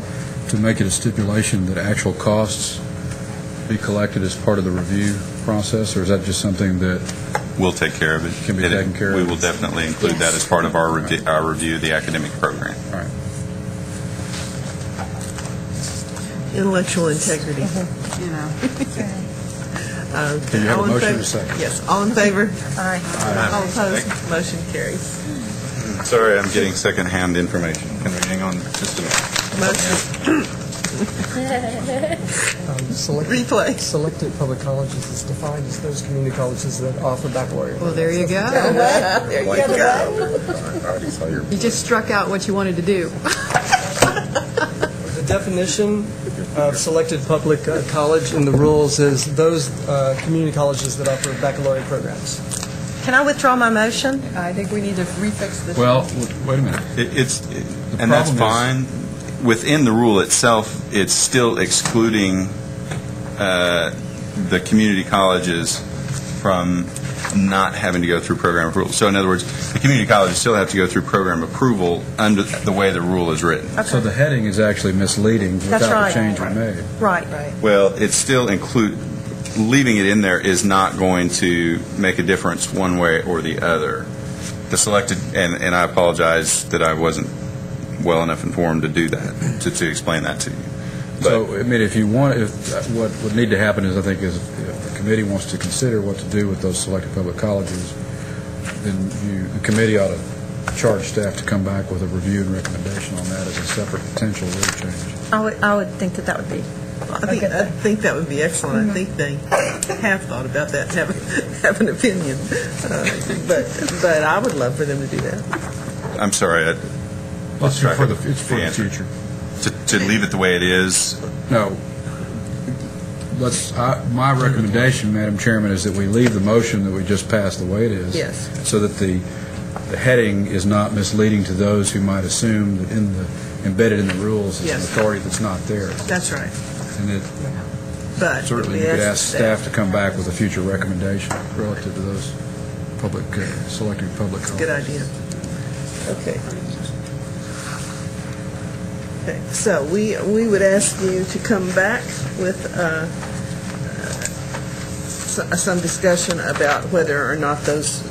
to make it a stipulation that actual costs be collected as part of the review process, or is that just something that
we'll take care of it?
Can be taken care of?
We will definitely include that as part of our review of the academic program.
All right.
Intellectual integrity.
You know.
Do you have a motion or a second?
Yes. All in favor?
Aye.
All opposed? Motion carries.
Sorry, I'm getting second-hand information. Can we hang on just a minute?
Replay.
Selected public colleges is defined as those community colleges that offer baccalaureate.
Well, there you go.
There you go.
You just struck out what you wanted to do.
The definition of selected public college in the rules is those community colleges that offer baccalaureate programs.
Can I withdraw my motion?
I think we need to refix this.
Well, wait a minute.
And that's fine. Within the rule itself, it's still excluding the community colleges from not having to go through program approval. So in other words, the community colleges still have to go through program approval under the way the rule is written.
Okay. So the heading is actually misleading without the change we made.
Right.
Well, it's still leaving it in there is not going to make a difference one way or the other. The selected, and I apologize that I wasn't well enough informed to do that, to explain that to you. But,
so, I mean, what would need to happen is, I think, is if the committee wants to consider what to do with those selected public colleges, then the committee ought to charge staff to come back with a review and recommendation on that as a separate potential rule change.
I would think that would be.
I think that would be excellent. I think they have thought about that, have an opinion. But I would love for them to do that.
I'm sorry.
It's for the future.
To leave it the way it is?
No. My recommendation, Madam Chairman, is that we leave the motion that we just passed the way it is.
Yes.
So that the heading is not misleading to those who might assume that embedded in the rules is an authority that's not there.
That's right.
And
but
certainly you could ask staff to come back with a future recommendation relative to those selected public colleges.
Good idea. Okay. Okay, so we would ask you to come back with some discussion about whether or not those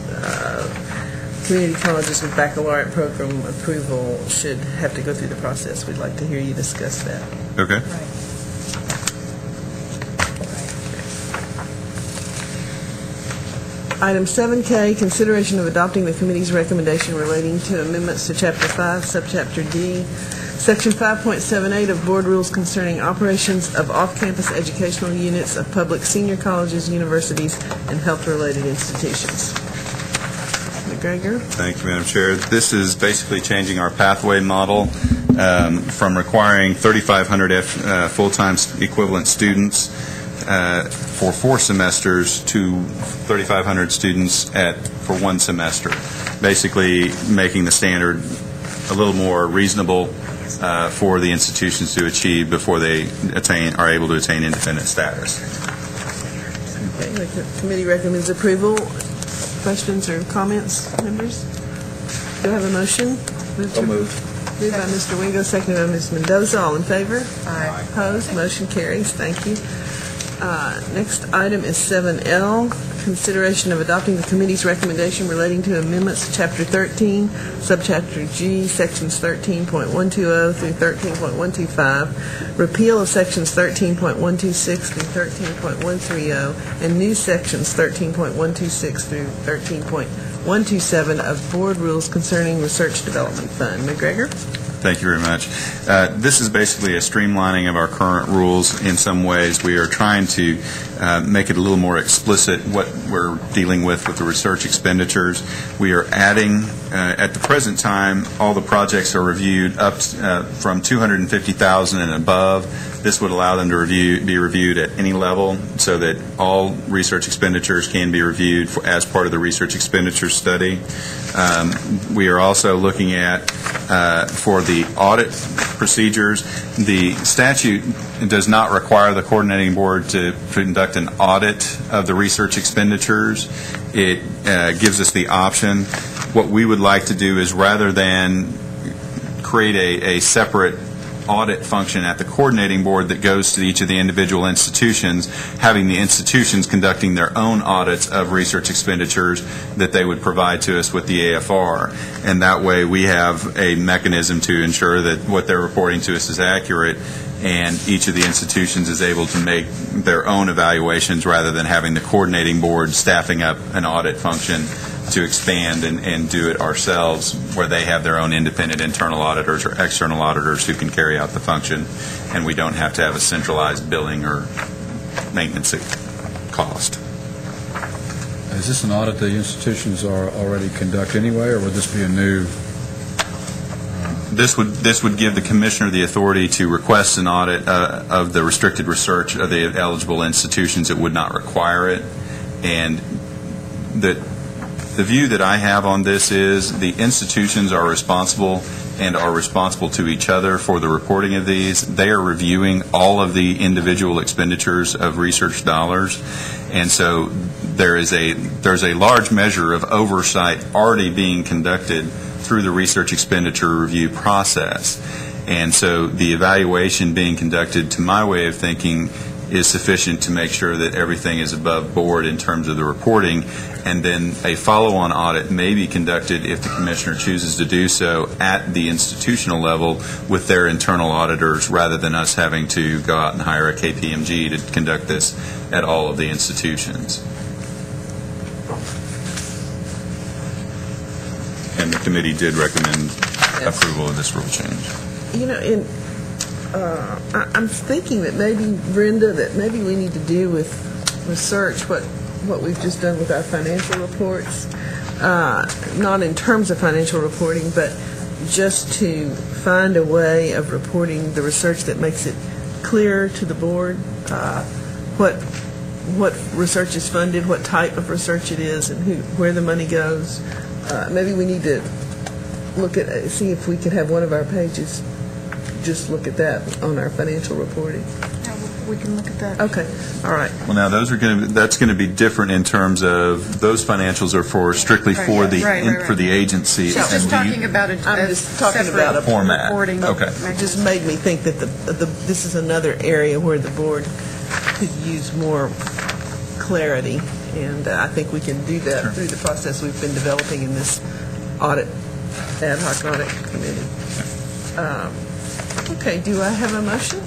community colleges with baccalaureate program approval should have to go through the process. We'd like to hear you discuss that.
Okay.
Item 7K, consideration of adopting the committee's recommendation relating to amendments to Chapter 5, Subchapter D, Section 5.78 of Board Rules concerning operations of off-campus educational units of public senior colleges, universities, and health-related institutions. McGregor?
Thank you, Madam Chair. This is basically changing our pathway model from requiring 3,500 full-time equivalent students for 4 semesters to 3,500 students for 1 semester, basically making the standard a little more reasonable for the institutions to achieve before they are able to attain independent status.
Okay, the committee recommends approval. Questions or comments, members? Do I have a motion? Moved by Mr. Wingo, seconded by Ms. Mendoza. All in favor? Aye. Opposed? Motion carries. Thank you. Next item is 7L, consideration of adopting the committee's recommendation relating to amendments to Chapter 13, Subchapter G, Sections 13.120 through 13.125, repeal of Sections 13.126 through 13.130, and new Sections 13.126 through 13.127 of Board Rules concerning Research Development Fund. McGregor?
Thank you very much. This is basically a streamlining of our current rules in some ways. We are trying to make it a little more explicit what we're dealing with the research expenditures. We are adding, at the present time, all the projects are reviewed up from $250,000 and above. This would allow them to be reviewed at any level so that all research expenditures can be reviewed as part of the research expenditure study. We are also looking at, for the audit procedures, the statute does not require the coordinating board to conduct an audit of the research expenditures. It gives us the option. What we would like to do is, rather than create a separate audit function at the coordinating board that goes to each of the individual institutions, having the institutions conducting their own audits of research expenditures that they would provide to us with the AFR. And that way we have a mechanism to ensure that what they're reporting to us is accurate, and each of the institutions is able to make their own evaluations rather than having the coordinating board staffing up an audit function to expand and do it ourselves, where they have their own independent internal auditors or external auditors who can carry out the function, and we don't have to have a centralized billing or maintenance cost.
Is this an audit the institutions are already conduct anyway, or would this be a new?
This would give the commissioner the authority to request an audit of the restricted research of the eligible institutions. It would not require it, and the view that I have on this is the institutions are responsible to each other for the reporting of these. They are reviewing all of the individual expenditures of research dollars, and so there's a large measure of oversight already being conducted through the research expenditure review process. And so the evaluation being conducted, to my way of thinking, is sufficient to make sure that everything is above board in terms of the reporting, and then a follow-on audit may be conducted if the commissioner chooses to do so at the institutional level with their internal auditors, rather than us having to go out and hire a KPMG to conduct this at all of the institutions. And the committee did recommend approval of this rule change.
You know, I'm thinking that maybe, Brenda, that maybe we need to do with research what we've just done with our financial reports, not in terms of financial reporting, but just to find a way of reporting the research that makes it clear to the board what research is funded, what type of research it is, and where the money goes. Maybe we need to see if we could have one of our pages just look at that on our financial reporting.
we can look at that.
Okay, all right.
Well, now that's going to be different in terms of those financials are for strictly for the agency.
She's just talking about
I'm just talking
separate
about a
format.
reporting.
Okay.
It just made me think that this is another area where the board could use more clarity, and I think we can do that through the process we've been developing in this ad hoc audit committee. Okay, do I have a motion?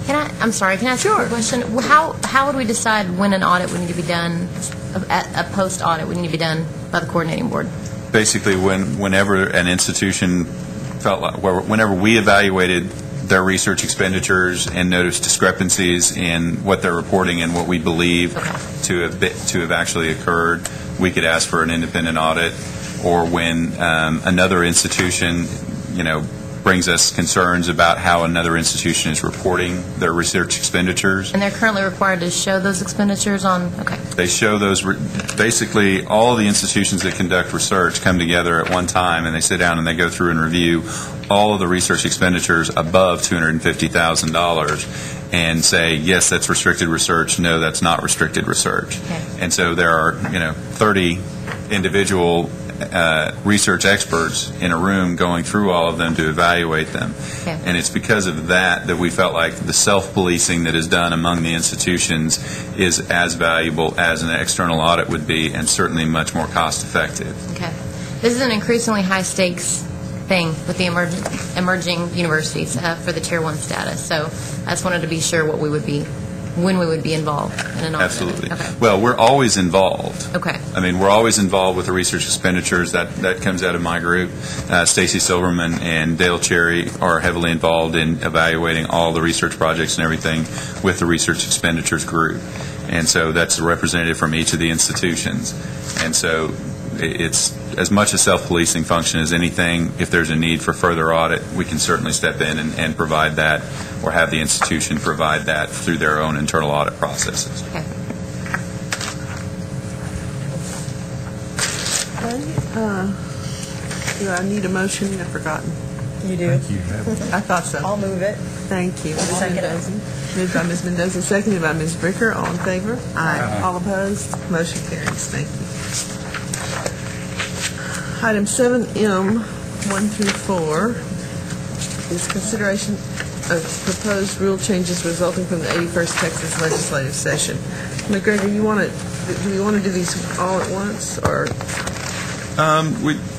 I'm sorry, can I ask you a question? How would we decide when an audit would need to be done, a post-audit would need to be done by the coordinating board?
Basically, whenever an institution felt like, whenever we evaluated their research expenditures and noticed discrepancies in what they're reporting and what we believe to have actually occurred, we could ask for an independent audit. Or when another institution, brings us concerns about how another institution is reporting their research expenditures.
And they're currently required to show those expenditures on,
They show those, basically all of the institutions that conduct research come together at one time and they sit down and they go through and review all of the research expenditures above $250,000 and say, yes, that's restricted research, no, that's not restricted research.
Okay.
And so there are, 30 individual research experts in a room going through all of them to evaluate them.
Okay.
And it's because of that we felt like the self-policing that is done among the institutions is as valuable as an external audit would be, and certainly much more cost-effective.
Okay. This is an increasingly high-stakes thing with the emerging universities for the Tier 1 status. So I just wanted to be sure when we would be involved in an audit.
Absolutely.
Okay.
Well, we're always involved.
Okay.
I mean, we're always involved with the research expenditures. That comes out of my group. Stacy Silverman and Dale Cherry are heavily involved in evaluating all the research projects and everything with the research expenditures group. And so that's a representative from each of the institutions. And so it's as much a self-policing function as anything. If there's a need for further audit, we can certainly step in and provide that, or have the institution provide that through their own internal audit processes.
Okay.
Do I need a motion? I've forgotten.
You do?
Thank you.
I thought so.
I'll move it.
Thank you.
Second.
Moved by Ms. Mendoza, seconded by Ms. Bricker. All in favor? Aye. All opposed? Motion carries. Thank you. Item 7M, 1 through 4, is consideration of proposed rule changes resulting from the 81st Texas legislative session. McGregor, do we want to do these all at once, or?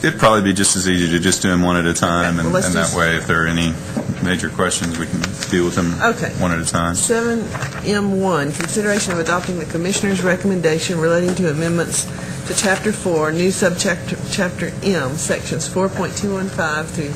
It'd probably be just as easy to just do them one at a time,
Okay. Well,
and that way, if there are any major questions, we can deal with them one at a time.
7M1, consideration of adopting the Commissioner's recommendation relating to amendments to Chapter 4, new subchapter M, Sections 4.215 through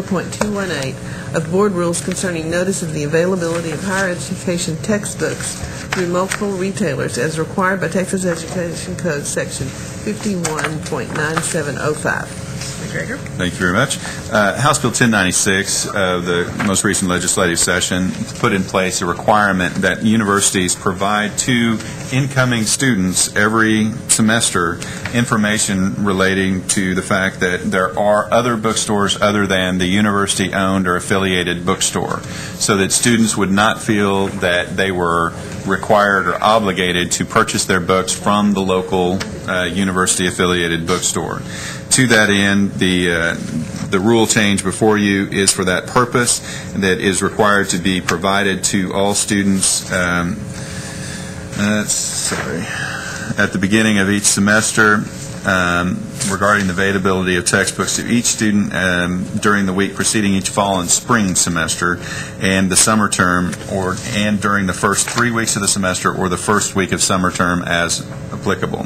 4.218 of Board Rules concerning notice of the availability of higher education textbooks through multiple retailers as required by Texas Education Code Section 51.9705. McGregor?
Thank you very much. House Bill 1096 of the most recent legislative session put in place a requirement that universities provide to incoming students every semester information relating to the fact that there are other bookstores other than the university-owned or affiliated bookstore, so that students would not feel that they were required or obligated to purchase their books from the local university-affiliated bookstore. To that end, the rule change before you is for that purpose, that is required to be provided to all students at the beginning of each semester regarding the availability of textbooks to each student during the week preceding each fall and spring semester and the summer term, and during the first 3 weeks of the semester or the first week of summer term as applicable.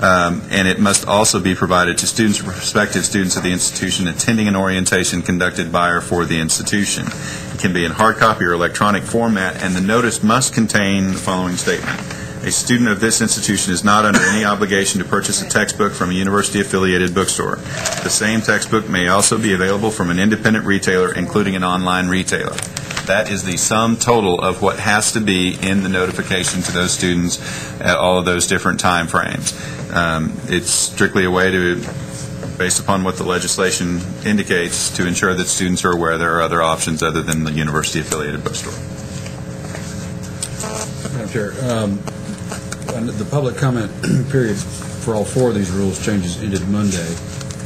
And it must also be provided to students or prospective students of the institution attending an orientation conducted by or for the institution. It can be in hard copy or electronic format, and the notice must contain the following statement. A student of this institution is not under any obligation to purchase a textbook from a university-affiliated bookstore. The same textbook may also be available from an independent retailer, including an online retailer. That is the sum total of what has to be in the notification to those students at all of those different time frames. It's strictly a way to, based upon what the legislation indicates, to ensure that students are aware there are other options other than the university-affiliated bookstore.
Madam Chair, the public comment period for all four of these rules changes ended Monday,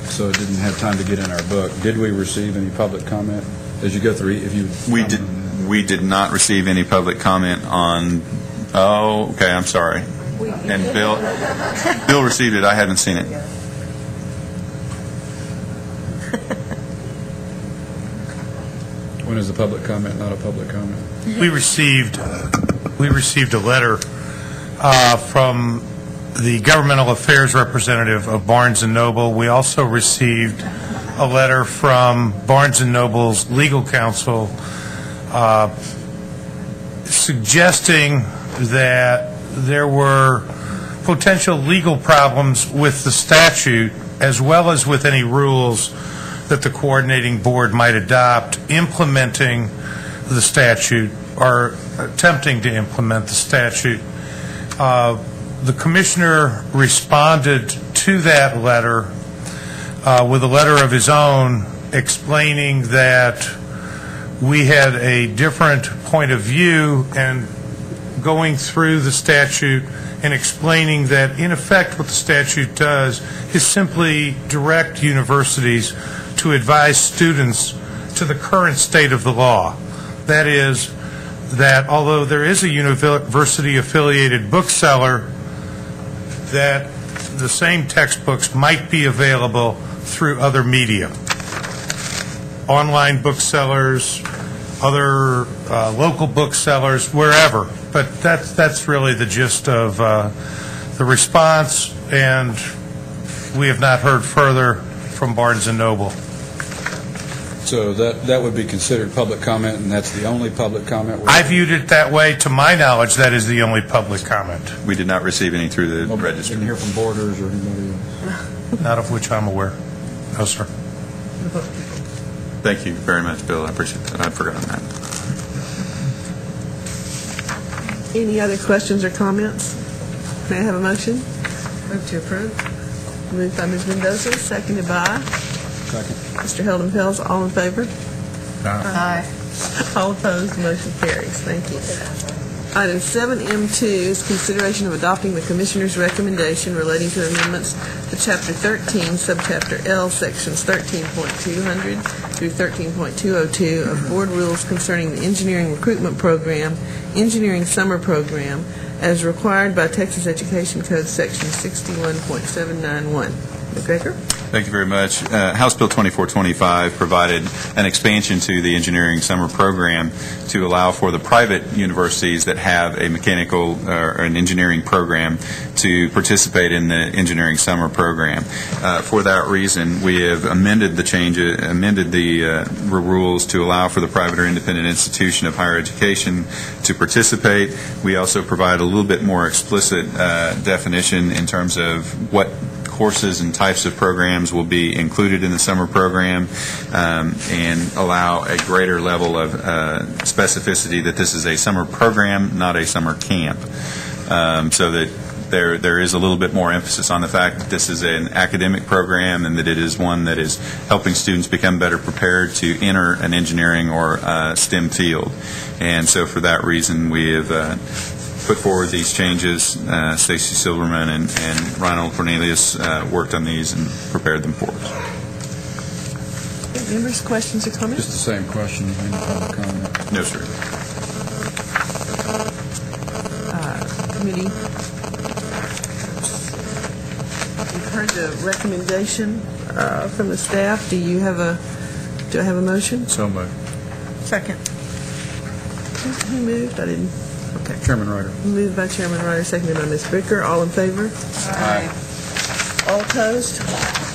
so it didn't have time to get in our book. Did we receive any public comment as you go through?
We did not receive any public comment on. Oh, okay. I'm sorry. And Bill received it. I haven't seen it.
When is the public comment not a public comment?
We received a letter from the governmental affairs representative of Barnes & Noble. We also received a letter from Barnes & Noble's legal counsel suggesting that there were potential legal problems with the statute as well as with any rules that the coordinating board might adopt implementing the statute or attempting to implement the statute. The commissioner responded to that letter with a letter of his own explaining that we had a different point of view and going through the statute and explaining that, in effect, what the statute does is simply direct universities to advise students to the current state of the law. That is, that although there is a university-affiliated bookseller, that the same textbooks might be available through other media. Online booksellers, other local booksellers, wherever. But that's really the gist of the response, and we have not heard further from Barnes & Noble.
So that would be considered public comment, and that's the only public comment?
I viewed it that way. To my knowledge, that is the only public comment.
We did not receive any through the registry.
Didn't hear from Borders or anybody else?
Not of which I'm aware. No, sir.
Thank you very much, Bill. I appreciate that. I'd forgotten that.
Any other questions or comments? May I have a motion?
Move to approve.
Moved by Ms. Mendoza, seconded by
Second.
Mr. Heldon Pels. All in favor?
Aye.
All opposed, motion carries. Thank you. Item 7M2 is consideration of adopting the Commissioner's recommendation relating to amendments to Chapter 13, Subchapter L, Sections 13.200 through 13.202 of Board Rules concerning the Engineering Recruitment Program, Engineering Summer Program, as required by Texas Education Code Section 61.791. McGregor?
Thank you very much. House Bill 2425 provided an expansion to the engineering summer program to allow for the private universities that have a mechanical or an engineering program to participate in the engineering summer program. For that reason, we have amended the rules to allow for the private or independent institution of higher education to participate. We also provide a little bit more explicit definition in terms of what courses and types of programs will be included in the summer program, and allow a greater level of specificity that this is a summer program, not a summer camp, so that there is a little bit more emphasis on the fact that this is an academic program and that it is one that is helping students become better prepared to enter an engineering or STEM field. And so for that reason, we have put forward these changes. Stacy Silverman and Ronald Cornelius worked on these and prepared them for us.
Members, questions or comments?
Just the same question. Any public comment?
No, sir.
Committee, you've heard the recommendation from the staff. Do I have a motion?
So moved.
Second. Who moved? I didn't. Okay.
Chairman Ryder.
Moved by Chairman Ryder, seconded by Ms. Bricker. All in favor?
Aye.
All opposed?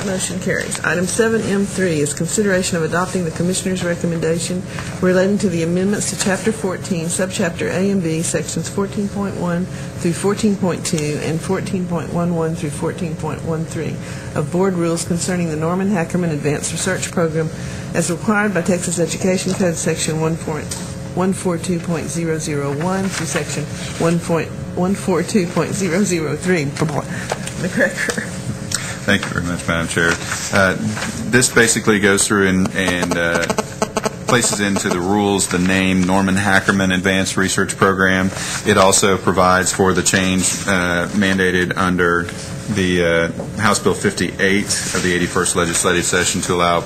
Motion carries. Item 7M3 is consideration of adopting the Commissioner's recommendation relating to the amendments to Chapter 14, Subchapter A and B, Sections 14.1 through 14.2 and 14.11 through 14.13 of Board Rules concerning the Norman Hackerman Advanced Research Program as required by Texas Education Code Section 142.001 through Section 142.003. McGregor.
Thank you very much, Madam Chair. This basically goes through and places into the rules the name Norman Hackerman Advanced Research Program. It also provides for the change mandated under the House Bill 58 of the 81st legislative session to allow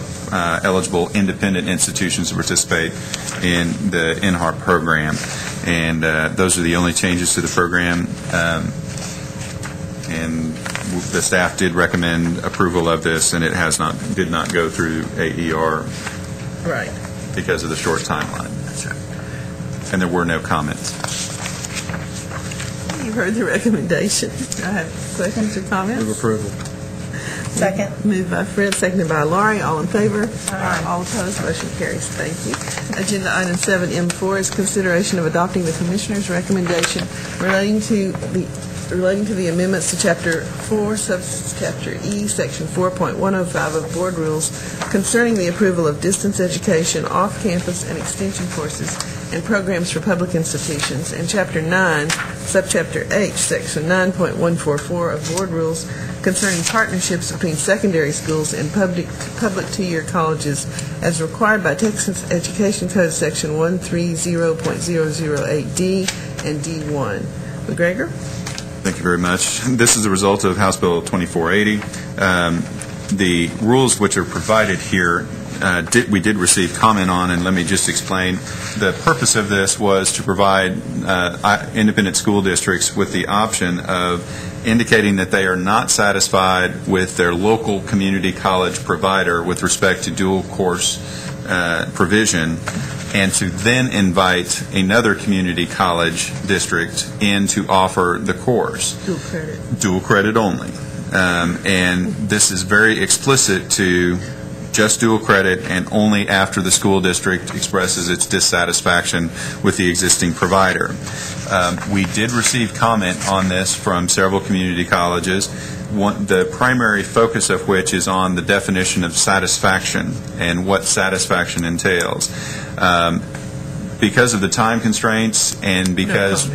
eligible independent institutions to participate in the NHARP program. And those are the only changes to the program. And the staff did recommend approval of this, and it did not go through AER because of the short timeline. That's right. And there were no comments.
You heard the recommendation. I have questions or comments?
Move approval.
Second. Moved by Fred, seconded by Laurie. All in favor? Aye. All opposed? Motion carries. Thank you. Agenda item 7M4 is consideration of adopting the Commissioner's recommendation relating to the amendments to Chapter 4, Subchapter E, Section 4.105 of Board Rules concerning the approval of distance education, off-campus, and extension courses and programs for public institutions, and Chapter 9, Subchapter H, Section 9.144 of Board Rules concerning partnerships between secondary schools and public two-year colleges as required by Texas Education Code Section 130.008D and D1. McGregor?
Thank you very much. This is a result of House Bill 2480. The rules which are provided here, we did receive comment on, and let me just explain. The purpose of this was to provide independent school districts with the option of indicating that they are not satisfied with their local community college provider with respect to dual course provision, and to then invite another community college district in to offer the course.
Dual credit.
Dual credit only. And this is very explicit to just dual credit and only after the school district expresses its dissatisfaction with the existing provider. We did receive comment on this from several community colleges, the primary focus of which is on the definition of satisfaction and what satisfaction entails. Because of the time constraints and because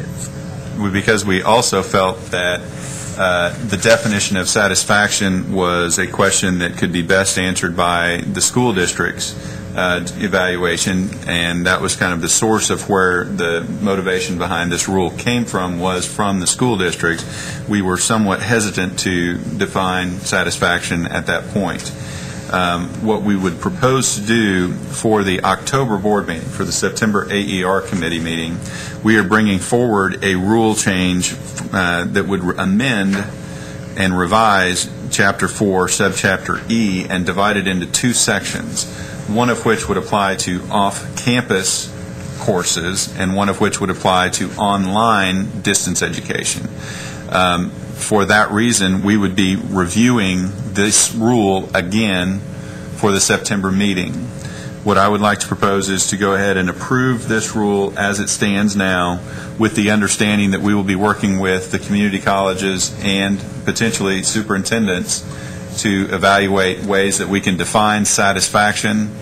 we also felt that the definition of satisfaction was a question that could be best answered by the school district's evaluation, and that was kind of the source of where the motivation behind this rule came from, was from the school districts. We were somewhat hesitant to define satisfaction at that point. What we would propose to do for the October board meeting, for the September AER committee meeting, we are bringing forward a rule change that would amend and revise Chapter 4, Subchapter E, and divide it into two sections, one of which would apply to off-campus courses and one of which would apply to online distance education. For that reason, we would be reviewing this rule again for the September meeting. What I would like to propose is to go ahead and approve this rule as it stands now, with the understanding that we will be working with the community colleges and potentially superintendents to evaluate ways that we can define satisfaction,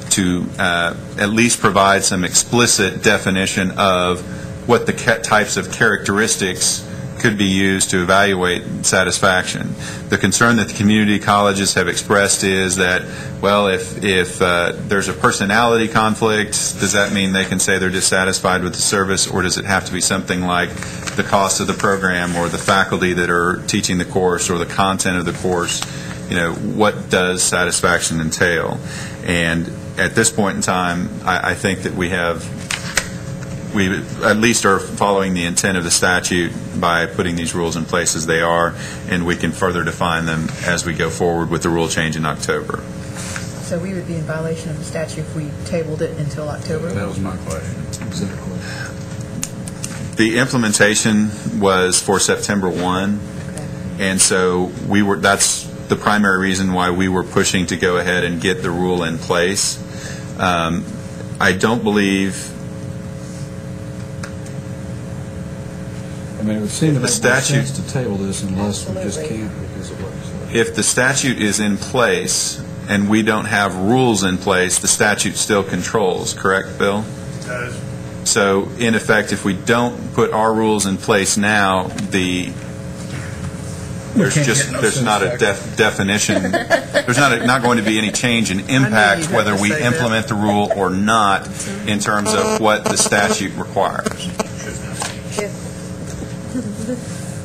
to at least provide some explicit definition of what the types of characteristics could be used to evaluate satisfaction. The concern that the community colleges have expressed is that, well, if there's a personality conflict, does that mean they can say they're dissatisfied with the service, or does it have to be something like the cost of the program or the faculty that are teaching the course or the content of the course? You know, what does satisfaction entail? And at this point in time, I think that we at least are following the intent of the statute by putting these rules in place as they are, and we can further define them as we go forward with the rule change in October.
So we would be in violation of the statute if we tabled it until October?
That was my question. Exactly.
The implementation was for September 1, and so that's the primary reason why we were pushing to go ahead and get the rule in place. I don't believe...
I mean, it would seem to make more
statute
sense to table this unless we just can't because of what you said.
If the statute is in place and we don't have rules in place, the statute still controls, correct, Bill?
It does.
So, in effect, if we don't put our rules in place now, there's not a definition. There's not going to be any change in impact whether we implement the rule or not in terms of what the statute requires.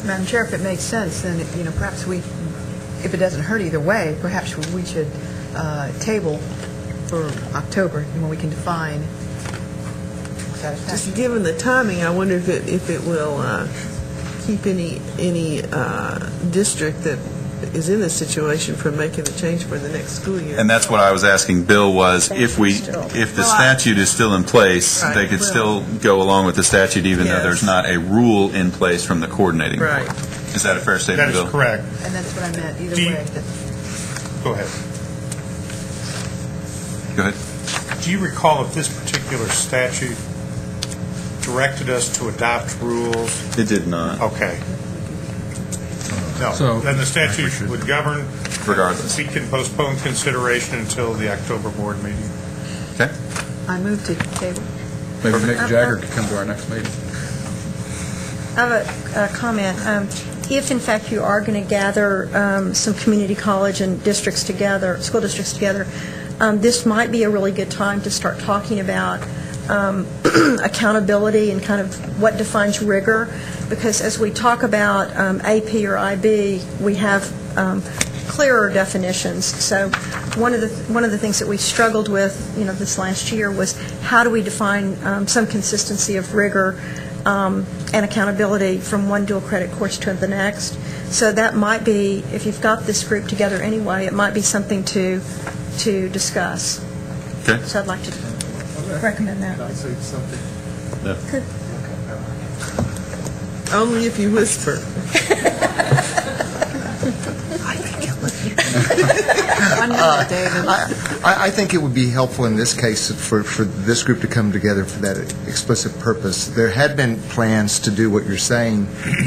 Madam Chair, if it makes sense, then, perhaps if it doesn't hurt either way, perhaps we should table for October, when we can define satisfaction.
Just given the timing, I wonder if it will keep any district that is in this situation from making the change for the next school year.
And that's what I was asking Bill was, if the statute is still in place, they could still go along with the statute even though there's not a rule in place from the coordinating board.
Right.
Is that a fair statement, Bill?
That is correct.
And that's what I meant, either way.
Go ahead.
Go ahead.
Do you recall if this particular statute directed us to adopt rules?
It did not.
Okay. No.
So-
Then the statute would govern.
Regardless.
We can postpone consideration until the October board meeting.
Okay.
I move to table.
Maybe Mick Jagger could come to our next meeting.
I have a comment. If, in fact, you are going to gather some community college and districts together, school districts together, this might be a really good time to start talking about accountability and kind of what defines rigor, because as we talk about AP or IB, we have clearer definitions. So one of the things that we struggled with, this last year was how do we define some consistency of rigor and accountability from one dual credit course to the next. So that might be, if you've got this group together anyway, it might be something to discuss.
Okay.
So I'd like to recommend that.
Can I say something?
No.
Only if you whisper.
I think it would be helpful in this case for this group to come together for that explicit purpose. There had been plans to do what you're saying,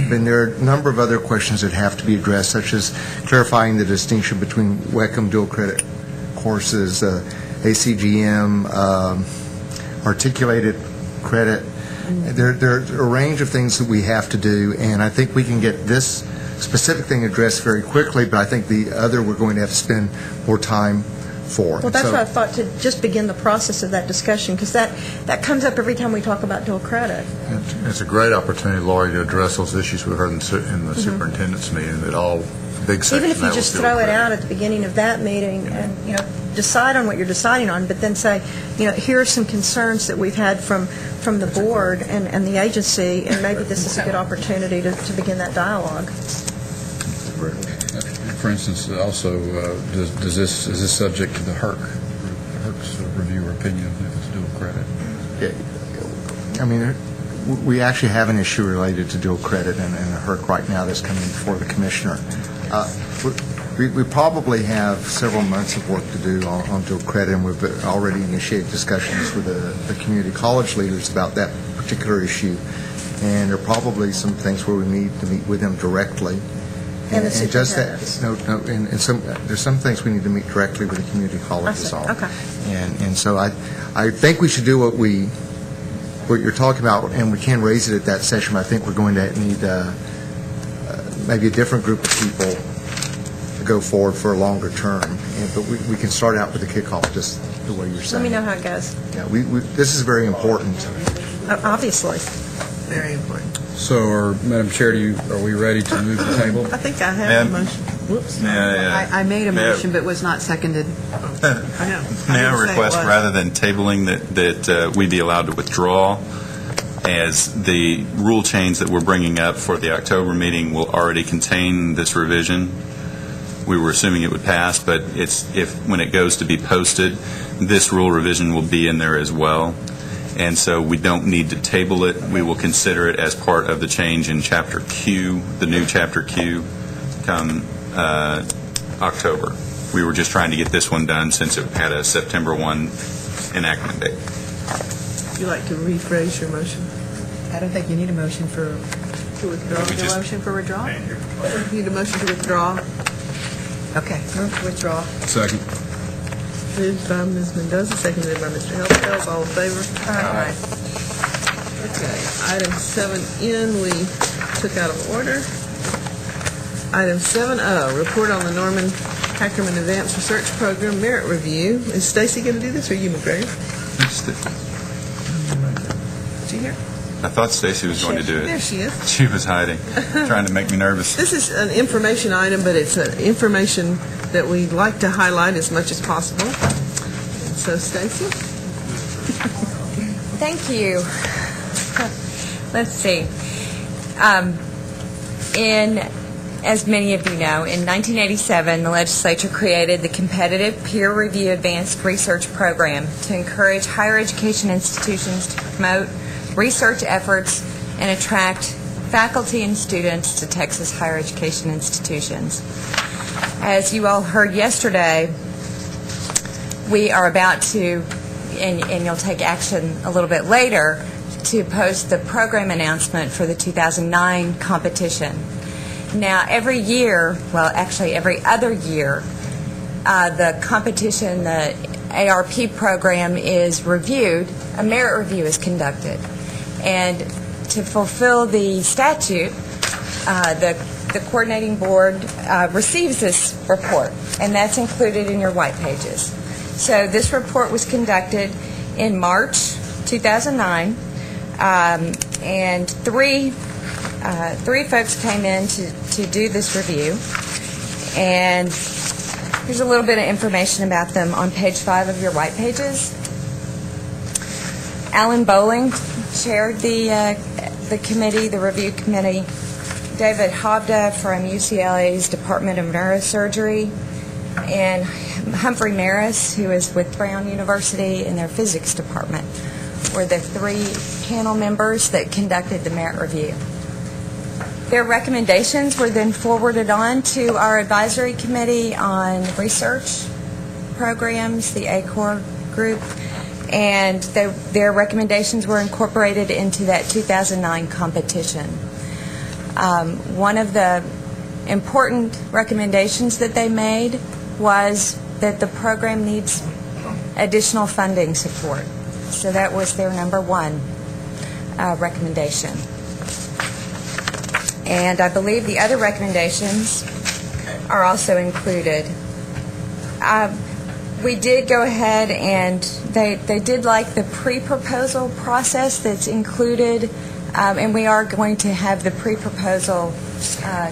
but there are a number of other questions that have to be addressed, such as clarifying the distinction between WECM dual credit courses, ACGM, articulated credit. There are a range of things that we have to do, and I think we can get this specific thing addressed very quickly, but I think the other we're going to have to spend more time for.
Well, that's why I thought to just begin the process of that discussion, because that comes up every time we talk about dual credit.
It's a great opportunity, Lori, to address those issues we heard in the superintendent's meeting, that all big sections
Even if
of that
you
was
just
dual
throw it
credit.
out at the beginning of that meeting and, decide on what you're deciding on, but then say, here are some concerns that we've had from the board and the agency, and maybe this is a good opportunity to begin that dialogue.
For instance, also, is this subject to the HERC's review or opinion if it's dual credit?
I mean, we actually have an issue related to dual credit and a HERC right now that's coming before the commissioner. We probably have several months of work to do on dual credit, and we've already initiated discussions with the community college leaders about that particular issue. And there are probably some things where we need to meet with them directly.
And the
just that,
superintendents.
there's some things we need to meet directly with the community colleges on.
Okay.
And so I think we should do what you're talking about, and we can raise it at that session. I think we're going to need maybe a different group of people to go forward for a longer term. But we can start out with the kickoff just the way you're saying.
Let me know how it goes.
Yeah, this is very important.
Obviously.
Very important.
So, Madam Chair, are we ready to move the table?
I think I have a motion. Whoops.
I made a motion but was not seconded.
I know.
May I request, rather than tabling, that we be allowed to withdraw, as the rule change that we're bringing up for the October meeting will already contain this revision. We were assuming it would pass, but when it goes to be posted, this rule revision will be in there as well. And so we don't need to table it. We will consider it as part of the change in Chapter Q, the new Chapter Q, come October. We were just trying to get this one done since it had a September 1 enactment date.
Would you like to rephrase your motion?
I don't think you need a motion to withdraw.
We just-
Motion for withdrawal?
You need a motion to withdraw.
Okay, move to withdraw.
Second.
Moved by Ms. Mendoza, seconded by Mr. Helfeld. All in favor?
Aye.
Okay, item 7N we took out of order. Item 7O, report on the Norman Hackerman Advanced Research Program Merit Review. Is Stacy going to do this, or you, McGregor? Did you hear?
I thought Stacy was going to do it.
There she is.
She was hiding, trying to make me nervous.
This is an information item, but it's information that we'd like to highlight as much as possible. And so, Stacy?
Thank you. Let's see. As many of you know, in 1987, the legislature created the Competitive Peer Review Advanced Research Program to encourage higher education institutions to promote research efforts and attract faculty and students to Texas higher education institutions. As you all heard yesterday, we are about to, and you'll take action a little bit later, to post the program announcement for the 2009 competition. Now, every year, well, actually every other year, the competition, the ARP program is reviewed, a merit review is conducted. And to fulfill the statute, the coordinating board receives this report, and that's included in your white pages. So this report was conducted in March 2009, and three folks came in to do this review, and here's a little bit of information about them on page 5 of your white pages. Alan Bowling chaired the committee, the review committee. David Hovda from UCLA's Department of Neurosurgery, and Humphrey Maris, who is with Brown University in their physics department, were the 3 panel members that conducted the merit review. Their recommendations were then forwarded on to our advisory committee on research programs, the ACOR group, and their recommendations were incorporated into that 2009 competition. One of the important recommendations that they made was that the program needs additional funding support. So that was their number 1 recommendation. And I believe the other recommendations are also included. We did go ahead and they did like the pre-proposal process that's included, and we are going to have the pre-proposal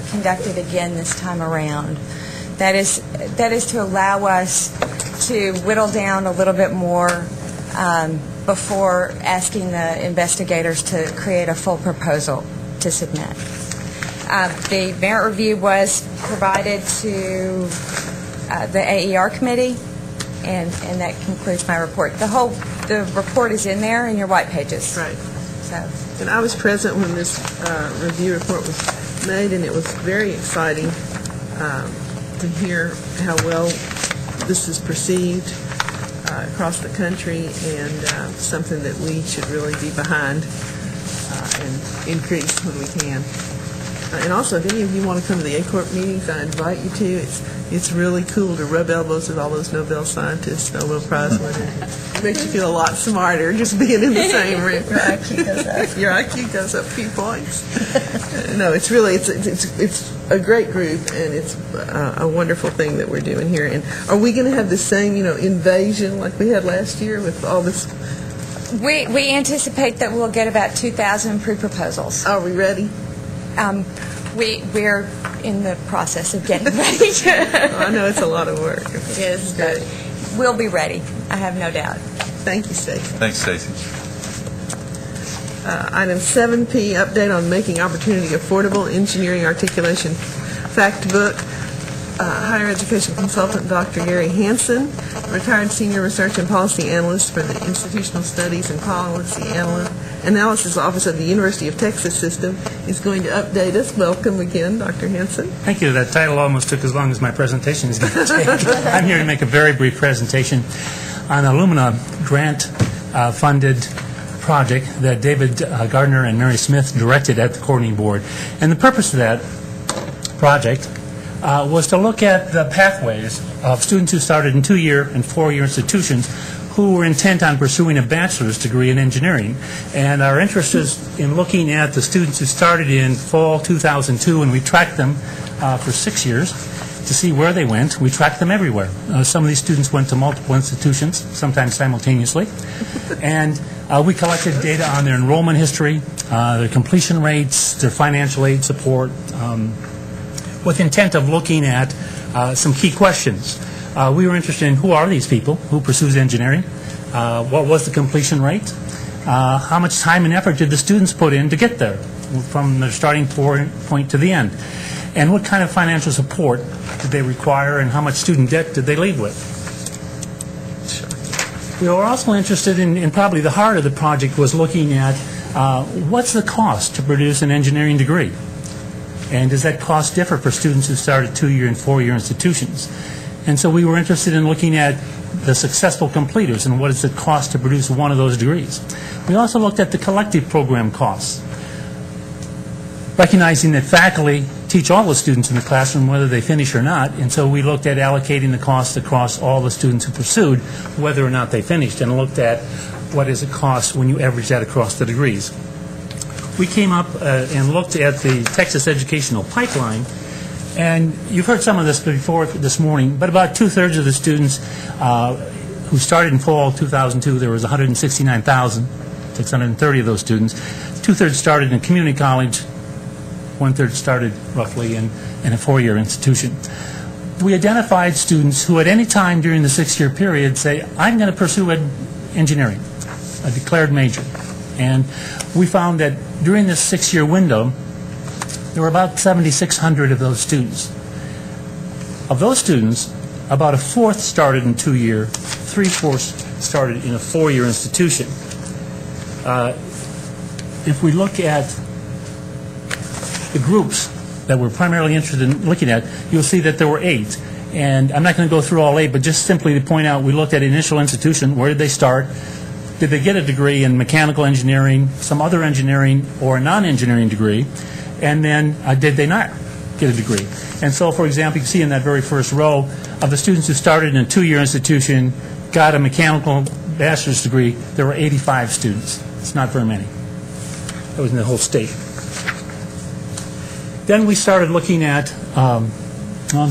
conducted again this time around. That is to allow us to whittle down a little bit more before asking the investigators to create a full proposal to submit. The merit review was provided to the AER committee, and that concludes my report. The report is in there in your white pages.
Right.
So.
And I was present when this review report was made, and it was very exciting to hear how well this is perceived across the country, and something that we should really be behind and increase when we can. And also, if any of you want to come to the ACORP meetings, I invite you to. It's really cool to rub elbows with all those Nobel scientists, Nobel Prize winners. It makes you feel a lot smarter just being in the same room. Your IQ goes up. Your IQ goes up a few points. No, it's really it's a great group, and it's a wonderful thing that we're doing here. And are we going to have the same invasion like we had last year with all this?
We anticipate that we'll get about 2,000 pre-proposals.
Are we ready?
We're in the process of getting ready.
I know it's a lot of work.
It is, but we'll be ready. I have no doubt.
Thank you, Stacey.
Thanks, Stacey.
Item 7P, update on Making Opportunity Affordable, Engineering Articulation Fact Book. Higher Education Consultant Dr. Gary Hansen, retired Senior Research and Policy Analyst for the Institutional Studies and Policy Analysis Office of the University of Texas System, is going to update us. Welcome again, Dr. Hansen.
Thank you. That title almost took as long as my presentation is going to take. I'm here to make a very brief presentation on an Illumina grant-funded project that David Gardner and Mary Smith directed at the coordinating board. And the purpose of that project was to look at the pathways of students who started in 2-year and 4-year institutions who were intent on pursuing a bachelor's degree in engineering. And our interest is in looking at the students who started in fall 2002, and we tracked them for 6 years to see where they went. We tracked them everywhere. Some of these students went to multiple institutions, sometimes simultaneously. And we collected data on their enrollment history, their completion rates, their financial aid support, with intent of looking at some key questions. We were interested in who are these people who pursues engineering, what was the completion rate, how much time and effort did the students put in to get there, from their starting point to the end, and what kind of financial support did they require, and how much student debt did they leave with. We were also interested in probably the heart of the project was looking at what's the cost to produce an engineering degree, and does that cost differ for students who start at 2-year and 4-year institutions. And so we were interested in looking at the successful completers and what does it cost to produce one of those degrees. We also looked at the collective program costs, recognizing that faculty teach all the students in the classroom whether they finish or not, and so we looked at allocating the costs across all the students who pursued whether or not they finished, and looked at what does it cost when you average that across the degrees. We came up and looked at the Texas educational pipeline, and you've heard some of this before this morning, but about 2/3 of the students who started in fall 2002, there was 169,630 of those students. 2/3 started in community college, 1/3 started roughly in a 4-year institution. We identified students who at any time during the 6-year period say, I'm going to pursue engineering, a declared major. And we found that during this 6-year window, there were about 7,600 of those students. Of those students, about 1/4 started in 2-year, 3/4 started in a 4-year institution. If we look at the groups that we're primarily interested in looking at, you'll see that there were 8. And I'm not going to go through all 8, but just simply to point out, we looked at initial institution, where did they start? Did they get a degree in mechanical engineering, some other engineering, or a non-engineering degree? And then did they not get a degree? And so, for example, you can see in that very first row, of the students who started in a 2-year institution, got a mechanical bachelor's degree, there were 85 students. It's not very many. That was in the whole state. Then we started looking at, I'm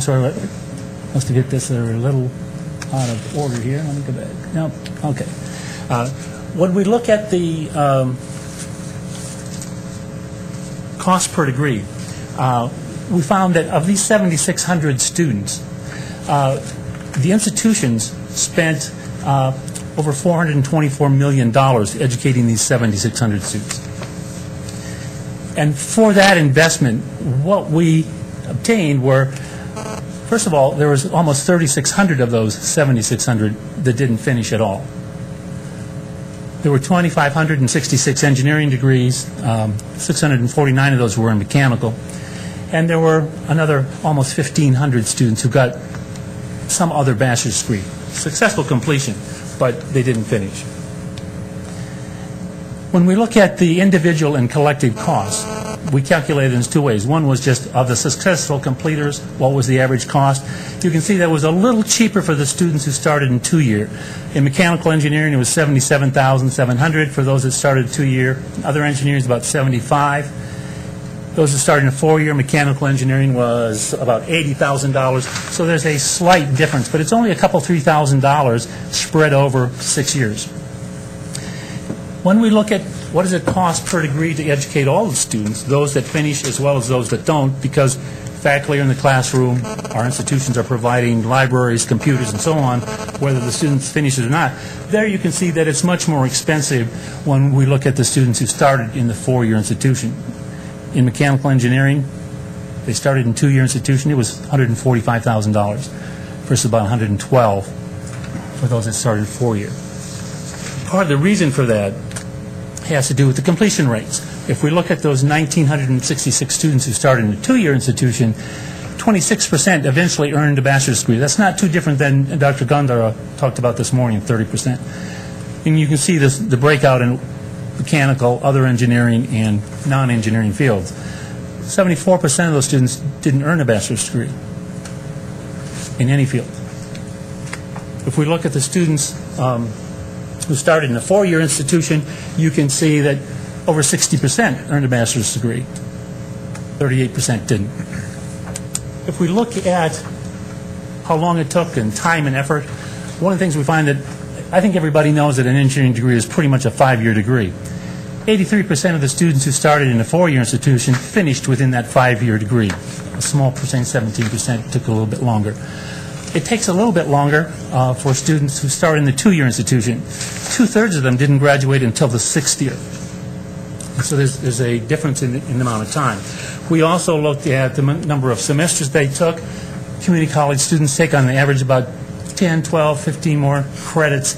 sorry, I must have hit this, they're a little out of order here. Let me go back. No, okay. When we look at the cost per degree, we found that of these 7,600 students, the institutions spent over $424 million educating these 7,600 students. And for that investment, what we obtained were, first of all, there was almost 3,600 of those 7,600 that didn't finish at all. There were 2,566 engineering degrees, 649 of those were in mechanical, and there were another almost 1,500 students who got some other bachelor's degree. Successful completion, but they didn't finish. When we look at the individual and collective costs, we calculated in 2 ways. One was just of the successful completers, what was the average cost. You can see that was a little cheaper for the students who started in 2-year. In mechanical engineering, it was $77,700 for those that started 2-year. Other engineering is about $75,000. Those that started in 4-year, mechanical engineering was about $80,000. So there's a slight difference, but it's only a couple $3,000 spread over 6 years. When we look at what does it cost per degree to educate all the students, those that finish as well as those that don't, because faculty are in the classroom, our institutions are providing libraries, computers, and so on, whether the students finish it or not, there you can see that it's much more expensive when we look at the students who started in the 4-year institution. In mechanical engineering, they started in 2-year institution, it was $145,000 versus about $112,000 for those that started 4-year. Part of the reason for that has to do with the completion rates. If we look at those 1,966 students who started in a 2-year institution, 26% eventually earned a bachelor's degree. That's not too different than Dr. Gandhara talked about this morning, 30%. And you can see this, the breakout in mechanical, other engineering, and non-engineering fields. 74% of those students didn't earn a bachelor's degree. in any field. If we look at the students who started in a four-year institution, you can see that over 60% earned a master's degree. 38% didn't. If we look at how long it took and time and effort, one of the things we find that I think everybody knows that an engineering degree is pretty much a five-year degree. 83% of the students who started in a four-year institution finished within that five-year degree. A small percent, 17%, took a little bit longer. It takes a little bit longer for students who start in the two-year institution. Two-thirds of them didn't graduate until the sixth year. And so there's a difference in the amount of time. We also looked at the number of semesters they took. Community college students take on the average about 10, 12, 15 more credits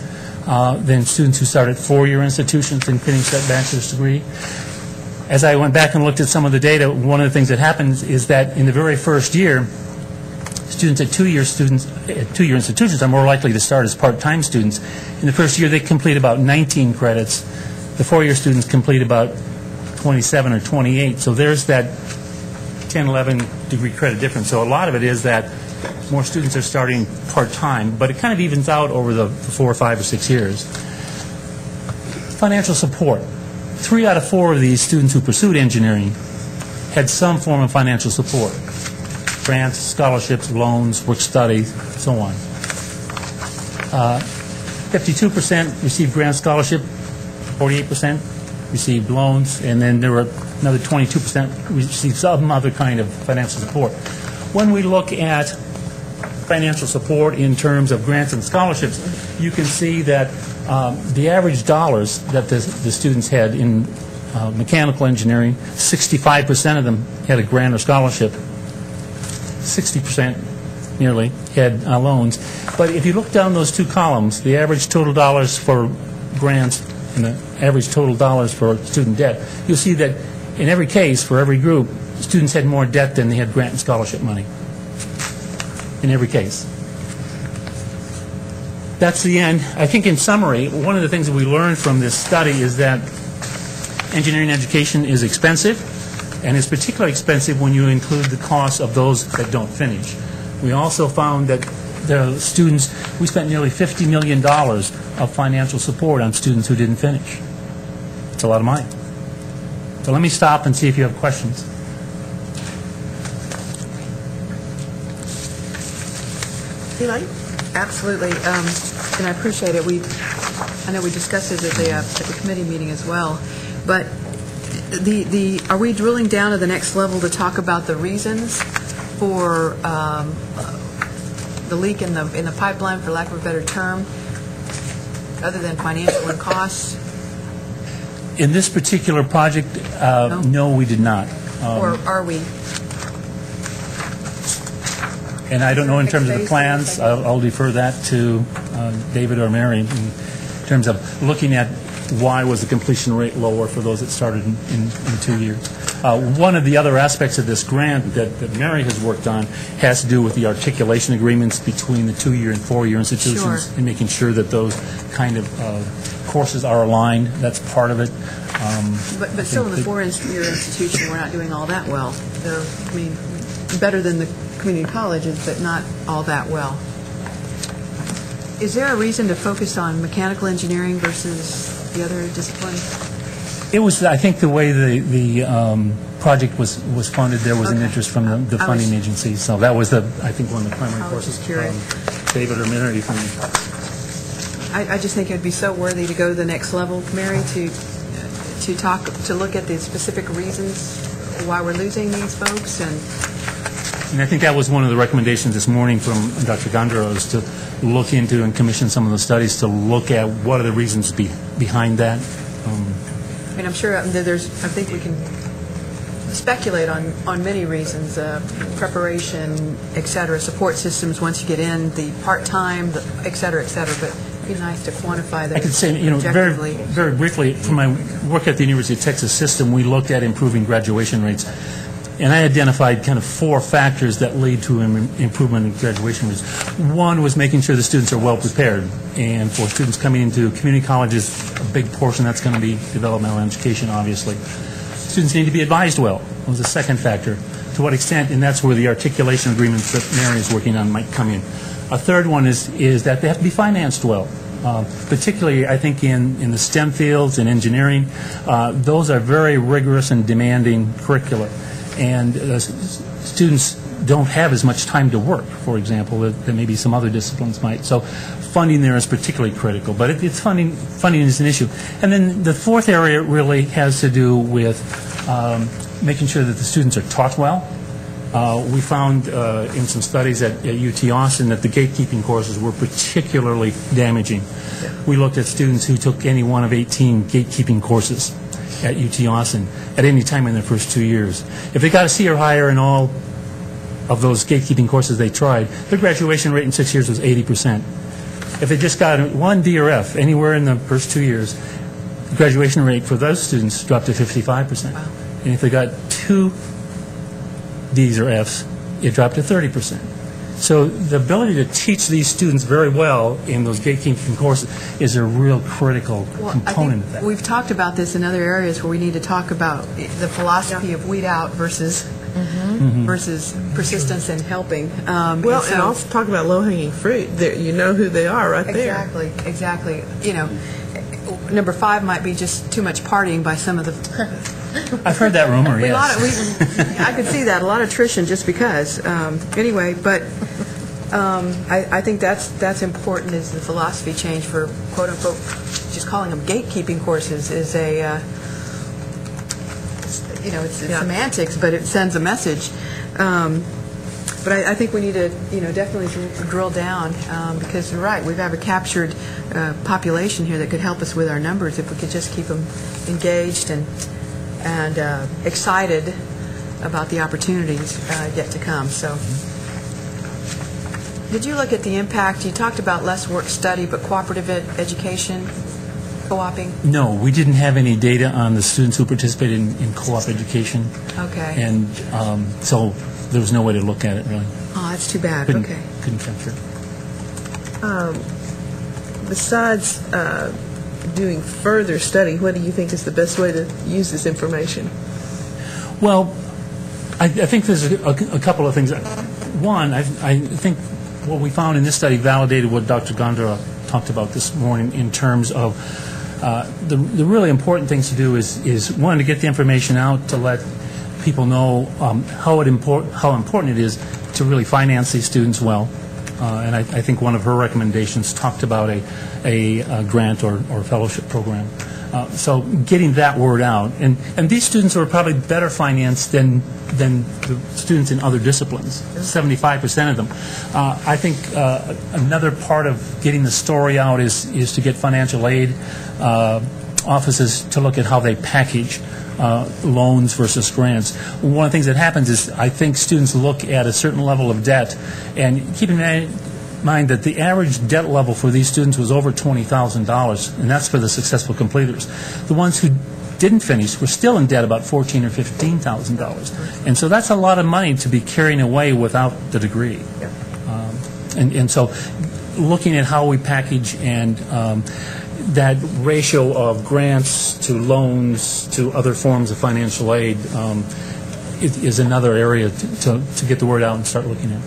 than students who start at four-year institutions and finish that bachelor's degree. As I went back and looked at some of the data, one of the things that happens is that in the very first year, students at two-year institutions are more likely to start as part-time students. In the first year, they complete about 19 credits. The four-year students complete about 27 or 28. So there's that 10, 11 degree credit difference. So a lot of it is that more students are starting part-time, but it kind of evens out over the 4, 5, or 6 years. Financial support. 3 out of 4 of these students who pursued engineering had some form of financial support. Grants, scholarships, loans, work study, so on. 52% received grant scholarship, 48% received loans, and then there were another 22% received some other kind of financial support. When we look at financial support in terms of grants and scholarships, you can see that the average dollars that the students had in mechanical engineering, 65% of them had a grant or scholarship. 60% nearly had loans. But if you look down those two columns, the average total dollars for grants and the average total dollars for student debt, you'll see that in every case, for every group, students had more debt than they had grant and scholarship money. In every case. That's the end. I think in summary, one of the things that we learned from this study is that engineering education is expensive, and it's particularly expensive when you include the cost of those that don't finish. We also found that the students, we spent nearly $50 million of financial support on students who didn't finish. It's a lot of money. So let me stop and see if you have questions.
Eli? Absolutely, and I appreciate it. I know we discussed it at the committee meeting as well, but are we drilling down to the next level to talk about the reasons for the leak in the pipeline, for lack of a better term, other than financial and costs?
In this particular project, no, we did not.
Or are we?
And I don't know in terms of the plans. I'll defer that to David or Mary in terms of looking at why was the completion rate lower for those that started in 2 years. One of the other aspects of this grant that Mary has worked on has to do with the articulation agreements between the 2-year and 4-year institutions, and making sure that those kind of courses are aligned. That's part of it.
But still in the 4-year institution, we're not doing all that well. They're, I mean, better than the community colleges, but not all that well. Is there a reason to focus on mechanical engineering versus the other disciplines?
It was, I think, the way the project was funded. There was an interest from the funding agency, so that was I think one of the primary courses. David or Mary, from
I just think it would be so worthy to go to the next level, Mary, to look at the specific reasons why we're losing these folks.
And I think that was one of the recommendations this morning from Dr. Gondaro, is to look into and commission some of the studies to look at what are the reasons behind that.
I mean, I'm sure I think we can speculate on many reasons, preparation, et cetera, support systems once you get in, the part-time, et cetera, but it'd be nice to quantify those.
I could say, very, very briefly, from my work at the University of Texas system, we looked at improving graduation rates. And I identified kind of 4 factors that lead to an improvement in graduation rates. One was making sure the students are well prepared. And for students coming into community colleges, a big portion that's going to be developmental education, obviously. Students need to be advised well. That was the second factor. to what extent, and that's where the articulation agreements that Mary is working on might come in. A third one is that they have to be financed well. Particularly, I think, in the STEM fields and engineering, those are very rigorous and demanding curricula. And students don't have as much time to work, for example, that maybe some other disciplines might. So funding there is particularly critical. But it's funding is an issue. And then the fourth area really has to do with making sure that the students are taught well. We found in some studies at UT Austin that the gatekeeping courses were particularly damaging. We looked at students who took any one of 18 gatekeeping courses at UT Austin at any time in their first 2 years. If they got a C or higher in all of those gatekeeping courses they tried, their graduation rate in 6 years was 80%. If they just got one D or F anywhere in the first 2 years, the graduation rate for those students dropped to 55%. Wow. And if they got 2 D's or F's, it dropped to 30%. So the ability to teach these students very well in those gatekeeping courses is a real critical component of that.
We've talked about this in other areas where we need to talk about the philosophy of weed out versus persistence and helping.
And also talk about low-hanging fruit. You know who they are right there.
Exactly. You know, number 5 might be just too much partying by some of the...
I've heard that rumor, yes.
I could see that, a lot of attrition just because. Anyway, but I think that's important, is the philosophy change for quote-unquote, just calling them gatekeeping courses is it's semantics, but it sends a message. But I think we need to, definitely drill down because you're right. We have a captured population here that could help us with our numbers if we could just keep them engaged and excited about the opportunities yet to come. So, did you look at the impact? You talked about less work study, but cooperative education, co-oping?
No, we didn't have any data on the students who participated in co-op education.
Okay.
And so there was no way to look at it, really.
Oh, that's too bad.
Couldn't capture it.
Besides doing further study, what do you think is the best way to use this information?
Well, I think there's a couple of things. One, I think what we found in this study validated what Dr. Gondra talked about this morning in terms of the really important things to do is one, to get the information out to let people know how important it is to really finance these students well. And I think one of her recommendations talked about a grant or fellowship program. So getting that word out. And these students are probably better financed than the students in other disciplines, 75% of them. I think another part of getting the story out is to get financial aid offices to look at how they package loans versus grants. One of the things that happens is I think students look at a certain level of debt, and keep in mind that the average debt level for these students was over $20,000, and that's for the successful completers. The ones who didn't finish were still in debt about $14,000 or $15,000, and so that's a lot of money to be carrying away without the degree. And so looking at how we package and that ratio of grants to loans to other forms of financial aid is another area to get the word out and start looking at.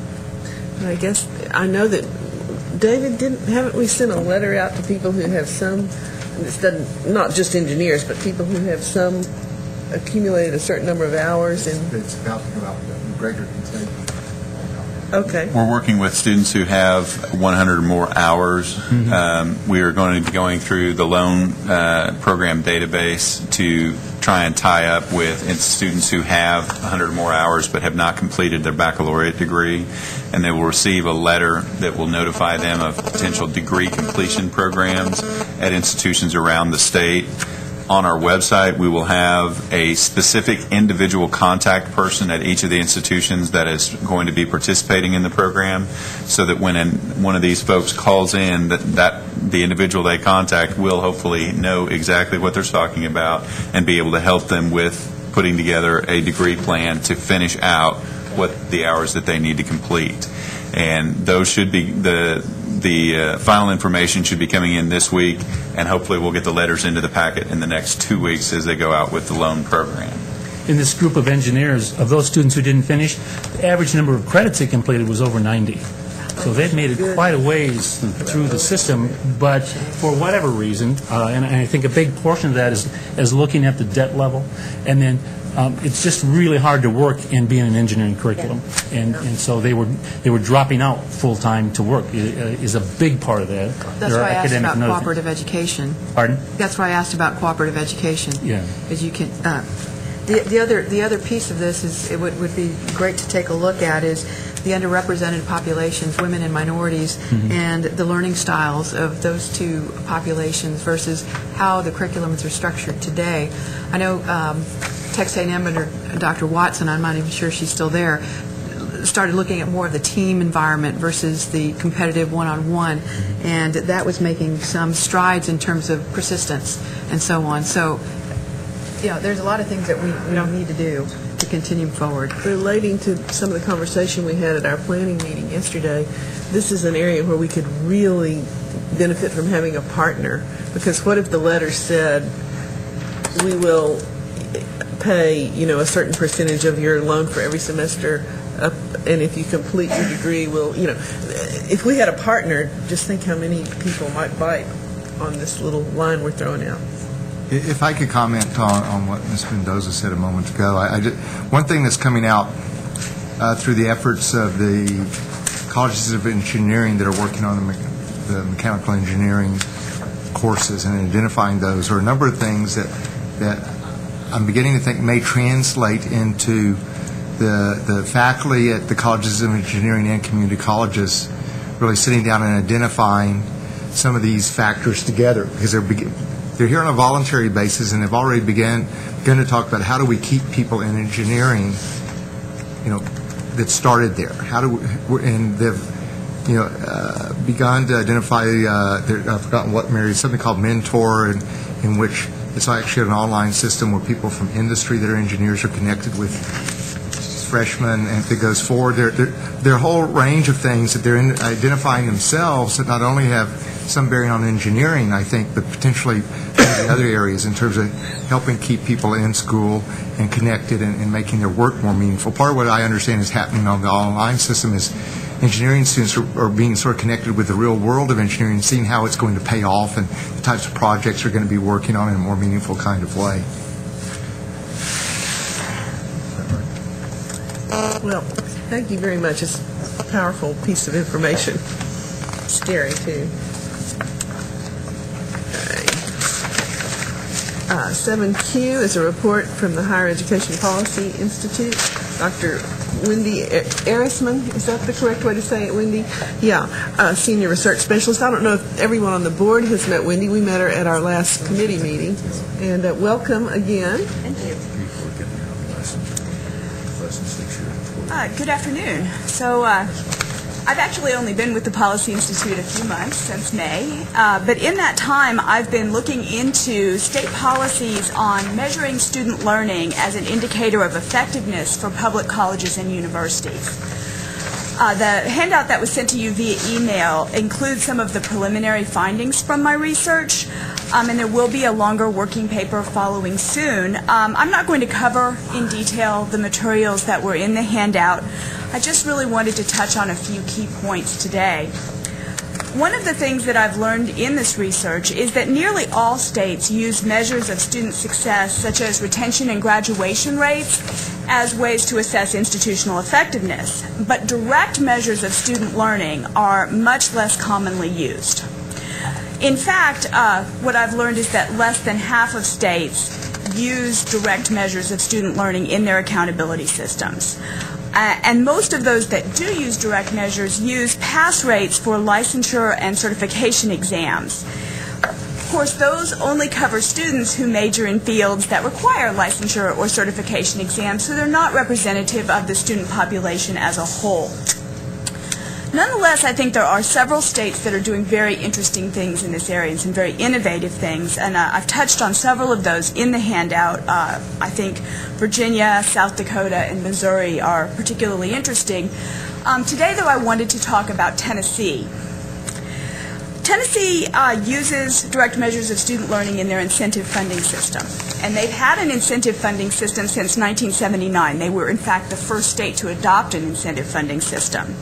I guess I know that, David, haven't we sent a letter out to people who have some, not just engineers, but people who have some accumulated a certain number of hours?
It's about to go out. Gregor can tell you.
Okay.
We're working with students who have 100 or more hours. We are going to be going through the loan program database to try and tie up with students who have 100 or more hours but have not completed their baccalaureate degree, and they will receive a letter that will notify them of potential degree completion programs at institutions around the state. On our website, we will have a specific individual contact person at each of the institutions that is going to be participating in the program, so that when one of these folks calls in, that the individual they contact will hopefully know exactly what they're talking about and be able to help them with putting together a degree plan to finish out what the hours that they need to complete. And those should be the final information should be coming in this week, and hopefully we'll get the letters into the packet in the next 2 weeks as they go out with the loan program.
in this group of engineers, of those students who didn't finish, the average number of credits they completed was over 90. So they've made it quite a ways through the system, but for whatever reason, and I think a big portion of that is looking at the debt level, and then it's just really hard to work and be in an engineering curriculum, and so they were dropping out full time to work is a big part of that.
That's why I asked about cooperative education.
Pardon?
That's why I asked about cooperative education.
Yeah.
Because you can. The other piece of this is it would be great to take a look at is the underrepresented populations, women and minorities, and the learning styles of those two populations versus how the curriculums are structured today. I know Texas A&M under Dr. Watson, I'm not even sure she's still there, started looking at more of the team environment versus the competitive one-on-one, and that was making some strides in terms of persistence and so on. So, there's a lot of things that we need to do to continue forward.
Relating to some of the conversation we had at our planning meeting yesterday, this is an area where we could really benefit from having a partner, because what if the letter said, we will pay, a certain percentage of your loan for every semester, and if you complete your degree, if we had a partner, just think how many people might bite on this little line we're throwing out.
If I could comment on what Ms. Mendoza said a moment ago, one thing that's coming out through the efforts of the colleges of engineering that are working on the mechanical engineering courses and identifying those are a number of things that I'm beginning to think may translate into the faculty at the colleges of engineering and community colleges really sitting down and identifying some of these factors together, because they're here on a voluntary basis, and they've already begun to talk about how do we keep people in engineering, that started there. And they've begun to identify. I've forgotten what something called Mentor, in which it's actually an online system where people from industry that are engineers are connected with freshmen, and if it goes forward, there are a whole range of things that they're identifying themselves that not only have some bearing on engineering, I think, but potentially in other areas in terms of helping keep people in school and connected and making their work more meaningful. Part of what I understand is happening on the online system is engineering students are being sort of connected with the real world of engineering, seeing how it's going to pay off and the types of projects they're going to be working on in a more meaningful kind of way.
Well, thank you very much. It's a powerful piece of information. Scary, too. 7Q is a report from the Higher Education Policy Institute. Dr. Wendy Erisman, is that the correct way to say it, Wendy? Yeah, Senior Research Specialist. I don't know if everyone on the board has met Wendy. We met her at our last committee meeting. And welcome again.
Thank you. Good afternoon. So I've actually only been with the Policy Institute a few months, since May, but in that time I've been looking into state policies on measuring student learning as an indicator of effectiveness for public colleges and universities. The handout that was sent to you via email includes some of the preliminary findings from my research, and there will be a longer working paper following soon. I'm not going to cover in detail the materials that were in the handout. I just really wanted to touch on a few key points today. One of the things that I've learned in this research is that nearly all states use measures of student success, such as retention and graduation rates, as ways to assess institutional effectiveness. But direct measures of student learning are much less commonly used. In fact, what I've learned is that less than half of states use direct measures of student learning in their accountability systems. And most of those that do use direct measures use pass rates for licensure and certification exams. Of course, those only cover students who major in fields that require licensure or certification exams, so they're not representative of the student population as a whole. Nonetheless, I think there are several states that are doing very interesting things in this area and some very innovative things, and I've touched on several of those in the handout. I think Virginia, South Dakota, and Missouri are particularly interesting. Today, though, I wanted to talk about Tennessee. Tennessee uses direct measures of student learning in their incentive funding system. And they've had an incentive funding system since 1979. They were, in fact, the first state to adopt an incentive funding system.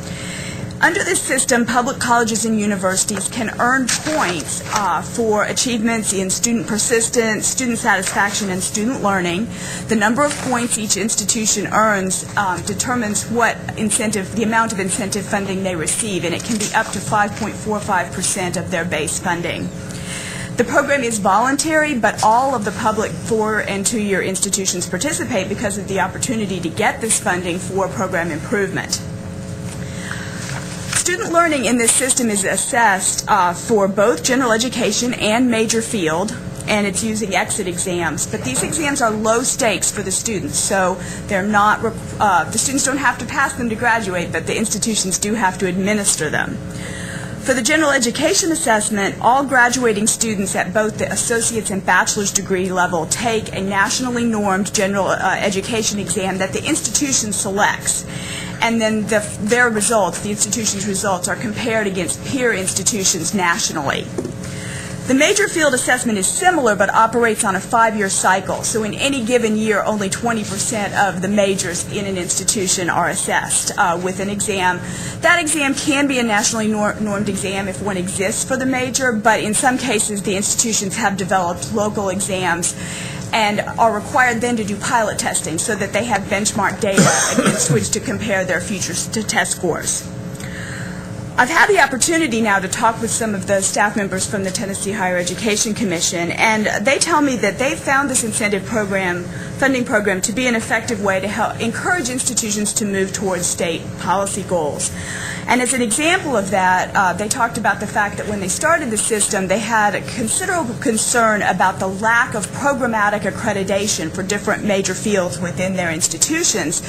Under this system, public colleges and universities can earn points for achievements in student persistence, student satisfaction, and student learning. The number of points each institution earns determines the amount of incentive funding they receive, and it can be up to 5.45% of their base funding. The program is voluntary, but all of the public 4- and 2-year institutions participate because of the opportunity to get this funding for program improvement. Student learning in this system is assessed for both general education and major field, and it's using exit exams. But these exams are low stakes for the students, so they're not. The students don't have to pass them to graduate, but the institutions do have to administer them. For the general education assessment, all graduating students at both the associate's and bachelor's degree level take a nationally normed general education exam that the institution selects. And then their results, the institution's results, are compared against peer institutions nationally. The major field assessment is similar but operates on a 5-year cycle. So in any given year, only 20% of the majors in an institution are assessed with an exam. That exam can be a nationally normed exam if one exists for the major, but in some cases the institutions have developed local exams and are required then to do pilot testing so that they have benchmark data against which to compare their future test scores. I've had the opportunity now to talk with some of the staff members from the Tennessee Higher Education Commission, and they tell me that they found this incentive program, funding program, to be an effective way to help encourage institutions to move towards state policy goals. And as an example of that, they talked about the fact that when they started the system, they had a considerable concern about the lack of programmatic accreditation for different major fields within their institutions.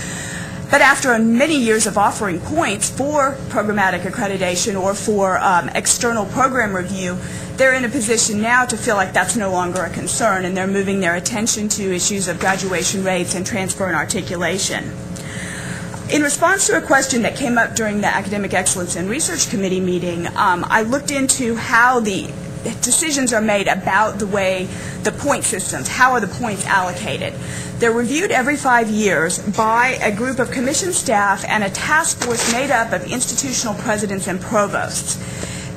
But after many years of offering points for programmatic accreditation or for external program review, they're in a position now to feel like that's no longer a concern, and they're moving their attention to issues of graduation rates and transfer and articulation. In response to a question that came up during the Academic Excellence and Research Committee meeting, I looked into how the decisions are made about the way the point systems, how are the points allocated. They're reviewed every 5 years by a group of commission staff and a task force made up of institutional presidents and provosts.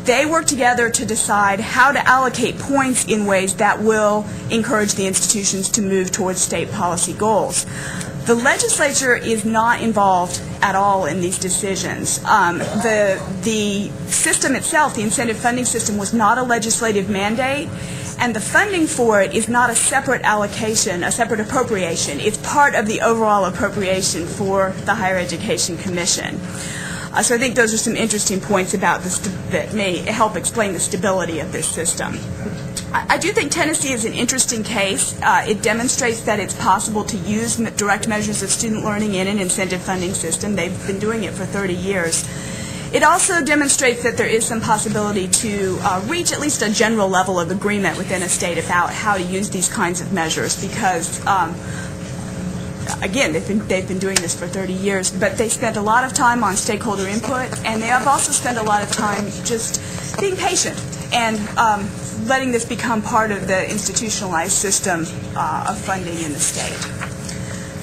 They work together to decide how to allocate points in ways that will encourage the institutions to move towards state policy goals. The legislature is not involved at all in these decisions. The system itself, the incentive funding system, was not a legislative mandate, and the funding for it is not a separate allocation, a separate appropriation. It's part of the overall appropriation for the Higher Education Commission. So I think those are some interesting points about this that may help explain the stability of this system. I do think Tennessee is an interesting case. It demonstrates that it's possible to use direct measures of student learning in an incentive funding system. They've been doing it for 30 years. It also demonstrates that there is some possibility to reach at least a general level of agreement within a state about how to use these kinds of measures because, again, they've been doing this for 30 years, but they spent a lot of time on stakeholder input, and they have also spent a lot of time just being patient and letting this become part of the institutionalized system of funding in the state.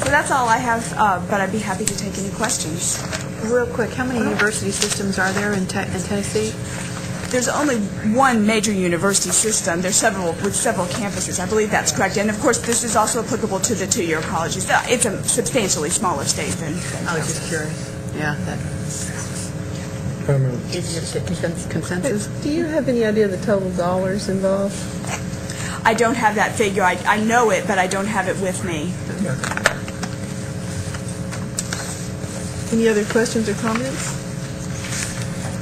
So that's all I have, but I'd be happy to take any questions.
Real quick, how many university systems are there in Tennessee?
There's only one major university system. There's several with several campuses. I believe that's correct. And of course, this is also applicable to the 2-year colleges. It's a substantially smaller state than
I was just curious. Yeah. Is there consensus?
Do you have any idea of the total dollars involved?
I don't have that figure. I know it, but I don't have it with me.
Any other questions or comments?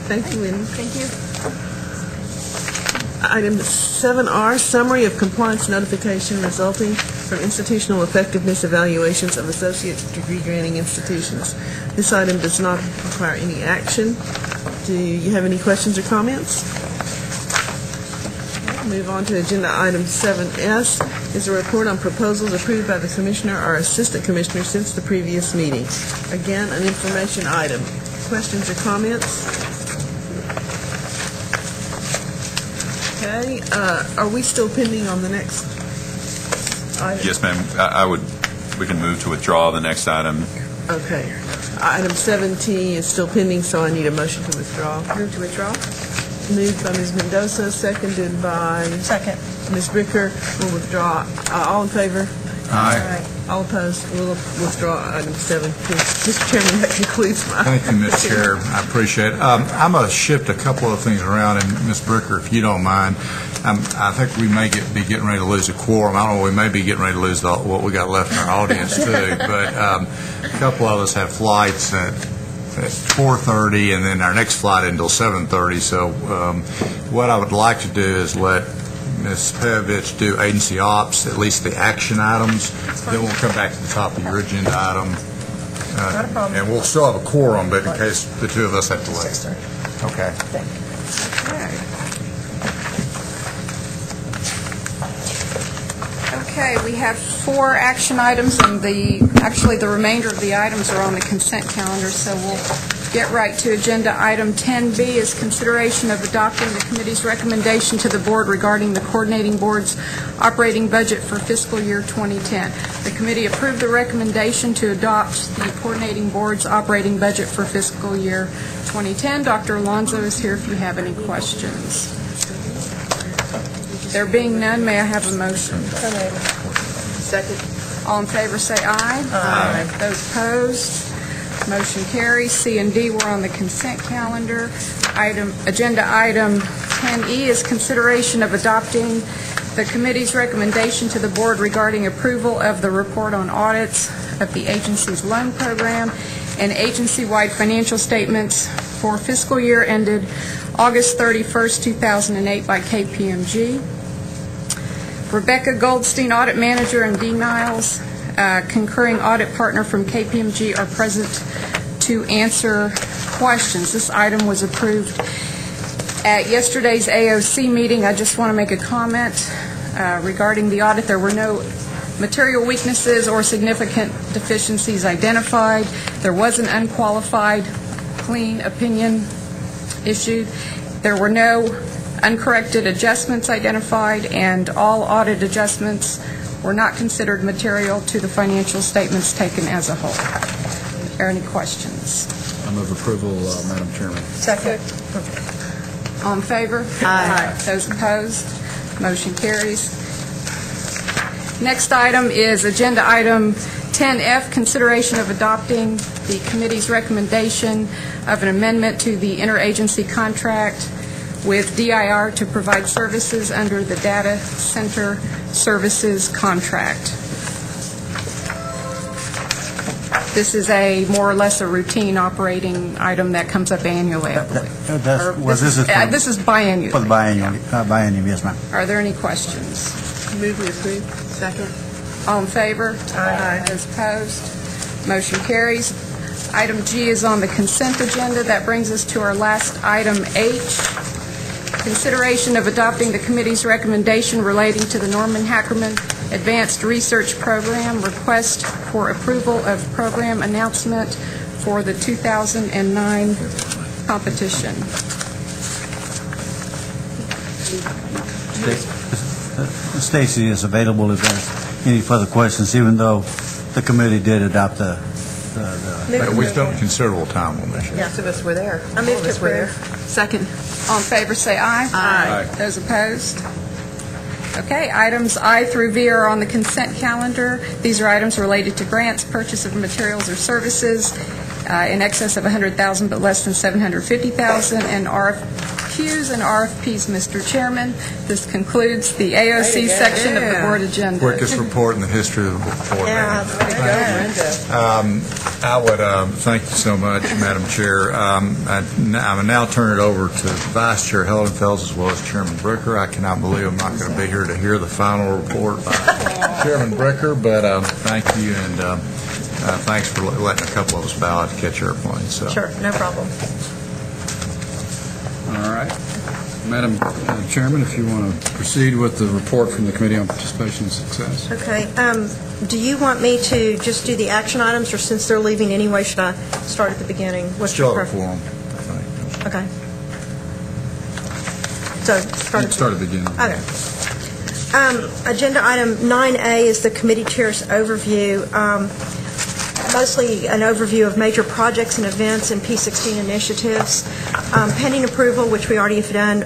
Thank you, Lynn.
Thank you.
Item 7R, summary of compliance notification resulting from institutional effectiveness evaluations of associate degree granting institutions. This item does not require any action. Do you have any questions or comments? Move on to agenda item 7S is a report on proposals approved by the commissioner or assistant commissioner since the previous meeting. Again, an information item. Questions or comments? Okay, are we still pending on the next item?
Yes, ma'am. We can move to withdraw the next item.
Okay. Item 17 is still pending, so I need a motion to withdraw.
Move to withdraw.
Moved by Ms. Mendoza, seconded by Ms. Bricker. We'll withdraw. All in favor?
Aye.
All opposed? We'll withdraw item 17. Mr. Chairman, that concludes my...
Thank you, Ms. Chair. I appreciate it. I'm going to shift a couple of things around, and Ms. Bricker, if you don't mind, I think we may be getting ready to lose a quorum. I don't know, we may be getting ready to lose what we got left in our audience, too. But a couple of us have flights at 4:30, and then our next flight until 7:30. So what I would like to do is let Ms. Pevich do agency ops, at least the action items. Then we'll come back to the top of your agenda item.
Not a problem.
And we'll still have a quorum, but in case the two of us have to leave. Okay.
Okay, we have 4 action items, and actually the remainder of the items are on the consent calendar, so we'll get right to agenda item 10B is consideration of adopting the committee's recommendation to the board regarding the coordinating board's operating budget for fiscal year 2010. The committee approved the recommendation to adopt the coordinating board's operating budget for fiscal year 2010. Dr. Alonso is here if you have any questions. There being none, may I have a motion?
Second.
All in favor say aye. Aye. Those opposed, motion carries. C and D were on the consent calendar. Agenda item 10E is consideration of adopting the committee's recommendation to the board regarding approval of the report on audits of the agency's loan program and agency-wide financial statements for fiscal year ended August 31st, 2008 by KPMG. Rebecca Goldstein, Audit Manager, and Dee Niles, concurring audit partner from KPMG, are present to answer questions. This item was approved at yesterday's AOC meeting. I just want to make a comment regarding the audit. There were no material weaknesses or significant deficiencies identified. There was an unqualified, clean opinion issued. There were no uncorrected adjustments identified, and all audit adjustments were not considered material to the financial statements taken as a whole. Are there any questions?
I move approval, Madam Chairman.
Second.
All in favor? Aye. Those opposed? Motion carries. Next item is agenda item 10F, consideration of adopting the committee's recommendation of an amendment to the interagency contract with DIR to provide services under the Data Center Services Contract. This is more or less a routine operating item that comes up annually, I believe. This is biannual.
For the biannual, yes, ma'am.
Are there any questions?
Move we approve. Second.
All in favor?
Aye.
Those opposed? Motion carries. Item G is on the consent agenda. That brings us to our last item, H. Consideration of adopting the committee's recommendation relating to the Norman Hackerman Advanced Research Program, request for approval of program announcement for the 2009 competition.
Stacy is available if there's any further questions, even though the committee did adopt the
We spent considerable time on this.
Most of us were there.
I moved to approve.
Second. All in favor, say aye.
Aye.
Those opposed? Okay, items I through V are on the consent calendar. These are items related to grants, purchase of materials or services in excess of $100,000 but less than $750,000, and RFQs and RFPs, Mr. Chairman. This concludes the AOC section of the board agenda.
Quickest report in the history of the board. I would thank you so much, Madam Chair. I will now turn it over to Vice Chair Heldenfels as well as Chairman Bricker. I cannot believe I'm not going to be here to hear the final report by Chairman Bricker, but thank you, and thanks for letting a couple of us bow out to catch airplanes. So.
Sure, no problem.
All right. Madam Chairman, if you want to proceed with the report from the Committee on Participation and Success.
Okay. Do you want me to just do the action items, or since they're leaving anyway, should I start at the beginning? What's your preference? Okay. So start at the
beginning.
Okay. Agenda item 9A is the committee chair's overview. Mostly an overview of major projects and events and P16 initiatives. Pending approval, which we already have done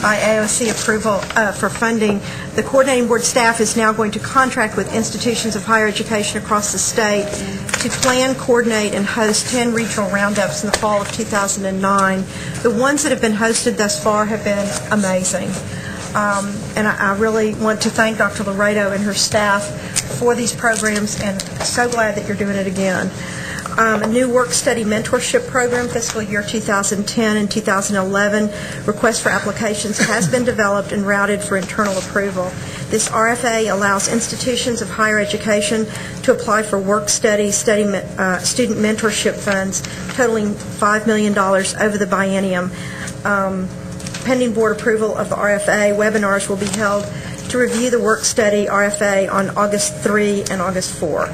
by AOC approval for funding, the coordinating board staff is now going to contract with institutions of higher education across the state to plan, coordinate, and host 10 regional roundups in the fall of 2009. The ones that have been hosted thus far have been amazing. And I really want to thank Dr. Laredo and her staff for these programs, and so glad that you're doing it again. A new work-study mentorship program, fiscal year 2010 and 2011. Request for applications has been developed and routed for internal approval. This RFA allows institutions of higher education to apply for work-study student mentorship funds totaling $5 million over the biennium. Pending board approval of the RFA, webinars will be held to review the work-study RFA on August 3 and August 4.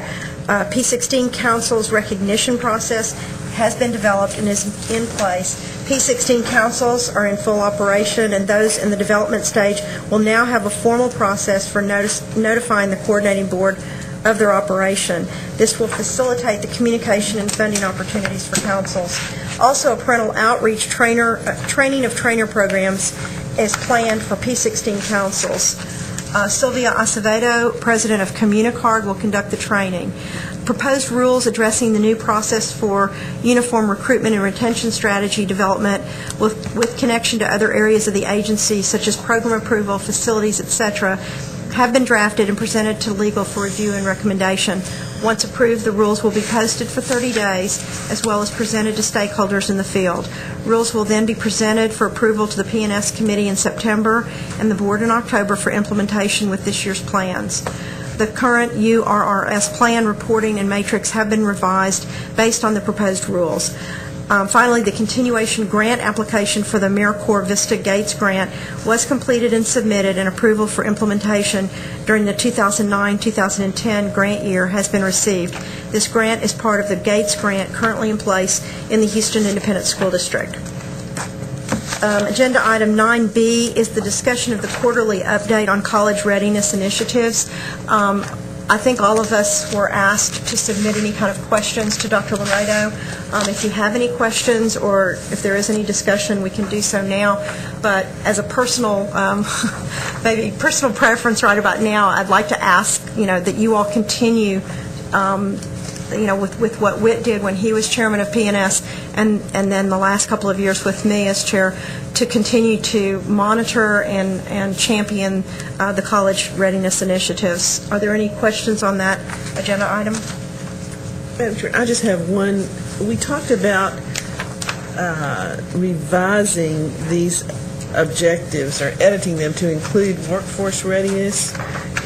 P16 Council's recognition process has been developed and is in place. P16 councils are in full operation, and those in the development stage will now have a formal process for notifying the coordinating board of their operation. This will facilitate the communication and funding opportunities for councils. Also, a parental outreach training of trainer programs is planned for P16 councils. Sylvia Acevedo, president of Communicard, will conduct the training. Proposed rules addressing the new process for uniform recruitment and retention strategy development with connection to other areas of the agency, such as program approval, facilities, etc., have been drafted and presented to legal for review and recommendation. Once approved, the rules will be posted for 30 days, as well as presented to stakeholders in the field. Rules will then be presented for approval to the P&S committee in September and the board in October for implementation with this year's plans. The current URRS plan reporting and matrix have been revised based on the proposed rules. Finally, the continuation grant application for the AmeriCorps Vista Gates grant was completed and submitted, and approval for implementation during the 2009-2010 grant year has been received. This grant is part of the Gates grant currently in place in the Houston Independent School District. Agenda item 9B is the discussion of the quarterly update on college readiness initiatives. I think all of us were asked to submit any kind of questions to Dr. Laredo. If you have any questions or if there is any discussion, we can do so now. But as a personal, maybe personal preference right about now, I'd like to ask, that you all continue, with what Whit did when he was chairman of P&S, and then the last couple of years with me as chair, to continue to monitor and champion the college readiness initiatives. Are there any questions on that agenda item?
Madam Chair, I just have one. We talked about revising these objectives or editing them to include workforce readiness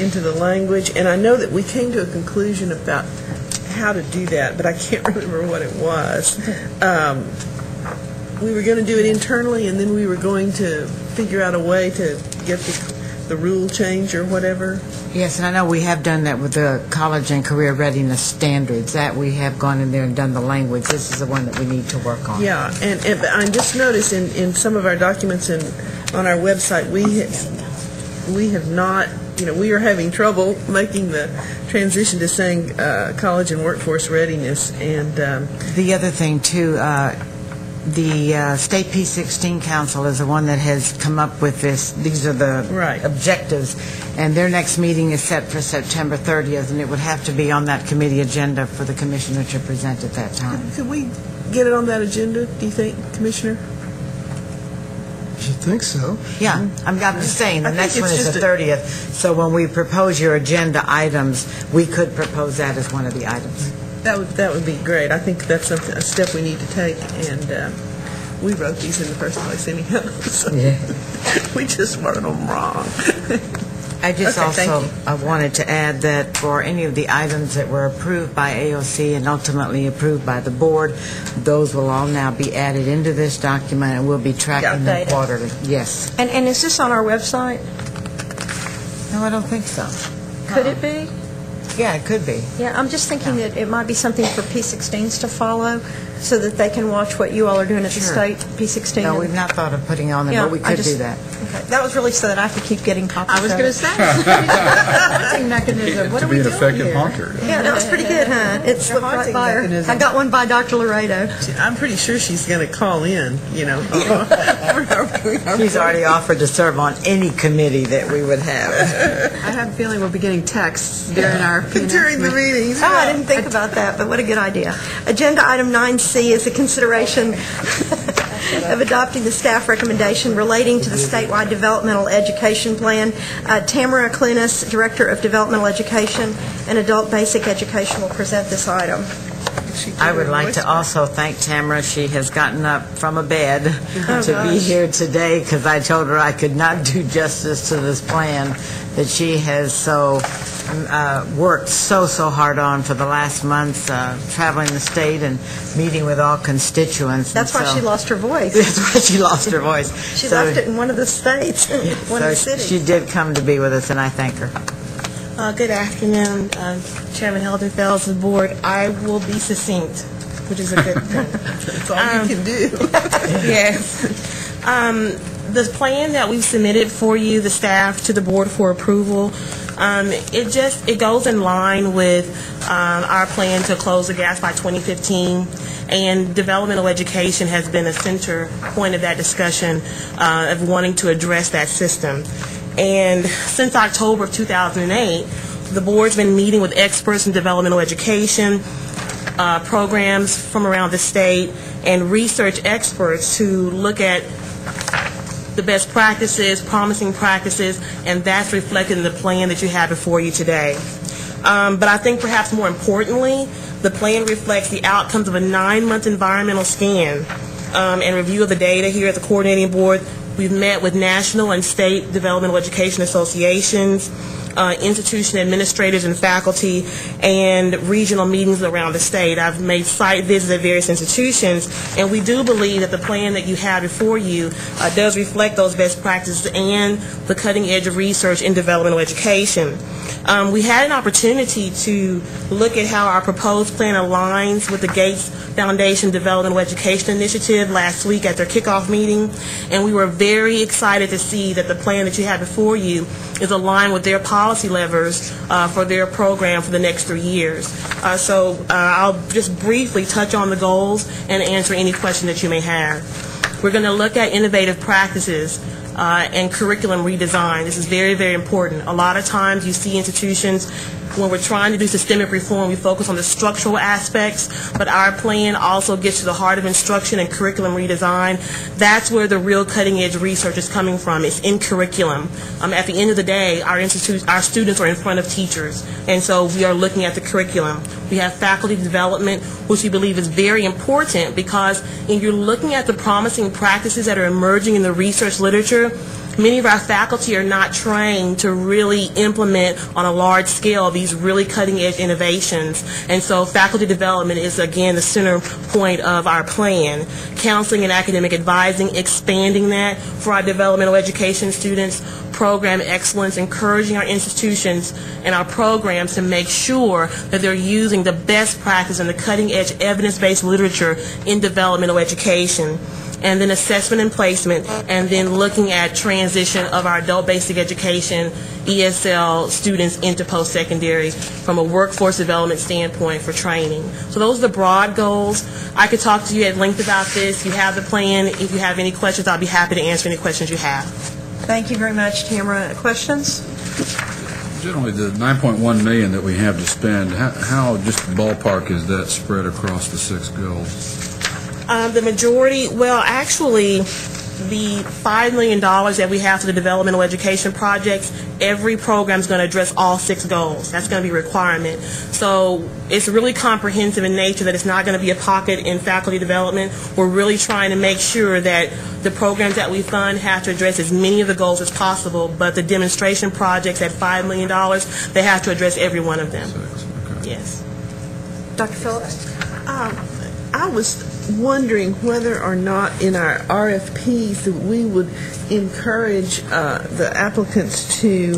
into the language, and I know that we came to a conclusion about how to do that, but I can't remember what it was. We were going to do it internally, and then we were going to figure out a way to get the rule change or whatever.
Yes, and I know we have done that with the college and career readiness standards, that we have gone in there and done the language. This is the one that we need to work on.
Yeah, and I just noticed in some of our documents and on our website, we have not, we are having trouble making the transition to saying college and workforce readiness. And
the other thing, too, the State P16 Council is the one that has come up with this. These are the objectives, and their next meeting is set for September 30th, and it would have to be on that committee agenda for the commissioner to present at that time.
Could we get it on that agenda, do you think, Commissioner?
I should think so.
Yeah, I'm just saying, the next one is the 30th, so when we propose your agenda items, we could propose that as one of the items.
That would be great. I think that's a step we need to take, and we wrote these in the first place anyhow, so we just wrote them wrong.
I just I wanted to add that for any of the items that were approved by AOC and ultimately approved by the board, those will all now be added into this document, and we'll be tracking them quarterly. Yes.
And is this on our website?
No, I don't think so.
Could it be?
Yeah, it could be.
Yeah, I'm just thinking that it might be something for P16s to follow, so that they can watch what you all are doing at the state P16.
No, we've not thought of putting on there, but we could do that.
Okay. That was really so that I could keep getting copies.
I was going to say.
Mechanism. What
To
are
be
we
an
doing
effective
here?
haunter.
Yeah, that was pretty good, huh? It slipped right by her.
mechanism.
I got one by Dr. Laredo.
I'm pretty sure she's going to call in,
She's already offered to serve on any committee that we would have.
I have a feeling we'll be getting texts during our
during the meetings.
Oh, I didn't think about that, but what a good idea. Agenda item 9C is the consideration of adopting the staff recommendation relating to the statewide developmental education plan. Tamara Clunas, Director of Developmental Education and Adult Basic Education, will present this item.
I would like to also thank Tamara. She has gotten up from a bed to be here today, because I told her I could not do justice to this plan that she has worked so hard on for the last month, traveling the state and meeting with all constituents.
That's why she lost her voice.
That's why she lost her voice.
She left it in one of the states, one of the cities.
She did come to be with us, and I thank her.
Good afternoon, Chairman Helden, fellows of the board. I will be succinct, which is a good thing.
That's all you can do.
Yes. The plan that we've submitted for you, the staff, to the board for approval, it goes in line with our plan to close the gaps by 2015, and developmental education has been a center point of that discussion of wanting to address that system. And since October of 2008, the board's been meeting with experts in developmental education programs from around the state and research experts to look at the best practices, promising practices, and that's reflected in the plan that you have before you today. But I think perhaps more importantly, the plan reflects the outcomes of a 9-month environmental scan and review of the data here at the coordinating board. We've met with national and state developmental education associations, institution administrators and faculty, and regional meetings around the state. I've made site visits at various institutions, and we do believe that the plan that you have before you does reflect those best practices and the cutting edge of research in developmental education. We had an opportunity to look at how our proposed plan aligns with the Gates Foundation Developmental Education Initiative last week at their kickoff meeting, and we were very excited to see that the plan that you have before you is aligned with their policy levers for their program for the next 3 years. So I'll just briefly touch on the goals and answer any question that you may have. We're going to look at innovative practices and curriculum redesign. This is very, very important. A lot of times you see institutions, when we're trying to do systemic reform, we focus on the structural aspects, but our plan also gets to the heart of instruction and curriculum redesign. That's where the real cutting-edge research is coming from. It's in curriculum. At the end of the day, our students are in front of teachers, and so we are looking at the curriculum. We have faculty development, which we believe is very important, because if you're looking at the promising practices that are emerging in the research literature, many of our faculty are not trained to really implement on a large scale these really cutting-edge innovations. And so faculty development is, again, the center point of our plan. Counseling and academic advising, expanding that for our developmental education students. Program excellence, encouraging our institutions and our programs to make sure that they're using the best practice and the cutting-edge evidence-based literature in developmental education. And then assessment and placement, and then looking at transition of our adult basic education ESL students into post-secondary from a workforce development standpoint for training. So those are the broad goals. I could talk to you at length about this. You have the plan. If you have any questions, I'll be happy to answer any questions you have.
Thank you very much, Tamara. Questions?
Generally, the $9.1 million that we have to spend, how just ballpark is that spread across the 6 goals?
The majority, well, actually, the $5 million that we have for the developmental education projects, every program is going to address all 6 goals. That's going to be a requirement. So it's really comprehensive in nature, that it's not going to be a pocket in faculty development. We're really trying to make sure that the programs that we fund have to address as many of the goals as possible, but the demonstration projects at $5 million, they have to address every one of them.
6, okay.
Yes.
Dr. Phillips?
I was wondering whether or not in our RFPs that we would encourage the applicants to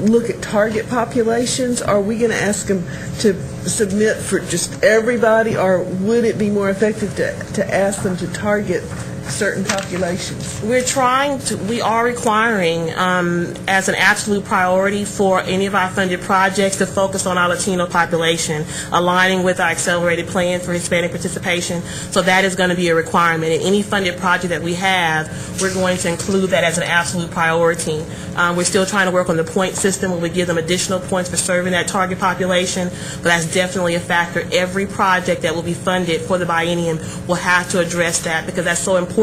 look at target populations? Are we going to ask them to submit for just everybody, or would it be more effective to ask them to target certain populations?
We are requiring, as an absolute priority for any of our funded projects, to focus on our Latino population, aligning with our accelerated plan for Hispanic participation. So that is going to be a requirement. In any funded project that we have, we're going to include that as an absolute priority. We're still trying to work on the point system where we give them additional points for serving that target population, but that's definitely a factor. Every project that will be funded for the biennium will have to address that, because that's so important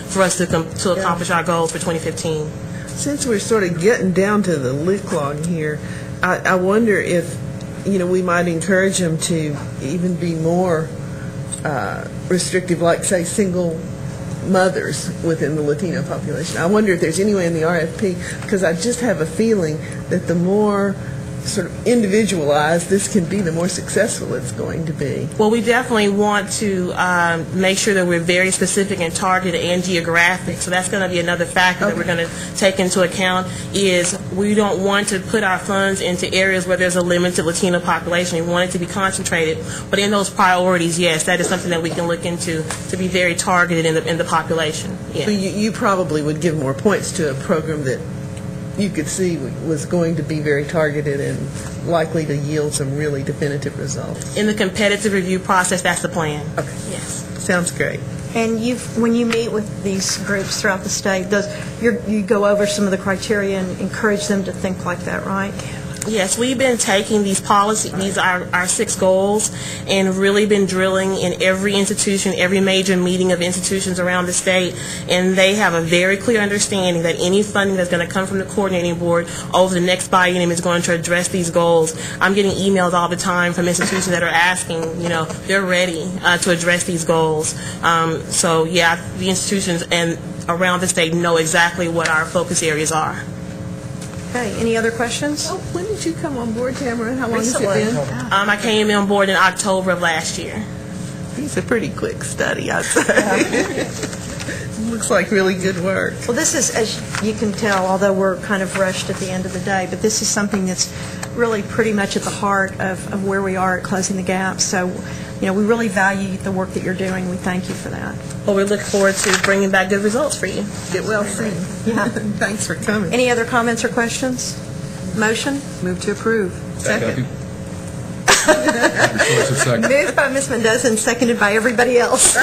for us to accomplish our goals for 2015.
Since we're sort of getting down to the lick log here, I wonder if, we might encourage them to even be more restrictive, like, say, single mothers within the Latino population. I wonder if there's any way in the RFP, because I just have a feeling that the more sort of individualized this can be, the more successful it's going to be.
Well, we definitely want to make sure that we're very specific and targeted and geographic. So that's going to be another factor that we're going to take into account, is we don't want to put our funds into areas where there's a limited Latino population. We want it to be concentrated. But in those priorities, yes, that is something that we can look into to be very targeted in the population. Yeah.
So you probably would give more points to a program that you could see was going to be very targeted and likely to yield some really definitive results.
In the competitive review process, that's the plan.
Okay.
Yes.
Sounds great.
And when you meet with these groups throughout the state, you go over some of the criteria and encourage them to think like that, right?
Yes, we've been taking these our 6 goals, and really been drilling in every institution, every major meeting of institutions around the state, and they have a very clear understanding that any funding that's going to come from the coordinating board over the next biennium is going to address these goals. I'm getting emails all the time from institutions that are asking, they're ready to address these goals. So yeah, the institutions and around the state know exactly what our focus areas are.
Okay, any other questions?
Oh, when did you come on board, Tamara? How long
Recently.
has it been?
I came on board in October of last year.
It's a pretty quick study, I'd say. Looks like really good work.
Well, this is, as you can tell, although we're kind of rushed at the end of the day, but this is something that's really pretty much at the heart of where we are at Closing the Gap. So, we really value the work that you're doing. We thank you for that.
Well, we look forward to bringing back good results for you.
Get well soon.
Yeah.
Thanks for coming.
Any other comments or questions? Motion?
Move to approve.
Second.
Moved by Ms. Mendoza and seconded by everybody else.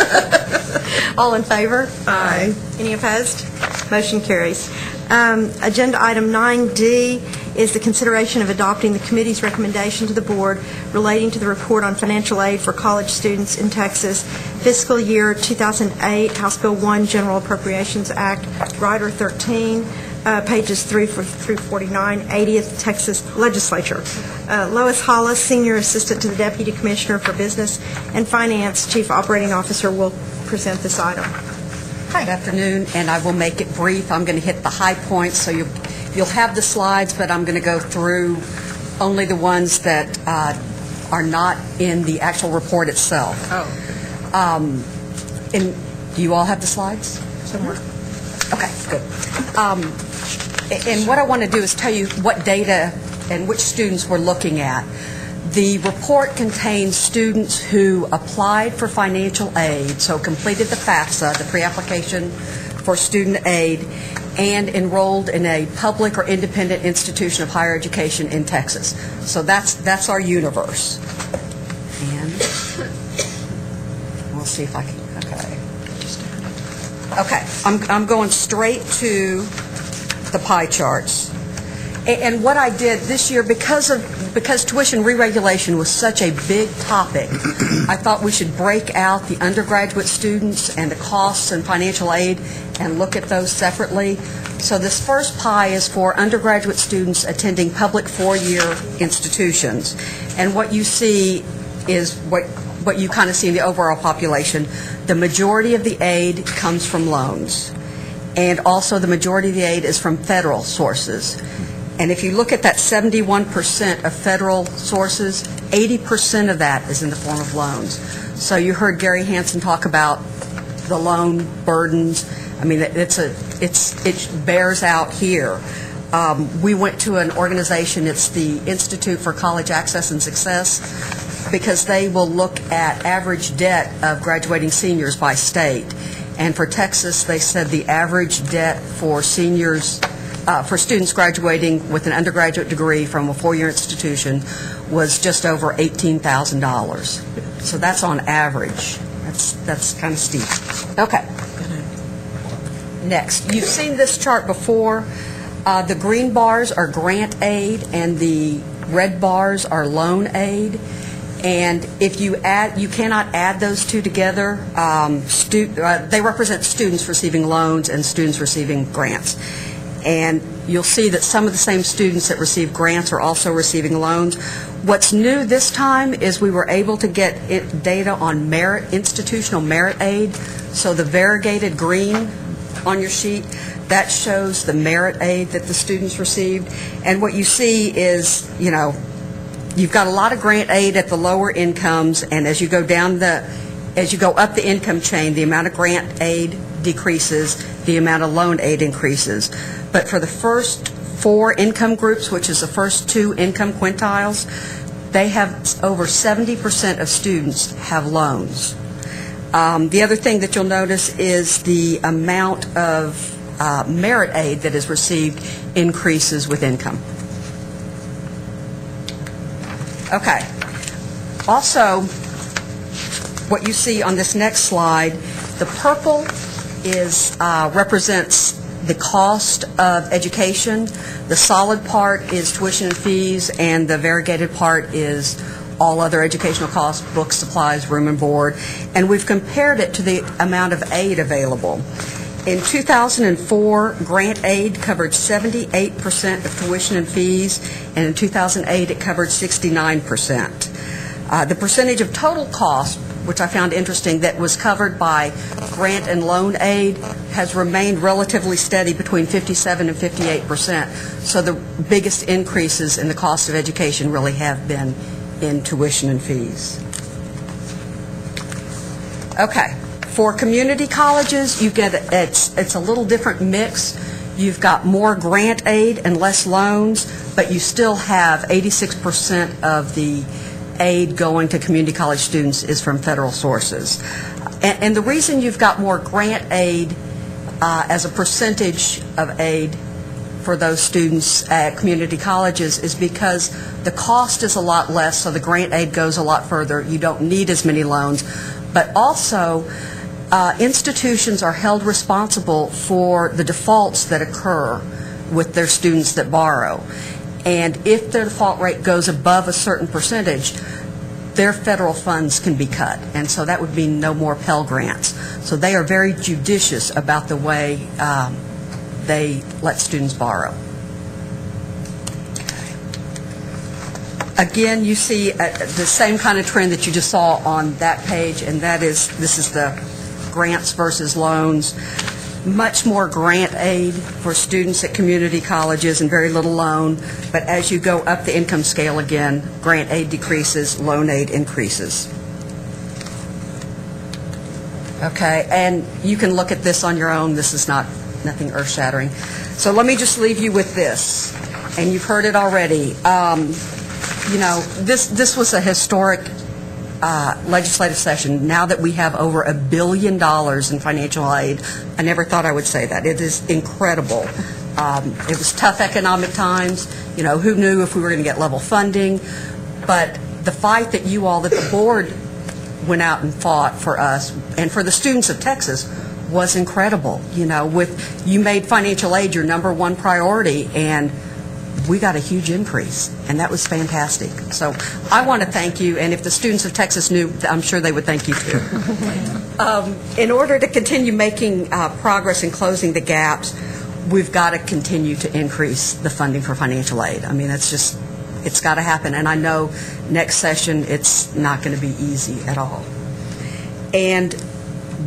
All in favor?
Aye.
Any opposed? Motion carries. Agenda item 9D is the consideration of adopting the committee's recommendation to the board relating to the report on financial aid for college students in Texas, fiscal year 2008, House Bill 1, General Appropriations Act, Rider 13, pages 3 through 49, 80th Texas Legislature. Lois Hollis, Senior Assistant to the Deputy Commissioner for Business and Finance, Chief Operating Officer, will present this item.
Hi. Good afternoon, and I will make it brief. I'm going to hit the high points, so you'll have the slides, but I'm going to go through only the ones that are not in the actual report itself.
Oh.
And do you all have the slides somewhere? Okay, good. And what I want to do is tell you what data and which students we're looking at. The report contains students who applied for financial aid, so completed the FAFSA, the pre-application for student aid, and enrolled in a public or independent institution of higher education in Texas. So that's our universe. And we'll see if I can, okay. I'm going straight to the pie charts. And what I did this year, because tuition re-regulation was such a big topic, I thought we should break out the undergraduate students and the costs and financial aid and look at those separately. So this first pie is for undergraduate students attending public four-year institutions. And what you see is what you kind of see in the overall population. The majority of the aid comes from loans. And also the majority of the aid is from federal sources. And if you look at that 71% of federal sources, 80% of that is in the form of loans. So you heard Gary Hansen talk about the loan burdens. I mean, it bears out here. we went to an organization, it's the Institute for College Access and Success, because they will look at average debt of graduating seniors by state. And for Texas, they said the average debt for seniors, for students graduating with an undergraduate degree from a four-year institution was just over $18,000. So that's on average. That's kind of steep. Okay. Next, you've seen this chart before. The green bars are grant aid and the red bars are loan aid. And if you cannot add those two together. They represent students receiving loans and students receiving grants. And you'll see that some of the same students that receive grants are also receiving loans. What's new this time is we were able to get data on merit, institutional merit aid. So the variegated green on your sheet, that shows the merit aid that the students received. And what you see is, you've got a lot of grant aid at the lower incomes, and as you go up the income chain, the amount of grant aid decreases, the amount of loan aid increases. But for the first four income groups, which is the first two income quintiles, they have over 70% of students have loans. The other thing that you'll notice is the amount of merit aid that is received increases with income. Okay. Also, what you see on this next slide, the purple represents the cost of education. The solid part is tuition and fees, and the variegated part is all other educational costs, books, supplies, room and board. And we've compared it to the amount of aid available. In 2004, grant aid covered 78% of tuition and fees, and in 2008 it covered 69%. The percentage of total cost, which I found interesting, that was covered by grant and loan aid has remained relatively steady between 57 and 58%. So the biggest increases in the cost of education really have been in tuition and fees. Okay. For community colleges, you get it's a little different mix. You've got more grant aid and less loans, but you still have 86% of the aid going to community college students is from federal sources. And the reason you've got more grant aid as a percentage of aid for those students at community colleges is because the cost is a lot less, so the grant aid goes a lot further. You don't need as many loans, but also institutions are held responsible for the defaults that occur with their students that borrow. And if their default rate goes above a certain percentage, their federal funds can be cut. And so that would mean no more Pell Grants. So they are very judicious about the way they let students borrow. Again, you see the same kind of trend that you just saw on that page, and this is the grants versus loans. Much more grant aid for students at community colleges and very little loan, but as you go up the income scale again, grant aid decreases, loan aid increases. Okay, and you can look at this on your own. This is nothing earth-shattering. So let me just leave you with this, and you've heard it already. This was a historic legislative session. Now that we have over $1 billion in financial aid, I never thought I would say that. It is incredible. It was tough economic times. Who knew if we were going to get level funding? But the fight that the board went out and fought for us and for the students of Texas was incredible. You made financial aid your number one priority, and we got a huge increase, and that was fantastic. So I want to thank you, and if the students of Texas knew, I'm sure they would thank you too. In order to continue making progress in closing the gaps, we've got to continue to increase the funding for financial aid. I mean, it's got to happen, and I know next session it's not going to be easy at all. And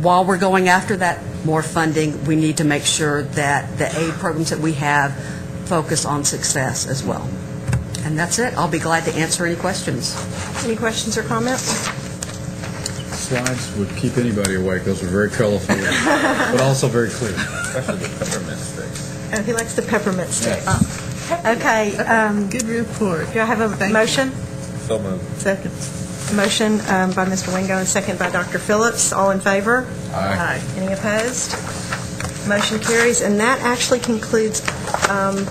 while we're going after that more funding, we need to make sure that the aid programs that we have focus on success as well. And that's it. I'll be glad to answer any questions.
Any questions or comments?
Slides would keep anybody awake. Those were very colorful, but also very clear. Especially the peppermint sticks.
And he likes the peppermint stick.
Yes.
Okay.
Good report.
Do I have a motion?
So moved.
Second.
Motion by Mr. Wingo and second by Dr. Phillips. All in favor?
Aye.
Any opposed? Motion carries, and that actually concludes the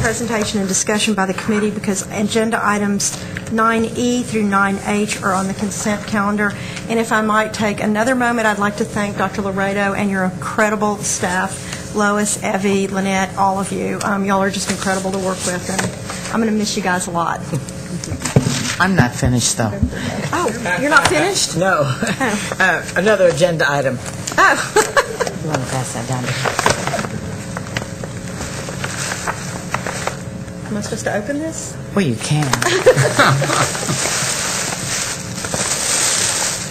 presentation and discussion by the committee because agenda items 9E through 9H are on the consent calendar. And if I might take another moment, I'd like to thank Dr. Laredo and your incredible staff, Lois, Evie, Lynette, all of you. Y'all are just incredible to work with, and I'm going to miss you guys a lot.
I'm not finished, though.
Oh, you're not finished?
No. Another agenda item.
Oh.
You want to pass that down to her?
Am I supposed to open this?
Well, you can.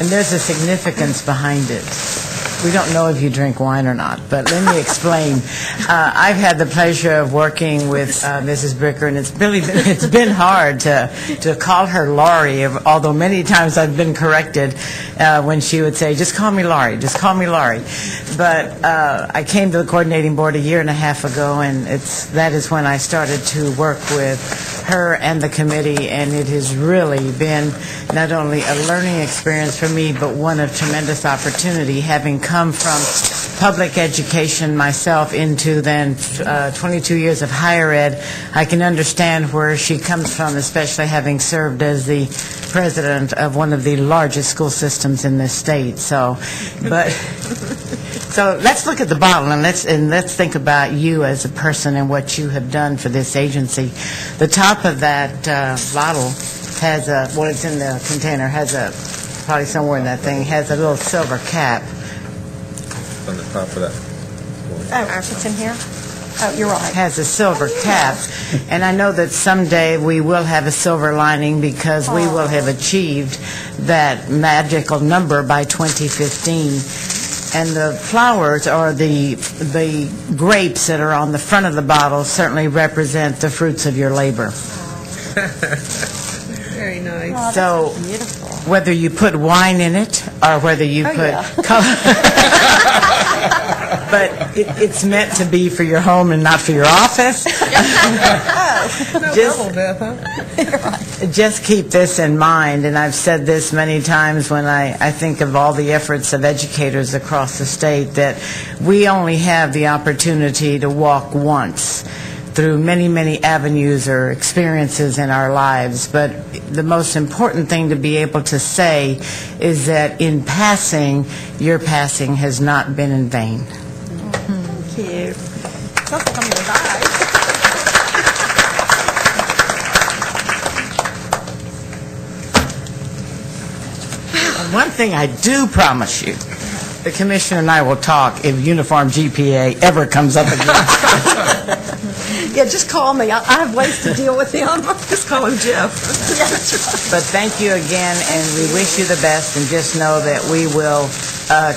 And there's a significance behind it. We don't know if you drink wine or not, but let me explain. I've had the pleasure of working with Mrs. Bricker, and it's been hard to call her Laurie, although many times I've been corrected when she would say, just call me Laurie, just call me Laurie. But I came to the coordinating board a year and a half ago, and that is when I started to work with her and the committee, and it has really been not only a learning experience for me, but one of tremendous opportunity, having come from public education myself into then 22 years of higher ed. I can understand where she comes from, especially having served as the president of one of the largest school systems in this state. So let's look at the bottle and let's think about you as a person and what you have done for this agency. The top of that bottle has it's in the container, has probably somewhere in that thing, has a little silver cap.
On the top of that.
Oh, it's in here? Oh, you're right.
Has a silver cap, and I know that someday we will have a silver lining because we will have achieved that magical number by 2015. And the flowers or the grapes that are on the front of the bottle certainly represent the fruits of your labor.
Very nice.
So whether you put wine in it or whether you but it's meant to be for your home and not for your office. Just keep this in mind, and I've said this many times when I think of all the efforts of educators across the state, that we only have the opportunity to walk once through many, many avenues or experiences in our lives. But the most important thing to be able to say is that in passing, your passing has not been in vain.
Thank you. Sounds like I'm going to die.
One thing I do promise you, the commissioner and I will talk if uniform GPA ever comes up again.
Yeah, just call me. I have ways to deal with them. Just call him Jeff. Yeah, that's right.
But thank you again, and we wish you the best, and just know that we will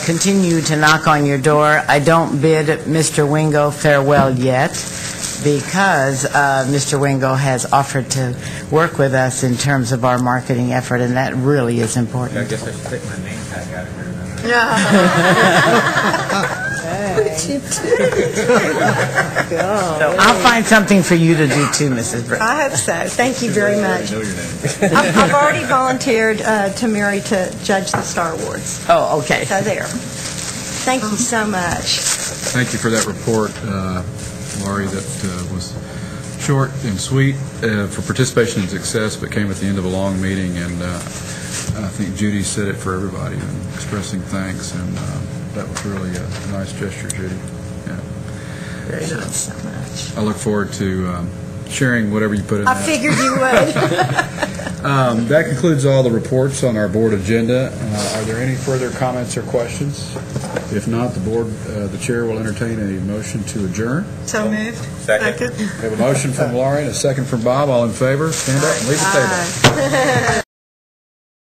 continue to knock on your door. I don't bid Mr. Wingo farewell yet, because Mr. Wingo has offered to work with us in terms of our marketing effort, and that really is important.
I guess I should take my name tag out of here then.
So I'll find something for you to do too, Mrs. Britt.
I hope so. Thank you very much. I've already volunteered to Mary to judge the Star Awards.
Oh, okay.
So there. Thank you so much.
Thank you for that report, Laurie. That was short and sweet for participation and success, but came at the end of a long meeting, and I think Judy said it for everybody in expressing thanks, and that was really a nice gesture, Judy. Yeah.
Very nice. So much.
I look forward to sharing whatever you put in
I
that.
figured you would.
That concludes all the reports on our board agenda. Are there any further comments or questions? If not, the chair will entertain a motion to adjourn.
So moved.
Second.
We have a motion from Laurie and a second from Bob. All in favor, stand up and leave the table.